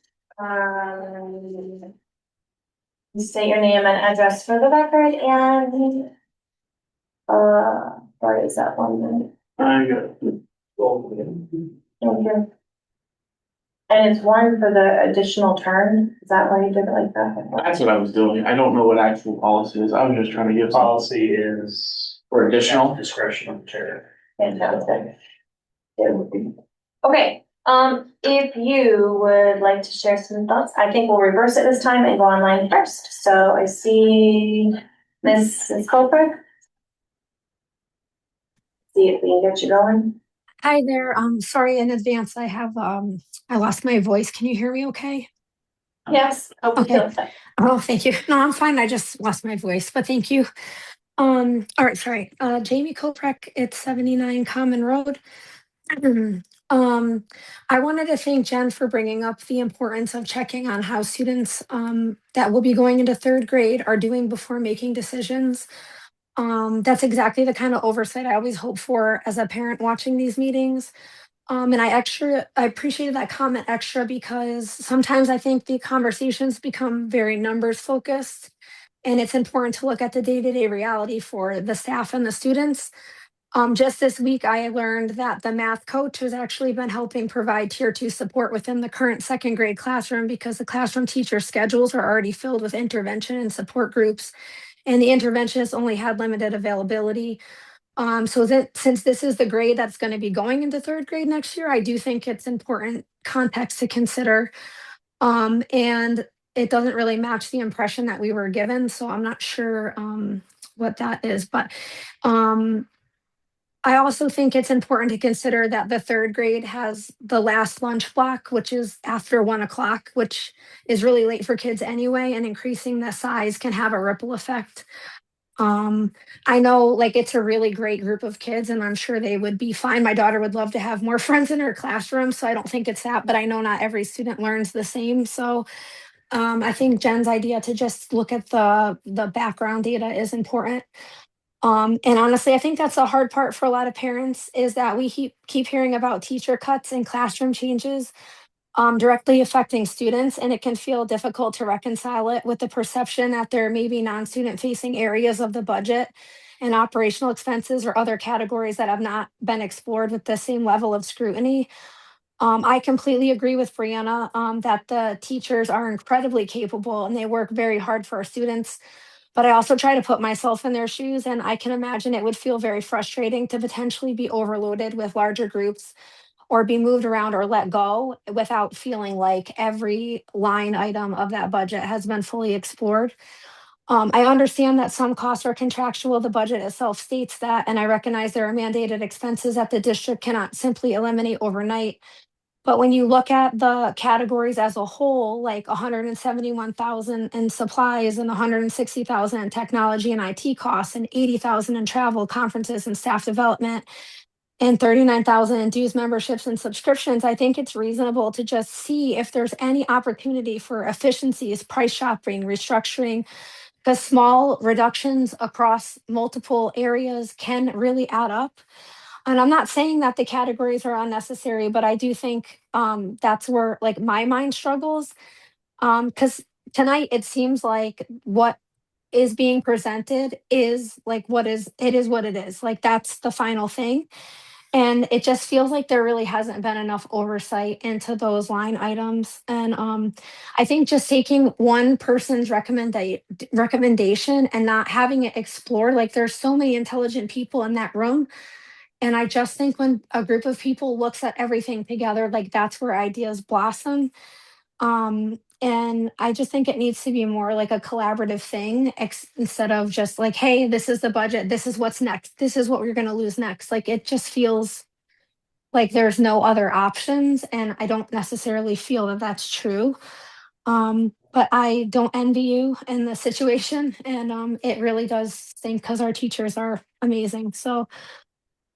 Speaker 1: State your name and address for the record and where is that one?
Speaker 10: I got it.
Speaker 1: Thank you. And it's one for the additional term, is that why you did it like that?
Speaker 10: That's what I was doing. I don't know what actual policy is. I was just trying to give some
Speaker 15: Policy is
Speaker 10: for additional.
Speaker 15: discretion of the chair.
Speaker 1: Fantastic. Okay, if you would like to share some thoughts, I think we'll reverse it this time and go online first. So I see Mrs. Culper. See if we can get you going.
Speaker 21: Hi there. Sorry in advance. I have I lost my voice. Can you hear me okay?
Speaker 1: Yes.
Speaker 21: Okay. Oh, thank you. No, I'm fine. I just lost my voice, but thank you. All right, sorry. Jamie Koprek, it's 79 Common Road. I wanted to thank Jen for bringing up the importance of checking on how students that will be going into third grade are doing before making decisions. That's exactly the kind of oversight I always hope for as a parent watching these meetings. And I appreciated that comment extra because sometimes I think the conversations become very numbers focused, and it's important to look at the day-to-day reality for the staff and the students. Just this week, I learned that the math coach has actually been helping provide tier 2 support within the current second grade classroom because the classroom teacher schedules are already filled with intervention and support groups, and the interventionists only had limited availability. So that since this is the grade that's going to be going into third grade next year, I do think it's important context to consider. And it doesn't really match the impression that we were given, so I'm not sure what that is, but I also think it's important to consider that the third grade has the last lunch block, which is after 1 o'clock, which is really late for kids anyway, and increasing the size can have a ripple effect. I know like it's a really great group of kids and I'm sure they would be fine. My daughter would love to have more friends in her classroom, so I don't think it's that, but I know not every student learns the same. So I think Jen's idea to just look at the background data is important. And honestly, I think that's the hard part for a lot of parents is that we keep hearing about teacher cuts and classroom changes directly affecting students, and it can feel difficult to reconcile it with the perception that there may be non-student facing areas of the budget and operational expenses or other categories that have not been explored with the same level of scrutiny. I completely agree with Brianna that the teachers are incredibly capable and they work very hard for our students. But I also try to put myself in their shoes, and I can imagine it would feel very frustrating to potentially be overloaded with larger groups or be moved around or let go without feeling like every line item of that budget has been fully explored. I understand that some costs are contractual. The budget itself states that, and I recognize there are mandated expenses that the district cannot simply eliminate overnight. But when you look at the categories as a whole, like 171,000 in supplies and 160,000 in technology and IT costs and 80,000 in travel, conferences and staff development and 39,000 in dues, memberships and subscriptions, I think it's reasonable to just see if there's any opportunity for efficiencies, price shopping, restructuring, because small reductions across multiple areas can really add up. And I'm not saying that the categories are unnecessary, but I do think that's where like my mind struggles. Because tonight it seems like what is being presented is like what is what it is. Like that's the final thing. And it just feels like there really hasn't been enough oversight into those line items. And I think just taking one person's recommendation and not having it explored, like there's so many intelligent people in that room. And I just think when a group of people looks at everything together, like that's where ideas blossom. And I just think it needs to be more like a collaborative thing instead of just like, hey, this is the budget. This is what's next. This is what we're going to lose next. Like it just feels like there's no other options. And I don't necessarily feel that that's true. But I don't envy you in the situation. And it really does stink because our teachers are amazing. So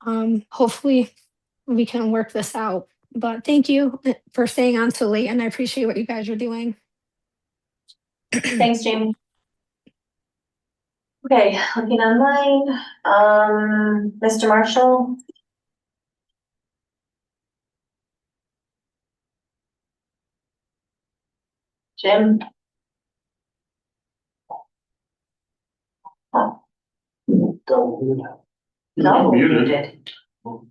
Speaker 21: hopefully we can work this out. But thank you for staying on so late, and I appreciate what you guys are doing.
Speaker 1: Thanks, Jamie. Okay, looking online, Mr. Marshall. Jim. No, you did. Whoa.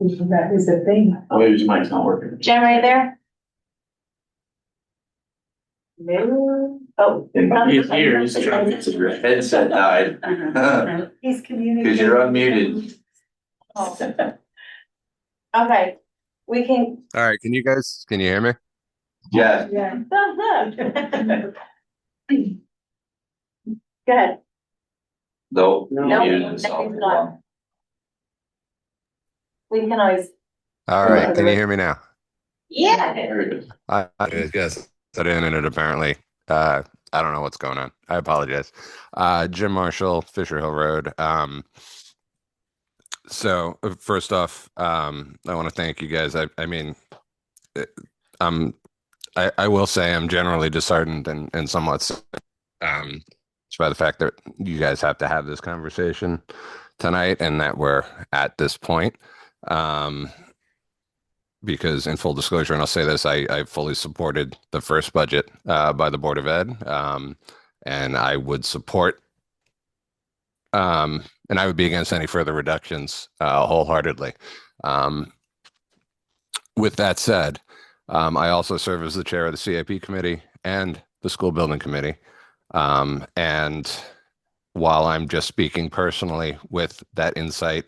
Speaker 16: That is a thing.
Speaker 3: Oh, maybe his mic's not working.
Speaker 1: Jim, right there? No. Oh.
Speaker 3: He's here, he's trying to, your headset died.
Speaker 16: He's communicating.
Speaker 3: Cause you're unmuted.
Speaker 1: Okay, we can.
Speaker 6: All right, can you hear me?
Speaker 3: Yeah.
Speaker 16: Yeah.
Speaker 1: Good.
Speaker 3: Nope.
Speaker 1: No,
Speaker 3: Muted himself.
Speaker 1: nothing's gone. We can always.
Speaker 6: All right, can you hear me now?
Speaker 1: Yeah.
Speaker 6: I guess I didn't, and it apparently, I don't know what's going on. I apologize. Jim Marshall, Fisher Hill Road. So first off, I want to thank you guys. I mean, I will say I'm generally disheartened and somewhat by the fact that you guys have to have this conversation tonight and that we're at this point. Because in full disclosure, and I'll say this, I fully supported the first budget by the Board of Ed, and I would support, and I would be against any further reductions wholeheartedly. With that said, I also serve as the chair of the CIP committee and the school building committee. And while I'm just speaking personally with that insight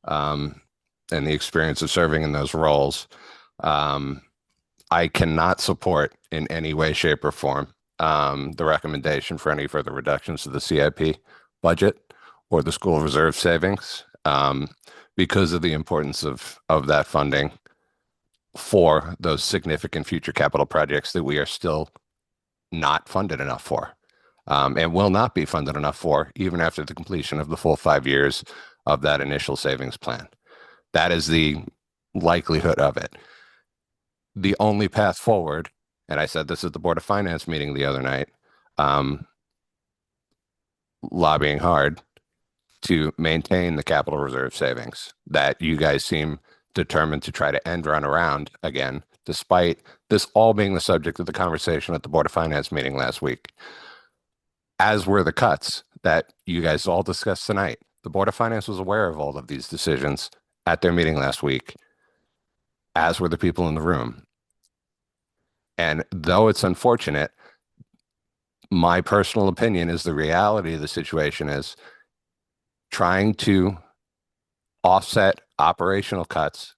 Speaker 6: and the experience of serving in those roles, I cannot support in any way, shape, or form the recommendation for any further reductions to the CIP budget or the school reserve savings because of the importance of that funding for those significant future capital projects that we are still not funded enough for. And will not be funded enough for even after the completion of the full 5 years of that initial savings plan. That is the likelihood of it. The only path forward, and I said this at the Board of Finance meeting the other night, lobbying hard to maintain the capital reserve savings that you guys seem determined to try to end run around again, despite this all being the subject of the conversation at the Board of Finance meeting last week. As were the cuts that you guys all discussed tonight. The Board of Finance was aware of all of these decisions at their meeting last week, as were the people in the room. And though it's unfortunate, my personal opinion is the reality of the situation is trying to offset operational cuts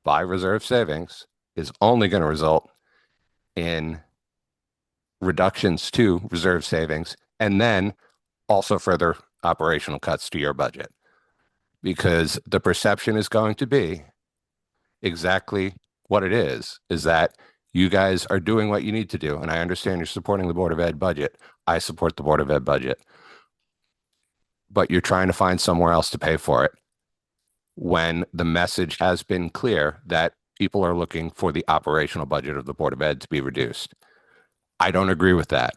Speaker 6: by reserve savings is only going to result in reductions to reserve savings and then also further operational cuts to your budget, because the perception is going to be exactly what it is that you guys are doing what you need to do. And I understand you're supporting the Board of Ed budget. I support the Board of Ed budget, but you're trying to find somewhere else to pay for it when the message has been clear that people are looking for the operational budget of the Board of Ed to be reduced. I don't agree with that,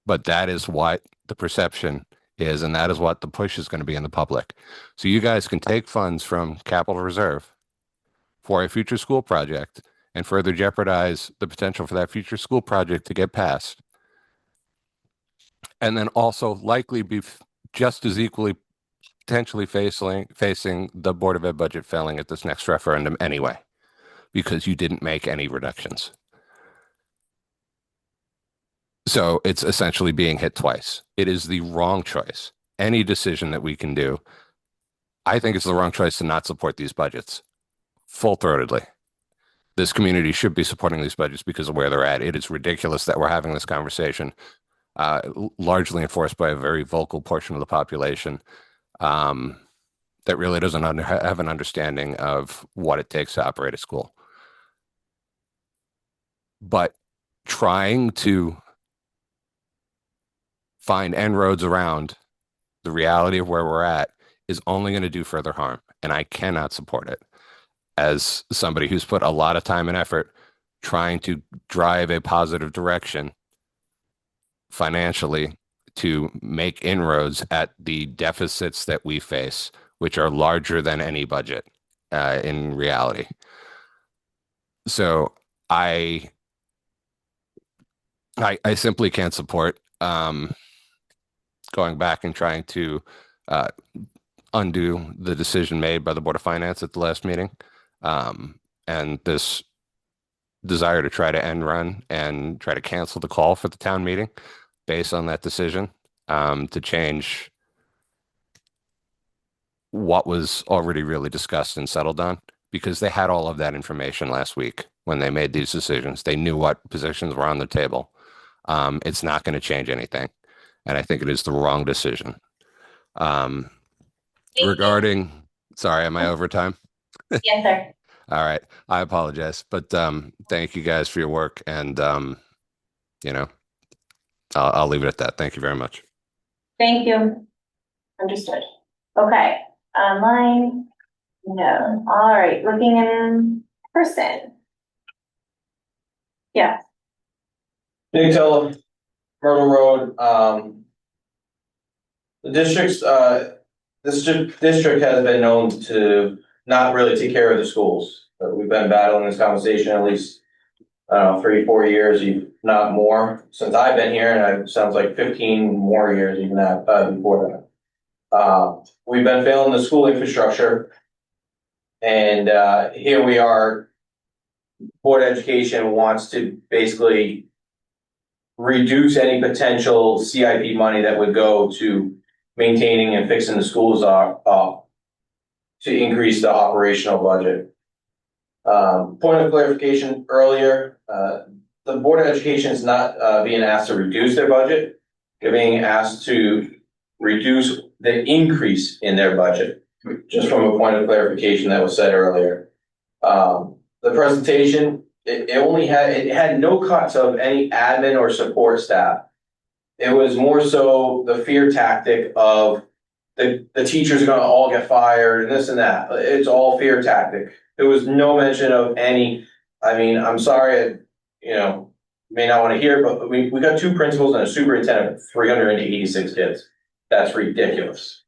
Speaker 6: but that is what the perception is, and that is what the push is going to be in the public. So you guys can take funds from capital reserve for a future school project and further jeopardize the potential for that future school project to get passed. And then also likely be just as equally potentially facing the Board of Ed budget failing at this next referendum anyway, because you didn't make any reductions. So it's essentially being hit twice. It is the wrong choice. Any decision that we can do, I think it's the wrong choice to not support these budgets full-throatedly. This community should be supporting these budgets because of where they're at. It is ridiculous that we're having this conversation, largely enforced by a very vocal portion of the population that really doesn't have an understanding of what it takes to operate a school. But trying to find end roads around the reality of where we're at is only going to do further harm, and I cannot support it. As somebody who's put a lot of time and effort trying to drive a positive direction financially to make inroads at the deficits that we face, which are larger than any budget in reality. So I simply can't support going back and trying to undo the decision made by the Board of Finance at the last meeting. And this desire to try to end run and try to cancel the call for the town meeting based on that decision to change what was already really discussed and settled on, because they had all of that information last week when they made these decisions. They knew what positions were on the table. It's not going to change anything. And I think it is the wrong decision. Regarding, sorry, am I over time?
Speaker 1: Yes, sir.
Speaker 6: All right. I apologize, but thank you guys for your work. And, I'll leave it at that. Thank you very much.
Speaker 1: Thank you. Understood. Okay. Online? No. All right. Looking in person. Yeah.
Speaker 12: Big Tell, Myrtle Road, the district's, this district has been known to not really take care of the schools. We've been battling this conversation at least, 3-4 years, if not more, since I've been here, and it sounds like 15 more years even that, before that. We've been failing the school infrastructure, and here we are, Board of Education wants to basically reduce any potential CIP money that would go to maintaining and fixing the schools to increase the operational budget. Point of clarification earlier, the Board of Education is not being asked to reduce their budget. They're being asked to reduce the increase in their budget, just from a point of clarification that was said earlier. The presentation, it had no cuts of any admin or support staff. It was more so the fear tactic of the teachers are going to all get fired and this and that. It's all fear tactic. There was no mention of any. I mean, I'm sorry, may not want to hear it, but we got 2 principals and a superintendent of 386 kids. That's ridiculous.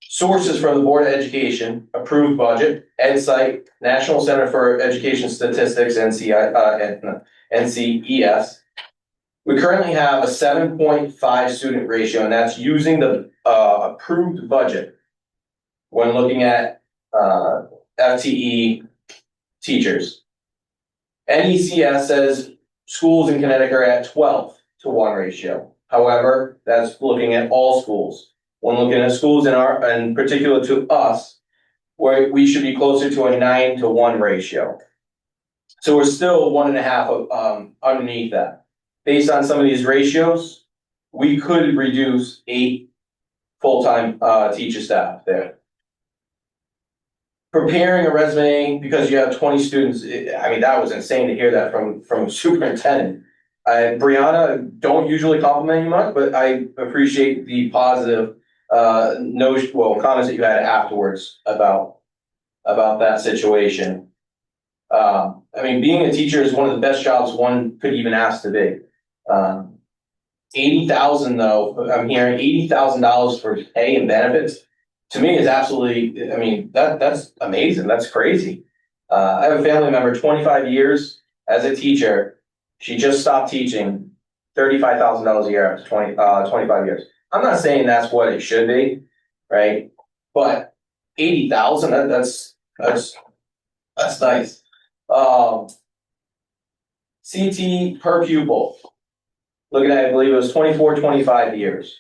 Speaker 12: Sources from the Board of Education, approved budget, EdSite, National Center for Education Statistics, NCES, We currently have a 7.5 student ratio, and that's using the approved budget when looking at FTE teachers. NECS says schools in Connecticut are at 12-to-1 ratio. However, that's looking at all schools. When looking at schools in particular to us, where we should be closer to a 9-to-1 ratio. So we're still 1.5 underneath that. Based on some of these ratios, we could reduce 8 full-time teacher staff there. Preparing a resume because you have 20 students, I mean, that was insane to hear that from a superintendent. Brianna, don't usually compliment you much, but I appreciate the positive comments that you had afterwards about that situation. I mean, being a teacher is one of the best jobs one could even ask to be. $80,000 though, I'm hearing $80,000 for pay and benefits. To me is absolutely, I mean, that's amazing. That's crazy. I have a family member, 25 years as a teacher. She just stopped teaching, $35,000 a year after 25 years. I'm not saying that's what it should be, right? But 80,000, that's nice. CT per pupil. Looking at, I believe it was 25 years.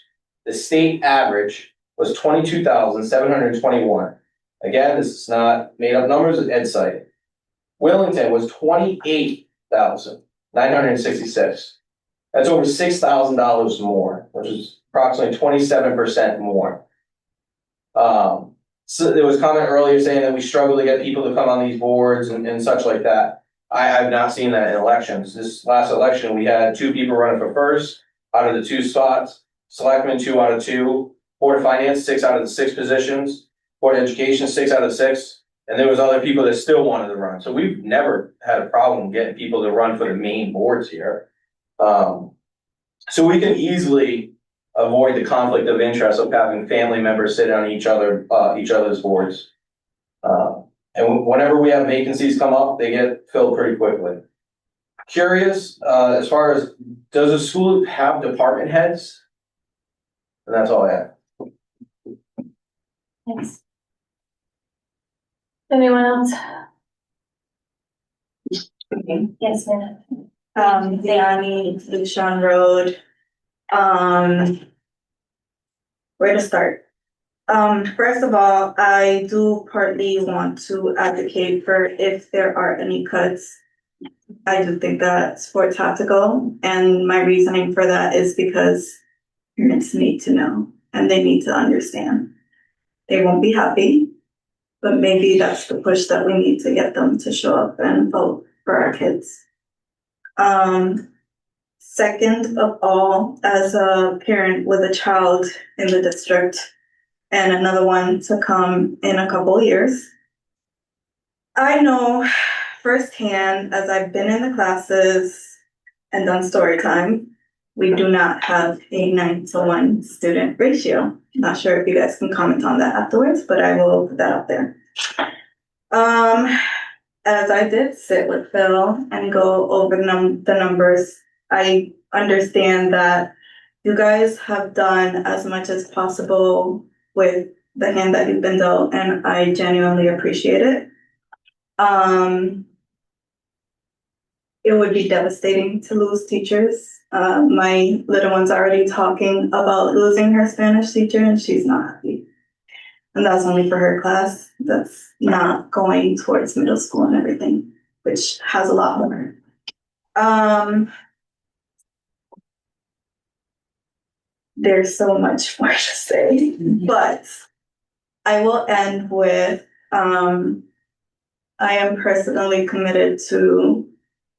Speaker 12: The state average was 22,721. Again, this is not made up numbers, it's Ed site. Willington was 28,966. That's over $6,000 more, which is approximately 27% more. So there was a comment earlier saying that we struggle to get people to come on these boards and such like that. I have not seen that in elections. This last election, we had 2 people running for first out of the 2 spots, selectmen 2 out of 2, Board of Finance 6 out of the 6 positions, Board of Education 6 out of 6, and there was other people that still wanted to run. So we've never had a problem getting people to run for the main boards here. So we can easily avoid the conflict of interest of having family members sit on each other's boards. And whenever we have vacancies come up, they get filled pretty quickly. Curious, as far as, does a school have department heads? And that's all I have.
Speaker 1: Thanks. Anyone else? Yes, ma'am.
Speaker 8: Danny, Lucian Road. Where to start? First of all, I do partly want to advocate for if there are any cuts. I do think that sports have to go, and my reasoning for that is because parents need to know and they need to understand. They won't be happy, but maybe that's the push that we need to get them to show up and vote for our kids. Second of all, as a parent with a child in the district and another one to come in a couple years, I know firsthand, as I've been in the classes and done story time, we do not have a 9-to-1 student ratio. Not sure if you guys can comment on that afterwards, but I will put that out there. As I did sit with Phil and go over the numbers, I understand that you guys have done as much as possible with the hand that you've been dealt, and I genuinely appreciate it. It would be devastating to lose teachers. My little one's already talking about losing her Spanish teacher, and she's not happy. And that's only for her class. That's not going towards middle school and everything, which has a lot more. There's so much more to say, but I will end with, I am personally committed to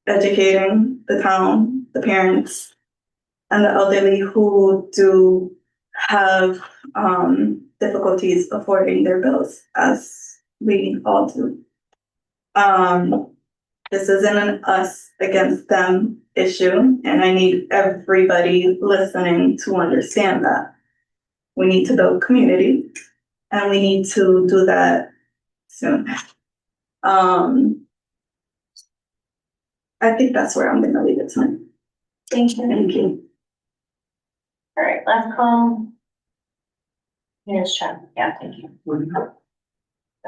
Speaker 8: educating the town, the parents, and the elderly who do have difficulties affording their bills, as we all do. This isn't an us against them issue, and I need everybody listening to understand that. We need to build community, and we need to do that soon. I think that's where I'm going to leave it tonight.
Speaker 1: Thank you. All right, last call. Here's Chuck. Yeah, thank you.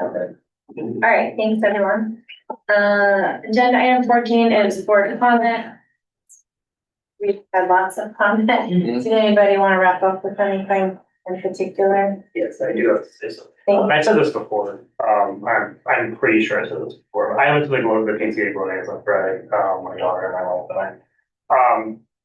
Speaker 1: Okay. All right, thanks everyone. Agenda item 14 is board comment. We've had lots of comment. Does anybody want to wrap up with anything in particular?
Speaker 15: Yes, I do have to say something. I said this before. I'm pretty sure I said this before. But I went to the PTA Glorias on Friday. My daughter and my wife and I.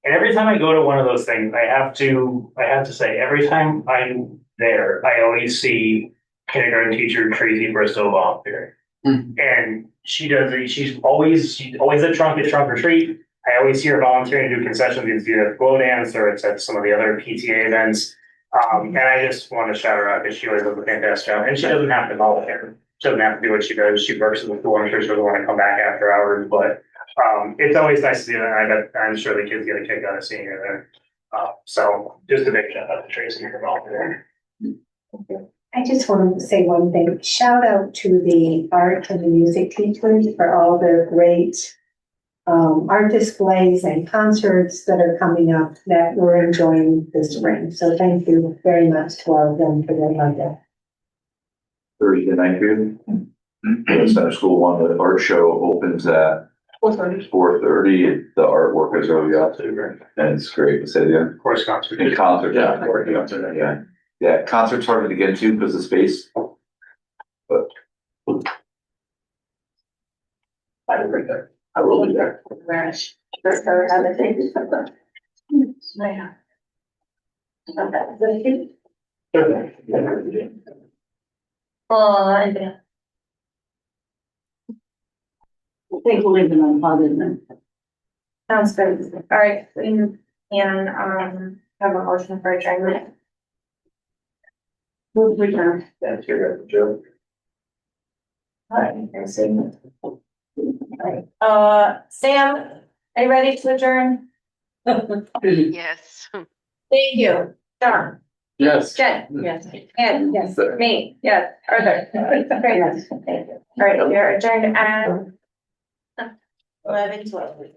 Speaker 15: And every time I go to one of those things, I have to say every time I'm there, I always see kindergarten teacher Tracy Bristow volunteering. And she's always at trunk or treat. I always see her volunteering to do concessions, either do at glow dance or it's at some of the other PTA events. And I just want to shout her out because she always does a fantastic job. And she doesn't have to volunteer. She doesn't have to do what she does. She works in the school. I'm sure she doesn't want to come back after hours, but it's always nice to see her. I'm sure the kids get a kick out of seeing her there. So just a big shout out to Tracy for volunteering.
Speaker 16: I just wanted to say one thing. Shout out to the art and the music teachers for all their great art displays and concerts that are coming up that we're enjoying this spring. So thank you very much to all of them for their Monday.
Speaker 3: Thursday night here. The Center School One, the art show opens at 4:30. The artwork is already out too, and it's great to say the
Speaker 15: of course concert.
Speaker 3: And concert, yeah. Concerts harder to get into because of space. But I will be there. I will be there.
Speaker 17: I think we'll leave it on positive then.
Speaker 1: Sounds good. All right, we can have a motion for adjournment.
Speaker 17: Move to adjourn.
Speaker 3: That's your joke.
Speaker 1: All right, I see. All right. Sam, are you ready to adjourn?
Speaker 18: Yes.
Speaker 1: Thank you. John.
Speaker 10: Yes.
Speaker 1: Jen.
Speaker 17: Yes.
Speaker 1: And
Speaker 16: Yes.
Speaker 1: me. Yes. Arthur. Very nice. Thank you. All right, we are adjourned at 11:12.